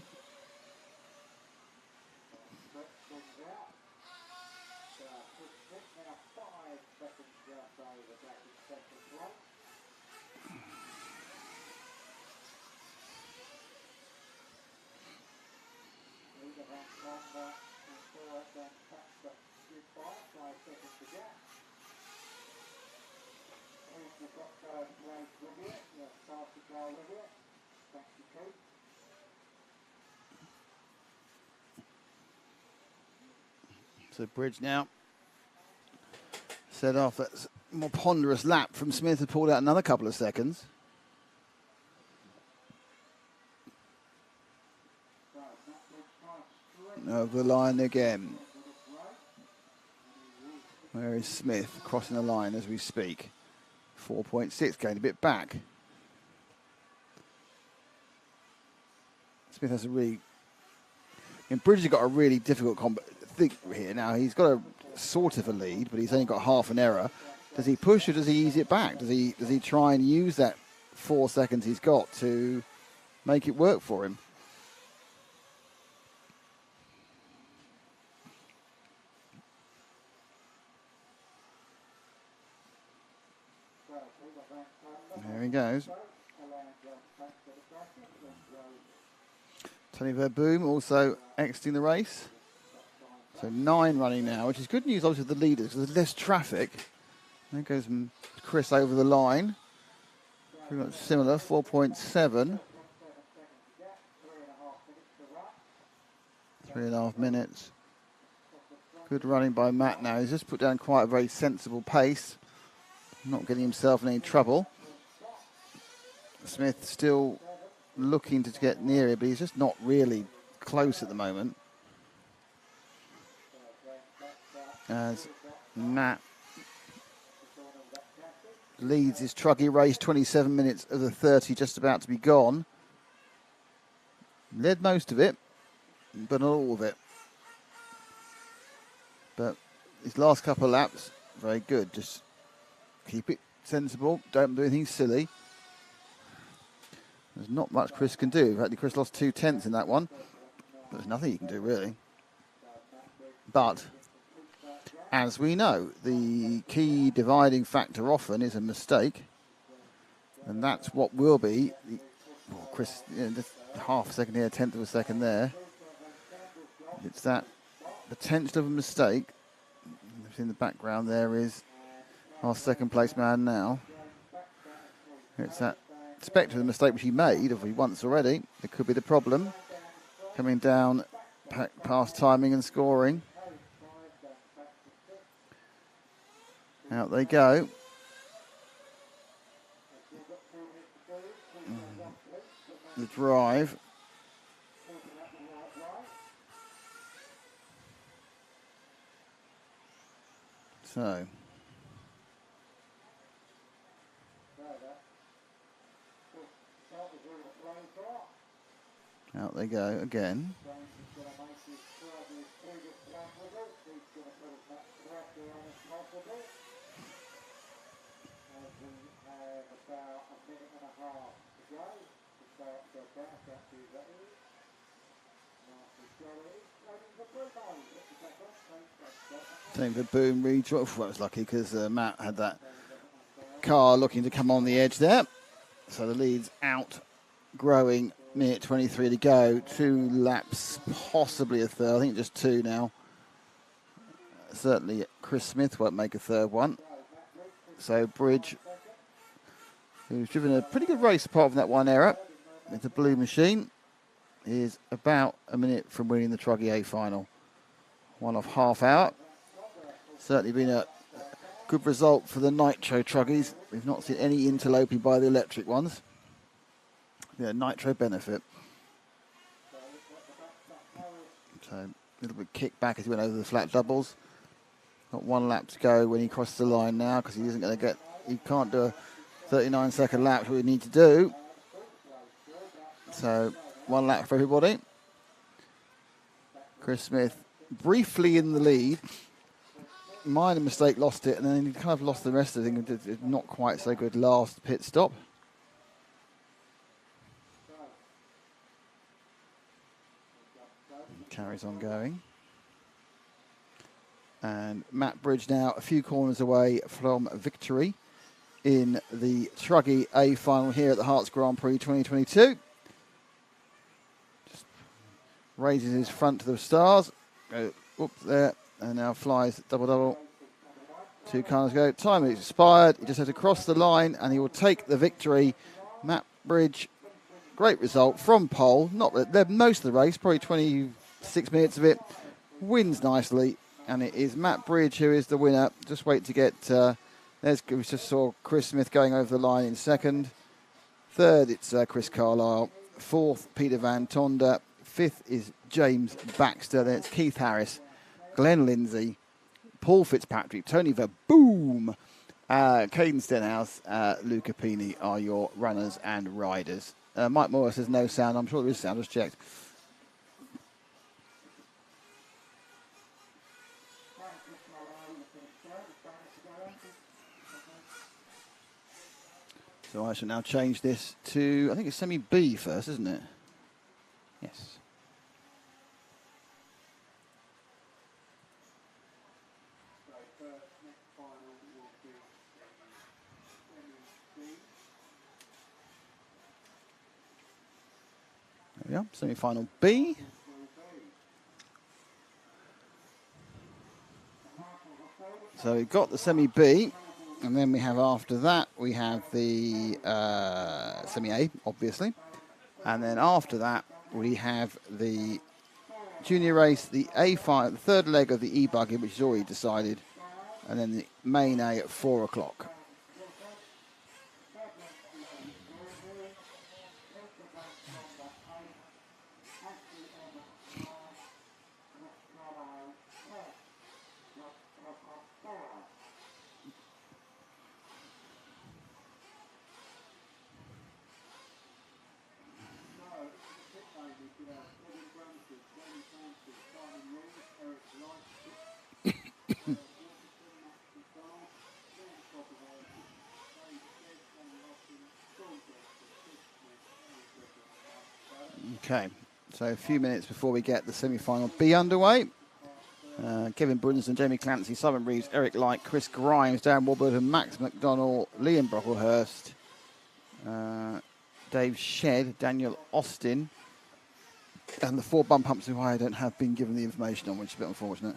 [SPEAKER 1] So Bridge now set off. That's a more ponderous lap from Smith, who pulled out another couple of seconds. Over the line again. Where is Smith? Crossing the line as we speak. 4.6, going a bit back. Smith has a really... Bridge has got a really difficult thing here. Now, he's got a sort of a lead, but he's only got half an error. Does he push or does he ease it back? Does he try and use that 4 seconds he's got to make it work for him? There he goes. Tony Verboom also exiting the race. So 9 running now, which is good news obviously for the leaders because there's less traffic. There goes Chris over the line. Pretty much similar, 4.7. 3.5 minutes. Good running by Matt now. He's just put down quite a very sensible pace. Not getting himself in any trouble. Smith still looking to get near it, but he's just not really close at the moment. As Matt leads his Trucky race, 27 minutes of the 30 just about to be gone. Led most of it, but not all of it. But his last couple of laps, very good. Just keep it sensible, don't do anything silly. There's not much Chris can do. In fact, Chris lost 2/10 in that one. But there's nothing he can do, really. But, as we know, the key dividing factor often is a mistake. And that's what will be, Chris, just half a second here, 1/10 of a second there. It's that potential of a mistake. In the background there is our second place man now. It's that spectre of the mistake which he made, of he once already. It could be the problem. Coming down past timing and scoring. Out they go. The drive. So. Out they go again. Same for Boom Redraw. Well, I was lucky because Matt had that car looking to come on the edge there. So the lead's out, growing, minute 23 to go. 2 laps, possibly a third. I think just 2 now. Certainly Chris Smith won't make a third one. So Bridge, who's driven a pretty good race apart from that one error, with the blue machine, is about a minute from winning the Truggy A final. 1.5 hour. Certainly been a good result for the Nitro Truggies. We've not seen any interloping by the electric ones. Yeah, Nitro benefit. So a little bit kick back as he went over the flat doubles. Got 1 lap to go when he crosses the line now, because he isn't going to get, he can't do a 39-second lap, which we need to do. So 1 lap for everybody. Chris Smith briefly in the lead. Minor mistake, lost it, and then he kind of lost the rest of the thing. It's not quite so good last pit stop. Carries on going. And Matt Bridge now a few corners away from victory in the Truggy A final here at the HERTS Grand Prix 2022. Just raises his front to the stars. Whoops, there. And now flies double. 2 cars go. Time is expired. He just has to cross the line and he will take the victory. Matt Bridge, great result from pole. Not most of the race, probably 26 minutes of it. Wins nicely. And it is Matt Bridge who is the winner. Just wait to get... we just saw Chris Smith going over the line in second. Third, it's Chris Carlisle. Fourth, Peter Van Tonder. Fifth is James Baxter. Then it's Keith Harris, Glenn Lindsay, Paul Fitzpatrick, Tony Verboom, Caden Stenhouse, Luca Pini are your runners and riders. Mike Morris says no sound. I'm sure there is sound. Just checked. So I shall now change this to, I think it's semi B first, isn't it? Yes. There we are, semi-final B. So we've got the semi-B, and then we have after that, we have the semi-A, obviously. And then after that, we have the junior race, the A5, the third leg of the E-buggy, which is already decided, and then the main A at 4 o'clock. Okay, so a few minutes before we get the semi-final B underway. Kevin Brunson, Jamie Clancy, Simon Reeves, Eric Light, Chris Grimes, Darren Warburton, Max McDonnell, Liam Brocklehurst, Dave Shed, Daniel Austin, and the 4 bump humps who I don't have been given the information on, which is a bit unfortunate.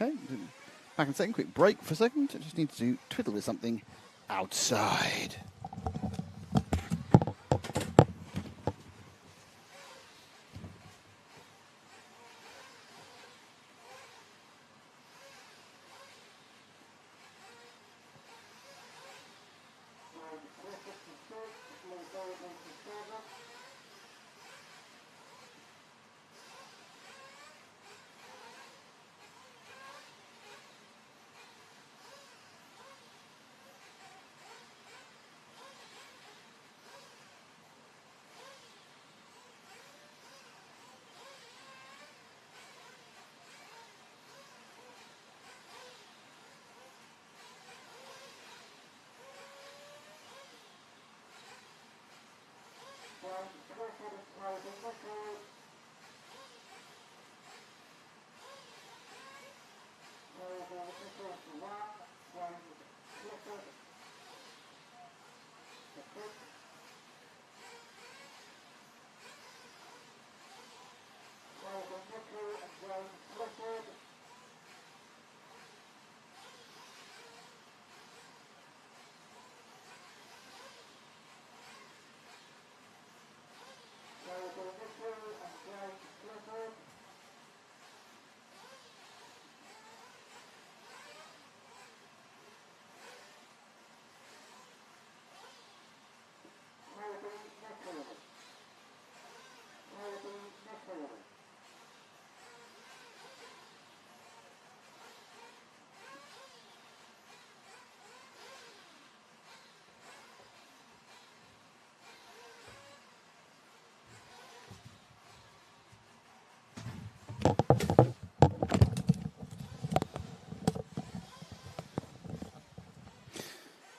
[SPEAKER 1] Okay, back in a second, quick break for a second. I just need to twiddle with something outside.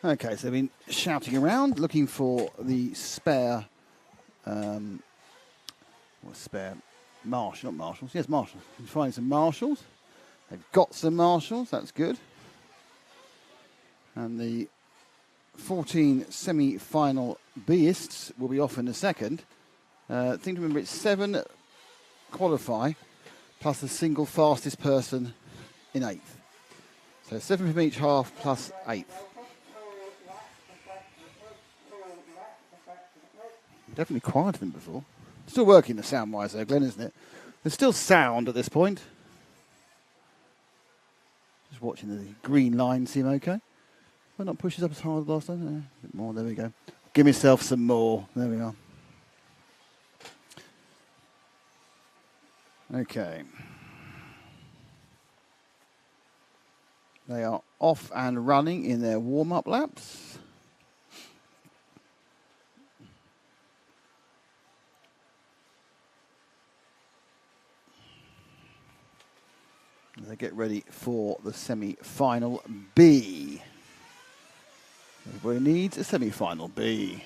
[SPEAKER 1] Okay, so they've been shouting around, looking for the spare, spare Marshall, not Marshalls, yes, Marshalls. Been finding some Marshalls. They've got some Marshalls, that's good. And the 14 semi-final Beists will be off in a second. Thing to remember, it's 7 qualify, plus the single fastest person in 8th. So 7 from each half, plus 8th. Definitely quieter than before. Still working the sound-wise though, Glenn, isn't it? There's still sound at this point. Just watching the green line seem okay. Why not push this up as hard as last time? A bit more, there we go. Give myself some more. There we are. Okay. They are off and running in their warm-up laps. They get ready for the semi-final B. Everybody needs a semi-final B.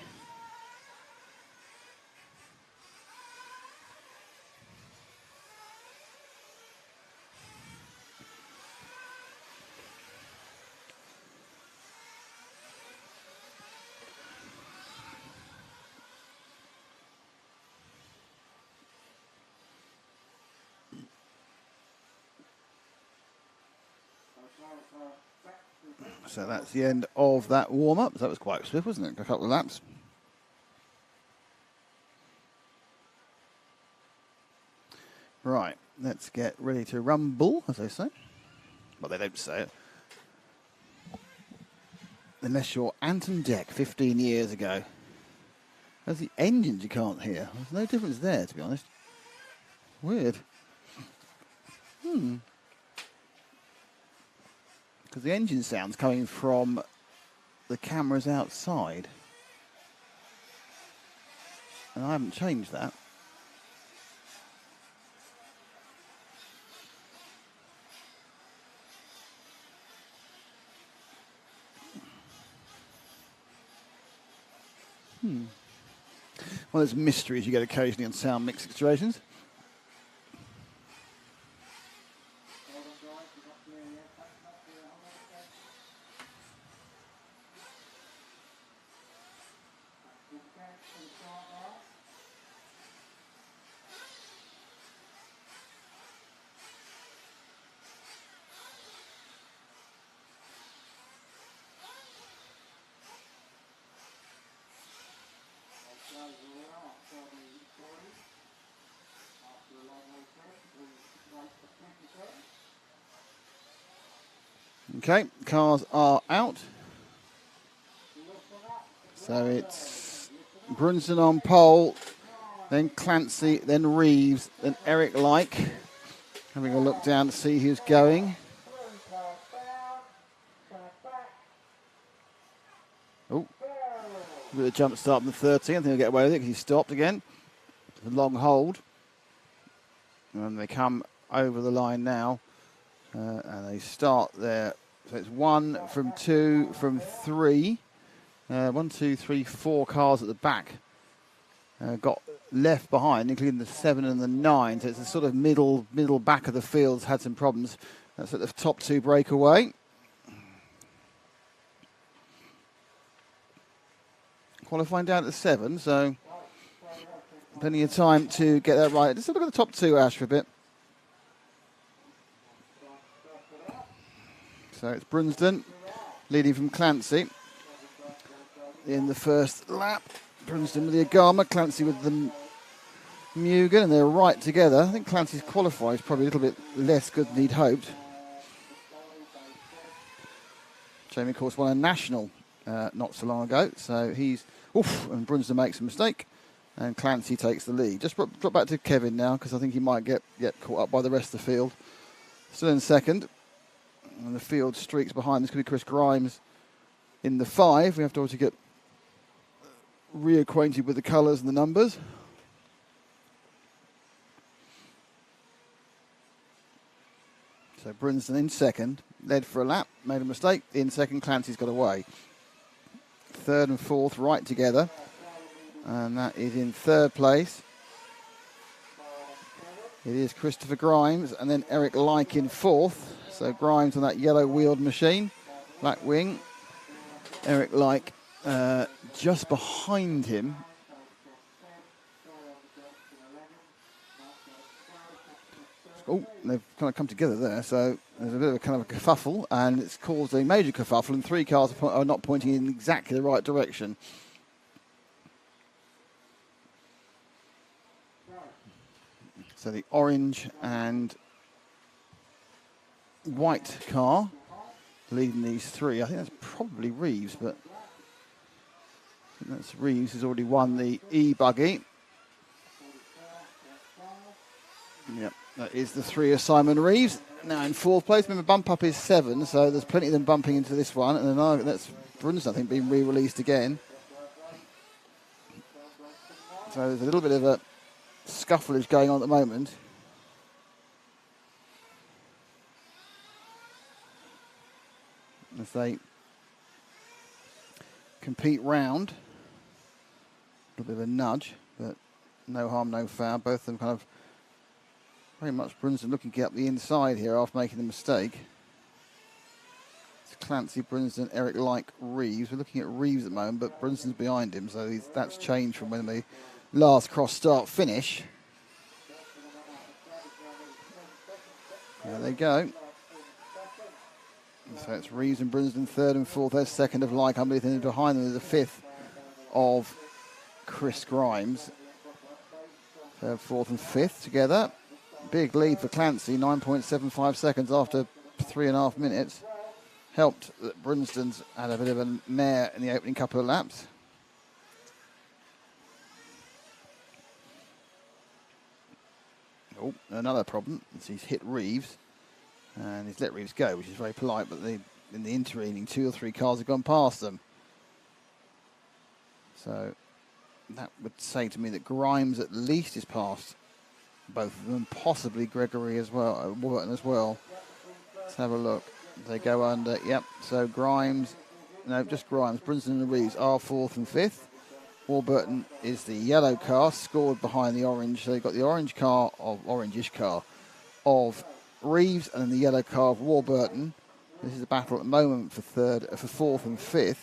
[SPEAKER 1] So that's the end of that warm-up. That was quite swift, wasn't it? A couple of laps. Right, let's get ready to rumble, as they say. Well, they don't say it. Unless you're Anton Deck 15 years ago. There's the engines you can't hear. There's no difference there, to be honest. Weird. Because the engine sound's coming from the cameras outside. And I haven't changed that. Well, there's mysteries you get occasionally on sound mix situations. Okay, cars are out. So it's Brunson on pole, then Clancy, then Reeves, then Eric Like. Having a look down to see who's going. Oh, a bit of a jump start in the 13. I think he'll get away with it because he stopped again. A long hold. And they come over the line now. And they start there. So it's 1 from 2 from 3. 1, 2, 3, 4 cars at the back got left behind, including the 7 and the 9. So it's the sort of middle back of the fields had some problems. That's at the top 2 breakaway. Qualifying down at the 7, so plenty of time to get that right. Let's have a look at the top 2, Ash, for a bit. So it's Brunsden leading from Clancy in the first lap. Brunsden with the Agama, Clancy with the Mugen, and they're right together. I think Clancy's qualifier is probably a little bit less good than he'd hoped. Jamie, of course, won a national not so long ago, so he's and Brunsden makes a mistake, and Clancy takes the lead. Just drop back to Kevin now, because I think he might get caught up by the rest of the field. Still in second. And the field streaks behind. This could be Chris Grimes in the 5. We have to obviously get reacquainted with the colours and the numbers. So Brunsden in second, led for a lap, made a mistake. In second, Clancy's got away. Third and fourth right together. And that is in third place. It is Christopher Grimes and then Eric Like in fourth. So Grimes on that yellow wheeled machine, black wing. Eric Like just behind him. Oh, they've kind of come together there, so there's a bit of a kind of a kerfuffle, and it's caused a major kerfuffle, and 3 cars are not pointing in exactly the right direction. So the orange and white car leading these 3. I think that's probably Reeves, but I think that's Reeves who's already won the E-buggy. Yep, that is the 3 of Simon Reeves. Now in 4th place, remember bump up is 7, so there's plenty of them bumping into this one, and then that's Brunsden, I think, being re-released again. So there's a little bit of a scufflage going on at the moment. As they compete round. A little bit of a nudge, but no harm, no foul. Both of them kind of very much Brunsden looking to get up the inside here after making the mistake. It's Clancy, Brunsden, Eric Like, Reeves. We're looking at Reeves at the moment, but Brunsden's behind him, so that's changed from when they last cross start finish. There they go. So it's Reeves and Brunsden 3rd and 4th. There's 2nd of Like underneath, and behind them there's a 5th of Chris Grimes. 3rd, 4th and 5th together. Big lead for Clancy, 9.75 seconds after 3.5 minutes. Helped that Brunsden's had a bit of a mare in the opening couple of laps. Oh, another problem. He's hit Reeves, and he's let Reeves go, which is very polite, but in the intervening 2 or 3 cars have gone past them. So that would say to me that Grimes at least is past both of them, possibly Gregory as well, Warburton as well. Let's have a look. They go under, yep. So Grimes, no, just Grimes. Brunson and Reeves are 4th and 5th. Warburton is the yellow car, scored behind the orange. So they've got the orange car, orangish car, of Reeves, and then the yellow car of Warburton. This is a battle at the moment for 4th and 5th.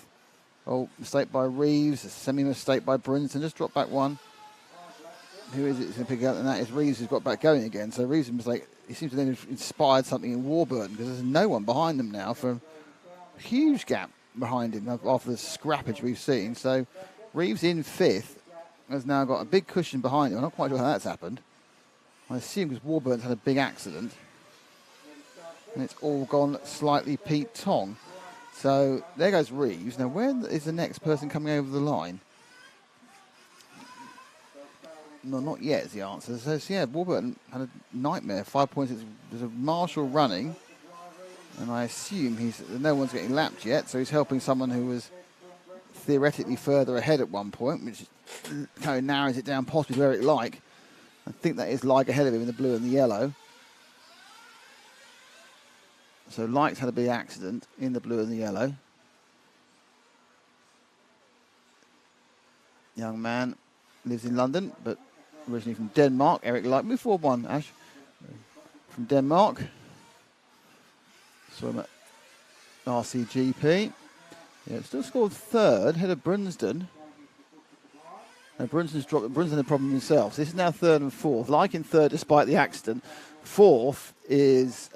[SPEAKER 1] Oh, mistake by Reeves, a semi-mistake by Brunson. Just dropped back one. Who is it that's going to pick up? And that is Reeves, who's got back going again. So Reeves was like, he seems to have inspired something in Warburton, because there's no one behind them now, for a huge gap behind him after the scrappage we've seen. So Reeves in 5th has now got a big cushion behind him. I'm not quite sure how that's happened. I assume because Warburton's had a big accident. And it's all gone slightly Pete Tong. So there goes Reeves. Now where is the next person coming over the line? No, not yet is the answer. So yeah, Warburton had a nightmare. 5 points. There's a Marshall running, and I assume no one's getting lapped yet. So he's helping someone who was theoretically further ahead at one point, which kind of narrows it down possibly to Eric Like. I think that is Like ahead of him in the blue and the yellow. So Like's had a big accident in the blue and the yellow. Young man lives in London, but originally from Denmark. Eric Like, move forward one, Ash. From Denmark. Saw him at RCGP. Yeah, still scored 3rd, ahead of Brunsden. Now Brunsden's dropped. Brunsden had a problem himself. So this is now 3rd and 4th. Like in 3rd despite the accident. 4th is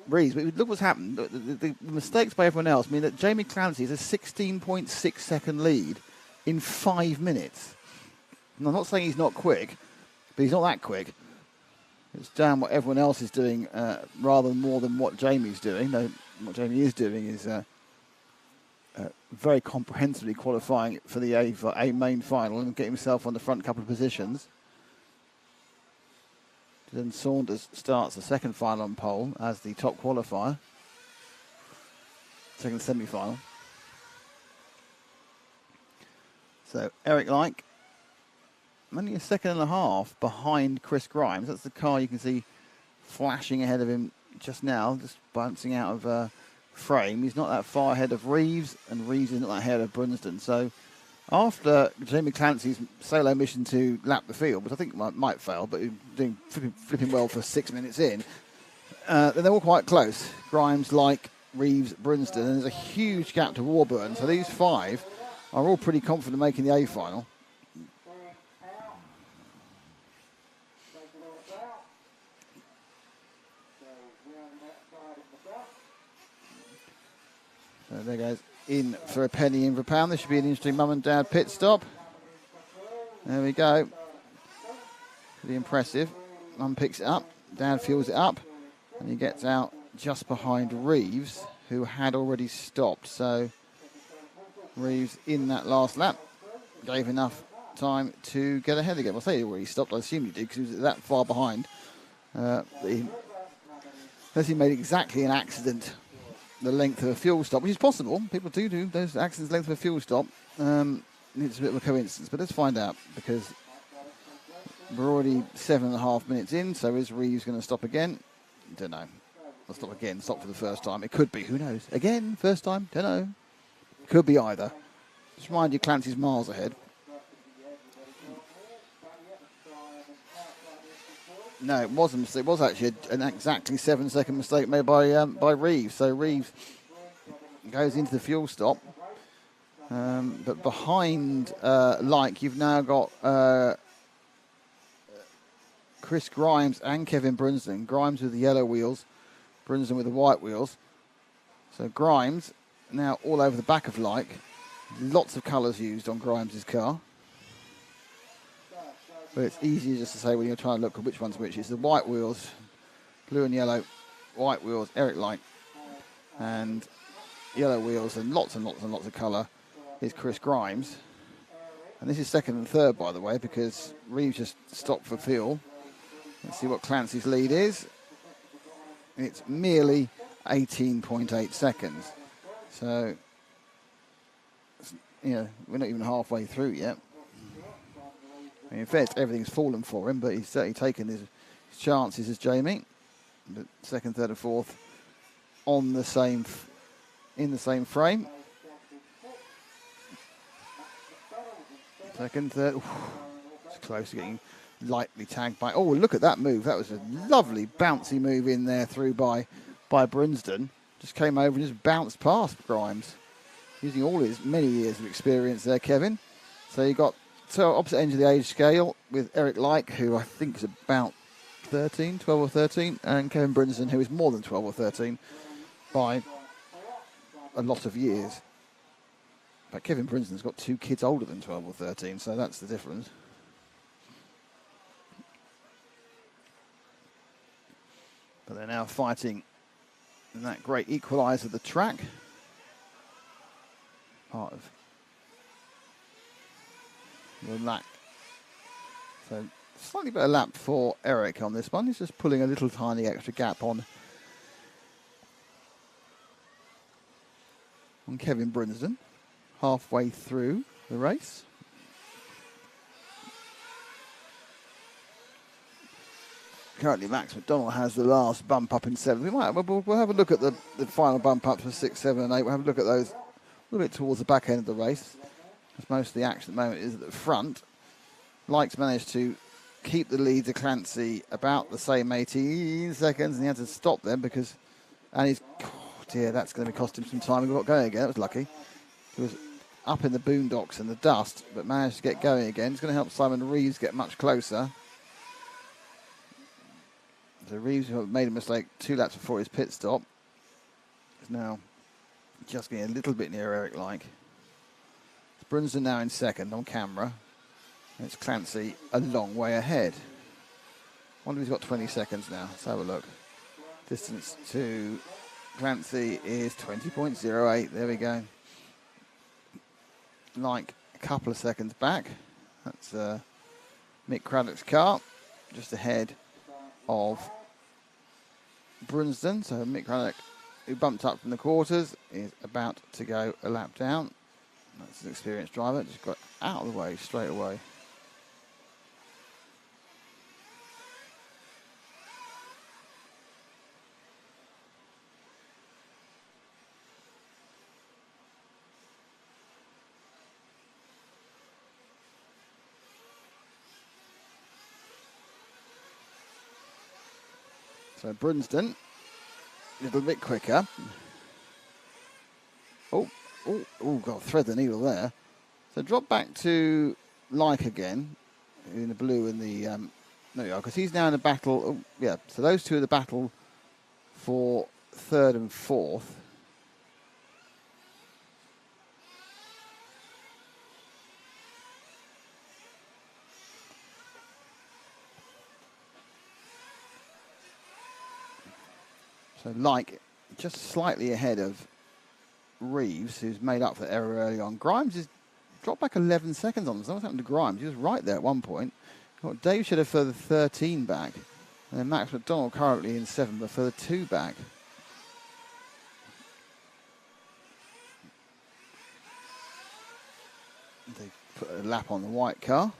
[SPEAKER 1] Reeves. But look what's happened. The mistakes by everyone else mean that Jamie Clancy has a 16.6 second lead in 5 minutes. And I'm not saying he's not quick, but he's not that quick. It's down what everyone else is doing rather more than what Jamie's doing. Though what Jamie is doing is very comprehensively qualifying for the A Main Final and getting himself on the front couple of positions. Then Saunders starts the second final on pole as the top qualifier. Second semi-final. So Eric Like, only a second and a half behind Chris Grimes. That's the car you can see flashing ahead of him just now, just bouncing out of frame. He's not that far ahead of Reeves, and Reeves is not that ahead of Brunsden. So after Jamie Clancy's solo mission to lap the field, which I think might fail, but doing flipping well for 6 minutes in, then they're all quite close. Grimes, Like, Reeves, Brunsden, and there's a huge gap to Warburton. So these 5 are all pretty confident of making the A final. So there goes in for a penny, in for a pound. This should be an interesting mum and dad pit stop. There we go. Pretty impressive. Mum picks it up, dad fuels it up, and he gets out just behind Reeves, who had already stopped. So Reeves in that last lap gave enough time to get ahead again. I'll say he already stopped. I assume he did because he was that far behind. Unless he made exactly an accident the length of a fuel stop, which is possible. People do those accidents length of a fuel stop. It's a bit of a coincidence, but let's find out, because we're already 7.5 minutes in. So is Reeves going to stop again? Don't know. I'll stop again. Stop for the first time. It could be. Who knows? Again, first time. Don't know. Could be either. Just remind you, Clancy's miles ahead. No, it wasn't. It was actually an exactly 7-second mistake made by Reeves. So Reeves goes into the fuel stop. But behind Like, you've now got Chris Grimes and Kevin Brunsden. Grimes with the yellow wheels, Brunsden with the white wheels. So Grimes now all over the back of Like. Lots of colours used on Grimes' car. But it's easier just to say when you're trying to look at which one's which. It's the white wheels, blue and yellow, white wheels, Eric Like, and yellow wheels, and lots of colour is Chris Grimes. And this is second and third, by the way, because Reeves just stopped for fuel. Let's see what Clancy's lead is. It's merely 18.8 seconds. So, you know, we're not even halfway through yet. I mean, in fact, everything's fallen for him, but he's certainly taken his chances as Jamie. But second, third, and fourth on the same, in the same frame. Second, third, it's close to getting lightly tagged by. Oh, look at that move! That was a lovely bouncy move in there through by Brunsden. Just came over and just bounced past Grimes, using all his many years of experience there, Kevin. So you got opposite ends of the age scale with Eric Like, who I think is about 12 or 13, and Kevin Brunsden, who is more than 12 or 13 by a lot of years. But Kevin Brunsden's got 2 kids older than 12 or 13, so that's the difference. But they're now fighting in that great equaliser of the track. Part of the lap. So slightly better lap for Eric on this one. He's just pulling a little tiny extra gap on Kevin Brunsden halfway through the race. Currently, Max McDonald has the last bump up in 7th. We'll have a look at the final bump ups for 6, 7, and 8. We'll have a look at those a little bit towards the back end of the race, because most of the action at the moment is at the front. Likes managed to keep the lead to Clancy about the same 18 seconds, and he had to stop them because, and he's, oh dear, that's going to be costing him some time. He got going again. That was lucky. He was up in the boondocks and the dust, but managed to get going again. It's going to help Simon Reeves get much closer. So Reeves, who made a mistake 2 laps before his pit stop, is now just getting a little bit near Eric Like. It's Brunsden now in second on camera. And it's Clancy a long way ahead. Wonder if he's got 20 seconds now. Let's have a look. Distance to Clancy is 20.08. There we go. Like a couple of seconds back. That's Mick Craddock's car, just ahead of Brunsden. So Mick Craddock, who bumped up from the quarters, is about to go a lap down. That's an experienced driver, just got out of the way straight away. So Brunsden, a little bit quicker. Oh, got to thread the needle there. So drop back to Like again, in the blue and the, there we are, because he's now in a battle. Oh, yeah, so those two are the battle for 3rd and 4th. So Like just slightly ahead of Reeves, who's made up for the error early on. Grimes is dropped back 11 seconds on us. What's happened to Grimes? He was right there at one point. Dave should have further 13 back. And then Max McDonald currently in 7th, but further 2 back. They put a lap on the white car.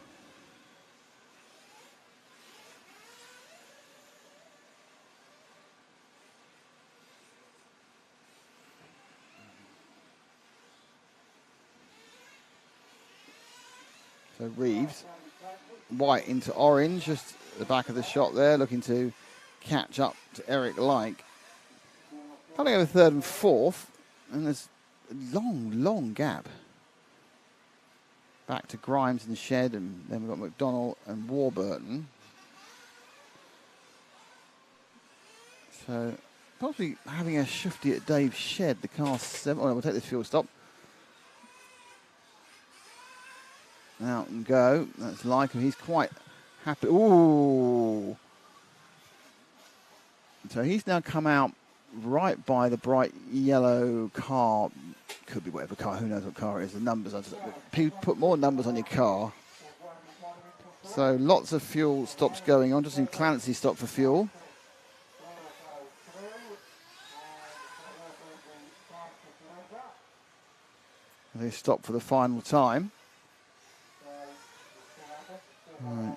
[SPEAKER 1] So Reeves, white into orange, just at the back of the shot there, looking to catch up to Eric Like. Coming over 3rd and 4th, and there's a long gap. Back to Grimes and Shed, and then we've got McDonald and Warburton. So possibly having a shifty at Dave's Shed, the car 7. Oh, no, we'll take this fuel stop. Out and go. That's like him. He's quite happy. Ooh. So he's now come out right by the bright yellow car. Could be whatever car. Who knows what car it is. The numbers. Put more numbers on your car. So lots of fuel stops going on. Just in Clancy stop for fuel. They stop for the final time. Right.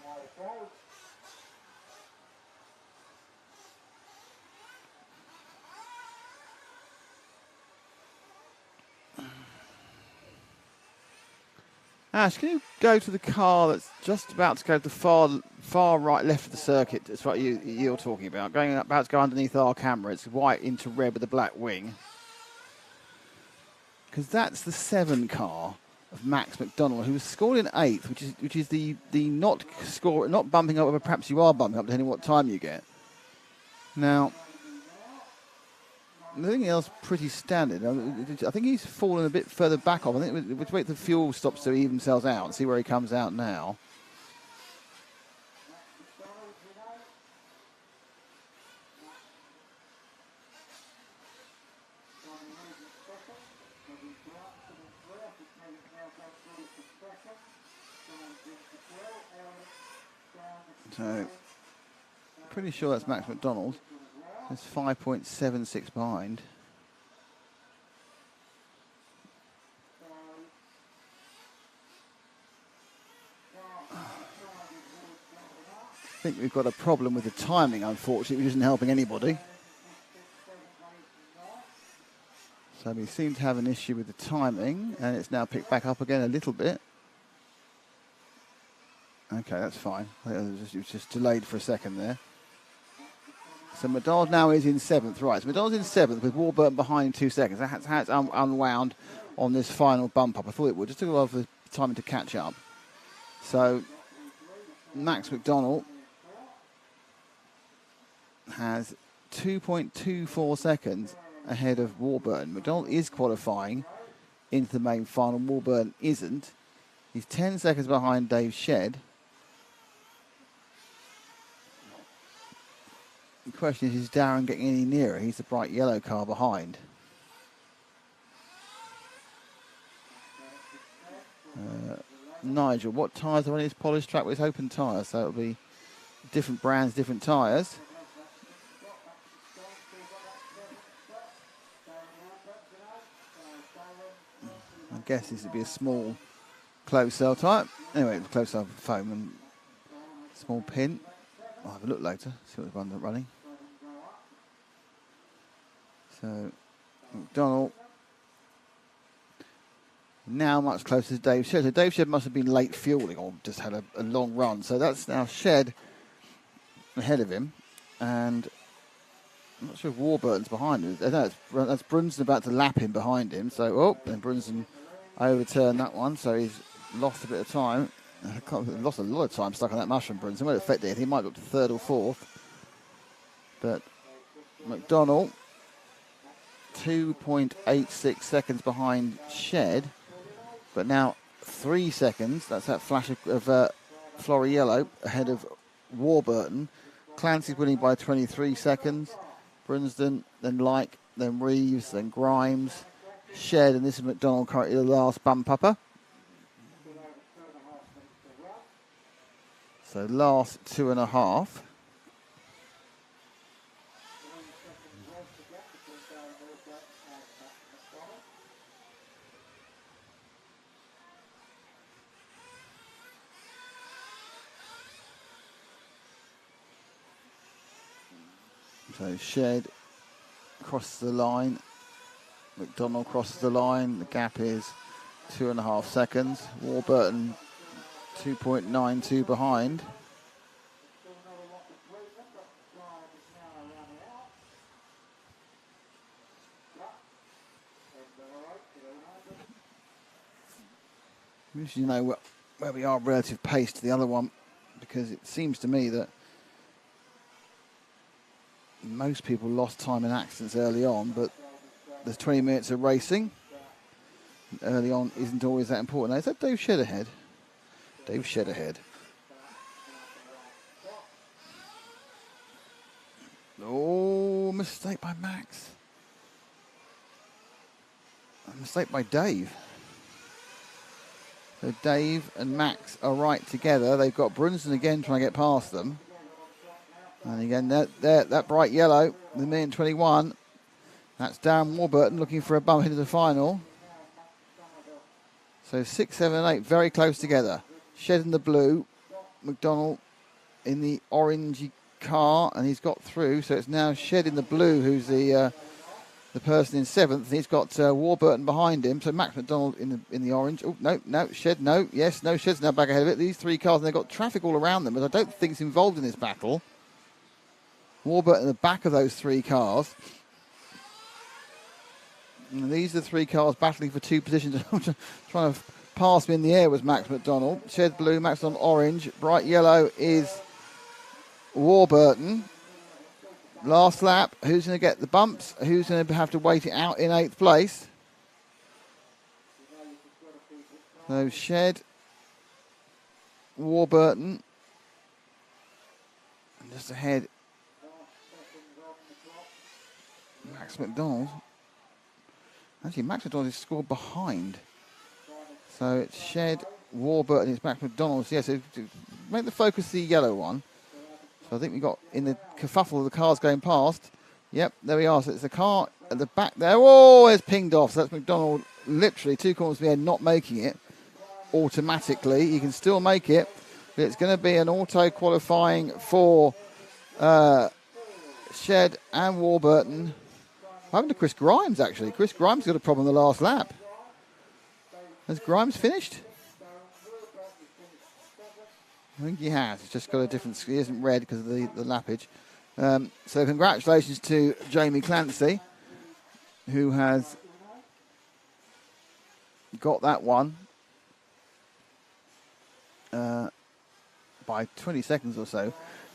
[SPEAKER 1] Ash, can you go to the car that's just about to go to the far right left of the circuit? That's what you're talking about. About to go underneath our camera. It's white into red with a black wing. Because that's the 7 car of Max McDonald, who was scored in 8th, which is the not bumping up, but perhaps you are bumping up depending on what time you get. Now, everything else pretty standard. I think he's fallen a bit further back off. I think we'll wait till the fuel stops to even themselves out and see where he comes out now. So, pretty sure that's Max McDonald. It's 5.76 behind. I think we've got a problem with the timing, unfortunately, which isn't helping anybody. So we seem to have an issue with the timing, and it's now picked back up again a little bit. Okay, that's fine. It was just delayed for a second there. So McDonald now is in 7th, right. So McDonald's in 7th with Warburton behind 2 seconds. That's how it's unwound on this final bump up. I thought it would. Just took a while for the timing to catch up. So Max McDonald has 2.24 seconds ahead of Warburton. McDonald is qualifying into the main final. Warburton isn't. He's 10 seconds behind Dave Shedd. The question is Darren getting any nearer? He's the bright yellow car behind. Nigel, what tyres are on his polished track with his open tyres? So it'll be different brands, different tyres. I guess this would be a small closed cell type. Anyway, closed cell foam and small pin. I'll have a look later, see what the ones are running. So, McDonald now much closer to Dave Shedd. So Dave Shedd must have been late fueling or just had a long run. So that's now Shedd ahead of him. And I'm not sure if Warburton's behind him. No, that's Brunson about to lap him behind him. So, then Brunson overturned that one. So he's lost a bit of time. Lost a lot of time stuck on that mushroom, Brunson. Won't affect it. He might go up to 3rd or 4th. But McDonald, 2.86 seconds behind Shedd. But now 3 seconds. That's that flash of Florey Yellow ahead of Warburton. Clancy's winning by 23 seconds. Brunsden, then Like, then Reeves, then Grimes, Shedd, and this is McDonald currently the last bump upper. So last 2.5. So Shedd crosses the line. McDonald crosses the line. The gap is 2.5 seconds. Warburton 2.92 behind. We should know where we are relative pace to the other one, because it seems to me that most people lost time in accidents early on, but there's 20 minutes of racing. Early on isn't always that important. Now, is that Dave Shedd ahead? Dave Shedd ahead. Oh, mistake by Max. A mistake by Dave. So Dave and Max are right together. They've got Brunson again trying to get past them. And again, that bright yellow, the minute 21. That's Darren Warburton looking for a bump into the final. So 6, 7, and 8 very close together. Shed in the blue, McDonald in the orangey car, and he's got through. So it's now Shed in the blue who's the person in 7th. He's got Warburton behind him. So Max McDonald in the orange. Oh, no, Shed, no. Yes, no, Shed's now back ahead of it. These 3 cars, and they've got traffic all around them, but I don't think it's involved in this battle. Warburton in the back of those 3 cars. And these are the 3 cars battling for 2 positions. Trying to pass me in the air was Max McDonald. Shed blue, Max McDonald orange. Bright yellow is Warburton. Last lap, who's going to get the bumps? Who's going to have to wait it out in 8th place? So Shed, Warburton. And just ahead, Max McDonald. Actually, Max McDonald is scored behind. So it's Shed, Warburton, it's Max McDonald. So, yeah, so make the focus the yellow one. So I think we got in the kerfuffle of the cars going past. Yep, there we are. So it's the car at the back there. Oh, it's pinged off. So that's McDonald literally 2 corners behind, not making it automatically. He can still make it, but it's going to be an auto qualifying for Shed and Warburton. What happened to Chris Grimes, actually? Chris Grimes got a problem in the last lap. Has Grimes finished? I think he has. He's just got a different... He isn't red because of the lappage. So congratulations to Jamie Clancy, who has got that one by 20 seconds or so.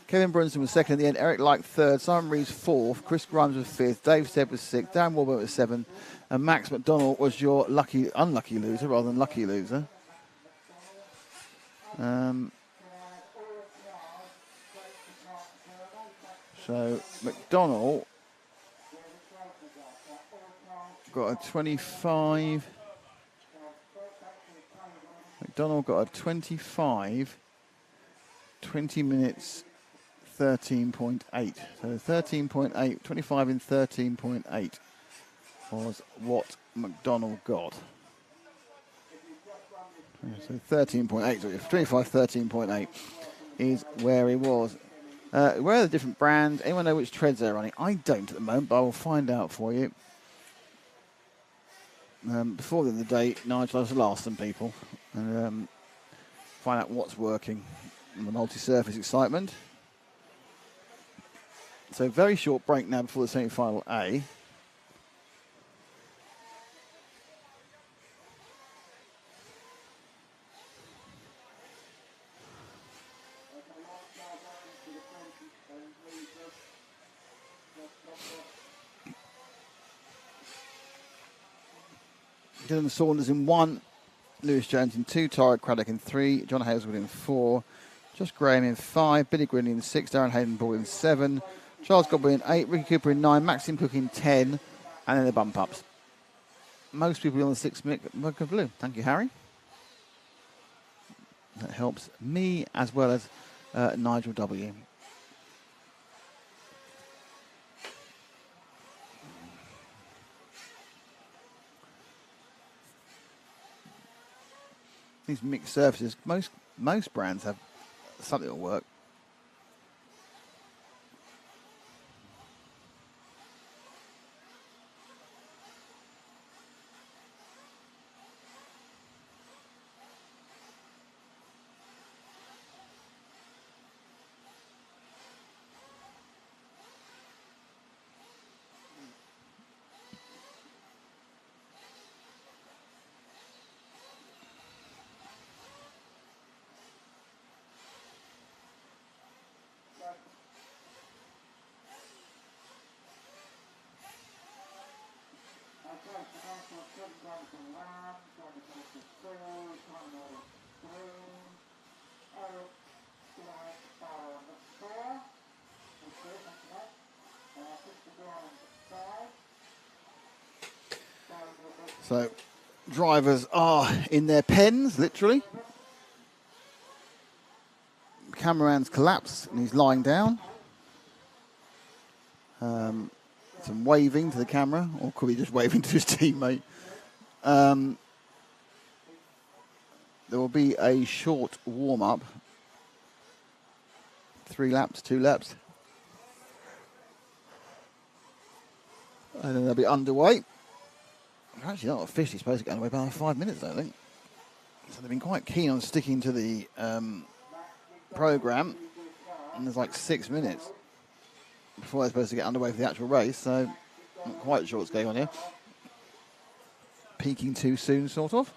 [SPEAKER 1] Kevin Brunson was second in the end. Eric Lyke third. Simon Reeves fourth. Chris Grimes was fifth. Dave Stead was sixth. Dan Warburton was seventh. And Max McDonald was your unlucky loser rather than lucky loser. So McDonald got a 25. McDonald got a 25. 20 minutes. 13.8. So 13.8, 25 in 13.8 was what McDonald got. So 13.8, so 25, 13.8 is where he was. Where are the different brands? Anyone know which treads they're running? I don't at the moment, but I will find out for you. Before the end of the day, Nigel has to last some people and find out what's working in the multi-surface excitement. So very short break now before the semi-final A. Dylan Saunders in 1, Lewis Jones in 2, Tyrod Craddock in 3, John Hazelwood in 4, Josh Graham in 5, Billy Grinley in 6, Darren Hayden Ball in 7, Charles Godwin in 8, Ricky Cooper in 9, Maxim Cook in 10, and then the bump ups. Most people on the 6 Mick of Blue. Thank you, Harry. That helps me as well as Nigel W. These mixed surfaces, most brands have something that'll work. So drivers are in their pens, literally. Cameron's collapsed and he's lying down. Some waving to the camera, or could be just waving to his teammate. There will be a short warm-up. 3 laps, 2 laps. And then they'll be underway. Actually, not officially supposed to get underway by 5 minutes, I think. So they've been quite keen on sticking to the programme. And there's like 6 minutes before they're supposed to get underway for the actual race. So I'm not quite sure what's going on here. Peaking too soon, sort of.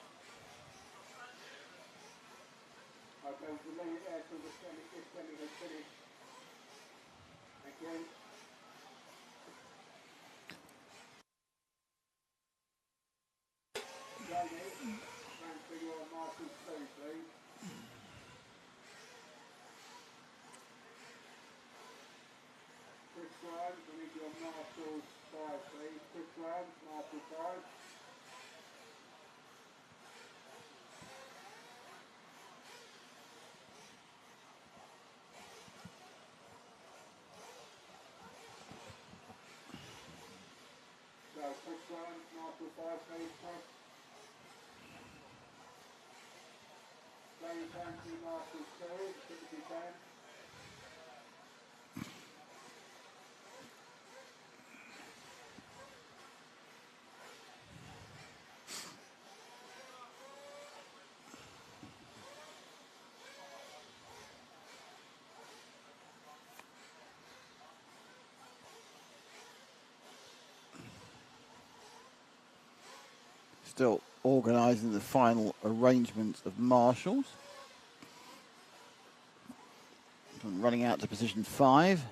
[SPEAKER 1] Still organising the final arrangements of marshals. Running out to position 5.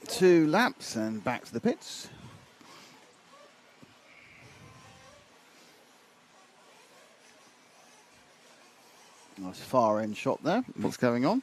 [SPEAKER 1] Two laps and back to the pits. Nice far end shot there. What's going on?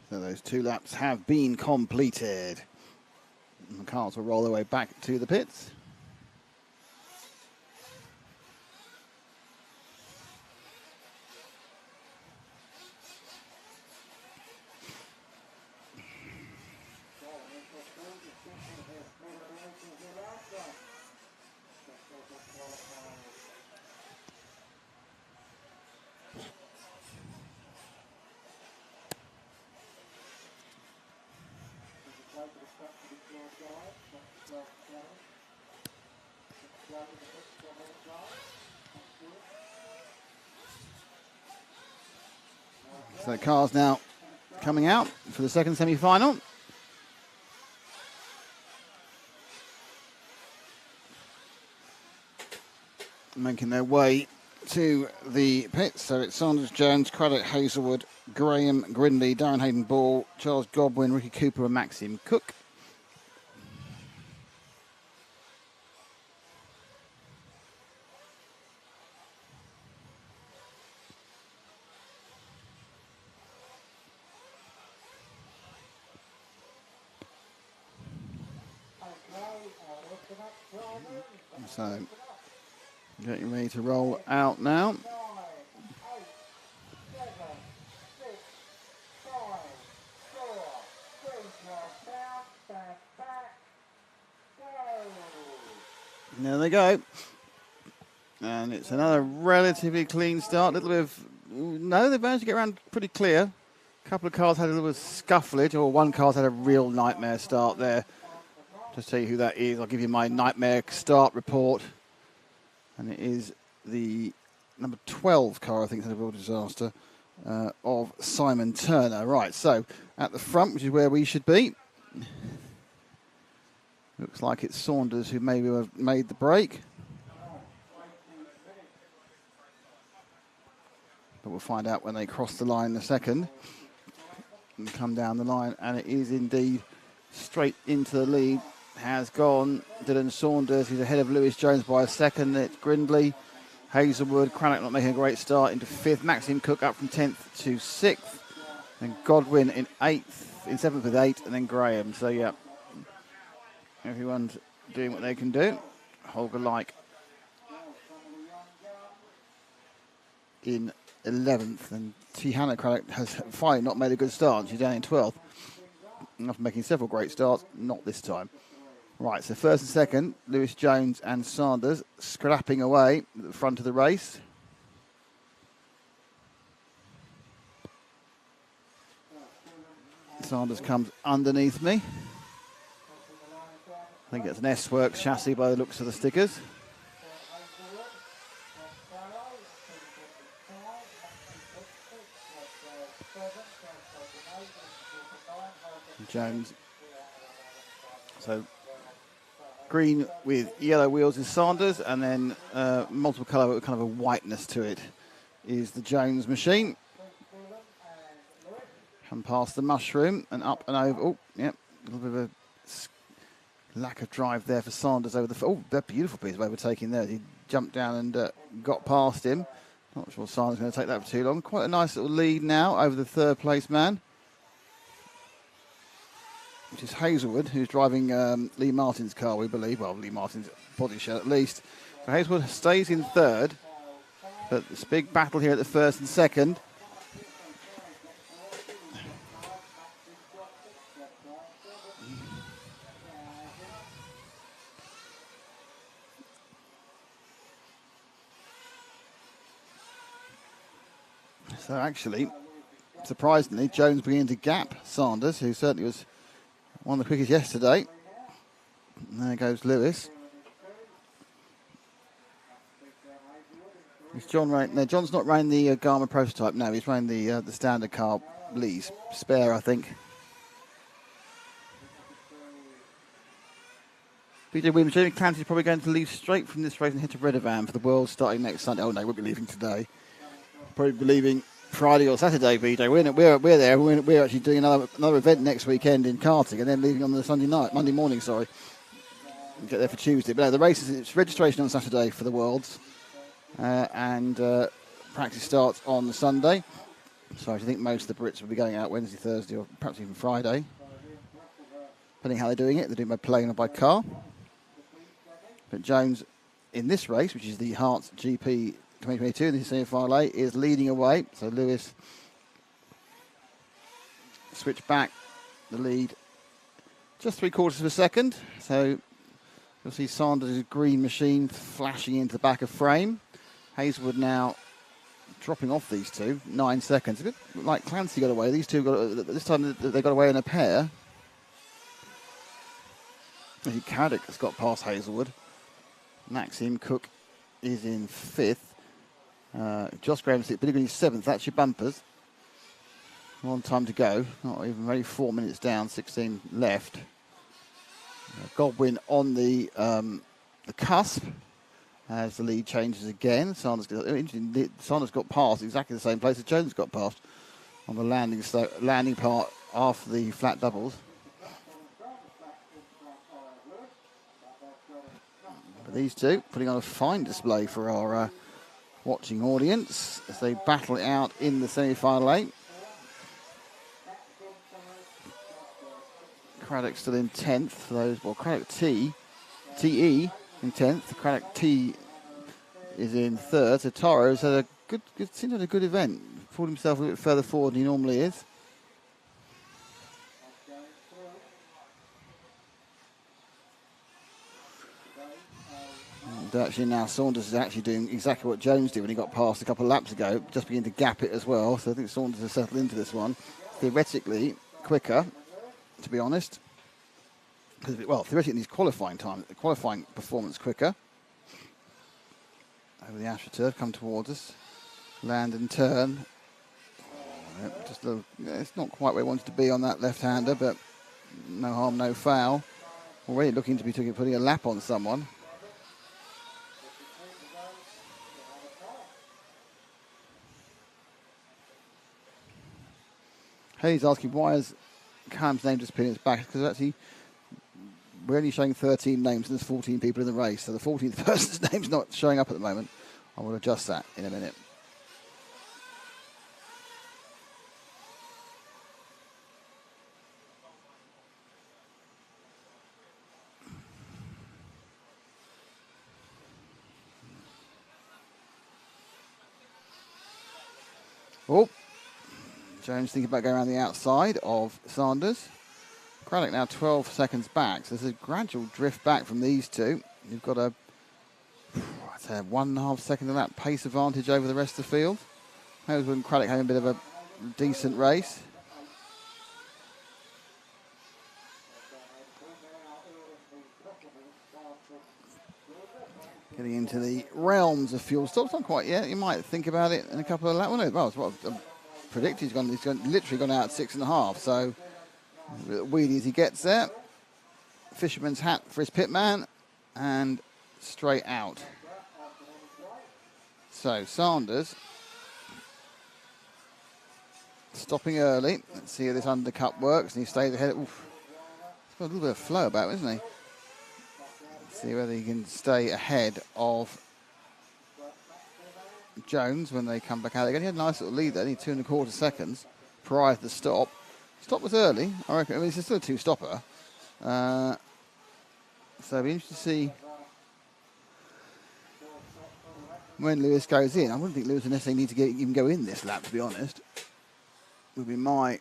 [SPEAKER 1] So those 2 laps have been completed. And the cars will roll their way back to the pits. So the car's now coming out for the second semi-final. Making their way to the pits. So it's Sanders, Jones, Craddock, Hazelwood, Graham, Grindley, Darren Hayden Ball, Charles Godwin, Ricky Cooper and Maxim Cook. So, getting ready to roll out now. And there they go. And it's another relatively clean start. A little bit of, no, they've managed to get around pretty clear. A couple of cars had a little bit of scufflage, or one car's had a real nightmare start there. Just tell you who that is. I'll give you my nightmare start report. And it is the number 12 car, I think, had a real disaster, of Simon Turner. Right, so at the front, which is where we should be. Looks like it's Saunders who maybe have made the break. But we'll find out when they cross the line in a second. And come down the line, and it is indeed straight into the lead. Has gone Dylan Saunders, who's ahead of Lewis Jones by a second. It's Grindley, Hazelwood, Crannock not making a great start into 5th. Maxim Cook up from 10th to 6th. Then Godwin in 8th, in 7th with 8, and then Graham. So, yeah, everyone's doing what they can do. Holger like in 11th, and Tihanna Crannock has finally not made a good start. She's down in 12th. After making several great starts, not this time. Right, so first and second, Lewis Jones and Sanders scrapping away at the front of the race. Sanders comes underneath me. I think it's an S-Works chassis by the looks of the stickers. Jones. So green with yellow wheels is Sanders, and then multiple colour with kind of a whiteness to it is the Jones machine. Come past the mushroom and up and over. Oh, yep, a little bit of a lack of drive there for Sanders over the. Oh, that beautiful piece of overtaking there. He jumped down and got past him. Not sure Sanders is going to take that for too long. Quite a nice little lead now over the third place man, which is Hazelwood, who's driving Lee Martin's car, we believe. Well, Lee Martin's body shell at least. So Hazelwood stays in third, but this big battle here at the first and second. So actually, surprisingly, Jones beginning to gap Sanders, who certainly was one of the quickest yesterday. And there goes Lewis. Is John running? No, John's not running the Garmin prototype. No, he's running the standard car, Lee's spare, I think. BJ Williams, Jamie Clancy's probably going to leave straight from this race and head to Redovan for the World starting next Sunday. Oh no, we'll be leaving today. Probably be leaving Friday or Saturday, BJ. We're there. We're actually doing another event next weekend in karting, and then leaving on the Monday morning. Sorry, and get there for Tuesday. But no, the race it's registration on Saturday for the Worlds, and practice starts on Sunday. So I think most of the Brits will be going out Wednesday, Thursday, or perhaps even Friday, depending how they're doing it. They're doing by plane or by car. But Jones in this race, which is the HERTS GP 2022 in the semi-final A, is leading away. So Lewis switch back the lead just 3/4 of a second. So you'll see Sanders' green machine flashing into the back of frame. Hazelwood now dropping off these two, 9 seconds. A bit like Clancy got away. These two got, this time they got away in a pair. Craddock has got past Hazelwood. Maxim Cook is in 5th. Josh Graham, Billy Green is 7th. That's your bumpers. One time to go. Not even very 4 minutes down, 16 left. Godwin on the cusp as the lead changes again. Sanders got past exactly the same place as Jones got past on the landing part after the flat doubles. But these two putting on a fine display for our watching audience as they battle it out in the semi-final 8. Craddock still in 10th for those. Well, Craddock TE in 10th. Craddock T is in 3rd. So Toro's had a seemed like a good event. Pulled himself a bit further forward than he normally is. And actually now Saunders is actually doing exactly what Jones did when he got past a couple of laps ago, just beginning to gap it as well. So I think Saunders has settled into this one. Theoretically quicker, to be honest. Well, theoretically his qualifying performance quicker. Over the AstroTurf, come towards us. Land and turn. Just a little, it's not quite where he wanted to be on that left-hander, but no harm, no foul. Already looking to be putting a lap on someone. Hayes asking why has Cam's name just appeared in his back? Because actually we're only showing 13 names and there's 14 people in the race, so the 14th person's name's not showing up at the moment. I will adjust that in a minute. Oh, Jones thinking about going around the outside of Sanders. Craddock now 12 seconds back, so there's a gradual drift back from these two. You've got a 1.5 second of that pace advantage over the rest of the field. That when Craddock having a bit of a decent race. Getting into the realms of fuel stops, not quite yet. You might think about it in a couple of laps. Well, it's what I predicted. He's literally gone out at 6.5. So wheelie as he gets there. Fisherman's hat for his pitman and straight out. So Sanders stopping early. Let's see how this undercut works. And he stays ahead. Oof. He's got a little bit of flow about him, isn't he? See whether he can stay ahead of Jones when they come back out again. He had a nice little lead there, only 2.25 seconds prior to the stop. Stop was early, I reckon. I mean, it's still a two-stopper. So it'll be interesting to see when Lewis goes in. I wouldn't think Lewis would necessarily need to even go in this lap, to be honest. Would be my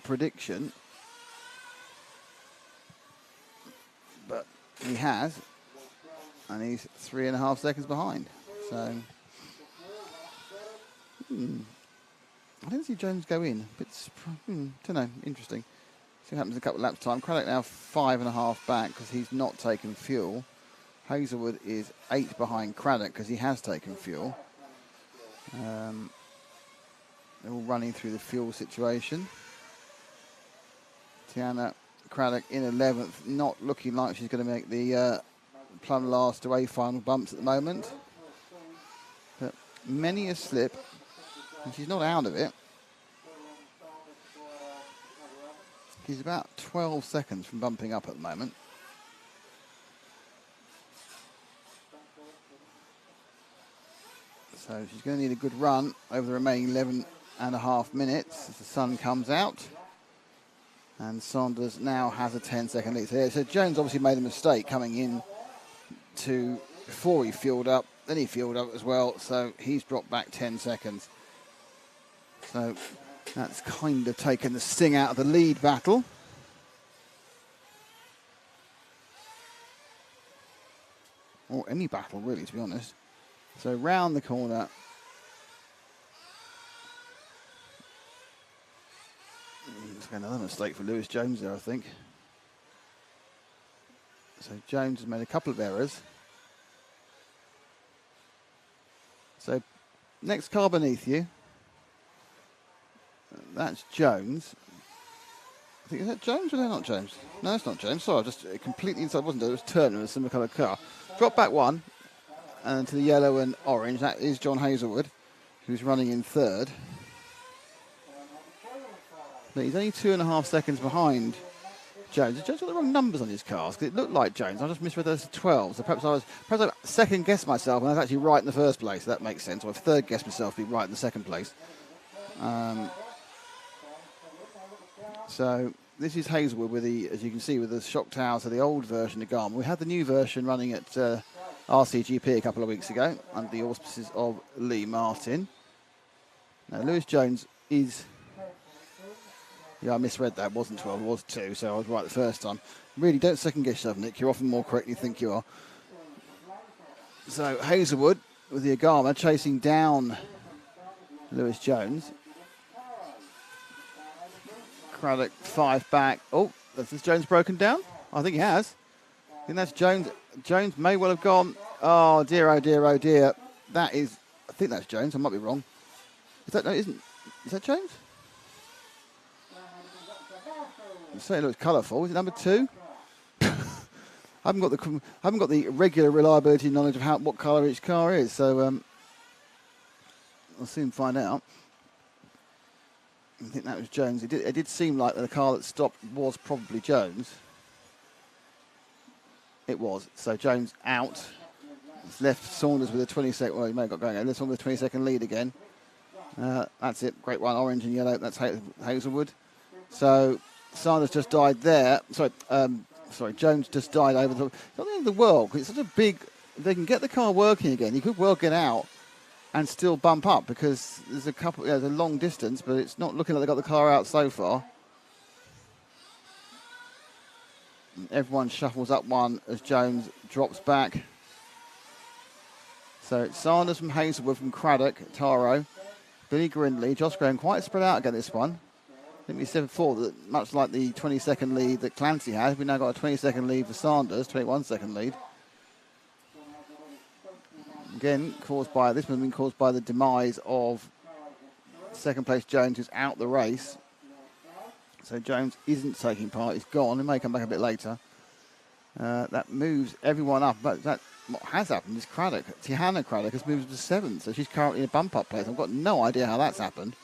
[SPEAKER 1] prediction. But he has, and he's 3.5 seconds behind. So, I didn't see Jones go in, but don't know, interesting. See what happens in a couple of laps' time. Craddock now 5.5 back because he's not taken fuel. Hazelwood is 8 behind Craddock because he has taken fuel. They're all running through the fuel situation. Tiana Craddock in 11th, not looking like she's going to make the plumb last to A final bumps at the moment. But many a slip, and she's not out of it. She's about 12 seconds from bumping up at the moment. So she's going to need a good run over the remaining 11.5 minutes as the sun comes out. And Saunders now has a 10-second lead. So Jones obviously made a mistake coming in before he fueled up. Then he fueled up as well, so he's dropped back 10 seconds. So that's kind of taken the sting out of the lead battle. Or any battle, really, to be honest. So round the corner. There's another mistake for Lewis Jones there, I think. So Jones has made a couple of errors. So next car beneath you. that's Jones. I think, is that Jones or not Jones? No, it's not Jones. Sorry, I just completely inside, wasn't it? It was Turner, a similar colour car. Drop back one, and to the yellow and orange. That is John Hazelwood, who's running in third. But he's only 2.5 seconds behind Jones. Jones got the wrong numbers on his cars because it looked like Jones. I just misread those to 12. So perhaps I second guessed myself and I was actually right in the first place. So that makes sense. Or I've third guessed myself to be right in the second place. So this is Hazelwood with the, as you can see, with the shock towers of the old version of Garmin. We had the new version running at RCGP a couple of weeks ago under the auspices of Lee Martin. Now Lewis Jones is... Yeah, I misread that. It wasn't 12, it was 2, so I was right the first time. Really, don't second guess yourself, Nick. You're often more correct than you think you are. So Hazelwood with the Agama chasing down Lewis Jones. Craddock 5 back. Oh, has Jones broken down? I think he has. I think that's Jones. Jones may well have gone. Oh dear, oh dear, oh dear. That is, I think that's Jones. I might be wrong. Is that, no, isn't, is that Jones? It certainly looks colourful. Is it number 2? I haven't got the regular reliability knowledge of what colour each car is, so I'll soon find out. I think that was Jones. It did seem like the car that stopped was probably Jones. It was. So Jones out. It's left Saunders with a 20-second. Well, he may have got going. This one with a 20-second lead again. That's it. Great one. Orange and yellow. That's Hazelwood. So Sanders just died there. Sorry, Jones just died over the... It's not the end of the world, because it's such a big... If they can get the car working again, you could well get out and still bump up, because there's there's a long distance, but it's not looking like they've got the car out so far. And everyone shuffles up one as Jones drops back. So it's Sanders from Hazelwood, from Craddock, Taro, Billy Grindley, Josh Graham, quite spread out again this one. I think we said before that much like the 20-second lead that Clancy had, we've now got a 20-second lead for Sanders, 21-second lead. Again, this one has been caused by the demise of second place Jones, who's out the race. So Jones isn't taking part, he's gone, he may come back a bit later. That moves everyone up, but what has happened is Craddock, Tihanna Craddock has moved to 7th, so she's currently in a bump-up place. I've got no idea how that's happened.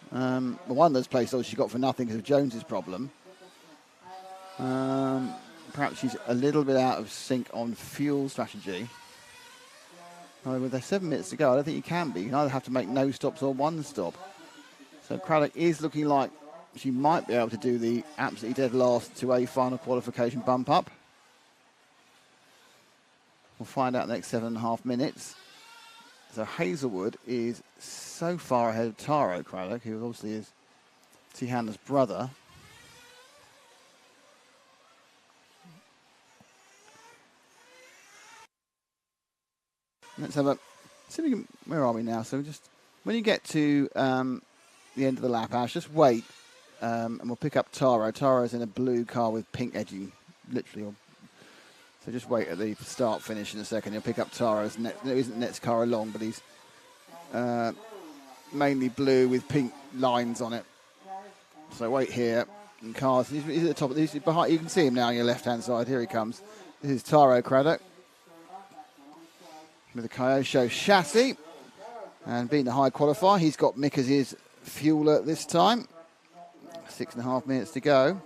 [SPEAKER 1] One of those places she got for nothing because of Jones's problem. Perhaps she's a little bit out of sync on fuel strategy. With there's 7 minutes to go, I don't think you can be. You can either have to make no stops or one stop. So Craddock is looking like she might be able to do the absolutely dead last to a final qualification bump up. We'll find out in the next 7.5 minutes. So Hazelwood is so far ahead of Taro Craddock, who obviously is Tihanna's brother. Let's have a... See if we can, where are we now? So just when you get to the end of the lap, Ash, just wait and we'll pick up Taro. Taro's in a blue car with pink edging, literally. So just wait at the start finish in a second. You'll pick up Taro's. There isn't Net's car along, but he's mainly blue with pink lines on it. So wait here. And cars, he's at the top. He's behind. You can see him now on your left-hand side. Here he comes. This is Taro Craddock with a Kyosho chassis and being the high qualifier. He's got Mick as his fueler this time. 6.5 minutes to go.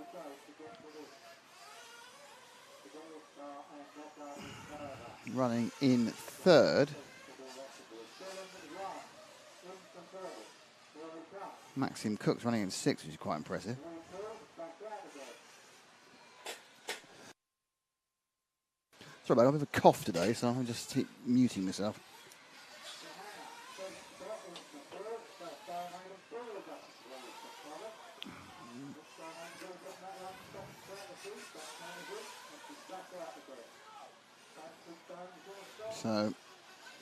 [SPEAKER 1] Running in third. Maxim Cook's running in 6th, which is quite impressive. Sorry, I have a cough today, so I'll just keep muting myself. So,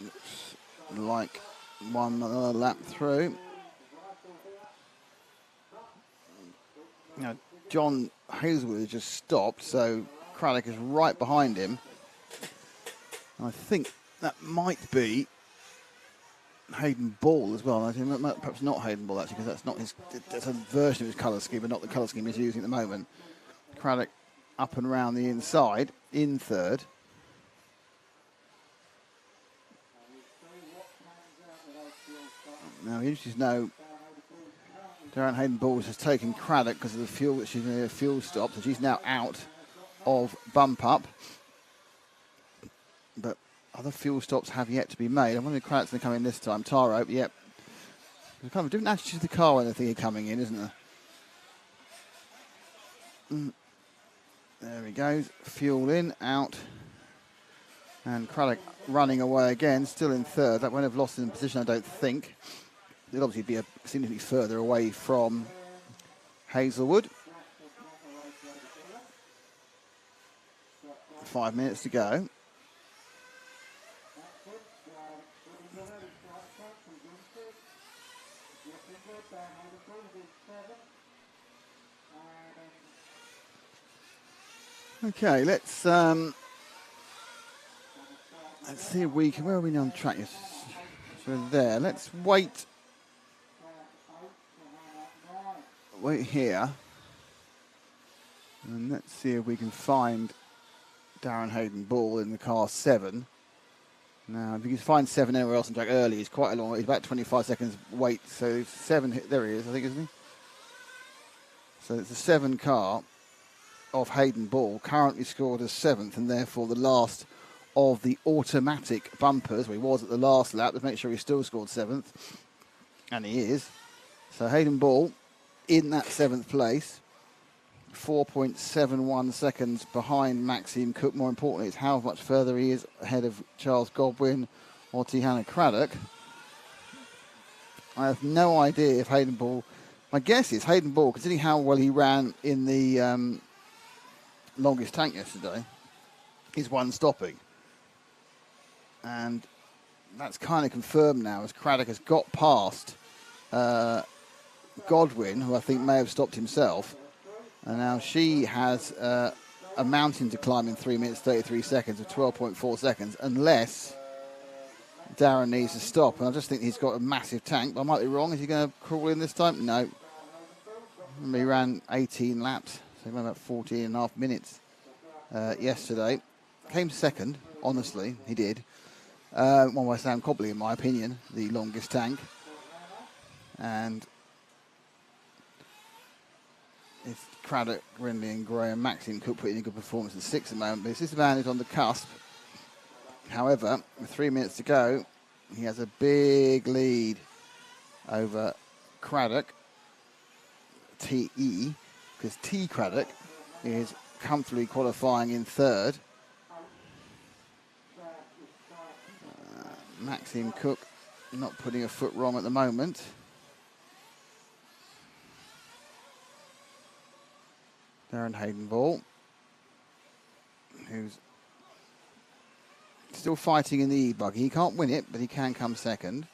[SPEAKER 1] looks like another lap through. Now, John Hazelwood has just stopped, so Craddock is right behind him. I think that might be Hayden Ball as well. I think perhaps not Hayden Ball actually, because that's not his. That's a version of his colour scheme, but not the colour scheme he's using at the moment. Craddock up and around the inside in third. Now, interesting to know, Darren Hayden Balls has taken Craddock because of the fuel. She's in a fuel stop, so she's now out of bump up. But other fuel stops have yet to be made. I wonder if Craddock's going to come in this time. Taro, yep. There's kind of a different attitude to the car when they think he's coming in, isn't there? There he goes. Fuel in, out. And Craddock running away again, still in third. That won't have lost in position, I don't think. It'll obviously be significantly further away from Hazelwood. 5 minutes to go. Okay, let's see if we can. Where are we now on track? Yes, so we're there. Let's wait here, and let's see if we can find Darren Hayden Ball in the car 7. Now, if you can find 7 anywhere else on track early, it's quite a long. It's about 25 seconds wait. So 7, there he is, I think, isn't he? So it's a 7 car of Hayden Ball, currently scored as 7th, and therefore the last of the automatic bumpers. Well, he was at the last lap. Let's make sure he still scored 7th, and he is. So Hayden Ball in that 7th place, 4.71 seconds behind Maxime Cook. More importantly, it's how much further he is ahead of Charles Godwin or Tihana Craddock. I have no idea if Hayden Ball... My guess is Hayden Ball, considering how well he ran in the longest tank yesterday, is one stopping. And that's kind of confirmed now as Craddock has got past Godwin, who I think may have stopped himself. And now she has a mountain to climb in 3 minutes 33 seconds of 12.4 seconds, unless Darren needs to stop. And I just think he's got a massive tank, but I might be wrong. Is he going to crawl in this time? No. He ran 18 laps, so he ran about 14 and a half minutes yesterday. Came second, honestly, he did. One by Sam Cobley, in my opinion, the longest tank. And it's Craddock, Brindley and Graham. Maxime Cook put in a good performance at 6th at the moment, but his disadvantage on the cusp. However, with 3 minutes to go, he has a big lead over Craddock, TE, because T Craddock is comfortably qualifying in 3rd. Maxime Cook not putting a foot wrong at the moment. Darren Hayden Ball, who's still fighting in the E-buggy. He can't win it, but he can come second.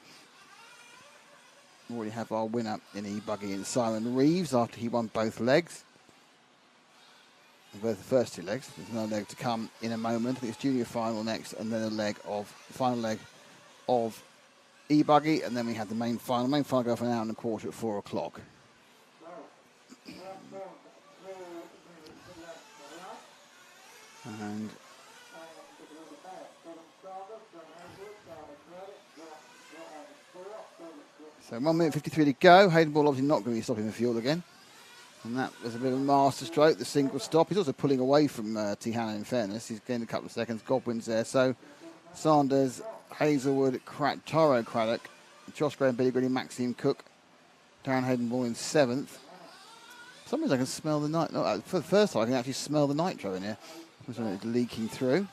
[SPEAKER 1] We already have our winner in E-buggy in Simon Reeves after he won both legs. Both the first 2 legs. There's another leg to come in a moment. I think it's junior final next, and then the final leg of E-buggy, and then we have the main final. Main final go for an hour and a quarter at 4 o'clock. And so 1 minute 53 to go. Hayden Ball obviously not going to be stopping the fuel again. And that was a bit of a master stroke, the single stop. He's also pulling away from Tihana, in fairness. He's gained a couple of seconds. Godwin's there. So Sanders, Hazelwood, Taro Craddock, Josh Graham, Billy Grilly, Maxime Cook, Darren Hayden Ball in 7th. For some reason I can smell the nitro. No, for the first time I can actually smell the nitro in here. It's leaking through.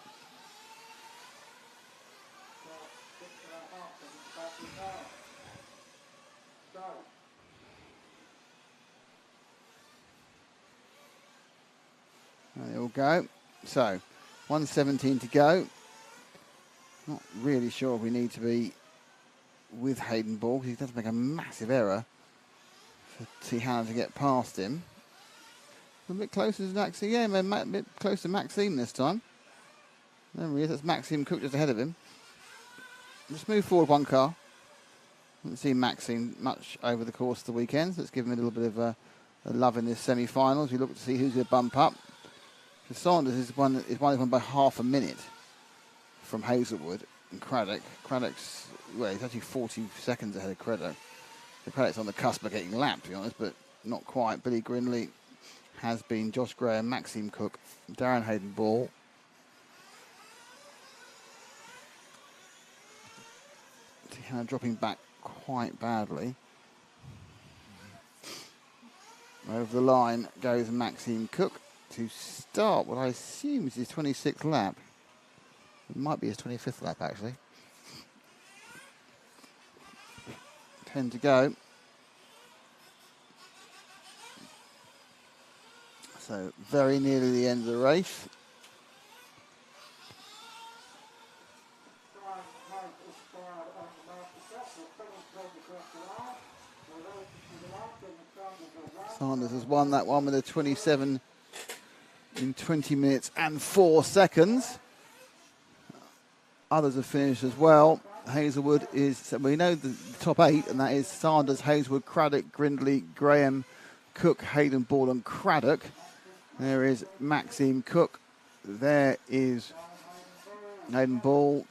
[SPEAKER 1] There they all go. So, 1:17 to go. Not really sure if we need to be with Hayden Ball, because he does make a massive error for Tihana to get past him. A bit closer to Maxime. Yeah, a bit closer to Maxime this time. There he is. That's Maxime Cook just ahead of him. Just move forward 1 car. Haven't seen Maxine much over the course of the weekend, so let's give him a little bit of a love in this semi-finals. We look to see who's going to bump up. Because Sanders is one by half a minute from Hazelwood and Craddock. Craddock's, well, he's actually 40 seconds ahead of Craddock. So Craddock's on the cusp of getting lapped, to be honest, but not quite. Billy Grinley has been, Josh Graham, Maxime Cook, Darren Hayden-Ball. Kind of dropping back quite badly. Over the line goes Maxime Cook to start what I assume is his 26th lap. It might be his 25th lap, actually. 10 to go. So very nearly the end of the race. Sanders has won that one with a 27 in 20 minutes and 4 seconds. Others have finished as well. Hazelwood is, so we know the top 8, and that is Sanders, Hazelwood, Craddock, Grindley, Graham, Cook, Hayden, Ball and Craddock. There is Maxime Cook. There is Hayden Ball.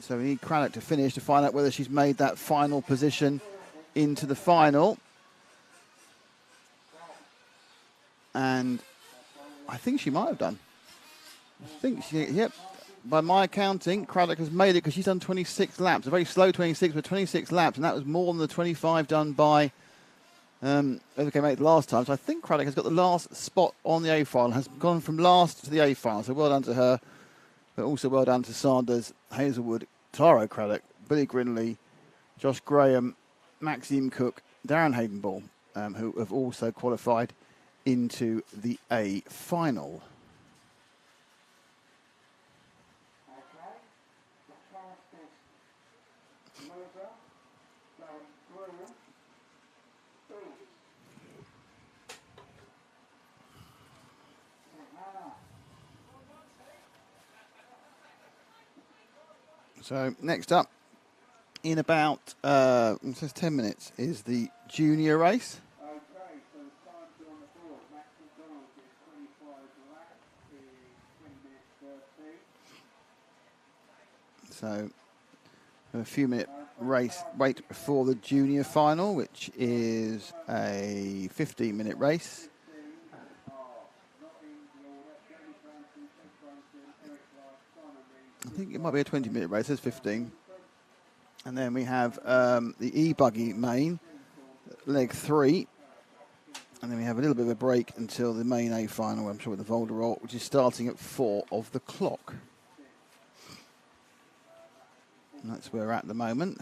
[SPEAKER 1] So we need Craddock to finish to find out whether she's made that final position into the final. And I think she might have done. I think she, yep. By my accounting, Craddock has made it because she's done 26 laps. A very slow 26, but 26 laps. And that was more than the 25 done by whoever came out last time. So I think Craddock has got the last spot on the A final, has gone from last to the A final. So well done to her. But also well done to Sanders, Hazelwood, Taro Craddock, Billy Grinley, Josh Graham, Maxime Cook, Darren Hayden-Ball, who have also qualified into the A final. So next up, in about it says 10 minutes, is the junior race.
[SPEAKER 2] Okay, so the time on the board, Max McDonald is 25 laps, is 20 minutes 13.
[SPEAKER 1] So a few minute race wait before the junior final, which is a 15-minute race. I think it might be a 20-minute race. There's 15. And then we have the E-buggy main, leg 3. And then we have a little bit of a break until the main A final, I'm sure, with the Volderot, which is starting at 4 of the clock. And that's where we're at the moment.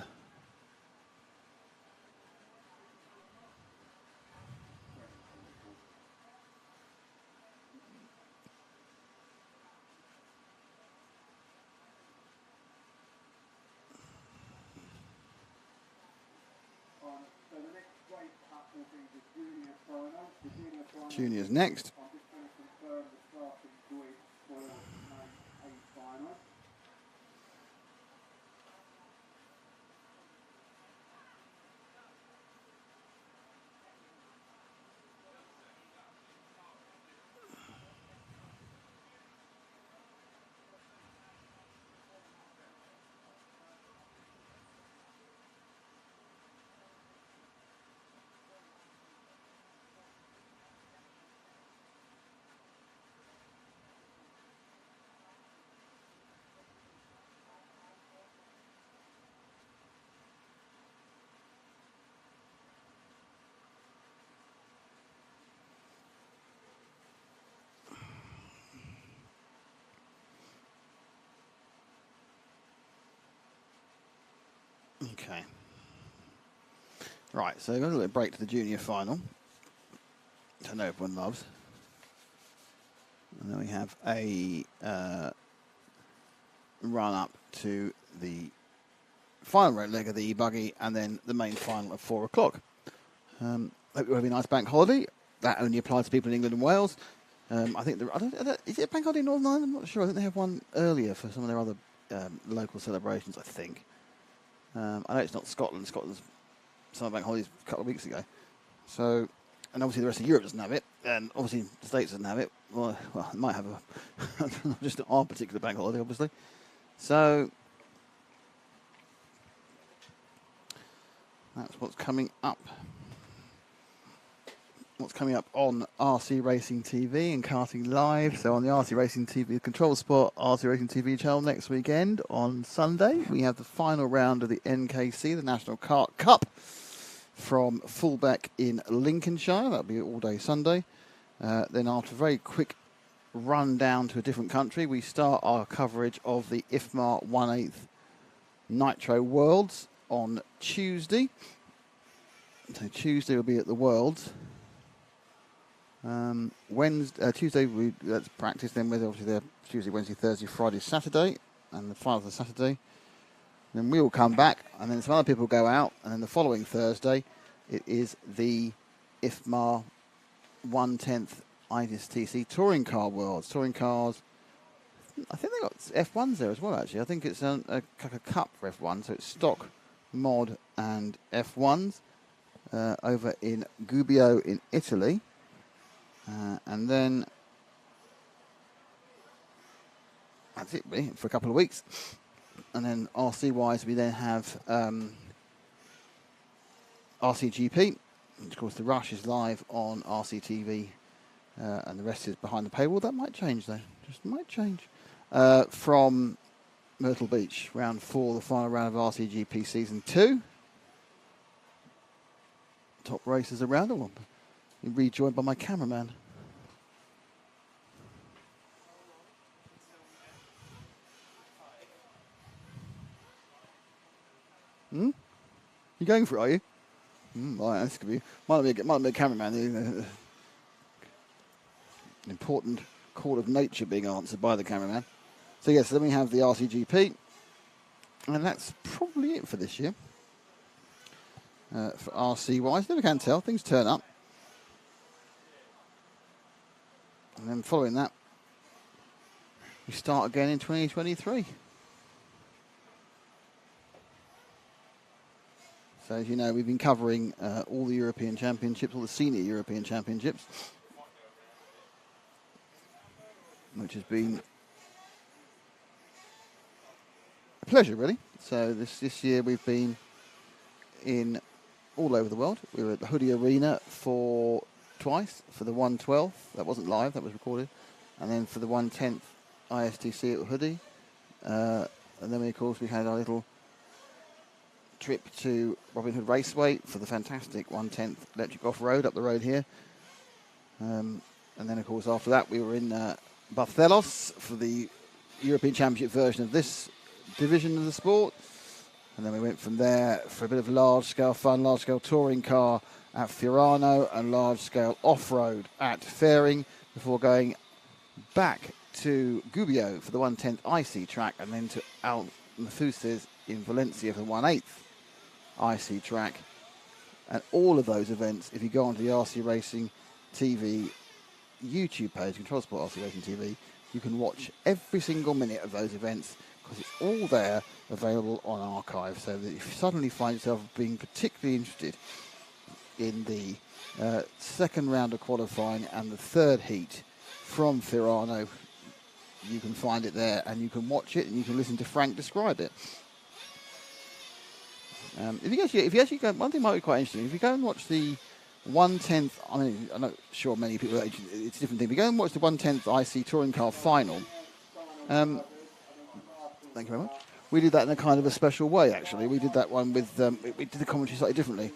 [SPEAKER 1] Juniors next.
[SPEAKER 2] I'm just going to confirm the starting grid for the main A final.
[SPEAKER 1] Okay. Right, so we've got a little break to the junior final, which I know everyone loves. And then we have a run up to the final leg of the E-buggy and then the main final at 4 o'clock. Hope you're having a nice bank holiday. That only applies to people in England and Wales. I think, is it a bank holiday in Northern Ireland? I'm not sure. I think they have one earlier for some of their other local celebrations, I think. I know it's not Scotland. Scotland's summer bank holidays a couple of weeks ago. So, and obviously the rest of Europe doesn't have it, and obviously the States doesn't have it. Well, it might have just our particular bank holiday, obviously. So that's what's coming up. What's coming up on RC Racing TV and Karting Live. So on the RC Racing TV, Control Sport RC Racing TV channel next weekend on Sunday, we have the final round of the NKC, the National Kart Cup, from Fullbeck in Lincolnshire. That'll be all day Sunday. Then after a very quick run down to a different country, we start our coverage of the IFMAR 1/8 Nitro Worlds on Tuesday. So Tuesday will be at the Worlds. Tuesday, that's practice. Then with obviously the Tuesday, Wednesday, Thursday, Friday, Saturday, and the final of the Saturday. Then we will come back, and then some other people go out, and then the following Thursday, it is the IFMAR 1/10 ISTC Touring Car Worlds. Touring cars, I think they've got F1s there as well, actually. I think it's a cup for F1, so it's stock, mod, and F1s over in Gubbio in Italy. And then that's it, really, for a couple of weeks. And then RC-wise, we then have RCGP, which of course the Rush is live on RCTV, and the rest is behind the paywall. That might change though, just might change. From Myrtle Beach, round 4, the final round of RCGP Season 2. Top racers around, I want. Rejoined by my cameraman. You going for it, are you? Right, that's gonna be might be a cameraman. An important call of nature being answered by the cameraman. So yes, then we have the RCGP, and that's probably it for this year. For RC wise, never can tell. Things turn up. And then following that, we start again in 2023. So as you know, we've been covering all the European Championships, all the senior European Championships, which has been a pleasure, really. So this year we've been in all over the world. We were at the Hoodie Arena for twice, for the 1/12, that wasn't live, that was recorded, and then for the 1/10 ISTC at Hoodie, and then of course we had our little trip to Robin Hood Raceway for the fantastic 1/10 electric off-road up the road here, and then of course after that we were in Barcelos for the European Championship version of this division of the sport, and then we went from there for a bit of large-scale fun, large-scale touring car at Fiorano and large-scale off-road at Fairing, before going back to Gubbio for the 1/10 IC track, and then to Almafuces in Valencia for the 1/8 IC track. And all of those events, if you go onto the RC Racing TV YouTube page, Control Sport RC Racing TV, you can watch every single minute of those events, because it's all there available on archive, so that if you suddenly find yourself being particularly interested in the second round of qualifying and the third heat from Fiorano, you can find it there and you can watch it and you can listen to Frank describe it. If you actually go, one thing might be quite interesting, if you go and watch the 1/10, I mean, I'm not sure many people, it's a different thing, if you go and watch the 1/10 IC Touring Car Final, thank you very much. We did that in a kind of a special way, actually. We did that one with, we did the commentary slightly differently.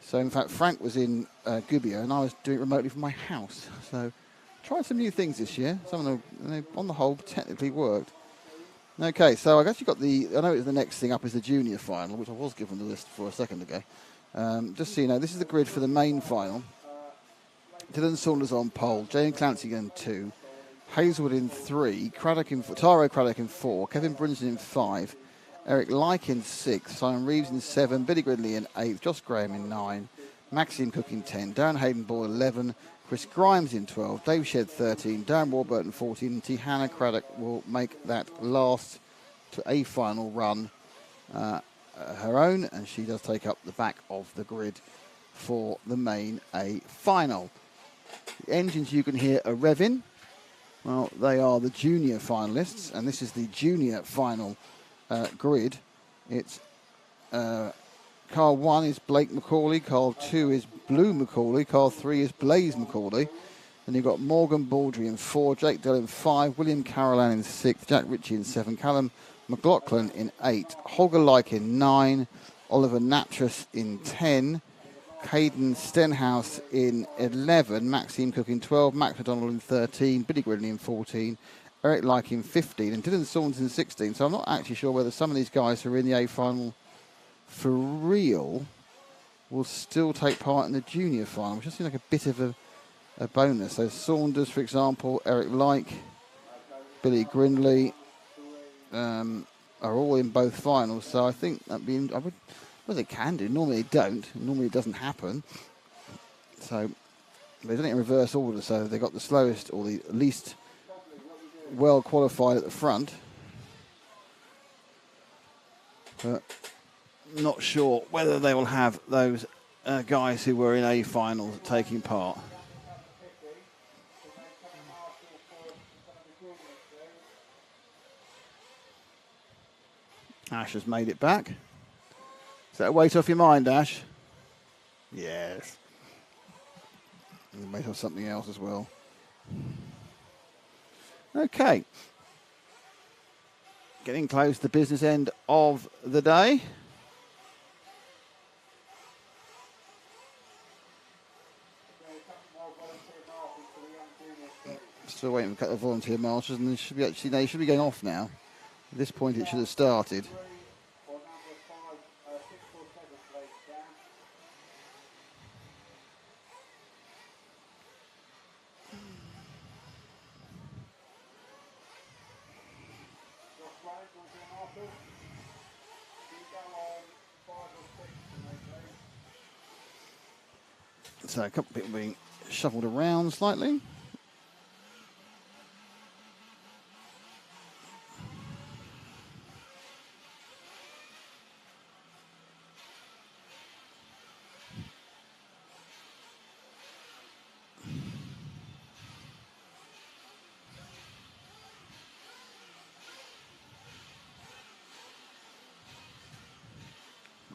[SPEAKER 1] So, in fact, Frank was in Gubbio and I was doing it remotely from my house. So, tried some new things this year. Some of them, on the whole, technically worked. Okay, so I've actually got I know the next thing up is the junior final, which I was given the list for a second ago. Just so you know, this is the grid for the main final. Dylan Saunders on pole, Jane Clancy in 2, Hazelwood in 3, Taro Craddock in 4, Kevin Brinson in 5, Eric Lyke in 6, Simon Reeves in 7, Billy Gridley in 8, Josh Graham in 9, Maxime Cook in 10, Darren Hayden-Ball 11, Chris Grimes in 12, Dave Shedd 13, Darren Warburton 14, and T. Hannah Craddock will make that last to a final run her own, and she does take up the back of the grid for the main A final. The engines you can hear are revving. Well, they are the junior finalists, and this is the junior final grid. It's car 1 is Blake McCauley, car 2 is Blue McCauley, car 3 is Blaze McCauley. And you've got Morgan Baldry in 4, Jake Dell in 5, William Carolan in 6, Jack Ritchie in 7, Callum McLaughlin in 8, Holger Like in 9, Oliver Natras in 10, Caden Stenhouse in 11, Maxime Cook in 12, Max McDonald in 13, Billy Gridley in 14, Eric Like in 15, and Dylan Saunders in 16. So I'm not actually sure whether some of these guys who are in the A final for real will still take part in the junior final, which just seems like a bit of a bonus. So Saunders, for example, Eric Like, Billy Grindley are all in both finals. So I think that'd be, well, they can do. Normally they don't. Normally it doesn't happen. So they've done it in reverse order. So they got the slowest or the least well qualified at the front. But not sure whether they will have those guys who were in A finals taking part. Ash has made it back. Is that a weight off your mind, Ash? Yes. And weight off something else as well. Okay. Getting close to the business end of the day. Still waiting for a couple of volunteer marshals, and they should be going off now. At this point, it should have started. So a couple of people being shuffled around slightly.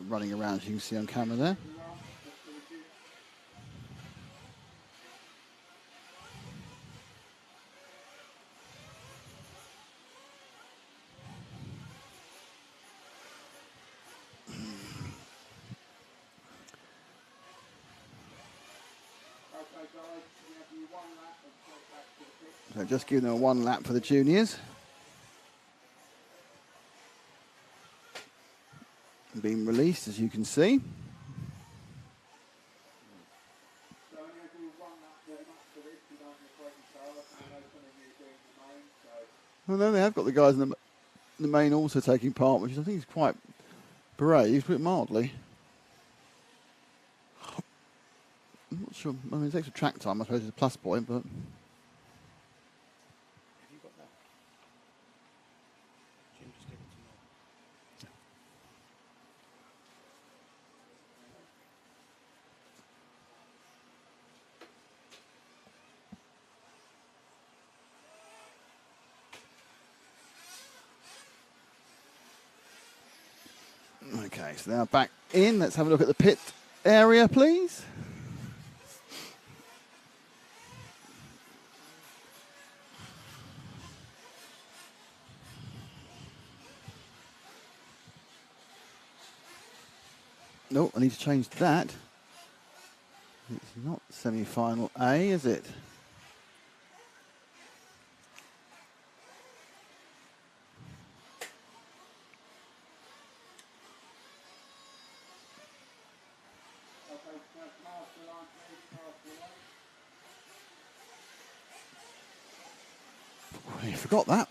[SPEAKER 1] Running around, as you can see on camera there. So just giving them a 1 lap for the juniors. Being released, as you can see. Well, then they have got the guys in the main also taking part, which I think is quite brave, put it mildly. I'm not sure. I mean, it's extra track time, I suppose, is a plus point, but. Okay, so now back in. Let's have a look at the pit area, please. No, I need to change that. It's not semi-final A, is it? I forgot that.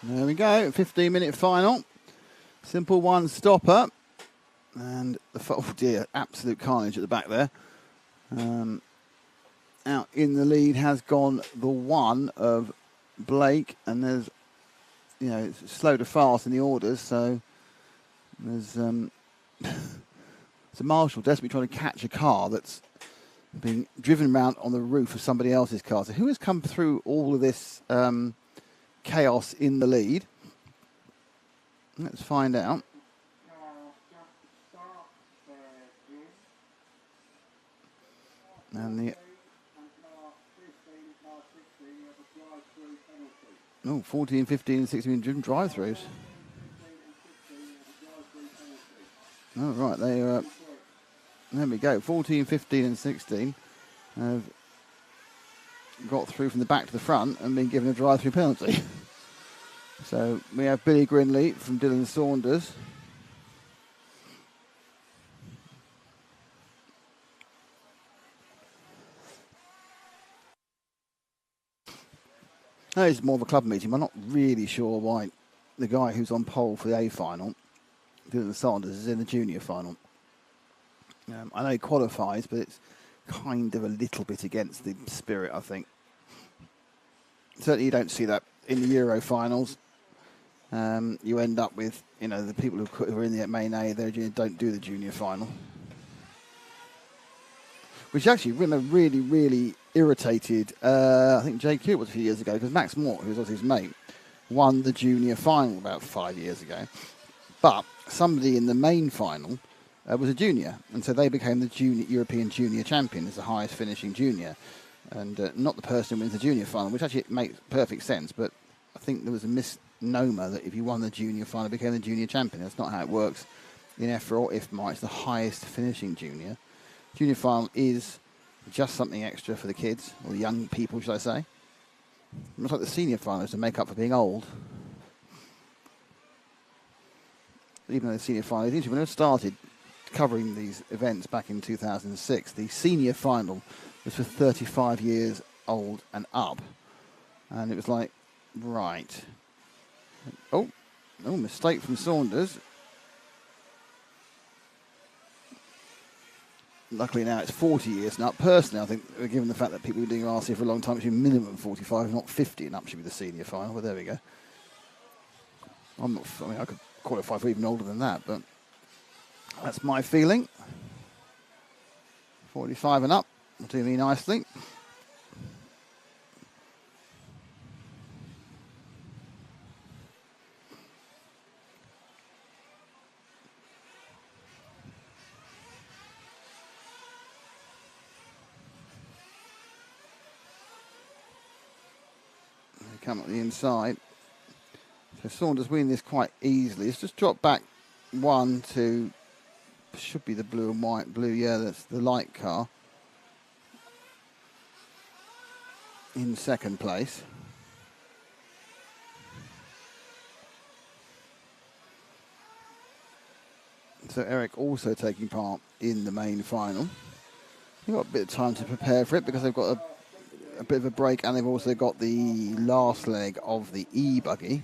[SPEAKER 1] There we go, 15-minute final. Simple one stopper. And oh dear, absolute carnage at the back there. Out in the lead has gone the one of Blake, and there's, you know, it's slow to fast in the orders, so there's so Marshall desperately trying to catch a car that's being driven around on the roof of somebody else's car. So who has come through all of this chaos in the lead? Let's find out. And the 14, 15 and 16 driven drive-throughs. Oh, right, they are, there we go, 14, 15 and 16 have got through from the back to the front and been given a drive-through penalty. So we have Billy Grinley from Dylan Saunders. Now, it's more of a club meeting. I'm not really sure why the guy who's on pole for the A final, Dylan Saunders, is in the junior final. I know he qualifies, but it's kind of a little bit against the spirit, I think. Certainly you don't see that in the Euro finals. You end up with, you know, the people who are in the main A, they don't do the junior final. Which actually really, really irritated, I think Jay Q was a few years ago, because Max Mort, who was his mate, won the junior final about 5 years ago. But somebody in the main final was a junior, and so they became the European junior champion as the highest finishing junior, and not the person who wins the junior final, which actually makes perfect sense, but I think there was a misnomer that if you won the junior final, it became the junior champion. That's not how it works in EFRA or IFMA. It's the highest finishing junior. Junior final is just something extra for the kids, or the young people, should I say. Much like the senior final is to make up for being old. Even though the senior final is interesting, when I started covering these events back in 2006, the senior final was for 35 years old and up. And it was like, right. Oh, mistake from Saunders. Luckily now it's 40 years and up. Personally, I think, given the fact that people have been doing RC for a long time, it should be minimum 45, not 50 and up should be the senior final. But there we go. I could qualify for even older than that, but that's my feeling. 45 and up will do me nicely. Come up the inside. So Saunders winning this quite easily. It's just dropped back one to, should be the blue and white. Blue, yeah, that's the light car. In second place. So Eric also taking part in the main final. They've got a bit of time to prepare for it because they've got a bit of a break, and they've also got the last leg of the E-buggy.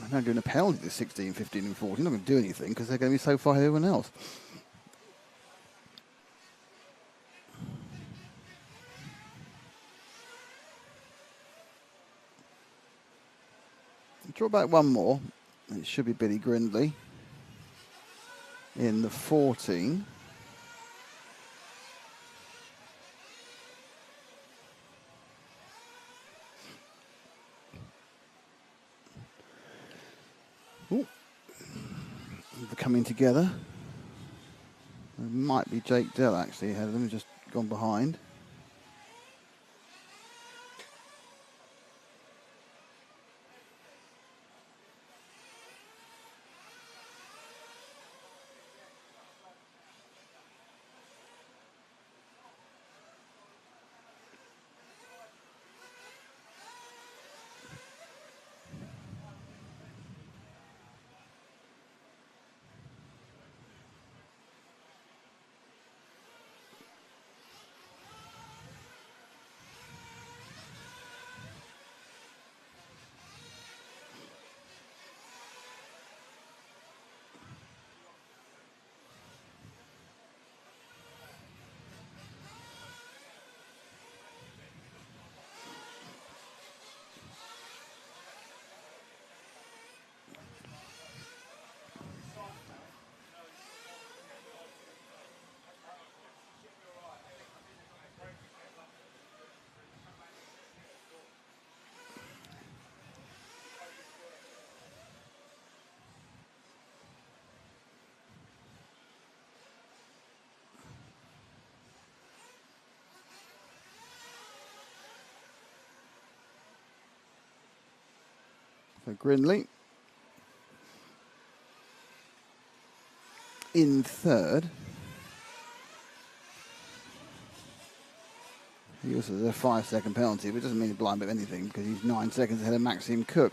[SPEAKER 1] They're doing a penalty to 16, 15 and 14. They're not going to do anything because they're going to be so far ahead of everyone else. Draw back one more. It should be Billy Grindley in the 14. Ooh. They're coming together. It might be Jake Dell actually ahead of them, just gone behind. for Grinley. In third. He also has a 5-second penalty, but it doesn't mean a blind bit of anything because he's 9 seconds ahead of Maxime Cook.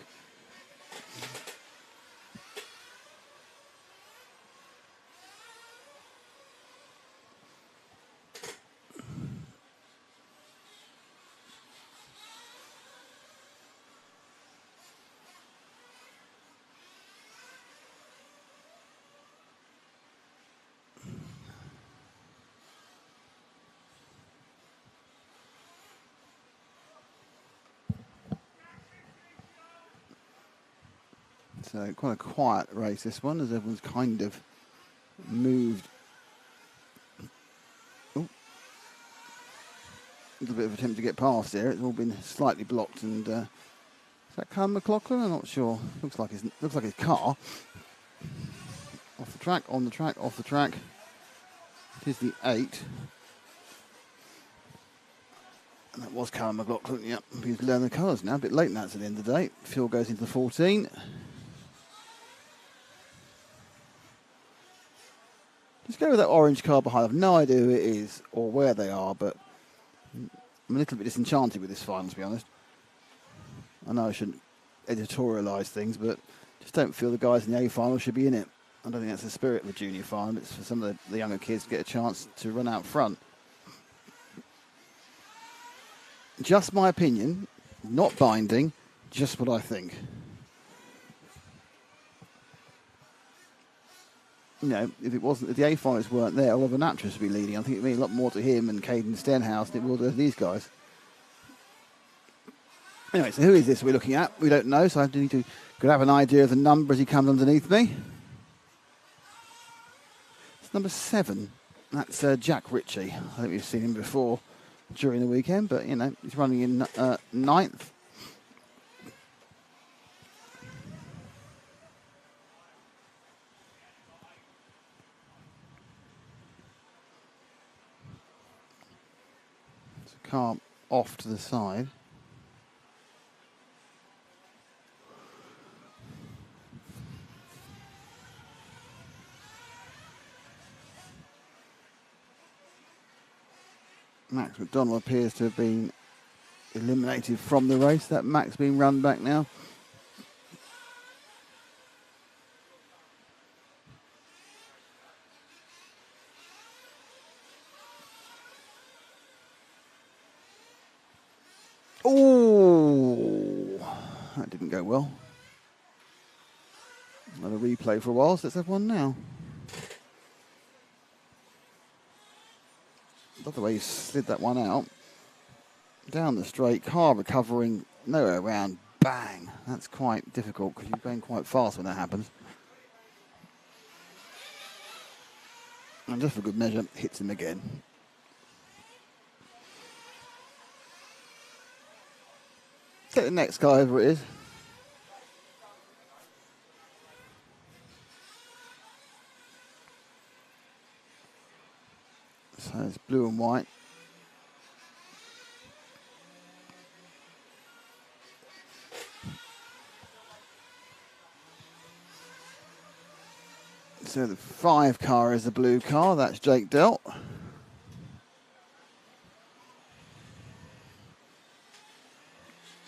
[SPEAKER 1] So quite a quiet race, this one, as everyone's kind of moved. Oh, a little bit of attempt to get past there. It's all been slightly blocked. And is that Callum McLaughlin? I'm not sure. Looks like his car. Off the track, on the track, off the track. It is the 8. And that was Callum McLaughlin. Yep, he's learning the colours now. A bit late in that at the end of the day. Phil goes into the 14. Just go with that orange car behind. I have no idea who it is or where they are, but I'm a little bit disenchanted with this final, to be honest. I know I shouldn't editorialise things, but just don't feel the guys in the A final should be in it. I don't think that's the spirit of the junior final. It's for some of the younger kids to get a chance to run out front. Just my opinion, not binding, just what I think. You know, if the A finalists weren't there, Oliver Natras would be leading. I think it would mean a lot more to him and Caden Stenhouse than it will to these guys. Anyway, so who is this we're looking at? We don't know, so I need to grab an idea of the number as he comes underneath me. It's number 7. That's Jack Ritchie. I think we've seen him before during the weekend, but, you know, he's running in 9th. Car off to the side. Max McDonald appears to have been eliminated from the race. That Max being run back now. Oh, that didn't go well. Another replay for a while, so let's have one now. Love the way he slid that one out. Down the straight, car recovering, nowhere around, bang. That's quite difficult because you're going quite fast when that happens. And just for good measure, hits him again. Get the next guy, whoever it is. So it's blue and white. So the 5 car is the blue car. That's Jake Delt.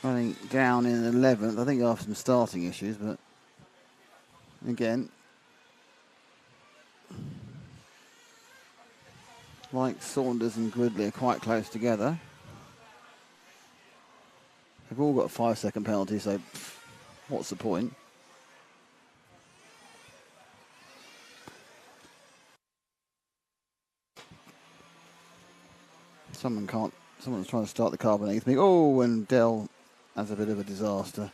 [SPEAKER 1] Running down in 11th. I think after some starting issues, but again, like Saunders and Gridley are quite close together. They've all got a 5-second penalty, so what's the point? Someone's trying to start the car beneath me. Oh, and Dell has a bit of a disaster.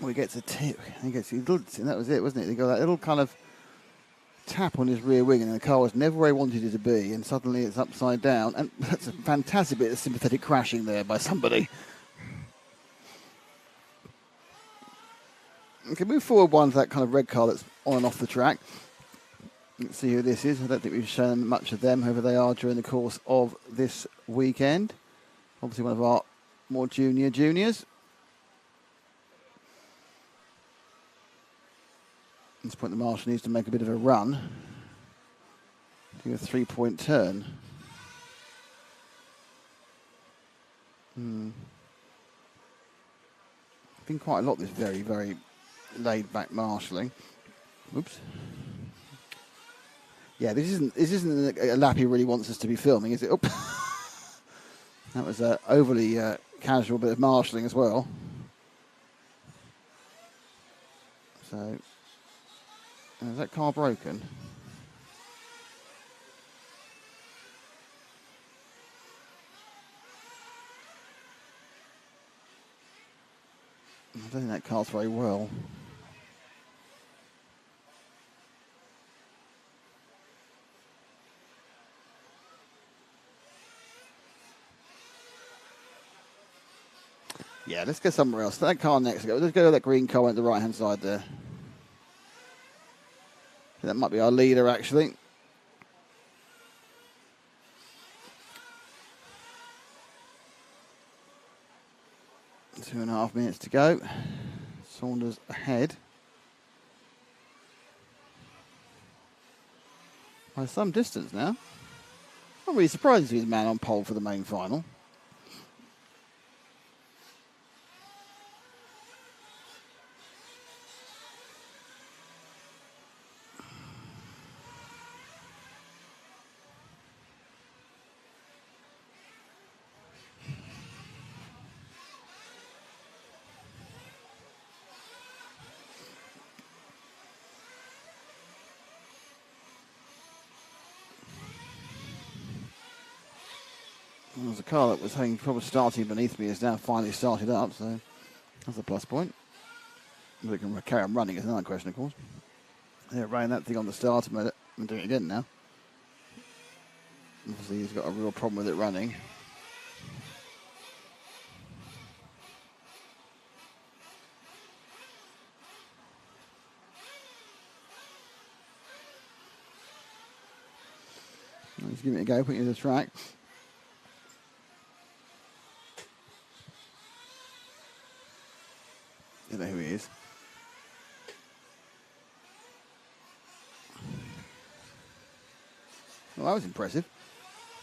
[SPEAKER 1] Well, he gets a tip. That was it, wasn't it? He got that little kind of tap on his rear wing, and the car was never where he wanted it to be, and suddenly it's upside down. And that's a fantastic bit of sympathetic crashing there by somebody. Okay, move forward one to that kind of red car that's on and off the track. Let's see who this is. I don't think we've shown much of them, whoever they are, during the course of this weekend. Obviously one of our more juniors. At this point the marshal needs to make a bit of a run. Do a 3-point turn. Been quite a lot this very, very laid back marshalling. Oops. Yeah, this isn't a lap he really wants us to be filming, is it? Oh. That was an overly casual bit of marshalling as well. So, is that car broken? I don't think that car's very well. Yeah, let's go somewhere else. That car next. Let's go to that green car on the right-hand side there. That might be our leader, actually. Two and a half minutes to go. Saunders ahead. By some distance now. I'm really surprised to see the man on pole for the main final. There was a car that was having trouble starting beneath me is now finally started up, so that's a plus point. Whether it can carry on running is another question, of course. Yeah, running that thing on the starter mode. I'm doing it again now. Obviously, he's got a real problem with it running. He's giving it a go, putting it in the track. I don't know who he is. Well, that was impressive.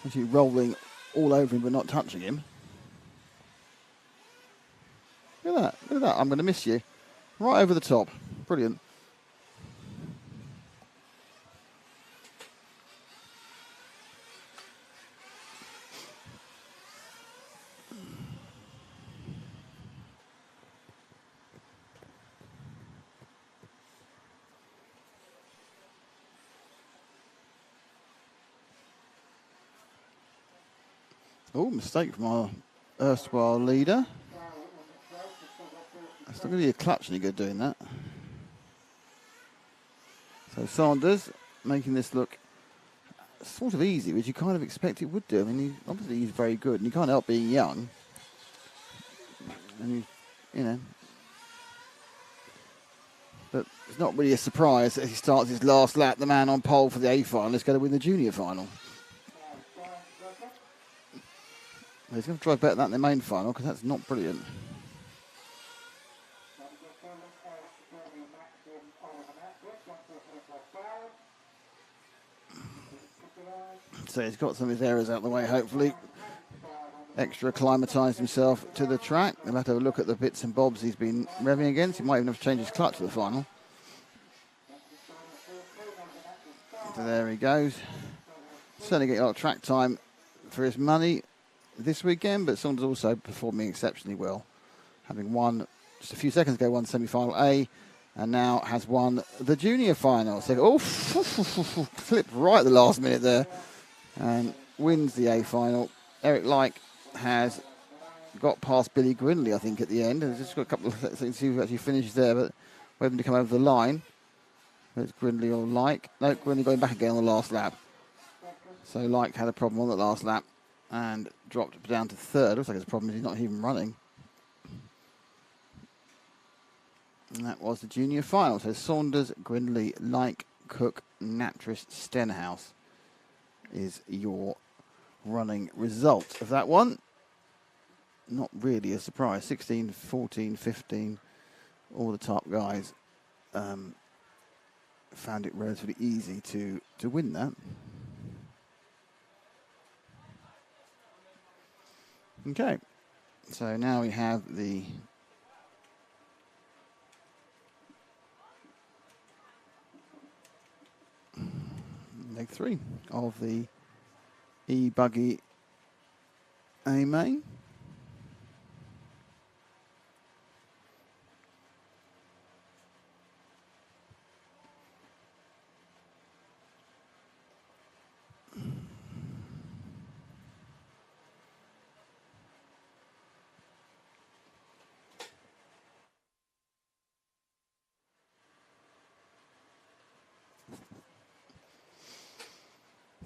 [SPEAKER 1] Actually rolling all over him but not touching him. Look at that. Look at that. I'm going to miss you. Right over the top. Brilliant. Oh, mistake from our erstwhile leader. That's not going to be a clutch any good doing that. So Saunders making this look sort of easy, which you kind of expect it would do. I mean, obviously he's very good, and you can't help being young. And you know, but it's not really a surprise that he starts his last lap. The man on pole for the A final is going to win the junior final. He's going to drive better than that in the main final because that's not brilliant. So he's got some of his errors out of the way, hopefully. Extra acclimatised himself to the track. We'll have to have a look at the bits and bobs he's been revving against. He might even have to change his clutch for the final. So there he goes. Certainly getting a lot of track time for his money this weekend, but Saunders also performing exceptionally well. Having won, just a few seconds ago, won semi-final A, and now has won the junior final. So, flipped right at the last minute there, and wins the A final. Eric Like has got past Billy Grindley, I think, at the end, and just got a couple of things to see who actually finishes there, but waiting to come over the line. It's Grindley or Like. No, Grindley going back again on the last lap. So Like had a problem on the last lap and dropped down to third. Looks like his problem is he's not even running. And that was the junior final. So Saunders, Grindley, Like, Cook, Natris, Stenhouse is your running result of that one. Not really a surprise. 16, 14, 15, all the top guys found it relatively easy to win that. Okay, so now we have the leg 3 of the E-buggy A Main.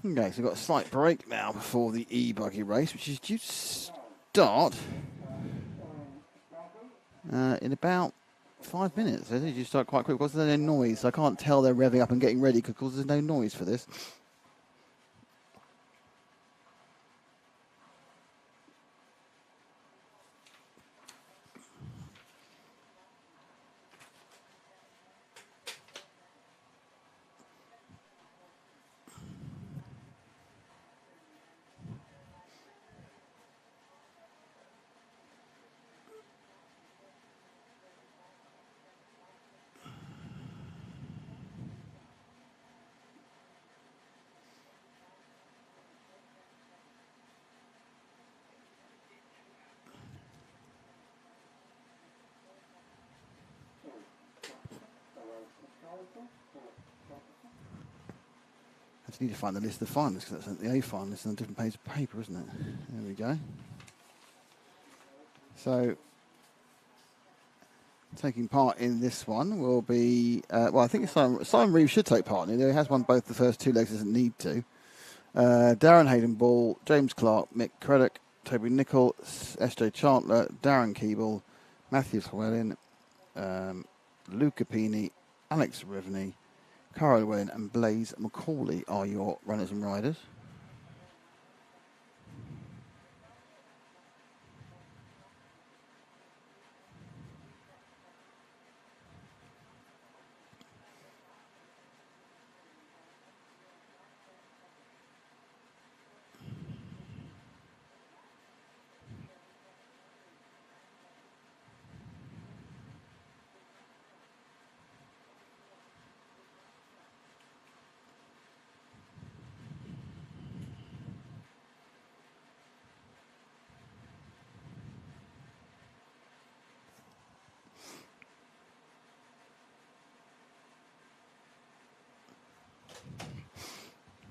[SPEAKER 1] Okay, so we've got a slight break now before the E-buggy race, which is due to start in about 5 minutes. I think you start quite quick because there's no noise. So I can't tell they're revving up and getting ready because there's no noise for this. I just need to find the list of the finalists because that's the A finalists on a different page of paper, isn't it? There we go. So, taking part in this one will be, well, I think Simon Reeves should take part in it. He has won both the first 2 legs, doesn't need to. Darren Hayden Ball, James Clark, Mick Craddock, Toby Nicol, S.J. Chandler, Darren Keeble, Matthew Llewellyn, Luca Pini, Alex Rivney, Carl Llewellyn and Blaze Macaulay are your runners and riders.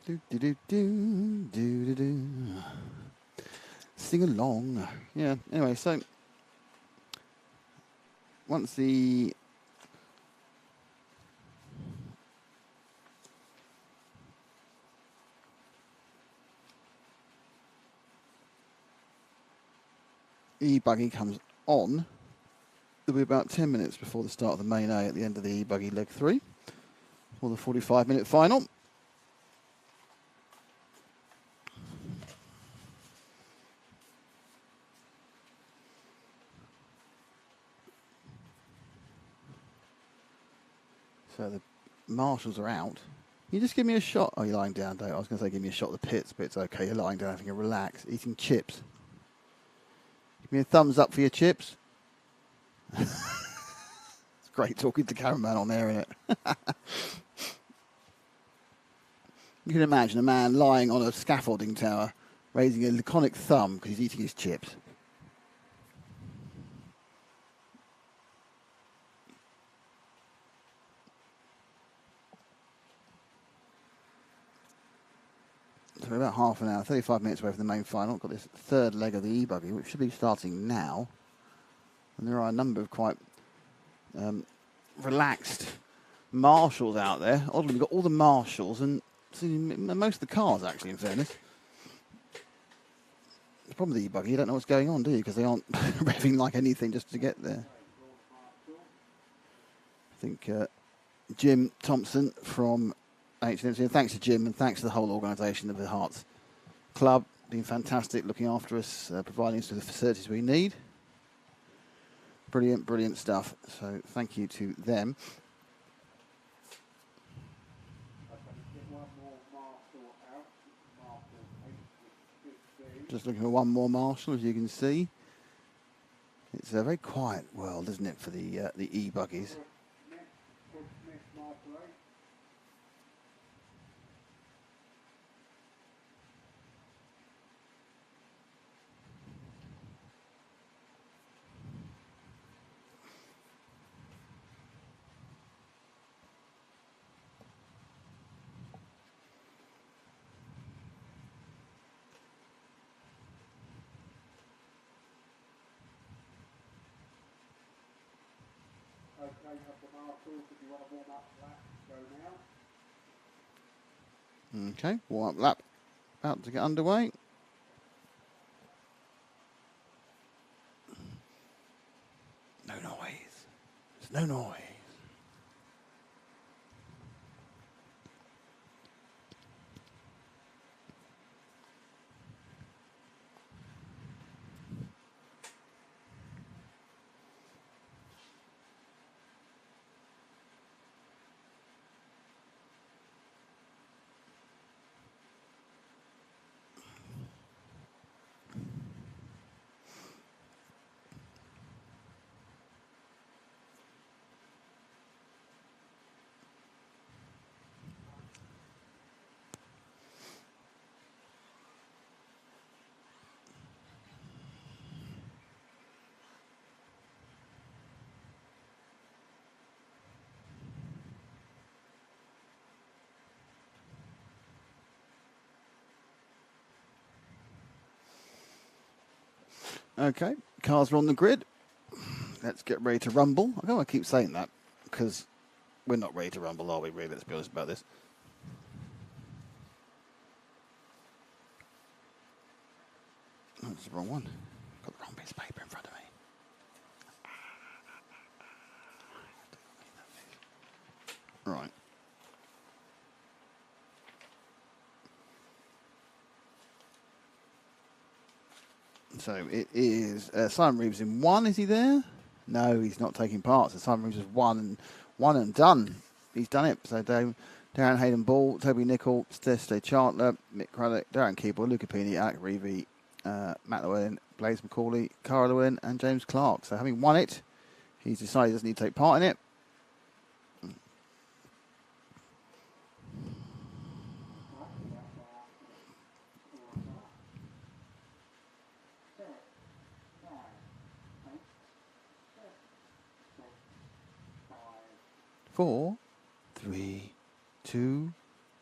[SPEAKER 1] Do do do do do do do. Sing along. Yeah. Anyway, so once the E-buggy comes on, there'll be about 10 minutes before the start of the main A at the end of the E-buggy leg 3 for the 45-minute final. So the marshals are out. You just give me a shot. Oh, you're lying down, Dave. I was going to say give me a shot of the pits, but it's okay. You're lying down having a relax, eating chips. Give me a thumbs up for your chips. It's great talking to cameraman on there, isn't it? You can imagine a man lying on a scaffolding tower, raising a laconic thumb because he's eating his chips. So we're about half an hour, 35 minutes away from the main final. Got this 3rd leg of the E-buggy, which should be starting now. And there are a number of quite relaxed marshals out there. Oddly, we've got all the marshals and most of the cars, actually, in fairness. The problem with the E-buggy, you don't know what's going on, do you? Because they aren't revving like anything just to get there. I think Jim Thompson from HNMC. And thanks to Jim and thanks to the whole organisation of the HERTS Club. Been fantastic looking after us, providing us with the facilities we need. Brilliant, brilliant stuff. So thank you to them. Just looking for one more Marshall, as you can see. It's a very quiet world, isn't it, for the E-buggies?
[SPEAKER 2] Okay, have the marshals. If you want to warm up lap, go now.
[SPEAKER 1] Okay, warm up lap about to get underway. No noise. There's no noise. Okay, cars are on the grid. Let's get ready to rumble. I don't want to keep saying that because we're not ready to rumble, are we, really? Let's be honest about this. Oh, that's the wrong one. Got the wrong piece of paper in front of me. Right. So it is Simon Reeves in one. Is he there? No, he's not taking part. So Simon Reeves is one and done. He's done it. So Darren Hayden Ball, Toby Nicol, Stay Chartler, Mick Craddock, Darren Keeble, Luca Pini, Alec Reevy, Matt Llewellyn, Blaze McCauley, Cara Llewellyn, and James Clark. So having won it, he's decided he doesn't need to take part in it. Four, three, two,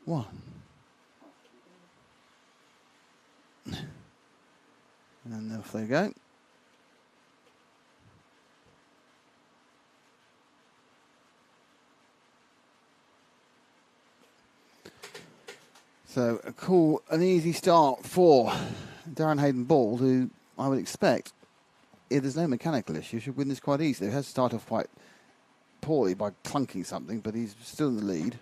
[SPEAKER 1] one. And off they go. So a cool, an easy start for Darren Hayden Ball, who I would expect, if there's no mechanical issue, should win this quite easily. He has to start off quite poorly by clunking something, but he's still in the lead.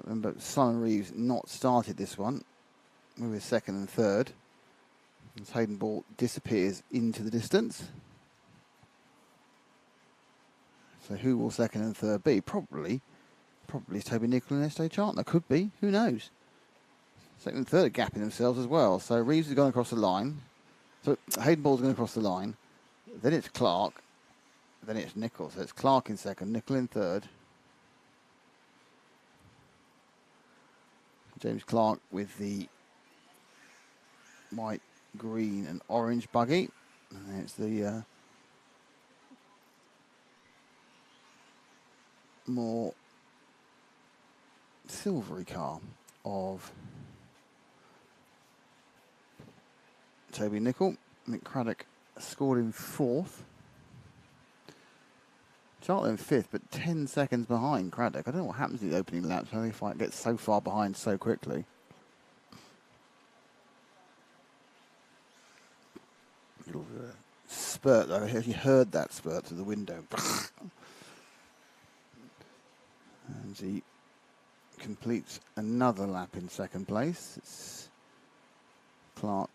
[SPEAKER 1] But Simon Reeves not started this one. We were second and third. As Hayden Ball disappears into the distance. So who will second and third be? Probably Toby Nicol and Estee Chartner. Could be. Who knows? Second and third are gapping themselves as well. So Reeves has gone across the line. So Hayden Ball's going across the line. Then it's Clark. Then it's Nicol. So it's Clark in second, Nicol in third. James Clark with the white, green and orange buggy. And it's the more silvery car of Toby Nicol. Mick Craddock scored in fourth. Chartler in fifth, but 10 seconds behind Craddock. I don't know what happens in the opening laps, how they get so far behind so quickly. Little spurt, though. I actually heard that spurt through the window. As he completes another lap in second place. It's Clark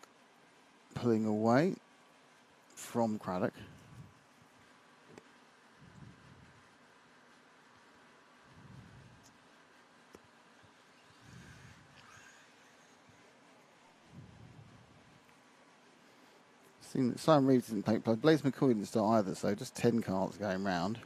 [SPEAKER 1] pulling away from Craddock. Seeing that Simon Reeves didn't take place. Blaze McCoy didn't start either, so just 10 carts going round.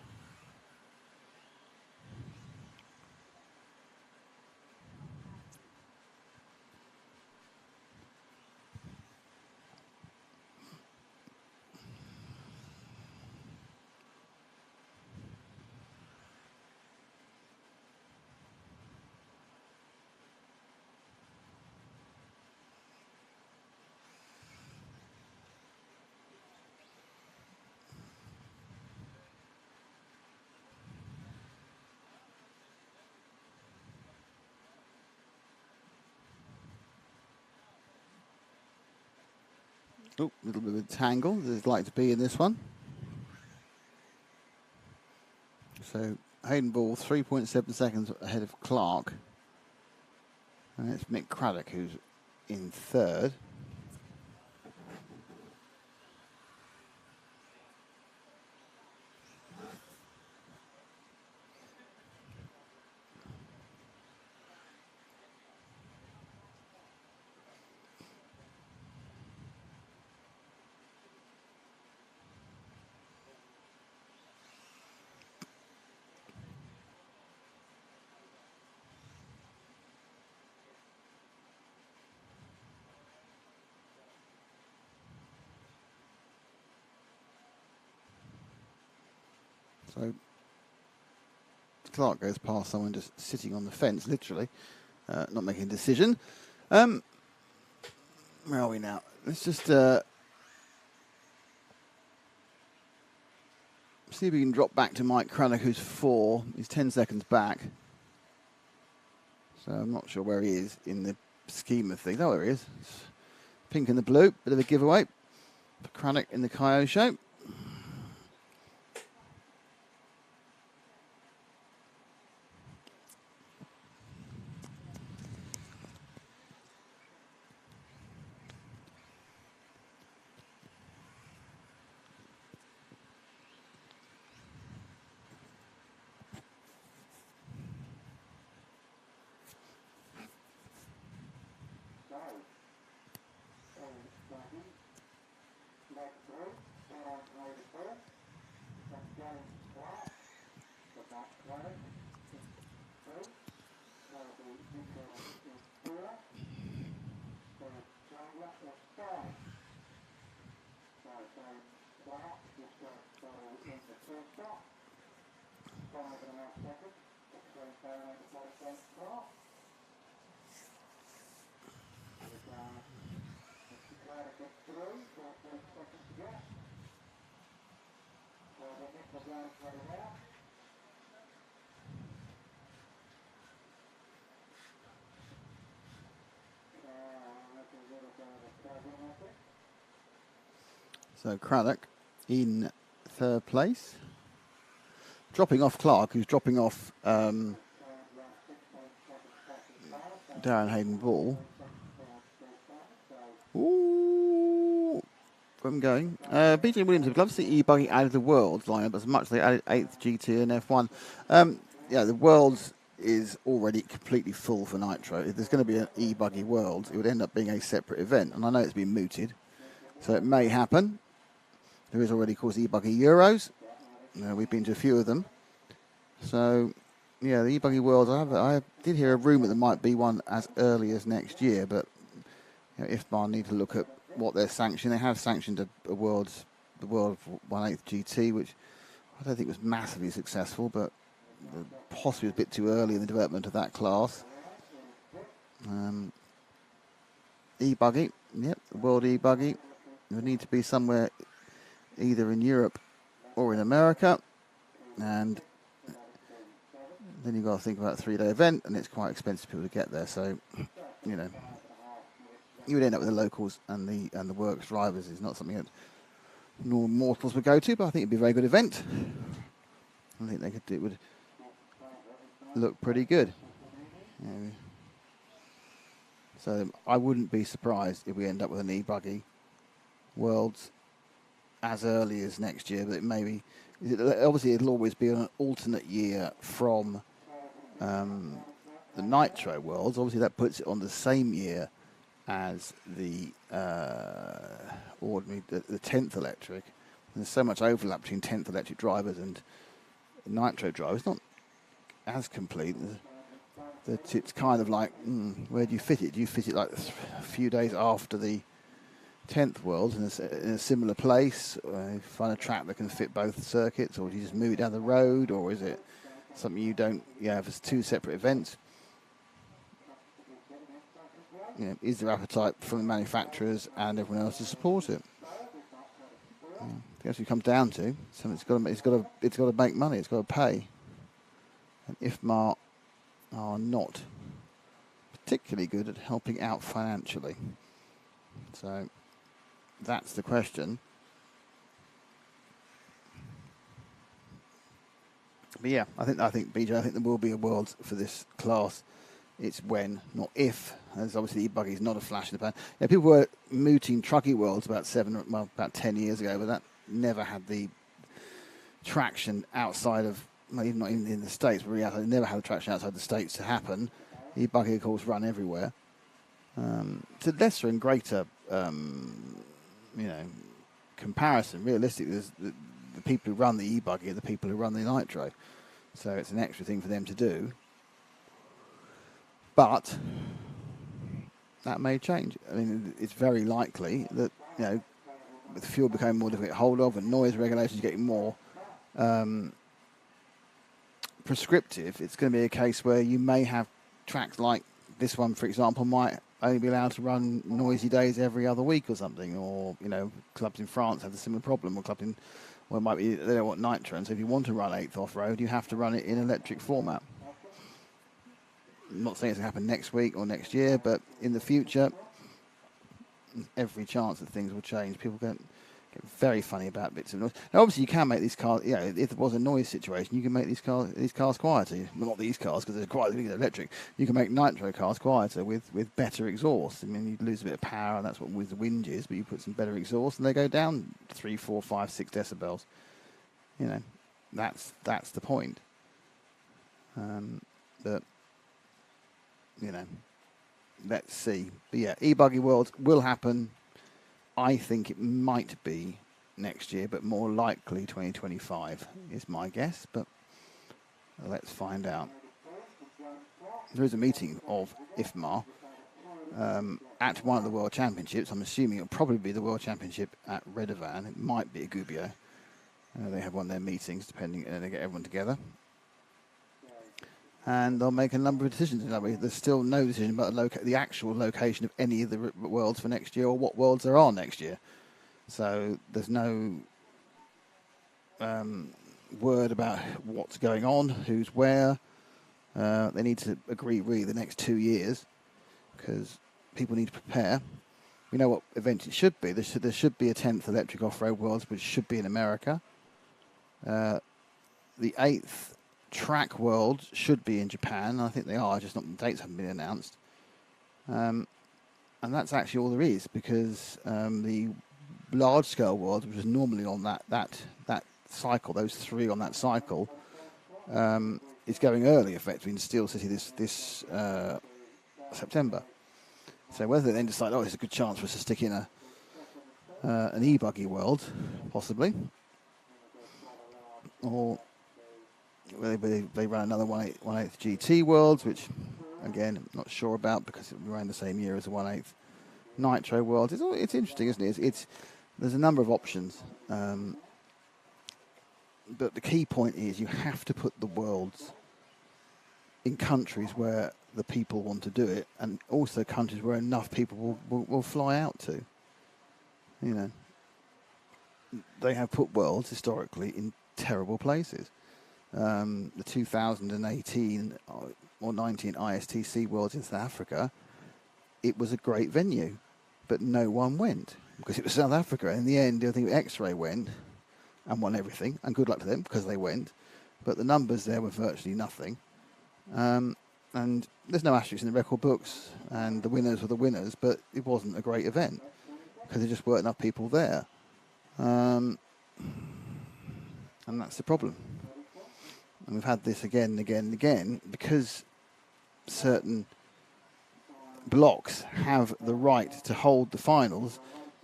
[SPEAKER 1] Oh, a little bit of a tangle. There's like to be in this one. So Hayden Ball 3.7 seconds ahead of Clark. And it's Mick Craddock who's in third. So Clark goes past someone just sitting on the fence, literally, not making a decision. Where are we now? Let's just see if we can drop back to Mike Craddock, who's 4. He's 10 seconds back. So I'm not sure where he is in the scheme of things. Oh, there he is. It's pink and the blue, bit of a giveaway for Craddock in the Kyo show. So Craddock in third place. Dropping off Clark, who's dropping off Darren Hayden Ball. Ooh, where I'm going. BJ Williams would love to see E-buggy out of the Worlds lineup as much as they added 8th GT and F1. Yeah, the Worlds is already completely full for Nitro. If there's going to be an E-buggy Worlds, it would end up being a separate event. And I know it's been mooted, so it may happen. There is already, of course, E-buggy Euros. We've been to a few of them. So, yeah, the E-buggy Worlds, I did hear a rumour there might be one as early as next year, but you know, IFBAR need to look at what they're sanctioning. They have sanctioned the World 1/8 GT, which I don't think was massively successful, but possibly a bit too early in the development of that class. E-buggy, yep, the World E-buggy. It would need to be somewhere either in Europe or in America, and then you've got to think about a 3-day event, and it's quite expensive for people to get there. So, you know, you would end up with the locals and the works drivers. Is not something that normal mortals would go to, but I think it'd be a very good event. I think they could do it. look pretty good. Yeah. So I wouldn't be surprised if we end up with an E-buggy Worlds as early as next year, but it may be. Obviously, it'll always be an alternate year from the Nitro Worlds. Obviously, that puts it on the same year as the ordinary, the 10th electric. And there's so much overlap between 10th electric drivers and Nitro drivers. It's not as complete. That it's kind of like, where do you fit it? Do you fit it like a few days after the 10th Worlds in a similar place? Or find a track that can fit both circuits, or do you just move it down the road, or is it something you don't? Yeah, if it's two separate events. You know, is there appetite from the manufacturers and everyone else to support it? That's what it comes down to. So it's got to make money. It's got to pay. And IFMAR are not particularly good at helping out financially. So that's the question. But yeah, I think BJ, I think there will be a Worlds for this class. It's when, not if. As obviously E-buggy is not a flash in the pan. Yeah, people were mooting Trucky Worlds about 10 years ago, but that never had the traction outside of, well, even not in the States, but really never had the traction outside the States to happen. E-buggy, of course, run everywhere. To lesser and greater, comparison, realistically, there's the people who run the E-buggy are the people who run the Nitro. So it's an extra thing for them to do. But that may change. I mean, it's very likely that, with fuel becoming more difficult to get hold of and noise regulations getting more prescriptive, it's going to be a case where you may have tracks like this one, for example, might only be allowed to run noisy days every other week or something, or, clubs in France have a similar problem, or clubs in, well, it might be, they don't want nitro, and so if you want to run 8th off-road, you have to run it in electric format. I'm not saying it's going to happen next week or next year, but in the future, every chance that things will change. People get very funny about bits of noise. Now, obviously, you can make these cars. If there was a noise situation, you can make these cars quieter. Well, not these cars because they're quite electric. You can make nitro cars quieter with better exhaust. I mean, you lose a bit of power, and that's what with the whinge is. But you put some better exhaust, and they go down 3, 4, 5, 6 decibels. That's the point. But let's see. But yeah, E-buggy Worlds will happen. I think it might be next year, but more likely 2025 is my guess. But let's find out. There is a meeting of IFMAR at one of the World Championships. I'm assuming it'll probably be the World Championship at Redovan. It might be at Gubbio. They have one of their meetings, depending, they get everyone together. And they'll make a number of decisions. There's still no decision about the actual location of any of the worlds for next year, or what worlds there are next year. So there's no word about what's going on, who's where. They need to agree really the next 2 years, because people need to prepare. We know what events it should be. There should be a 10th electric off-road worlds, which should be in America. The 8th track world should be in Japan. I think they are, just not the dates haven't been announced. And that's actually all there is, because the large scale world, which is normally on that cycle, those 3 on that cycle, is going early, effectively, in Steel City this September. So whether they then decide, it's a good chance for us to stick in an E-buggy world, possibly, or they run another 1/8 GT Worlds, which, again, I'm not sure about, because it ran the same year as the 1/8 Nitro Worlds. It's interesting, isn't it? There's a number of options. But the key point is you have to put the worlds in countries where the people want to do it, and also countries where enough people will fly out to. They have put worlds historically in terrible places. The 2018 or 19 ISTC Worlds in South Africa, it was a great venue, but no one went because it was South Africa. In the end, I think X-Ray went and won everything, and good luck to them because they went, but the numbers there were virtually nothing. And there's no asterisks in the record books, and the winners were the winners, but it wasn't a great event because there just weren't enough people there. And that's the problem. And we've had this again and again and again because certain blocks have the right to hold the finals.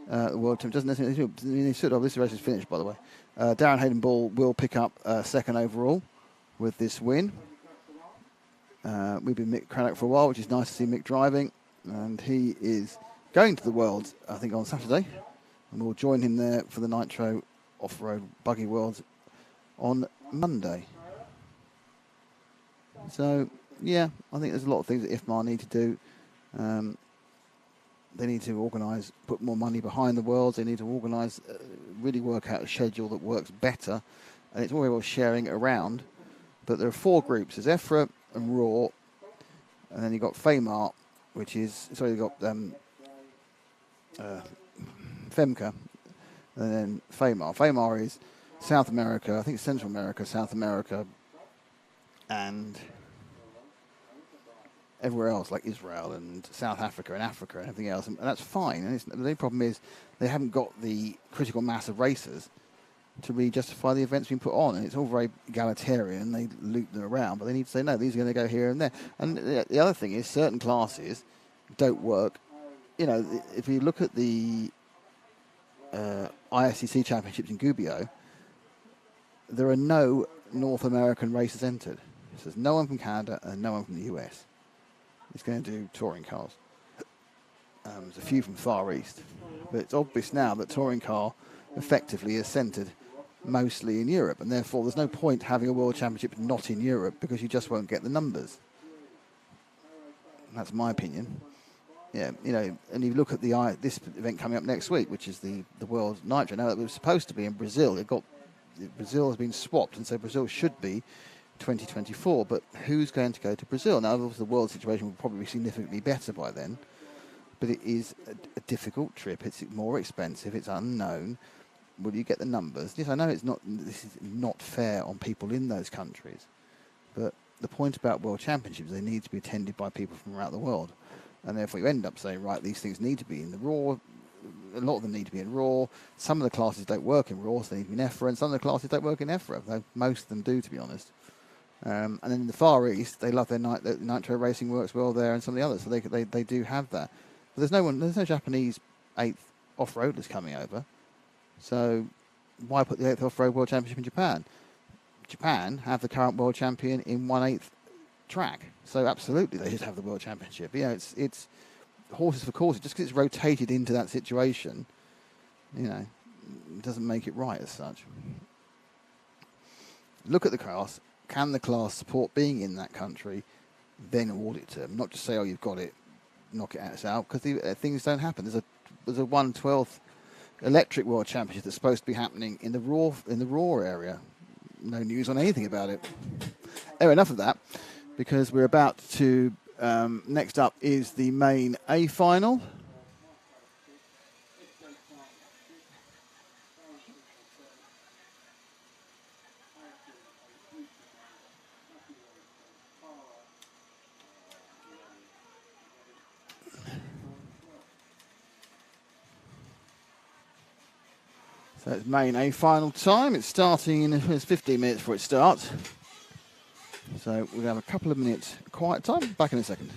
[SPEAKER 1] The World Team doesn't necessarily. They should have. This race is finished, by the way. Darren Hayden Ball will pick up second overall with this win. We've been Mick Craddock for a while, which is nice to see Mick driving, and he is going to the Worlds, I think, on Saturday, and we'll join him there for the Nitro Off-Road Buggy Worlds on Monday. So, yeah, I think there's a lot of things that IFMAR need to do. They need to organise, put more money behind the Worlds. They need to organise, really work out a schedule that works better. And it's all very well sharing it around. But there are 4 groups. There's EFRA and RAW. And then you've got FEMAR, which is... Sorry, you've got FEMCA. And then FEMAR. FEMAR is South America, I think Central America, South America, and everywhere else, like Israel and South Africa and Africa and everything else, and that's fine. And the only problem is they haven't got the critical mass of racers to really justify the events being put on, and it's all very egalitarian. They loop them around, but they need to say, no, these are going to go here and there. And the other thing is certain classes don't work. You know, if you look at the ISCC championships in Gubbio, there are no North American races entered. So there's no one from Canada and no one from the US. It's going to do touring cars. There's a few from Far East. But it's obvious now that touring car effectively is centred mostly in Europe, and therefore there's no point having a World Championship not in Europe because you just won't get the numbers. That's my opinion. Yeah, you know, and you look at this event coming up next week, which is the World Nitro. Now, it was supposed to be in Brazil. Brazil has been swapped, and so Brazil should be 2024, but who's going to go to Brazil? Now, obviously, the world situation will probably be significantly better by then, but it is a difficult trip. It's more expensive. It's unknown. Will you get the numbers? Yes, I know this is not fair on people in those countries, but the point about World Championships, they need to be attended by people from around the world, and therefore you end up saying, right, these things need to be in the RAW. A lot of them need to be in RAW. Some of the classes don't work in RAW, so they need to be in EFRA, and some of the classes don't work in EFRA, though most of them do, to be honest. And then in the Far East, they love their nitro racing works well there, and some of the others, so they do have that. But there's no Japanese 8th off-roaders coming over, so why put the 8th off-road World Championship in Japan? Japan have the current world champion in 1/8 track, so absolutely they should have the World Championship. You know, it's horses for courses. Just because it's rotated into that situation, you know, it doesn't make it right as such. Look at the class. Can the class support being in that country? Then award it to them. Not just say, oh, you've got it, knock it out, because things don't happen. There's a 1/12 electric world championship that's supposed to be happening in the raw area. No news on anything about it. Anyway, enough of that, because we're about to. Next up is the main A final. So it's main A final time. It's starting in 15 minutes before it starts. So we'll have a couple of minutes quiet time. Back in a second.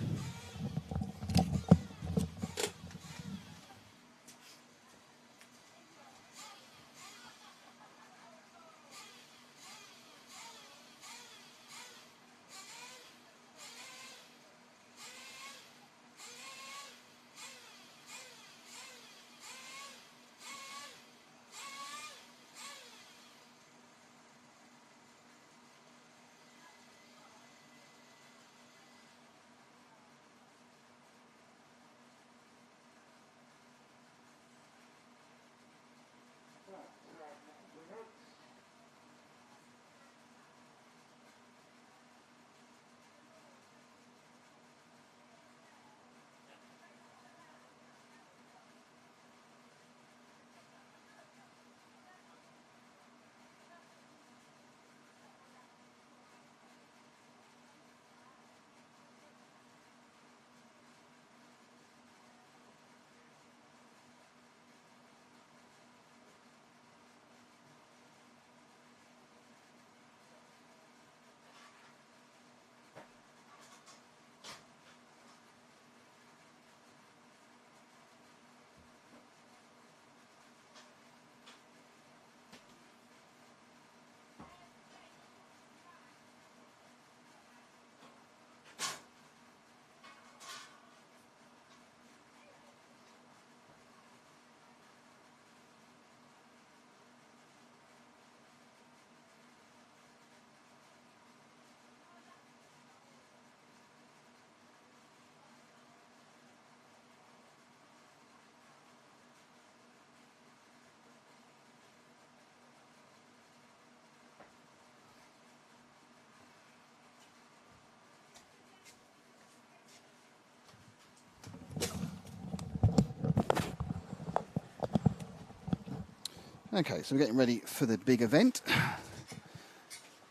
[SPEAKER 1] Okay, so we're getting ready for the big event.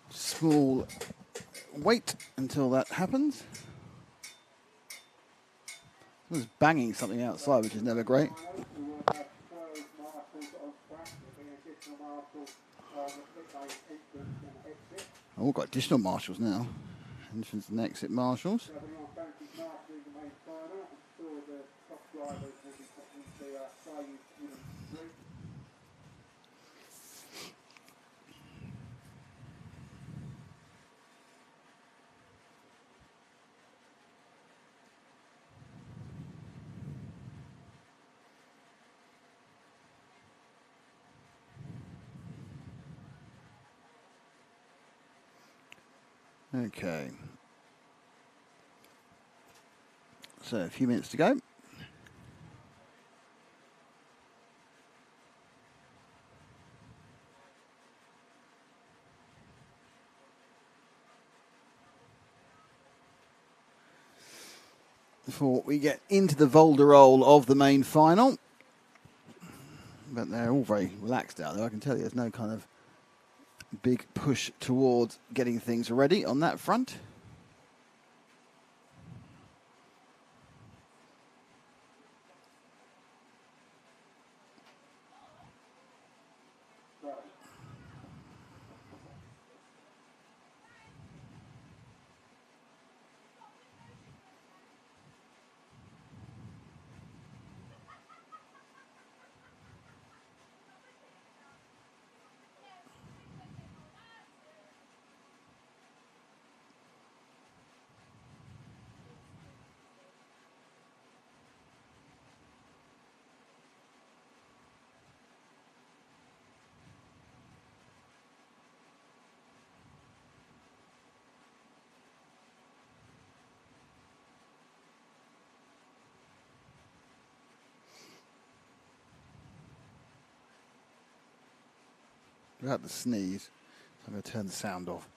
[SPEAKER 1] Small wait until that happens. Someone's banging something outside, which is never great.
[SPEAKER 2] We will have 12 marshals on track. There'll be an additional marshal on the pit lane entrance and exit.
[SPEAKER 1] Oh, we've got additional marshals now. Entrance and exit marshals.
[SPEAKER 2] So everyone fancies marshalling the main final. I'm sure the top drivers will be putting into Truggy and Nitro.
[SPEAKER 1] Okay. So a few minutes to go. Before we get into the Volderole of the main final. But they're all very relaxed out there. I can tell you there's no kind of big push towards getting things ready on that front. Without the sneeze, I'm going to turn the sound off.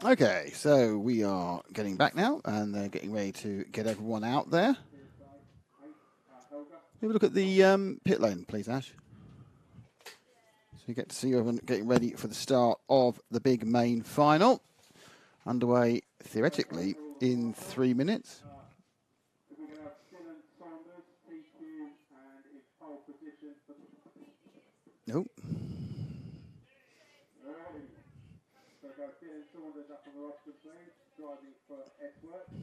[SPEAKER 1] Okay, so we are getting back now, and they're getting ready to get everyone out there. Have a look at the pit lane, please, Ash. So you get to see everyone getting ready for the start of the big main final. Underway, theoretically, in 3 minutes.
[SPEAKER 2] We're going to have Dylan Saunders, TQ, and in pole position.
[SPEAKER 1] Nope.
[SPEAKER 2] So go Dylan Saunders up on the rostrum, please, driving for S-Works.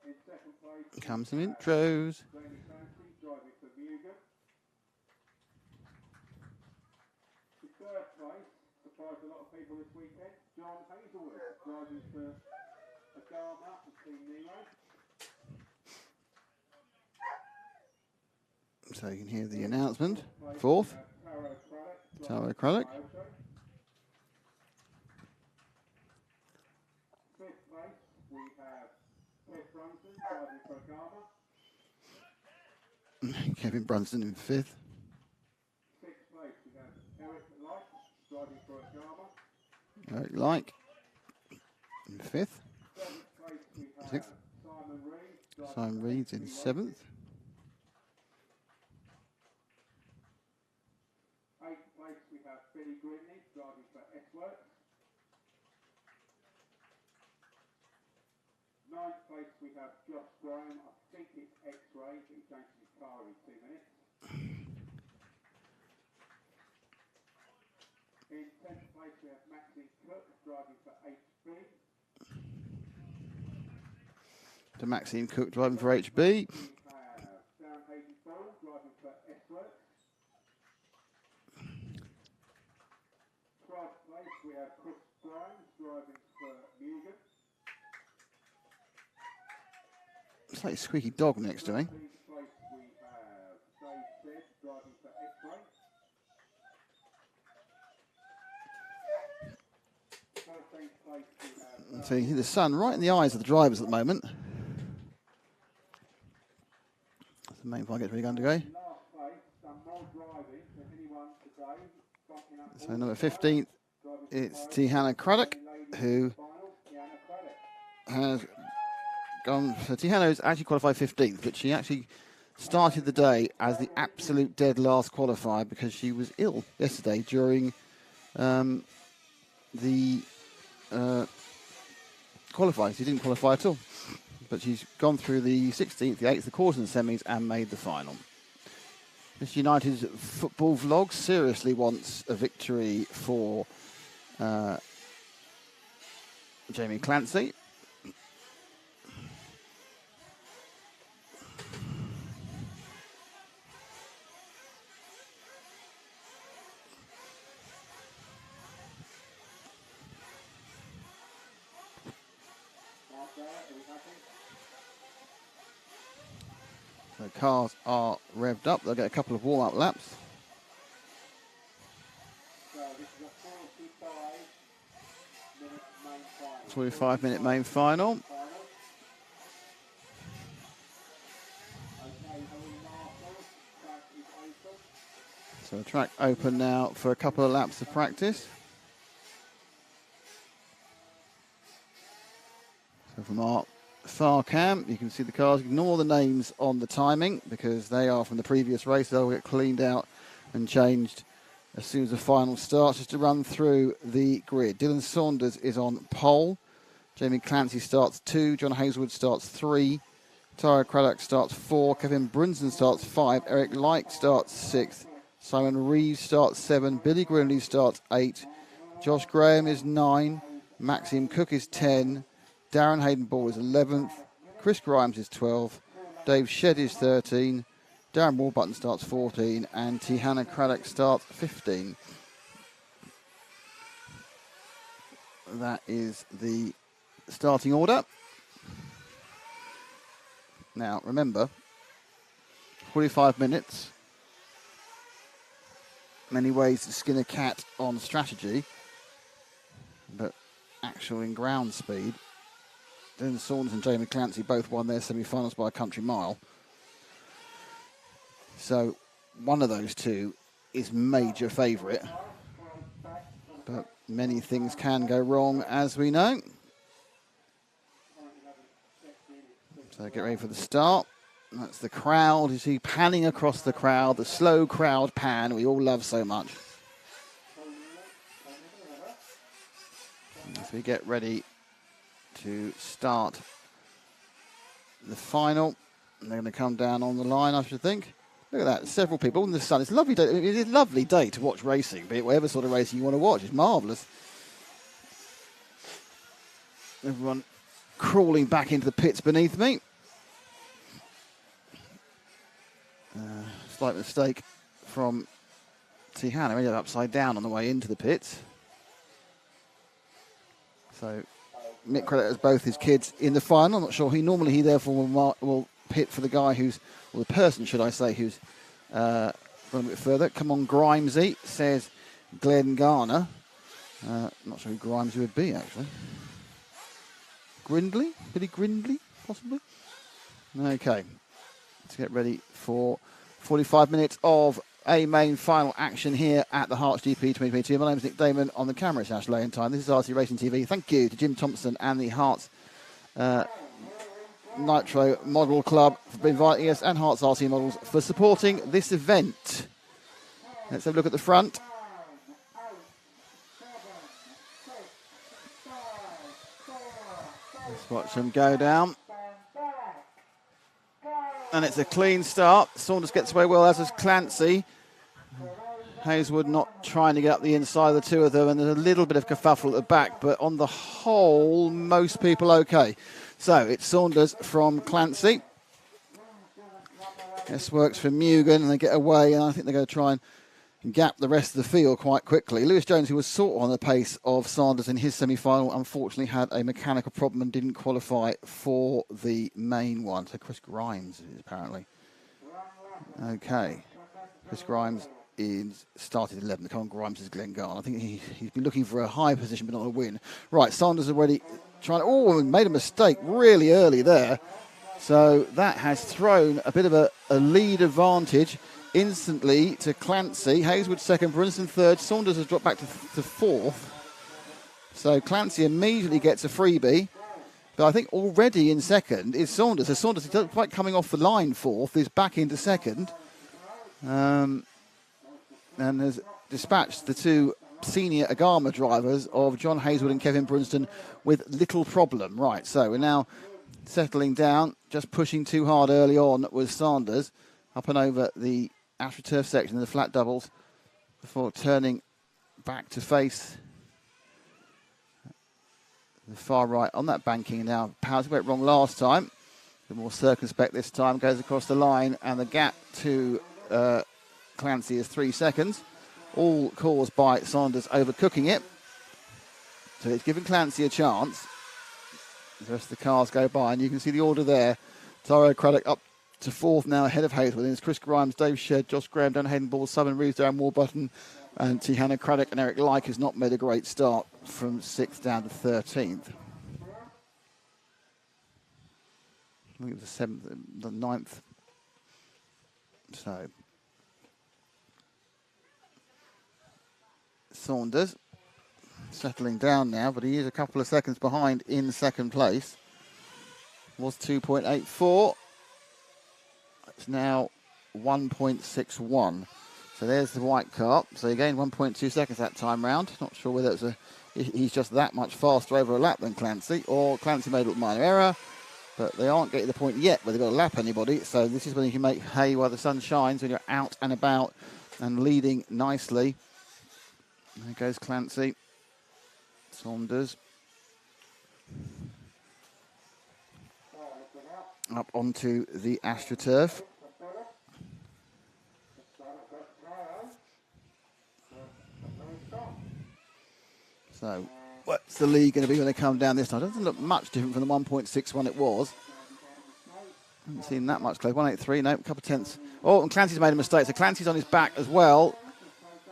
[SPEAKER 2] In second place,
[SPEAKER 1] Comes some intros.
[SPEAKER 2] Jamie Clancy, driving for Mugen. In third place, surprised a lot of people this weekend, John Hazelwood, driving for Agama and Team Nemo.
[SPEAKER 1] So you can hear the announcement. Fourth, Taro Craddock.
[SPEAKER 2] Fifth place, we have Cliff Brunson, driving for Agama.
[SPEAKER 1] Kevin Brunson in fifth.
[SPEAKER 2] Sixth place, we have Eric Light, driving for Agama.
[SPEAKER 1] Eric Like in fifth.
[SPEAKER 2] Seventh place, we have
[SPEAKER 1] Sixth.
[SPEAKER 2] Simon Reed.
[SPEAKER 1] Simon Reed's in seventh.
[SPEAKER 2] Eighth place, we have Billy Grimley, driving for S-Works. Ninth place, we have Josh Graham. I think it's X-Ray, but he's going to his car in 2 minutes. In 10th place, we have Maxine Cook, driving for HB.
[SPEAKER 1] To Maxine Cook driving for HB.
[SPEAKER 2] We have Darren Hayden Ball, driving for S-Works. 12th place, we have Chris Grimes, driving for Mugen.
[SPEAKER 1] It's like a squeaky dog next to me.
[SPEAKER 2] 13th place, we have Dave Stead, driving for X-Ray. 14th place, we have...
[SPEAKER 1] So you see the sun right in the eyes of the drivers at the moment. That's the main point gets ready to go.
[SPEAKER 2] Last place, done more driving than anyone today. Bumping up
[SPEAKER 1] So number 15th, it's Tihanna Craddock, who has gone. So Tihanna's actually qualified 15th, but she actually started the day as the absolute dead last qualifier because she was ill yesterday during the qualifying. She didn't qualify at all, but she's gone through the 16th, the 8th, the quarters and semis and made the final. This United's football vlog seriously wants a victory for Jamie Clancy. The cars are revved up. They'll get a couple of warm-up laps.
[SPEAKER 2] So this is a 45-minute main final.
[SPEAKER 1] 45-minute main final. So the track open now for a couple of laps of practice. So from our far cam, you can see the cars. Ignore the names on the timing because they are from the previous race. They'll get cleaned out and changed as soon as the final starts. Just to run through the grid. Dylan Saunders is on pole. Jamie Clancy starts 2. John Hazelwood starts 3. Tara Craddock starts 4. Kevin Brunson starts 5. Eric Light starts 6. Simon Reeves starts 7. Billy Grimley starts 8. Josh Graham is 9. Maxime Cook is 10. Darren Hayden Ball is 11th. Chris Grimes is 12th. Dave Shedd is 13. Darren Warburton starts 14. And Tihanna Craddock starts 15. That is the starting order. Now, remember, 45 minutes. Many ways to skin a cat on strategy, but actual in ground speed. Dylan Saunders and Jamie Clancy both won their semi-finals by a country mile. So one of those two is major favourite. But many things can go wrong, as we know. So get ready for the start. That's the crowd. You see panning across the crowd, the slow crowd pan we all love so much. As we get ready to start the final, they're going to come down on the line, I should think. Look at that, several people in the sun. It's a lovely day. It is a lovely day to watch racing, be it whatever sort of racing you want to watch. It's marvellous. Everyone crawling back into the pits beneath me. Slight mistake from Tihana. Ended up upside down on the way into the pits. So Mick Credit has both his kids in the final. I'm not sure he therefore will pit for the guy who's, or the person should I say, who's gone a bit further. Come on, Grimesy, says Glenn Garner. Not sure who Grimesy would be actually. Grindley? Billy Grindley, possibly? Okay. Let's get ready for 45 minutes of A Main Final action here at the HERTS GP 2022. My name is Nick Damon. On the camera, it's Ash Lane-Time. This is RC Racing TV. Thank you to Jim Thompson and the HERTS Nitro Model Club for inviting us, and HERTS RC Models for supporting this event. Let's have a look at the front. Let's watch them go down. And it's a clean start. Saunders gets away well, as does Clancy. Hazelwood not trying to get up the inside of the two of them, and there's a little bit of kerfuffle at the back, but on the whole, most people okay. So it's Saunders from Clancy. This works for Mugen, and they get away, and I think they're going to try and gap the rest of the field quite quickly. Lewis Jones, who was sort of on the pace of Saunders in his semi-final, unfortunately had a mechanical problem and didn't qualify for the main one. So Chris Grimes, apparently. Okay. Chris Grimes started 11th. Come on, Grimes is Glenn Garn. I think he's been looking for a high position but not a win. Right, Saunders already trying. Oh, made a mistake really early there. So that has thrown a bit of a lead advantage instantly to Clancy. Hazelwood second, Brunson third. Saunders has dropped back to fourth. So Clancy immediately gets a freebie. But I think already in second is Saunders. So Saunders is quite coming off the line fourth, is back into second. And has dispatched the two senior Agama drivers of John Hazelwood and Kevin Brunston with little problem. Right, so we're now settling down. Just pushing too hard early on was Saunders. Up and over the AstroTurf section of the flat doubles before turning back to face the far right on that banking now. Powers went wrong last time. A bit more circumspect this time. Goes across the line, and the gap to Clancy is 3 seconds. All caused by Saunders overcooking it. So it's giving Clancy a chance. The rest of the cars go by, and you can see the order there. Tyrone Craddock up to fourth now, ahead of Hazelwood. And it's Chris Grimes, Dave Shedd, Josh Graham, Dan Hayden Ball, Southern Reeves, Darren Warburton, and Tihana Craddock and Eric Lyke has not made a great start from 6th down to 13th. I think it was the 7th, the 9th. So Saunders settling down now, but he is a couple of seconds behind in second place. Was 2.84. It's now 1.61. So there's the white car. So he gained 1.2 seconds that time round. Not sure whether it's he's just that much faster over a lap than Clancy, or Clancy made a little minor error. But they aren't getting the point yet where they've got to lap anybody. So this is when you can make hay while the sun shines, when you're out and about and leading nicely. There goes Clancy. Saunders. Up onto the AstroTurf. So, what's the lead going to be when they come down this time? It doesn't look much different from the 1.61 it was. Haven't seen that much close. 183, no, a couple of tenths. Oh, and Clancy's made a mistake. So Clancy's on his back as well.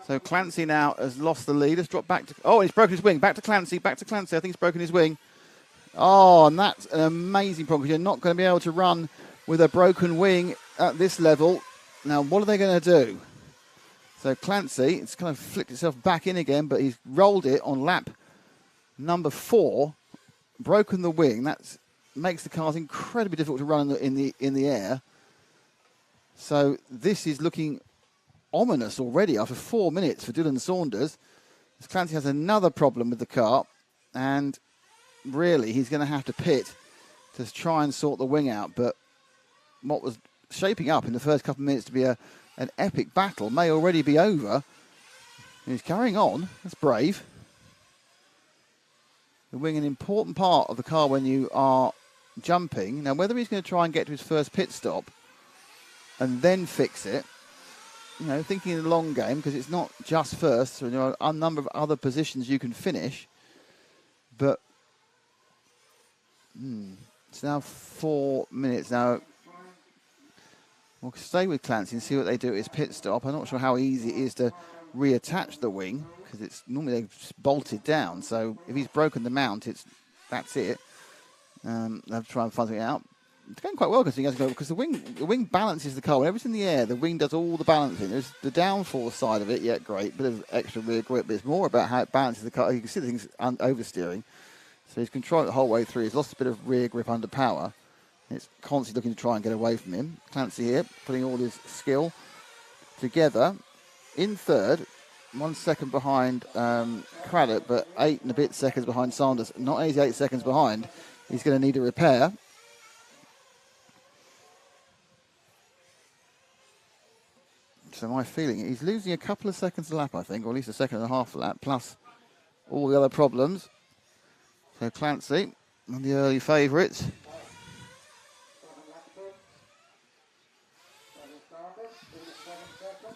[SPEAKER 1] So Clancy now has lost the lead. Has dropped back to... Oh, he's broken his wing. Back to Clancy. I think he's broken his wing. Oh, and that's an amazing problem, because you're not going to be able to run with a broken wing at this level. Now, what are they going to do? So Clancy, it's kind of flicked itself back in again, but he's rolled it on lap number 4, broken the wing. That makes the cars incredibly difficult to run in the air. So this is looking ominous already after 4 minutes for Dylan Saunders. As Clancy has another problem with the car, and really he's going to have to pit to try and sort the wing out. But what was shaping up in the first couple of minutes to be an epic battle may already be over. He's carrying on. That's brave. The wing, an important part of the car when you are jumping. Now, whether he's going to try and get to his first pit stop and then fix it, you know, thinking in the long game, because it's not just first, so there are a number of other positions you can finish. But it's now 4 minutes. Now, we'll stay with Clancy and see what they do at his pit stop. I'm not sure how easy it is to reattach the wing, because it's normally they've bolted down. So if he's broken the mount, that's it. They'll have to try and find something out. It's going quite well because the wing balances the car. Whenever it's in the air, the wing does all the balancing. There's the downforce side of it, yeah, great, bit of extra rear grip, but it's more about how it balances the car. You can see the thing's oversteering. So he's controlled it the whole way through. He's lost a bit of rear grip under power. It's constantly looking to try and get away from him. Clancy here, putting all his skill together. In third, 1 second behind Craddock, but 8 and a bit seconds behind Sanders. Not only is he 8 seconds behind, he's going to need a repair. So my feeling, he's losing a couple of seconds a lap, I think, or at least a second and a half a lap, plus all the other problems. So Clancy, one of the early favourites.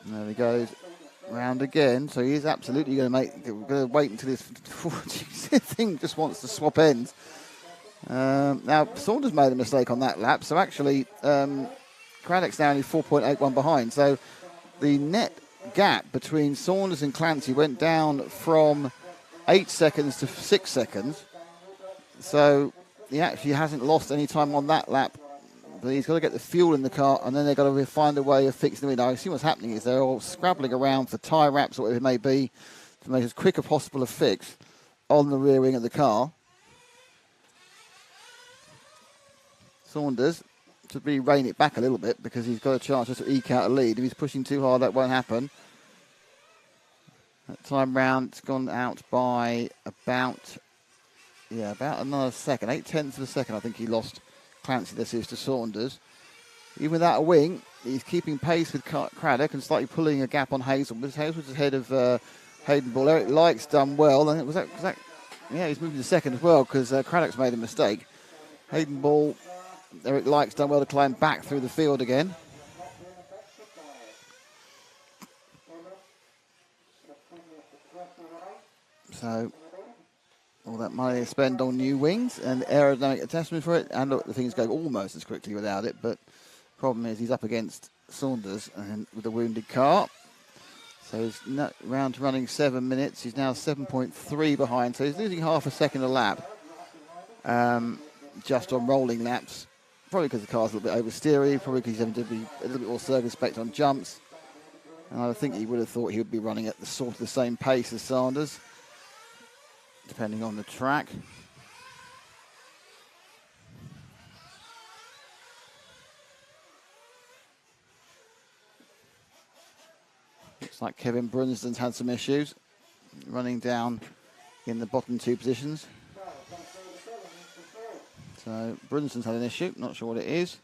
[SPEAKER 1] There he goes, round again. So he's absolutely going to wait until his thing just wants to swap ends. Now, Saunders made a mistake on that lap, so actually Craddock's now only 4.81 behind. So the net gap between Saunders and Clancy went down from 8 seconds to 6 seconds. So he actually hasn't lost any time on that lap. But he's got to get the fuel in the car, and then they've got to find a way of fixing it. Now, I see what's happening is they're all scrabbling around for tyre wraps or whatever it may be to make as quick as possible a fix on the rear wing of the car. Saunders to really rein it back a little bit because he's got a chance just to eke out a lead. If he's pushing too hard, that won't happen. That time round, it's gone out by about another second. 0.8 of a second, I think he lost Clancy. This is to Saunders. Even without a wing, he's keeping pace with Craddock and slightly pulling a gap on Hazelwood. Hazelwood's ahead of Hayden Ball. Eric Lykes done well. And was that? Yeah, he's moving to second as well because Craddock's made a mistake. Hayden Ball, Eric Lykes done well to climb back through the field again. So all that money they spend on new wings and aerodynamic attachment for it, and look, the things go almost as quickly without it, but problem is he's up against Saunders and with a wounded car. So he's round to running 7 minutes. He's now 7.3 behind, so he's losing half a second a lap just on rolling laps. Probably because the car's a little bit oversteery, probably because he's having to be a little bit more circumspect on jumps. And I think he would have thought he would be running at the same pace as Sanders, depending on the track. Looks like Kevin Brunsden's had some issues running down in the bottom 2 positions. So Brunsden's had an issue, not sure what it is.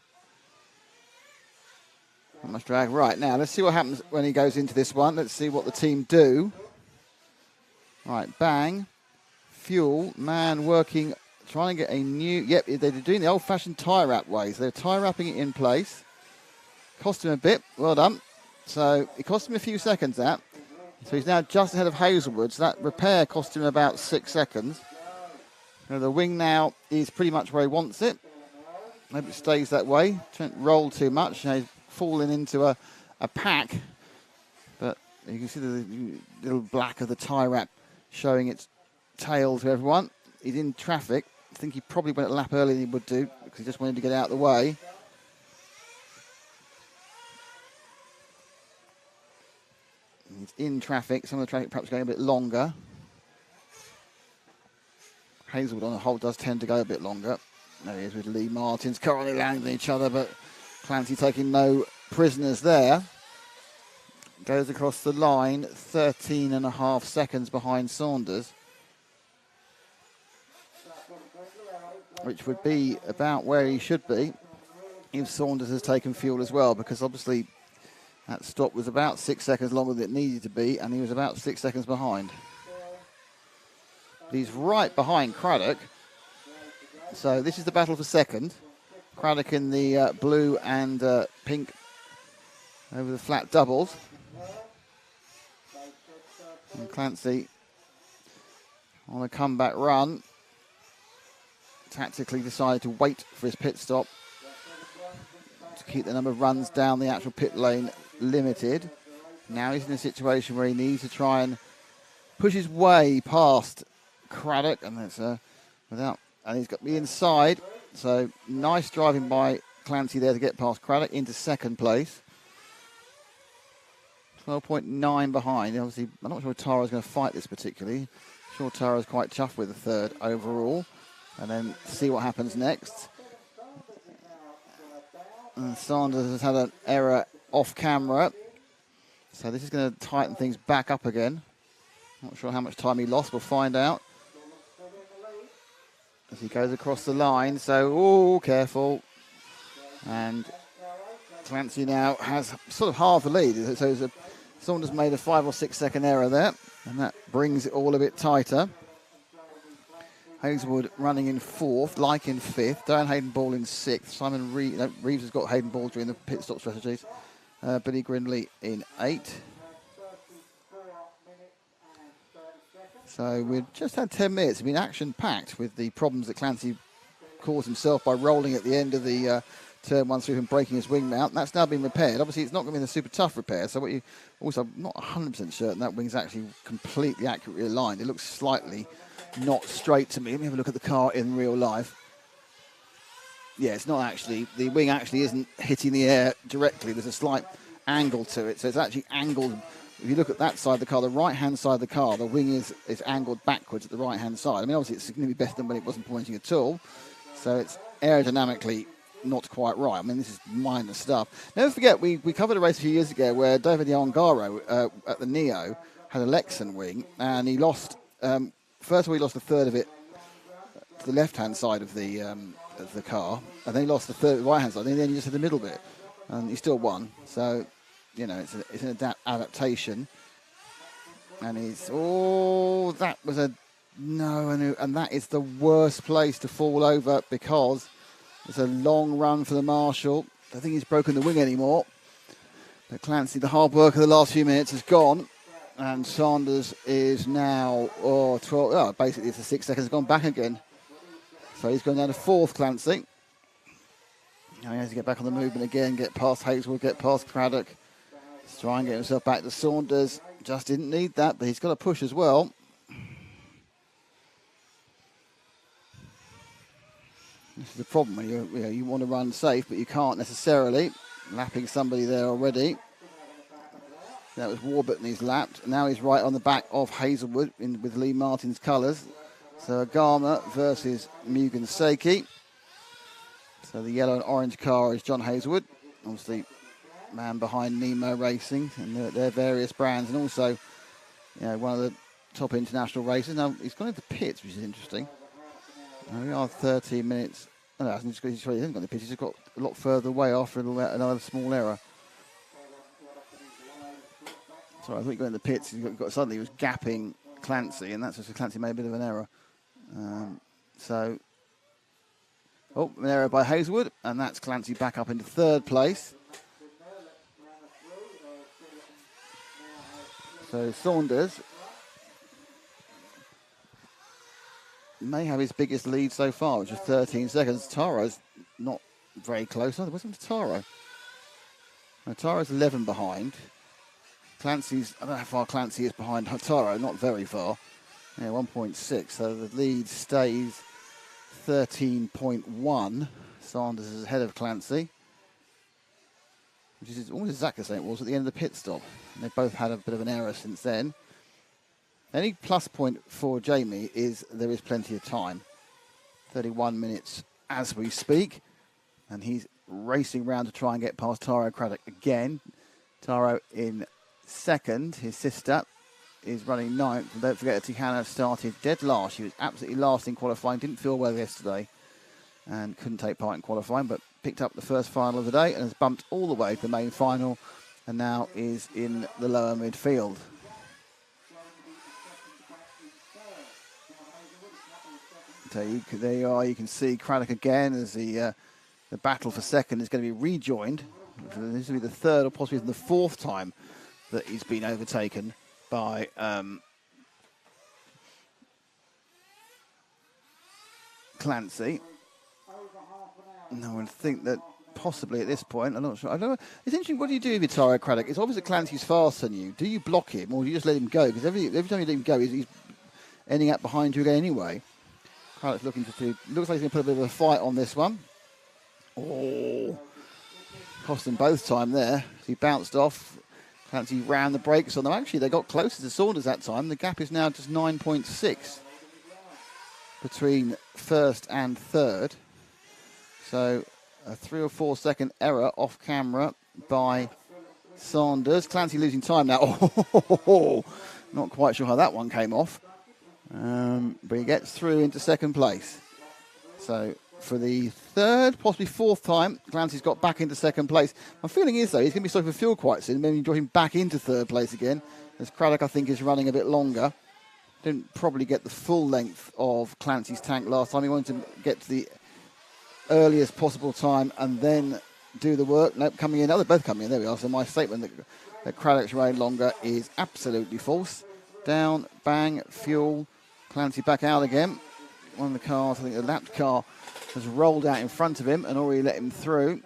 [SPEAKER 1] Not much drag. Right, now let's see what happens when he goes into this one. Let's see what the team do. Right, bang. Fuel, man working, trying to get a new, yep, they're doing the old-fashioned tyre wrap way. So they're tyre wrapping it in place. Cost him a bit, well done. So it cost him a few seconds, that. So he's now just ahead of Hazelwood. So that repair cost him about 6 seconds. Now the wing now is pretty much where he wants it. Maybe it stays that way. Don't roll too much. You know, he's falling into a pack. But you can see the little black of the tyre wrap showing its tail to everyone. He's in traffic. I think he probably went a lap earlier than he would do because he just wanted to get out of the way. in traffic. Some of the traffic perhaps going a bit longer. Hazelwood on the whole does tend to go a bit longer. There he is with Lee Martins currently landing each other, but Clancy taking no prisoners there. Goes across the line, 13.5 seconds behind Saunders, which would be about where he should be if Saunders has taken fuel as well, because obviously that stop was about 6 seconds longer than it needed to be, and he was about 6 seconds behind. He's right behind Craddock. So this is the battle for second. Craddock in the blue and pink over the flat doubles. And Clancy on a comeback run. Tactically decided to wait for his pit stop to keep the number of runs down the actual pit lane limited. Now he's in a situation where he needs to try and push his way past Craddock, and that's and he's got the inside. So nice driving by Clancy there to get past Craddock into second place. 12.9 behind. Obviously, I'm not sure Tara's going to fight this particularly. I'm sure Tara's quite chuffed with the third overall. And then see what happens next. And Saunders has had an error off camera. So this is going to tighten things back up again. Not sure how much time he lost. We'll find out as he goes across the line. So, careful. And Clancy now has sort of half the lead. So Saunders made a 5 or 6 second error there. And that brings it all a bit tighter. Hazelwood running in fourth, like in fifth. Darren Hayden-Ball in sixth. Simon Reeves has got Hayden-Ball during the pit stop strategies. Billy Grindley in eighth. So we've just had 10 minutes. It's been action-packed with the problems that Clancy caused himself by rolling at the end of the turn 1 through and breaking his wing mount. That's now been repaired. Obviously, it's not going to be a super tough repair. So what you also, I'm not 100% certain that wing's actually completely accurately aligned. It looks slightly not straight to me. Let me have a look at the car in real life. Yeah, it's not actually, the wing actually isn't hitting the air directly. There's a slight angle to it. So it's actually angled. If you look at that side of the car, the right-hand side of the car, the wing is angled backwards at the right-hand side. I mean, obviously, it's going to be better than when it wasn't pointing at all. So it's aerodynamically not quite right. I mean, this is minor stuff. Never forget, we covered a race a few years ago where David Yongaro at the Neo had a Lexan wing, and he lost, first of all, he lost a third of it to the left-hand side of the car, and then he lost the third of the right-hand side, and then he just had the middle bit, and he still won. So, you know, it's an adaptation. And that was a no, and that is the worst place to fall over because it's a long run for the Marshal. I don't think he's broken the wing anymore. But Clancy, the hard work of the last few minutes is gone. And Saunders is now, 12, basically it's the 6 seconds gone back again. So he's gone down to fourth, Clancy. Now he has to get back on the movement again, get past Hazelwood, get past Craddock. Let's try and get himself back to Saunders. Just didn't need that, but he's got to push as well. This is the problem when you want to run safe, but you can't necessarily. Lapping somebody there already. That was Warburton he's lapped. Now he's right on the back of Hazelwood with Lee Martin's colours. So Agama versus Mugen Seiki. So the yellow and orange car is John Hazelwood. Obviously, man behind Nemo Racing and their various brands. And also, one of the top international races. Now, he's gone into pits, which is interesting. Now we are 13 minutes. Oh, no, he hasn't got the pits. He's just got a lot further away after another small error. Sorry, I thought he got in the pits. Suddenly he was gapping Clancy, and that's just Clancy made a bit of an error. An error by Hazelwood, and that's Clancy back up into third place. So Saunders may have his biggest lead so far, which is 13 seconds. Taro's not very close. Oh, there wasn't Taro. No, Taro's 11 behind. Clancy's, I don't know how far Clancy is behind Taro, not very far. 1.6, so the lead stays 13.1. Saunders is ahead of Clancy. which is almost exactly the same it was at the end of the pit stop. And they've both had a bit of an error since then. Any plus point for Jamie is there is plenty of time. 31 minutes as we speak. And he's racing around to try and get past Taro Craddock again. Taro in second. His sister is running ninth. And don't forget that Tihana started dead last. She was absolutely last in qualifying. Didn't feel well yesterday and couldn't take part in qualifying, but picked up the first final of the day and has bumped all the way to the main final and now is in the lower midfield. So there you are. You can see Craddock again as the battle for second is going to be rejoined. This will be the third or possibly the fourth time that he's been overtaken by Clancy. And I would think that possibly at this point, I'm not sure. I don't know. It's interesting. What do you do with Taro Craddock? It's obvious that Clancy's faster than you. Do you block him or do you just let him go? Because every time you let him go, he's ending up behind you again anyway. Craddock's looking to do. Looks like he's going to put a bit of a fight on this one. Oh, cost them both time there. He bounced off. Clancy ran the brakes on them. Actually, they got closer to Saunders that time. The gap is now just 9.6 between first and third. So a 3 or 4 second error off camera by Saunders. Clancy losing time now. Oh, not quite sure how that one came off. But he gets through into second place. So for the third, possibly fourth time, Clancy's got back into second place. My feeling is, though, he's going to be stopping for fuel quite soon. Maybe draw him back into third place again, as Craddock, I think, is running a bit longer. Didn't probably get the full length of Clancy's tank last time. He wanted to get to the earliest possible time and then do the work. Nope, coming in. Oh, they're both coming in. There we are. So my statement that Craddock's running longer is absolutely false. Down, bang, fuel. Clancy back out again. One of the cars, I think the lapped car, has rolled out in front of him and already let him through.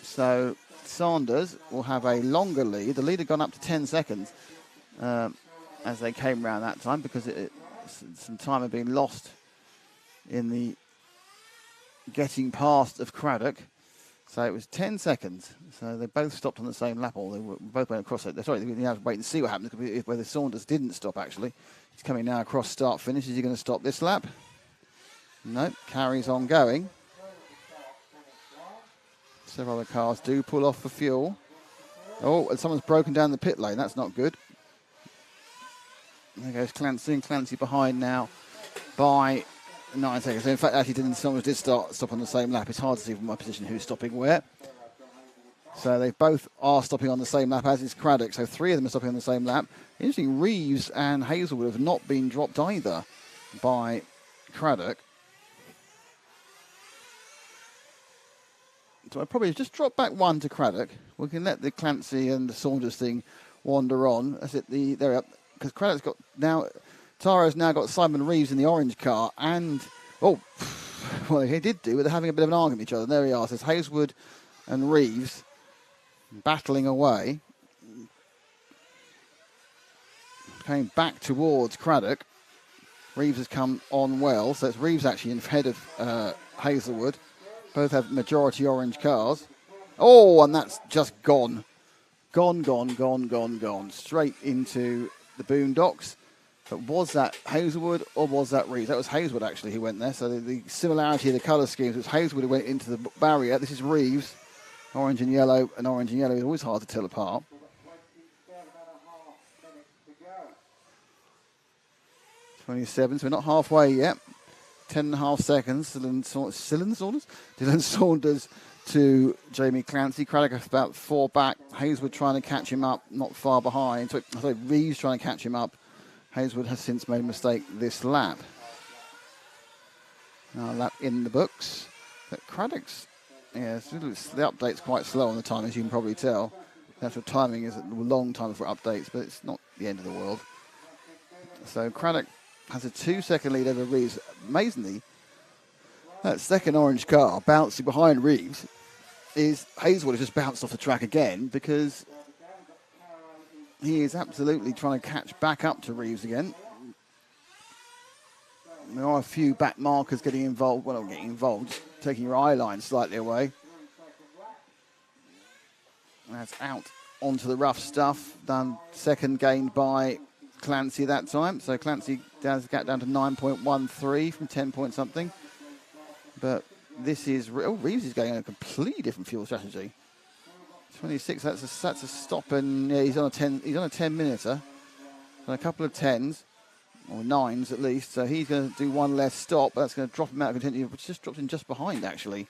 [SPEAKER 1] So Saunders will have a longer lead. The lead had gone up to 10 seconds as they came around that time because some time had been lost in the getting past of Craddock. So it was 10 seconds. So they both stopped on the same lap, or they both went across it. Sorry, we have to wait and see what happens, whether Saunders didn't stop, actually. He's coming now across start finish. Is he going to stop this lap? No, carries on going. Several other cars do pull off for fuel. Oh, and someone's broken down the pit lane. That's not good. There goes Clancy, and Clancy behind now by 9 seconds. So in fact, actually, Saunders did stop on the same lap. It's hard to see from my position who's stopping where. So they both are stopping on the same lap, as is Craddock. So 3 of them are stopping on the same lap. Interesting, Reeves and Hazelwood have not been dropped either by Craddock. So I probably just drop back 1 to Craddock. We can let the Clancy and the Saunders thing wander on. That's it. They're up because Craddock's got now. Taro's now got Simon Reeves in the orange car, and well, he did do, but they're having a bit of an argument with each other. There we are. So it's Hazelwood and Reeves battling away, coming back towards Craddock. Reeves has come on well, so it's Reeves actually ahead of Hazelwood. Both have majority orange cars. Oh, and that's just gone. Gone. Straight into the boondocks. But was that Hazelwood or was that Reeves? That was Hazelwood, actually, who went there. So the similarity of the colour schemes was Hazelwood who went into the barrier. This is Reeves. Orange and yellow is always hard to tell apart. 27, so we're not halfway yet. 10.5 seconds. Dylan Saunders to Jamie Clancy. Craddock about 4 back. Hazelwood trying to catch him up, not far behind. Sorry, Reeves trying to catch him up. Hazelwood has since made a mistake this lap. Now a lap in the books. But Craddock's, the update's quite slow on the time, as you can probably tell. The actual timing is a long time for updates, but it's not the end of the world. So Craddock has a 2-second lead over Reeves. Amazingly, that second orange car bouncing behind Reeves is Hazelwood has just bounced off the track again because he is absolutely trying to catch back up to Reeves again. There are a few back markers getting involved. Well, not getting involved, just taking your eye line slightly away. That's out onto the rough stuff. Done second gained by Clancy that time. So Clancy does get down to 9.13 from 10 point something. But this is, Reeves is going on a completely different fuel strategy. 26, that's a stop, and yeah, he's on a 10 minuter. And a couple of 10s, or 9s at least. So he's going to do one less stop. That's going to drop him out of contention, which just dropped him just behind actually.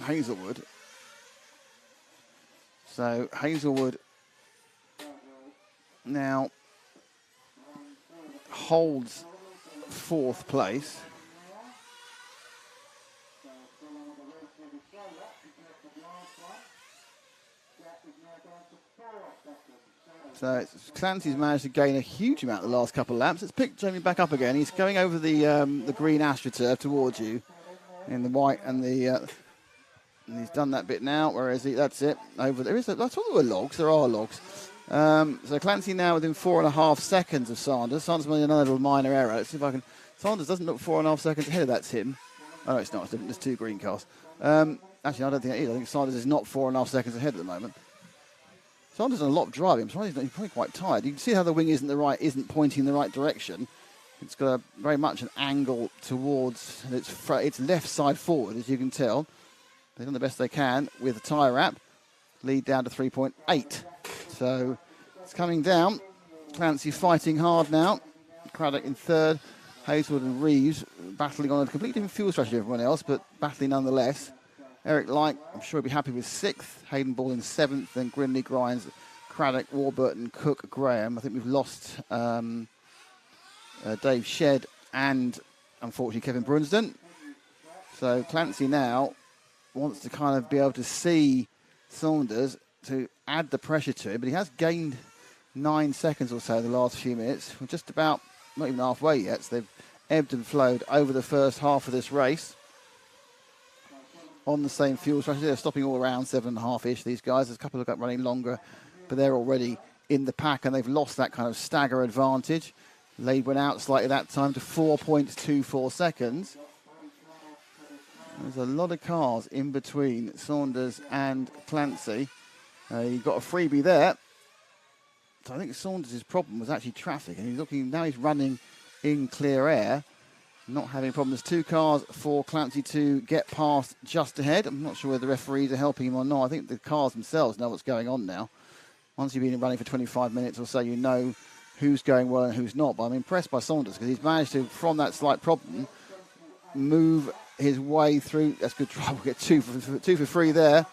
[SPEAKER 1] Hazelwood. So Hazelwood now holds fourth place. So Clancy's managed to gain a huge amount the last couple of laps. It's picked Jamie back up again. He's going over the green AstroTurf towards you in the white and the... and he's done that bit now. Where is he? That's it. Over there. I thought there were logs. There are logs. So Clancy now within 4.5 seconds of Sanders. Sanders made another little minor error. Let's see if I can... Sanders doesn't look 4.5 seconds ahead of that's him. Oh, no, it's not. There's two green cars. Actually, I don't think it is. I think Sanders is not 4.5 seconds ahead at the moment. Sanders done a lot of driving. I'm surprised he's probably quite tired. You can see how the wing isn't pointing in the right direction. It's got very much an angle towards its left side forward, as you can tell. They've done the best they can with the tyre wrap. Lead down to 3.8. So it's coming down. Clancy fighting hard now. Craddock in third. Hazelwood and Reeves battling on a completely different fuel strategy to everyone else, but battling nonetheless. Eric Light, I'm sure he'll be happy with sixth. Hayden Ball in seventh. Then Grinley, Grimes, Craddock, Warburton, Cook, Graham. I think we've lost Dave Shedd and, unfortunately, Kevin Brunsden. So Clancy now wants to kind of be able to see Saunders to add the pressure to it, but he has gained 9 seconds or so the last few minutes. We're just about, not even halfway yet, so they've ebbed and flowed over the first half of this race. On the same fuel strategy, they're stopping all around 7.5-ish, these guys. There's a couple of them running longer, but they're already in the pack, and they've lost that kind of stagger advantage. Lade went out slightly that time to 4.24 seconds. There's a lot of cars in between Saunders and Clancy. You've got a freebie there. So I think Saunders' problem was actually traffic, and he's running in clear air, not having problems. 2 cars for Clancy to get past just ahead. I'm not sure whether the referees are helping him or not. I think the cars themselves know what's going on now. Once you've been running for 25 minutes or so, you know who's going well and who's not. But I'm impressed by Saunders because he's managed to, from that slight problem, move his way through. That's good try. We'll get two for free there.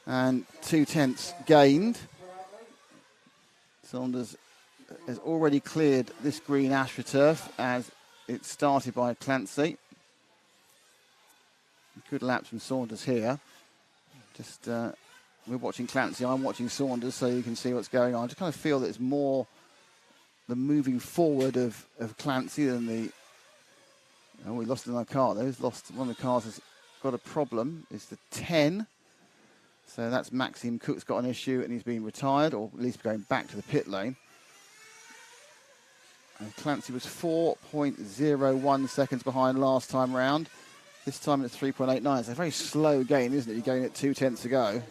[SPEAKER 1] And 0.2 gained. Saunders has already cleared this green AstroTurf as it started by Clancy. Good laps from Saunders here. Just we're watching Clancy, I'm watching Saunders, so you can see what's going on. I just kind of feel that it's more the moving forward of Clancy than the... Oh, we lost another car. One of the cars has got a problem. It's the 10. So that's Maxime Cook's got an issue and he's been retired, or at least going back to the pit lane. And Clancy was 4.01 seconds behind last time round. This time it's 3.89. It's a very slow gain, isn't it? You're going at 0.2 to go.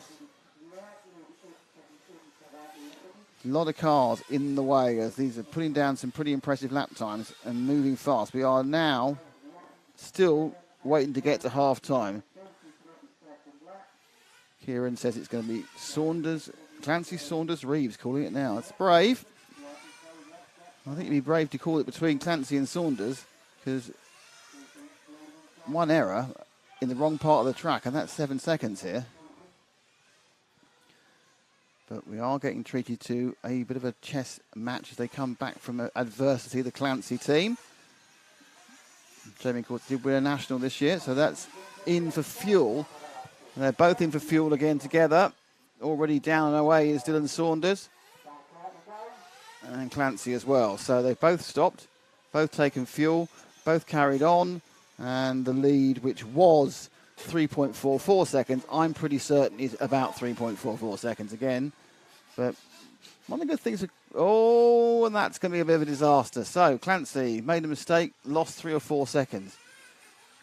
[SPEAKER 1] A lot of cars in the way as these are putting down some pretty impressive lap times and moving fast. We are now still waiting to get to half time. Kieran says it's going to be Saunders, Clancy, Saunders, Reeves calling it now. It's brave. I think it'd be brave to call it between Clancy and Saunders because one error in the wrong part of the track, and that's 7 seconds here. But we are getting treated to a bit of a chess match as they come back from adversity, the Clancy team. Jamie Courts did win a national this year, so that's in for fuel. And they're both in for fuel again together. Already down and away is Dylan Saunders. And Clancy as well. So they've both stopped, both taken fuel, both carried on. And the lead, which was 3.44 seconds, I'm pretty certain is about 3.44 seconds again. But one of the good things... and that's going to be a bit of a disaster. So Clancy made a mistake, lost 3 or 4 seconds.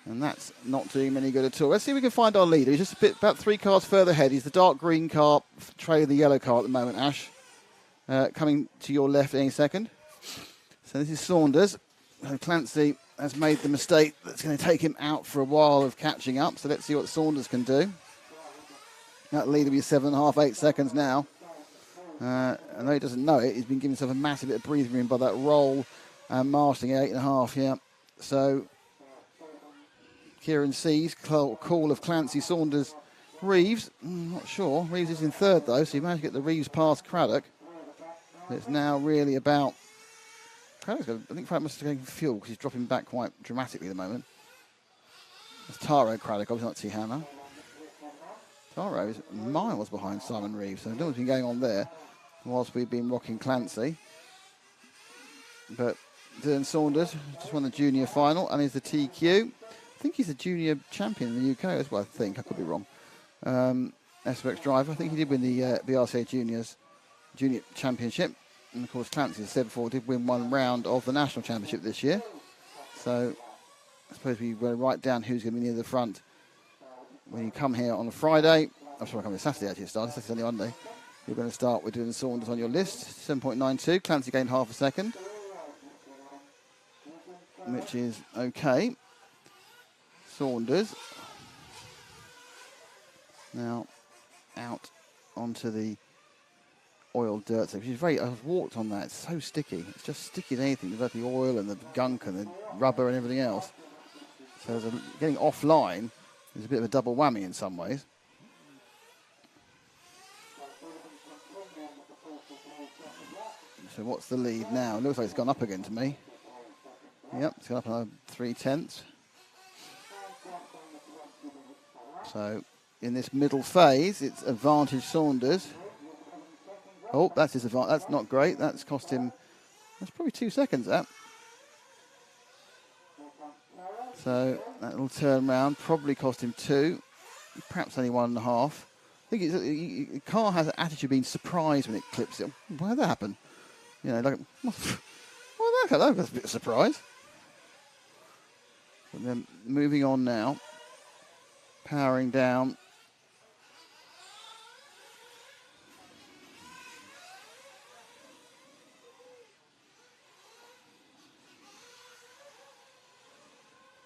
[SPEAKER 1] And that's not doing him any good at all. Let's see if we can find our leader. He's just a bit, about 3 cars further ahead. He's the dark green car, trailing the yellow car at the moment, Ash. Coming to your left any second. So this is Saunders. Clancy has made the mistake that's going to take him out for a while of catching up. So let's see what Saunders can do. That lead will be 7.5, 8 seconds now. I know he doesn't know it. He's been giving himself a massive bit of breathing room by that roll and marshalling at 8.5, yeah. So Kieran sees call of Clancy, Saunders, Reeves. Not sure. Reeves is in third, though, so he managed to get the Reeves past Craddock. It's now really about... Craddock's I think Craddock must have taken fuel because he's dropping back quite dramatically at the moment. It's Taro Craddock, obviously not Tihana. Taro is miles behind Simon Reeves, so I don't know what's been going on there whilst we've been rocking Clancy. But Dylan Saunders just won the junior final and is the TQ. I think he's the junior champion in the UK as well, I think. I could be wrong. SVX driver. I think he did win the BRCA Juniors Junior Championship. And of course, Clancy, as I said before, did win one round of the National Championship this year. So I suppose we will write down who's going to be near the front when you come here on a Friday. I'm sorry, come here Saturday actually. Saturday's only Monday. You're going to start with Dylan Saunders on your list. 7.92. Clancy gained half a second, which is okay. Saunders now out onto the oil dirt. So I've walked on that. It's so sticky. It's just sticky as anything. There's the oil and the gunk and the rubber and everything else. So getting offline is a bit of a double whammy in some ways. So what's the lead now? It looks like it's gone up again to me. Yep, it's gone up another 0.3. So in this middle phase, it's advantage Saunders. Oh, that's his advantage. That's not great. That's cost him. That's probably 2 seconds. That. So that will turn round. Probably cost him 2. Perhaps only 1.5. I think the car has an attitude of being surprised when it clips it. Why did that happen? You know, like, well, that was a bit of a surprise. But then moving on now. Powering down.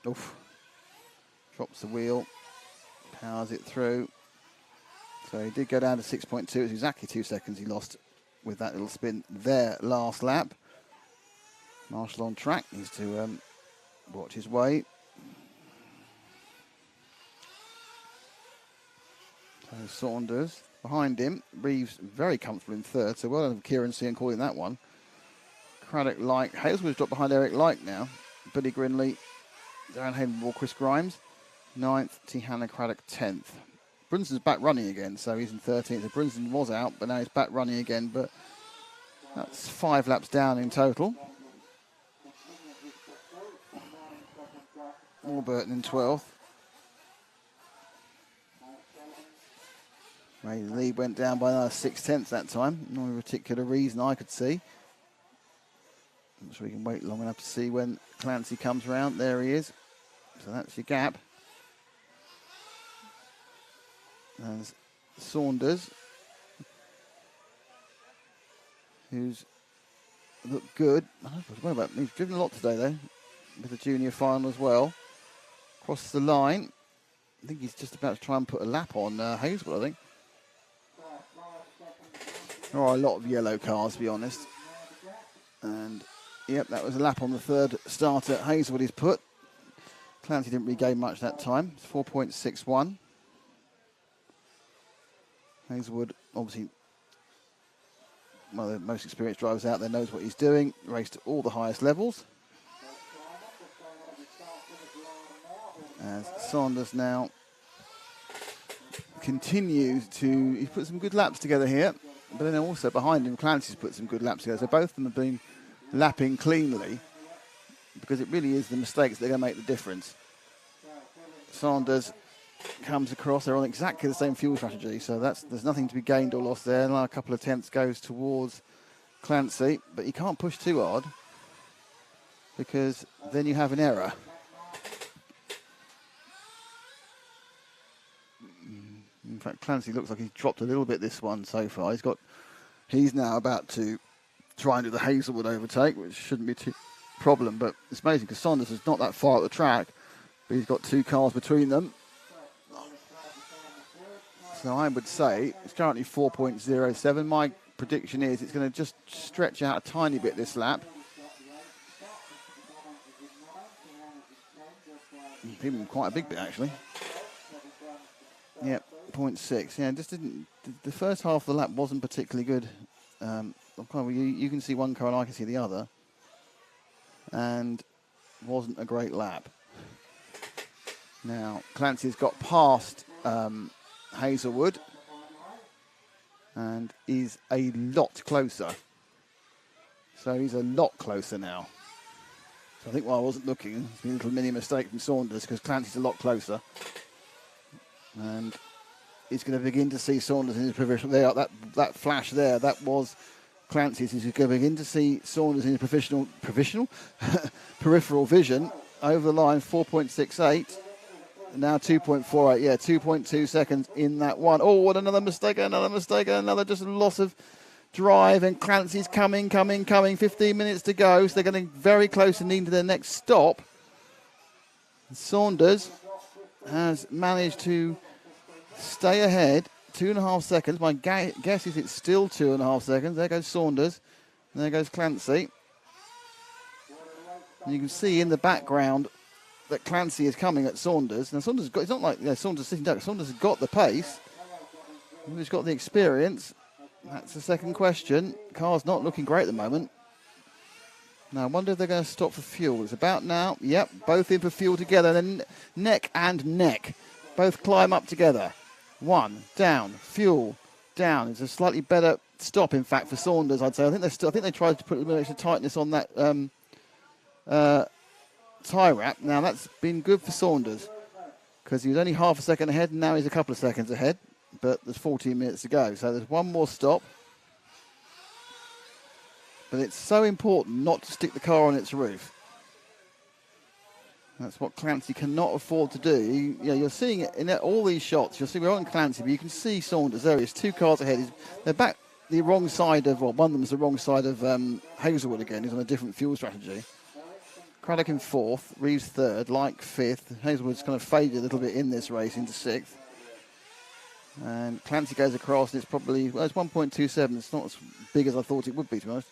[SPEAKER 1] Oof. Drops the wheel. Powers it through. So he did go down to 6.2. It's exactly 2 seconds he lost with that little spin there last lap. Marshall on track. Needs to watch his way. So Saunders behind him. Reeves very comfortable in third. So well done Kieran C. and calling that one. Craddock Light. Hazelwood's dropped behind Eric Light now. Billy Grinley. Darren Hayden, Chris Grimes. 9th. Tihana Craddock 10th. Brunson's back running again, so he's in 13th. So Brunson was out, but now he's back running again. But that's 5 laps down in total. Warburton in 12th. The lead went down by another 6/10 that time. No particular reason I could see. I'm sure we can wait long enough to see when Clancy comes round. There he is. So that's your gap. There's Saunders, who's looked good. He's driven a lot today, though, with the junior final as well. Across the line. I think he's just about to try and put a lap on Hazelwood, I think. There are a lot of yellow cars, to be honest. And, yep, that was a lap on the third starter Hazelwood he's put. Clancy didn't really gain much that time. It's 4.61. Hazelwood, obviously, one of the most experienced drivers out there, knows what he's doing. Raced at all the highest levels. As Saunders now continues to... He's put some good laps together here. But then also behind him, Clancy's put some good laps together. So both of them have been lapping cleanly. Because it really is the mistakes that are going to make the difference. Saunders comes across, they're on exactly the same fuel strategy, so there's nothing to be gained or lost there. And a couple of tenths goes towards Clancy, but you can't push too hard because then you have an error. fact, Clancy looks like he's dropped a little bit this one so far. He's now about to try and do the Hazelwood overtake, which shouldn't be too problem, but it's amazing because Saunders is not that far at the track, but he's got 2 cars between them. So I would say it's currently 4.07. My prediction is it's going to just stretch out a tiny bit this lap. Even quite a big bit actually. Yep, 0.6. Yeah, just didn't. The first half of the lap wasn't particularly good. You can see one car and I can see the other, and wasn't a great lap. Now Clancy's got past Hazelwood and is a lot closer. So he's a lot closer now. So I think while I wasn't looking, it's been a little mini mistake from Saunders because Clancy's a lot closer. And he's going to begin to see Saunders in his provisional. There, that flash there, that was Clancy's. He's going to begin to see Saunders in his peripheral vision over the line, 4.68. Now 2.48, yeah, 2.2 seconds in that one. Oh, what another mistake, another just loss of drive, and Clancy's coming, 15 minutes to go, so they're getting very close and needing to their next stop. Saunders has managed to stay ahead, 2.5 seconds. My guess is it's still 2.5 seconds. There goes Saunders, and there goes Clancy. And you can see in the background that Clancy is coming at Saunders. Now Saunders it's not like Saunders sitting down. Saunders has got the pace. He's got the experience. That's the second question. Car's not looking great at the moment. Now I wonder if they're going to stop for fuel. It's about now. Yep, both in for fuel together. Then neck and neck. Both climb up together. One down, fuel down. It's a slightly better stop, in fact, for Saunders. I'd say. I think they tried to put a little extra tightness on that tie wrap. Now that's been good for Saunders because he was only half a second ahead and now he's a couple of seconds ahead, but there's 14 minutes to go, so there's one more stop. But it's so important not to stick the car on its roof. That's what Clancy cannot afford to do. You're seeing it in all these shots. You'll see we're on Clancy, but you can see Saunders. There he is, 2 cars ahead. They're back the wrong side of, well, one of them is the wrong side of Hazelwood again. He's on a different fuel strategy. Craddock in 4th, Reeves 3rd, Like 5th. Hazelwood's kind of faded a little bit in this race into 6th. And Clancy goes across, and it's probably, well, it's 1.27. It's not as big as I thought it would be, to be honest.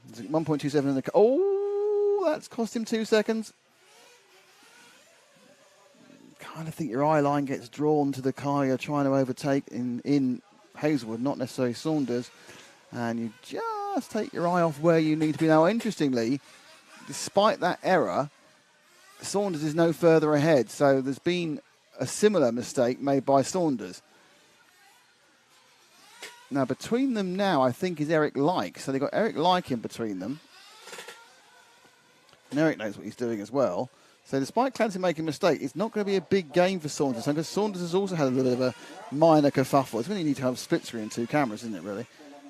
[SPEAKER 1] It's 1.27 in the car. Oh, that's cost him 2 seconds. Kind of think your eye line gets drawn to the car you're trying to overtake in Hazelwood, not necessarily Saunders. And you just take your eye off where you need to be. Now, interestingly, despite that error, Saunders is no further ahead. So there's been a similar mistake made by Saunders. Now, between them now, I think, is Eric Like. So they've got Eric Like in between them. And Eric knows what he's doing as well. So despite Clancy making a mistake, it's not going to be a big game for Saunders. Because Saunders has also had a little bit of a minor kerfuffle. It's when you need to have split screen and 2 cameras, isn't it, really?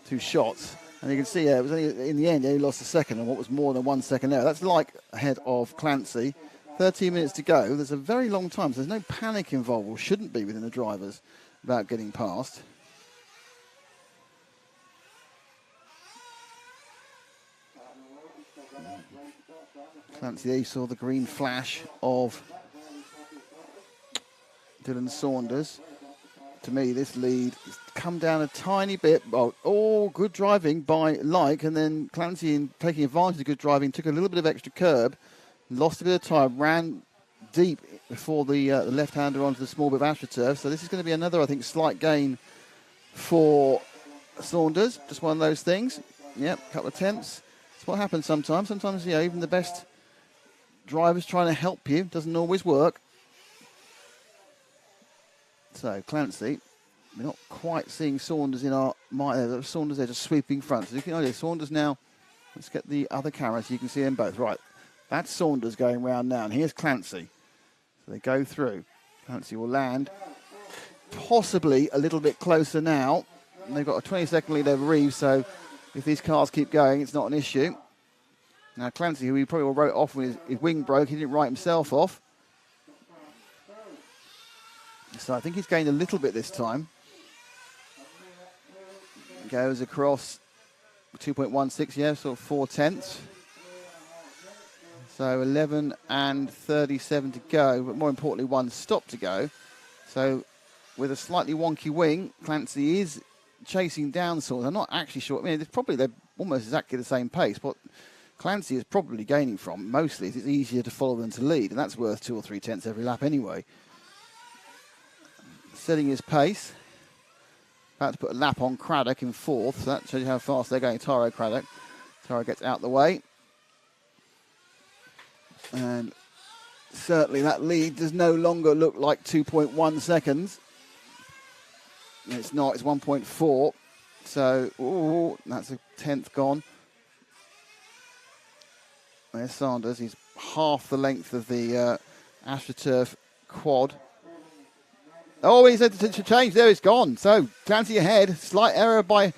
[SPEAKER 1] 2 shots. And you can see, it was only, in the end, he only lost a second on what was more than 1 second there. That's Like ahead of Clancy. 13 minutes to go. There's a very long time, so there's no panic involved, or shouldn't be within the drivers, about getting past. Clancy there, you saw the green flash of Dylan Saunders. To me, this lead has come down a tiny bit. Oh, good driving by Like, and then Clancy, in taking advantage of good driving, took a little bit of extra curb, lost a bit of time, ran deep before the left-hander onto the small bit of AstroTurf. So this is going to be another, I think, slight gain for Saunders. Just one of those things. Yep, a couple of attempts. It's what happens sometimes. Sometimes, even the best drivers trying to help you doesn't always work. So Clancy, we're not quite seeing Saunders in our mind. Saunders there just sweeping front. So you can Saunders now. Let's get the other camera so you can see them both. Right, that's Saunders going round now, and here's Clancy. So they go through. Clancy will land possibly a little bit closer now. And they've got a 20-second lead over Reeves, so if these cars keep going, it's not an issue. Now Clancy, who he probably wrote off when his wing broke, he didn't write himself off. So I think he's gained a little bit this time. Goes across 2.16, yeah, sort of 4/10. So 11 and 37 to go, but more importantly, one stop to go. So with a slightly wonky wing, Clancy is chasing down Saunders. I'm not actually sure. I mean, they're almost exactly the same pace. What Clancy is probably gaining from mostly is it's easier to follow than to lead, and that's worth 2 or 3 tenths every lap anyway. Setting his pace. About to put a lap on Craddock in 4th, so that shows you how fast they're going. Taro Craddock. Taro gets out the way. And certainly that lead does no longer look like 2.1 seconds. It's not, it's 1.4. So, ooh, that's a 10th gone. There's Sanders. He's half the length of the AstroTurf quad. Oh, he's had to change. There, it's gone. So, Clancy ahead. Slight error by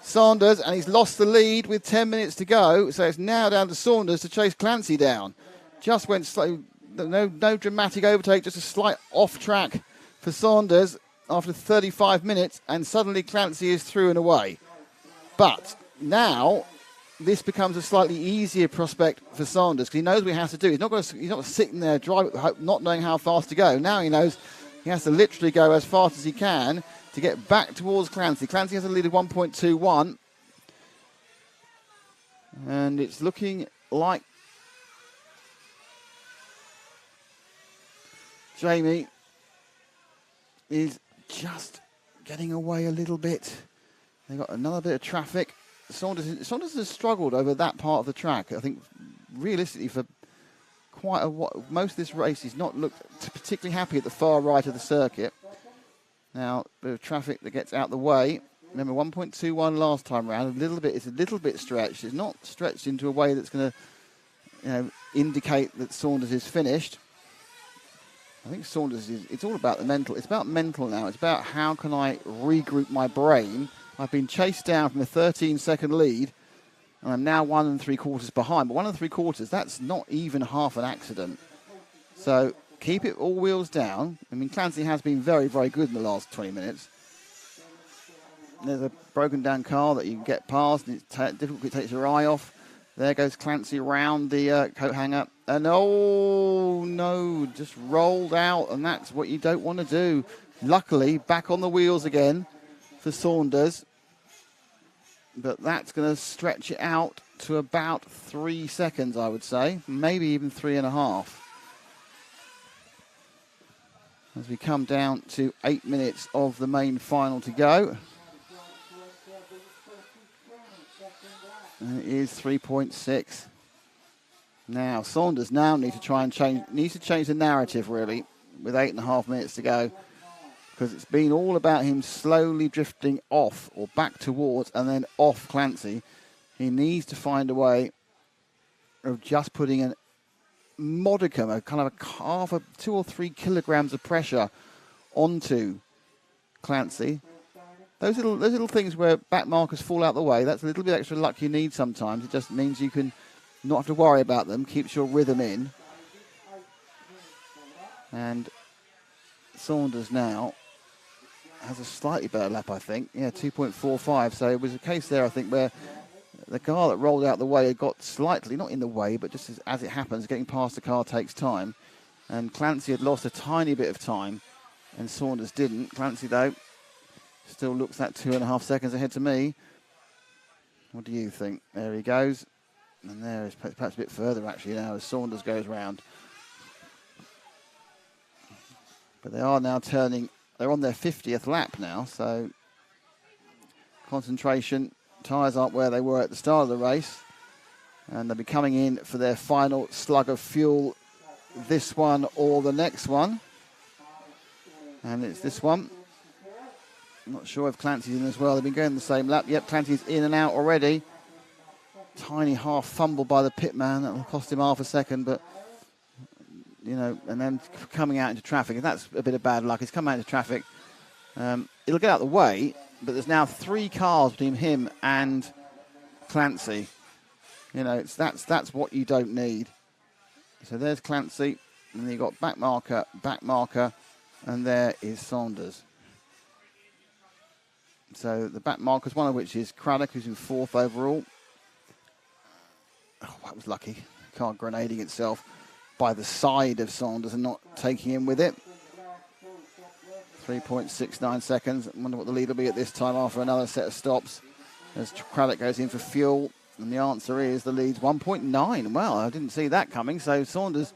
[SPEAKER 1] Sanders, and he's lost the lead with 10 minutes to go. So, it's now down to Saunders to chase Clancy down. Just went slow. No dramatic overtake, just a slight off track for Saunders after 35 minutes, and suddenly Clancy is through and away. But now this becomes a slightly easier prospect for Saunders because he knows what he has to do. He's not sitting there not knowing how fast to go. Now he knows he has to literally go as fast as he can to get back towards Clancy. Clancy has a lead of 1.21, and it's looking like Jamie is just getting away a little bit. They've got another bit of traffic. Saunders has struggled over that part of the track. I think realistically for quite a while, most of this race he's not looked particularly happy at the far right of the circuit. Now, bit of traffic that gets out the way. Remember, 1.21 last time round. It's a little bit stretched. It's not stretched into a way that's going to indicate that Saunders is finished. I think Saunders it's all about the mental. It's about mental now. It's about how can I regroup my brain. I've been chased down from a 13-second lead, and I'm now 1 3/4 behind. But 1 3/4, that's not even half an accident. So keep it all wheels down. I mean, Clancy has been very, very good in the last 20 minutes. There's a broken down car that you can get past, and it's difficult. It takes your eye off. There goes Clancy around the coat hanger. And oh, no, just rolled out. And that's what you don't want to do. Luckily, back on the wheels again for Saunders. But that's going to stretch it out to about 3 seconds, I would say. Maybe even 3.5. As we come down to 8 minutes of the main final to go. And it is 3.6. Now, Saunders needs to change the narrative, really, with 8.5 minutes to go. Because it's been all about him slowly drifting off or back towards and then off Clancy. He needs to find a way of just putting a modicum, a kind of a half of 2 or 3 kilograms of pressure onto Clancy. Those little things where back markers fall out the way, that's a little bit extra luck you need sometimes. It just means you can not have to worry about them, keeps your rhythm in. And Saunders now has a slightly better lap, I think. Yeah, 2.45. So it was a case there, I think, where the car that rolled out the way got slightly, not in the way, but just as it happens, getting past the car takes time. And Clancy had lost a tiny bit of time, and Saunders didn't. Clancy, though, still looks at 2.5 seconds ahead to me. What do you think? There he goes. And there is perhaps a bit further, actually, now as Saunders goes round. But they are now turning, they're on their 50th lap now, so concentration, tyres aren't where they were at the start of the race. And they'll be coming in for their final slug of fuel, this one or the next one. And it's this one. I'm not sure if Clancy's in as well. They've been going the same lap. Yep, Clancy's in and out already. Tiny half fumble by the pit man. That will cost him half a second, but, you know, and then coming out into traffic. And that's a bit of bad luck. He's come out into traffic. It'll get out of the way, but there's now 3 cars between him and Clancy. You know, that's what you don't need. So there's Clancy. And then you've got back marker, And there is Saunders. So the back markers, one of which is Craddock, who's in 4th overall. Oh, that was lucky. Car grenading itself by the side of Saunders and not taking him with it. 3.69 seconds. I wonder what the lead will be at this time after another set of stops as Craddock goes in for fuel. And the answer is the lead's 1.9. Well, I didn't see that coming. So Saunders,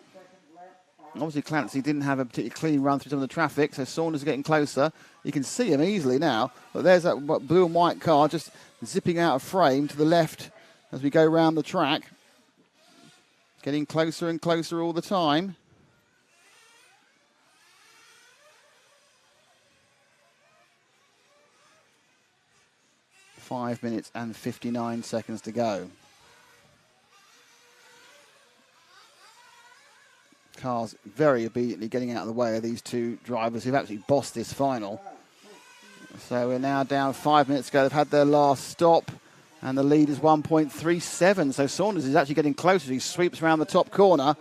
[SPEAKER 1] obviously Clancy didn't have a particularly clean run through some of the traffic. So Saunders is getting closer. You can see him easily now. But there's that blue and white car just zipping out of frame to the left as we go round the track. Getting closer and closer all the time. Five minutes and 59 seconds to go. Cars very obediently getting out of the way of these two drivers who've actually bossed this final. So we're now down 5 minutes to go. They've had their last stop and the lead is 1.37. So Saunders is actually getting closer. He sweeps around the top corner.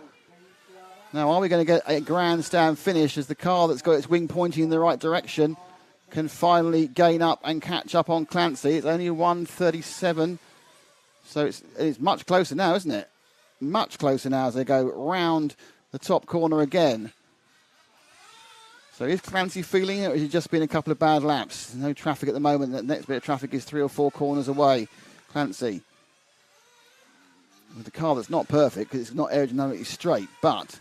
[SPEAKER 1] Now, are we going to get a grandstand finish as the car that's got its wing pointing in the right direction can finally gain up and catch up on Clancy? It's only 1:37, so it's much closer now, isn't it? Much closer now as they go round the top corner again. So is Clancy feeling it, or has it just been a couple of bad laps? No traffic at the moment. The next bit of traffic is 3 or 4 corners away. Clancy, with the car that's not perfect because it's not aerodynamically straight, but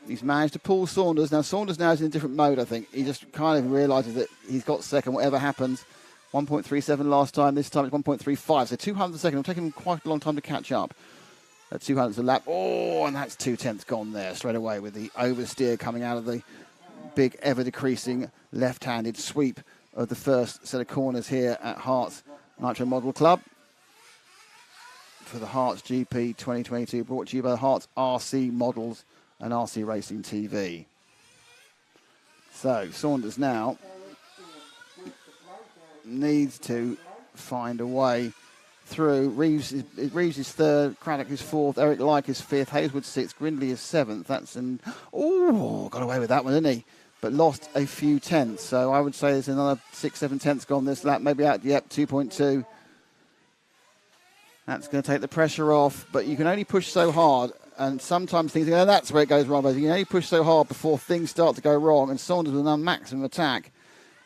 [SPEAKER 1] he's managed to pull Saunders. Now, Saunders now is in a different mode, I think. He just kind of realises that he's got second, whatever happens. 1.37 last time. This time it's 1.35. So 200 a second. It'll take him quite a long time to catch up. At 200 a lap. Oh, and that's 2/10 gone there straight away with the oversteer coming out of the big, ever-decreasing left-handed sweep of the first set of corners here at HERTS Nitro Model Club. For the HERTS GP 2022, brought to you by the HERTS RC Models and RC Racing TV. So Saunders now needs to find a way through. Reeves is third, Craddock is fourth, Eric Lyke is fifth, Hazelwood sixth, Grindley is seventh. That's got away with that one, didn't he? But lost a few tenths. So I would say there's another 6-7 tenths gone this lap, maybe out. Yep, 2.2. That's going to take the pressure off, but you can only push so hard. And sometimes things, that's where it goes wrong. But you can only push so hard before things start to go wrong. And Saunders with a maximum attack.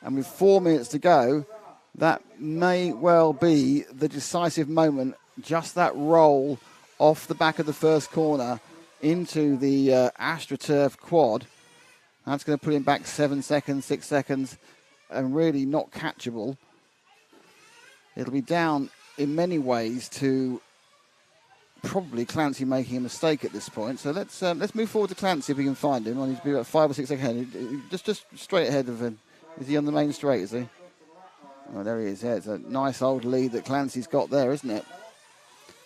[SPEAKER 1] And with 4 minutes to go, that may well be the decisive moment. Just that roll off the back of the first corner into the AstroTurf quad. That's going to put him back 7 seconds, 6 seconds, and really not catchable. It'll be down in many ways to probably Clancy making a mistake at this point. So let's move forward to Clancy if we can find him. I need to be about 5 or 6 seconds ahead. Just straight ahead of him. Is he on the main straight, is he? Oh, there he is. Yeah, it's a nice old lead that Clancy's got there, isn't it?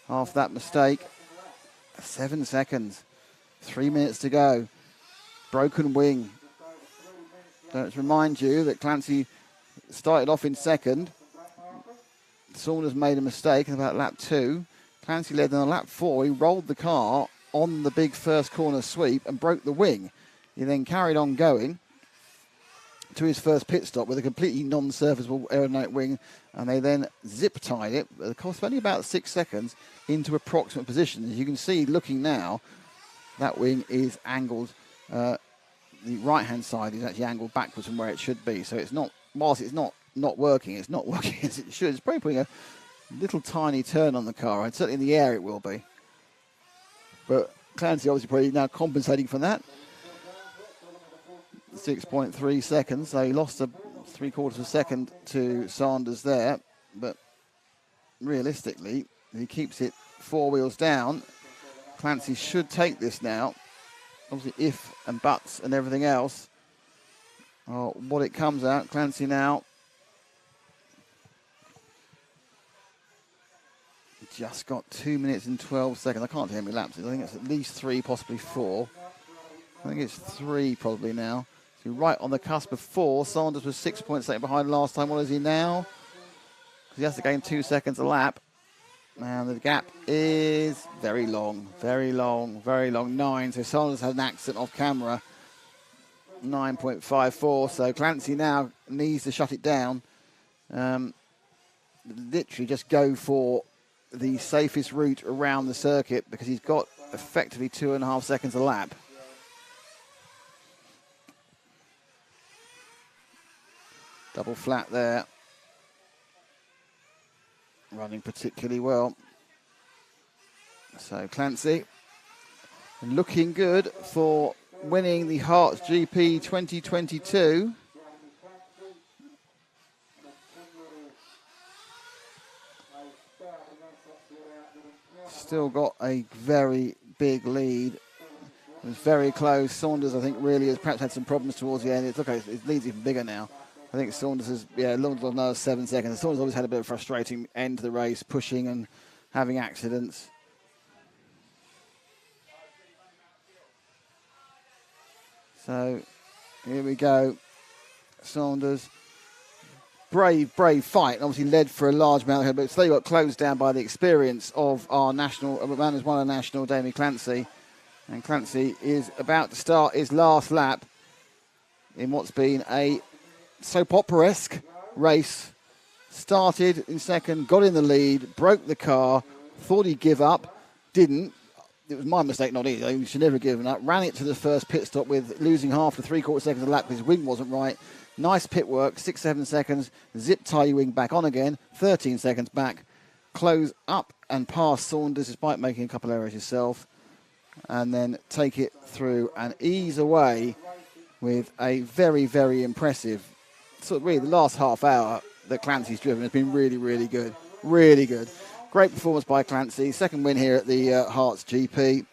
[SPEAKER 1] Half that mistake. 7 seconds. 3 minutes to go. Broken wing. Let's remind you that Clancy started off in second. Saunders made a mistake about lap 2. Clancy led on lap 4. He rolled the car on the big first corner sweep and broke the wing. He then carried on going to his first pit stop with a completely non-serviceable aerodynamic wing, and they then zip-tied it, at the cost of only about 6 seconds, into approximate position. As you can see, looking now, that wing is angled. The right-hand side is actually angled backwards from where it should be. So it's not, whilst it's not working, it's not working as it should. It's probably putting a little tiny turn on the car, and certainly in the air it will be. But Clancy obviously probably now compensating for that. 6.3 seconds, so he lost a 3/4 second to Saunders there. But realistically, if he keeps it 4 wheels down, Clancy should take this now. Obviously, if and buts and everything else, what it comes out. Clancy now just got 2 minutes and 12 seconds. I can't tell how many laps. I think it's at least 3, possibly 4. I think it's 3 probably now. So right on the cusp of 4. Saunders was 6.7 behind last time. What is he now? Because he has to gain 2 seconds a lap. And the gap is very long, very long, very long. 9. So Saunders had an accident off camera 9.54. So Clancy now needs to shut it down. Literally just go for the safest route around the circuit because he's got effectively 2.5 seconds a lap. Double flat there. Running particularly well. So Clancy looking good for winning the HERTS GP 2022. Still got a very big lead. It was very close. Saunders, I think, really has perhaps had some problems towards the end. It's okay. His lead's even bigger now. I think Saunders has, lost another 7 seconds. Saunders always had a bit of frustrating end to the race, pushing and having accidents. So here we go. Saunders. Brave fight. Obviously led for a large amount here, but slowly got closed down by the experience of our national, man who's won a national, Damien Clancy. And Clancy is about to start his last lap in what's been a soap opera-esque race. Started in second, got in the lead, broke the car, thought he'd give up, didn't. It was my mistake, not his. He should never have given up. Ran it to the first pit stop with losing half to 3/4 seconds a lap because his wing wasn't right. Nice pit work, 6-7 seconds. Zip tie your wing back on again, 13 seconds back. Close up and pass Saunders despite making a couple of errors yourself. And then take it through and ease away with a very, very impressive, sort of really the last half hour that Clancy's driven has been really, really good. Really good. Great performance by Clancy. Second win here at the HERTS GP.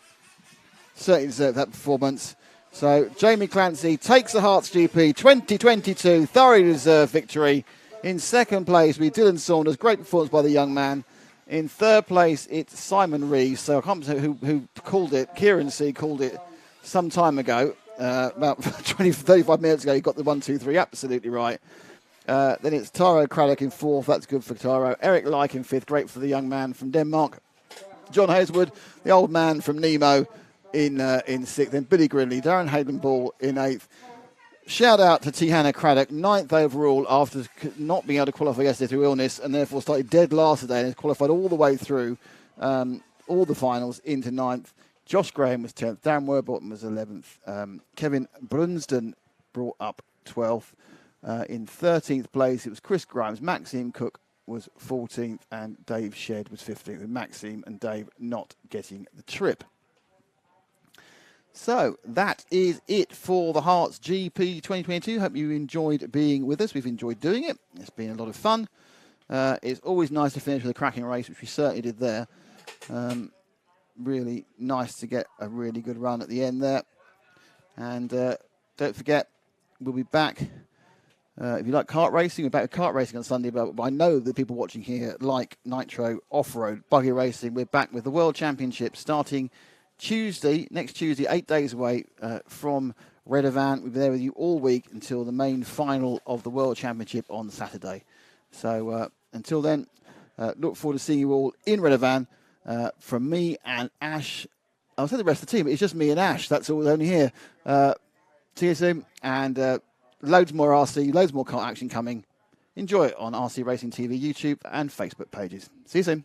[SPEAKER 1] Certainly deserved that performance. So Jamie Clancy takes the HERTS GP 2022. Thoroughly deserved victory. In second place with Dylan Saunders. Great performance by the young man. In third place, it's Simon Reeves. So I can't remember who called it. Kieran C. called it some time ago. About 35 minutes ago. He got the 1, 2, 3 absolutely right. Then it's Taro Craddock in fourth. That's good for Taro. Eric Lyke in fifth. Great for the young man from Denmark. John Hazelwood, the old man from Nemo, in sixth. Then Billy Grinley, Darren Hayden-Ball in eighth. Shout out to Tihana Craddock, ninth overall after not being able to qualify yesterday through illness and therefore started dead last today and has qualified all the way through all the finals into ninth. Josh Graham was 10th. Darren Werbottom was 11th. Kevin Brunsden brought up 12th. In 13th place, it was Chris Grimes. Maxime Cook was 14th and Dave Shedd was 15th, with Maxime and Dave not getting the trip. So that is it for the HERTS GP 2022. Hope you enjoyed being with us. We've enjoyed doing it. It's been a lot of fun. It's always nice to finish with a cracking race, which we certainly did there. Really nice to get a really good run at the end there. And don't forget, we'll be back. If you like kart racing, we're back with kart racing on Sunday. But I know the people watching here like Nitro off-road buggy racing. We're back with the World Championship starting next Tuesday, 8 days away from Redovan. We'll be there with you all week until the main final of the World Championship on Saturday. So until then, look forward to seeing you all in Redovan. From me and Ash, I'll say the rest of the team, it's just me and Ash. That's all only here. See you soon. And loads more RC, loads more kart action coming. Enjoy it on RC Racing TV, YouTube and Facebook pages. See you soon.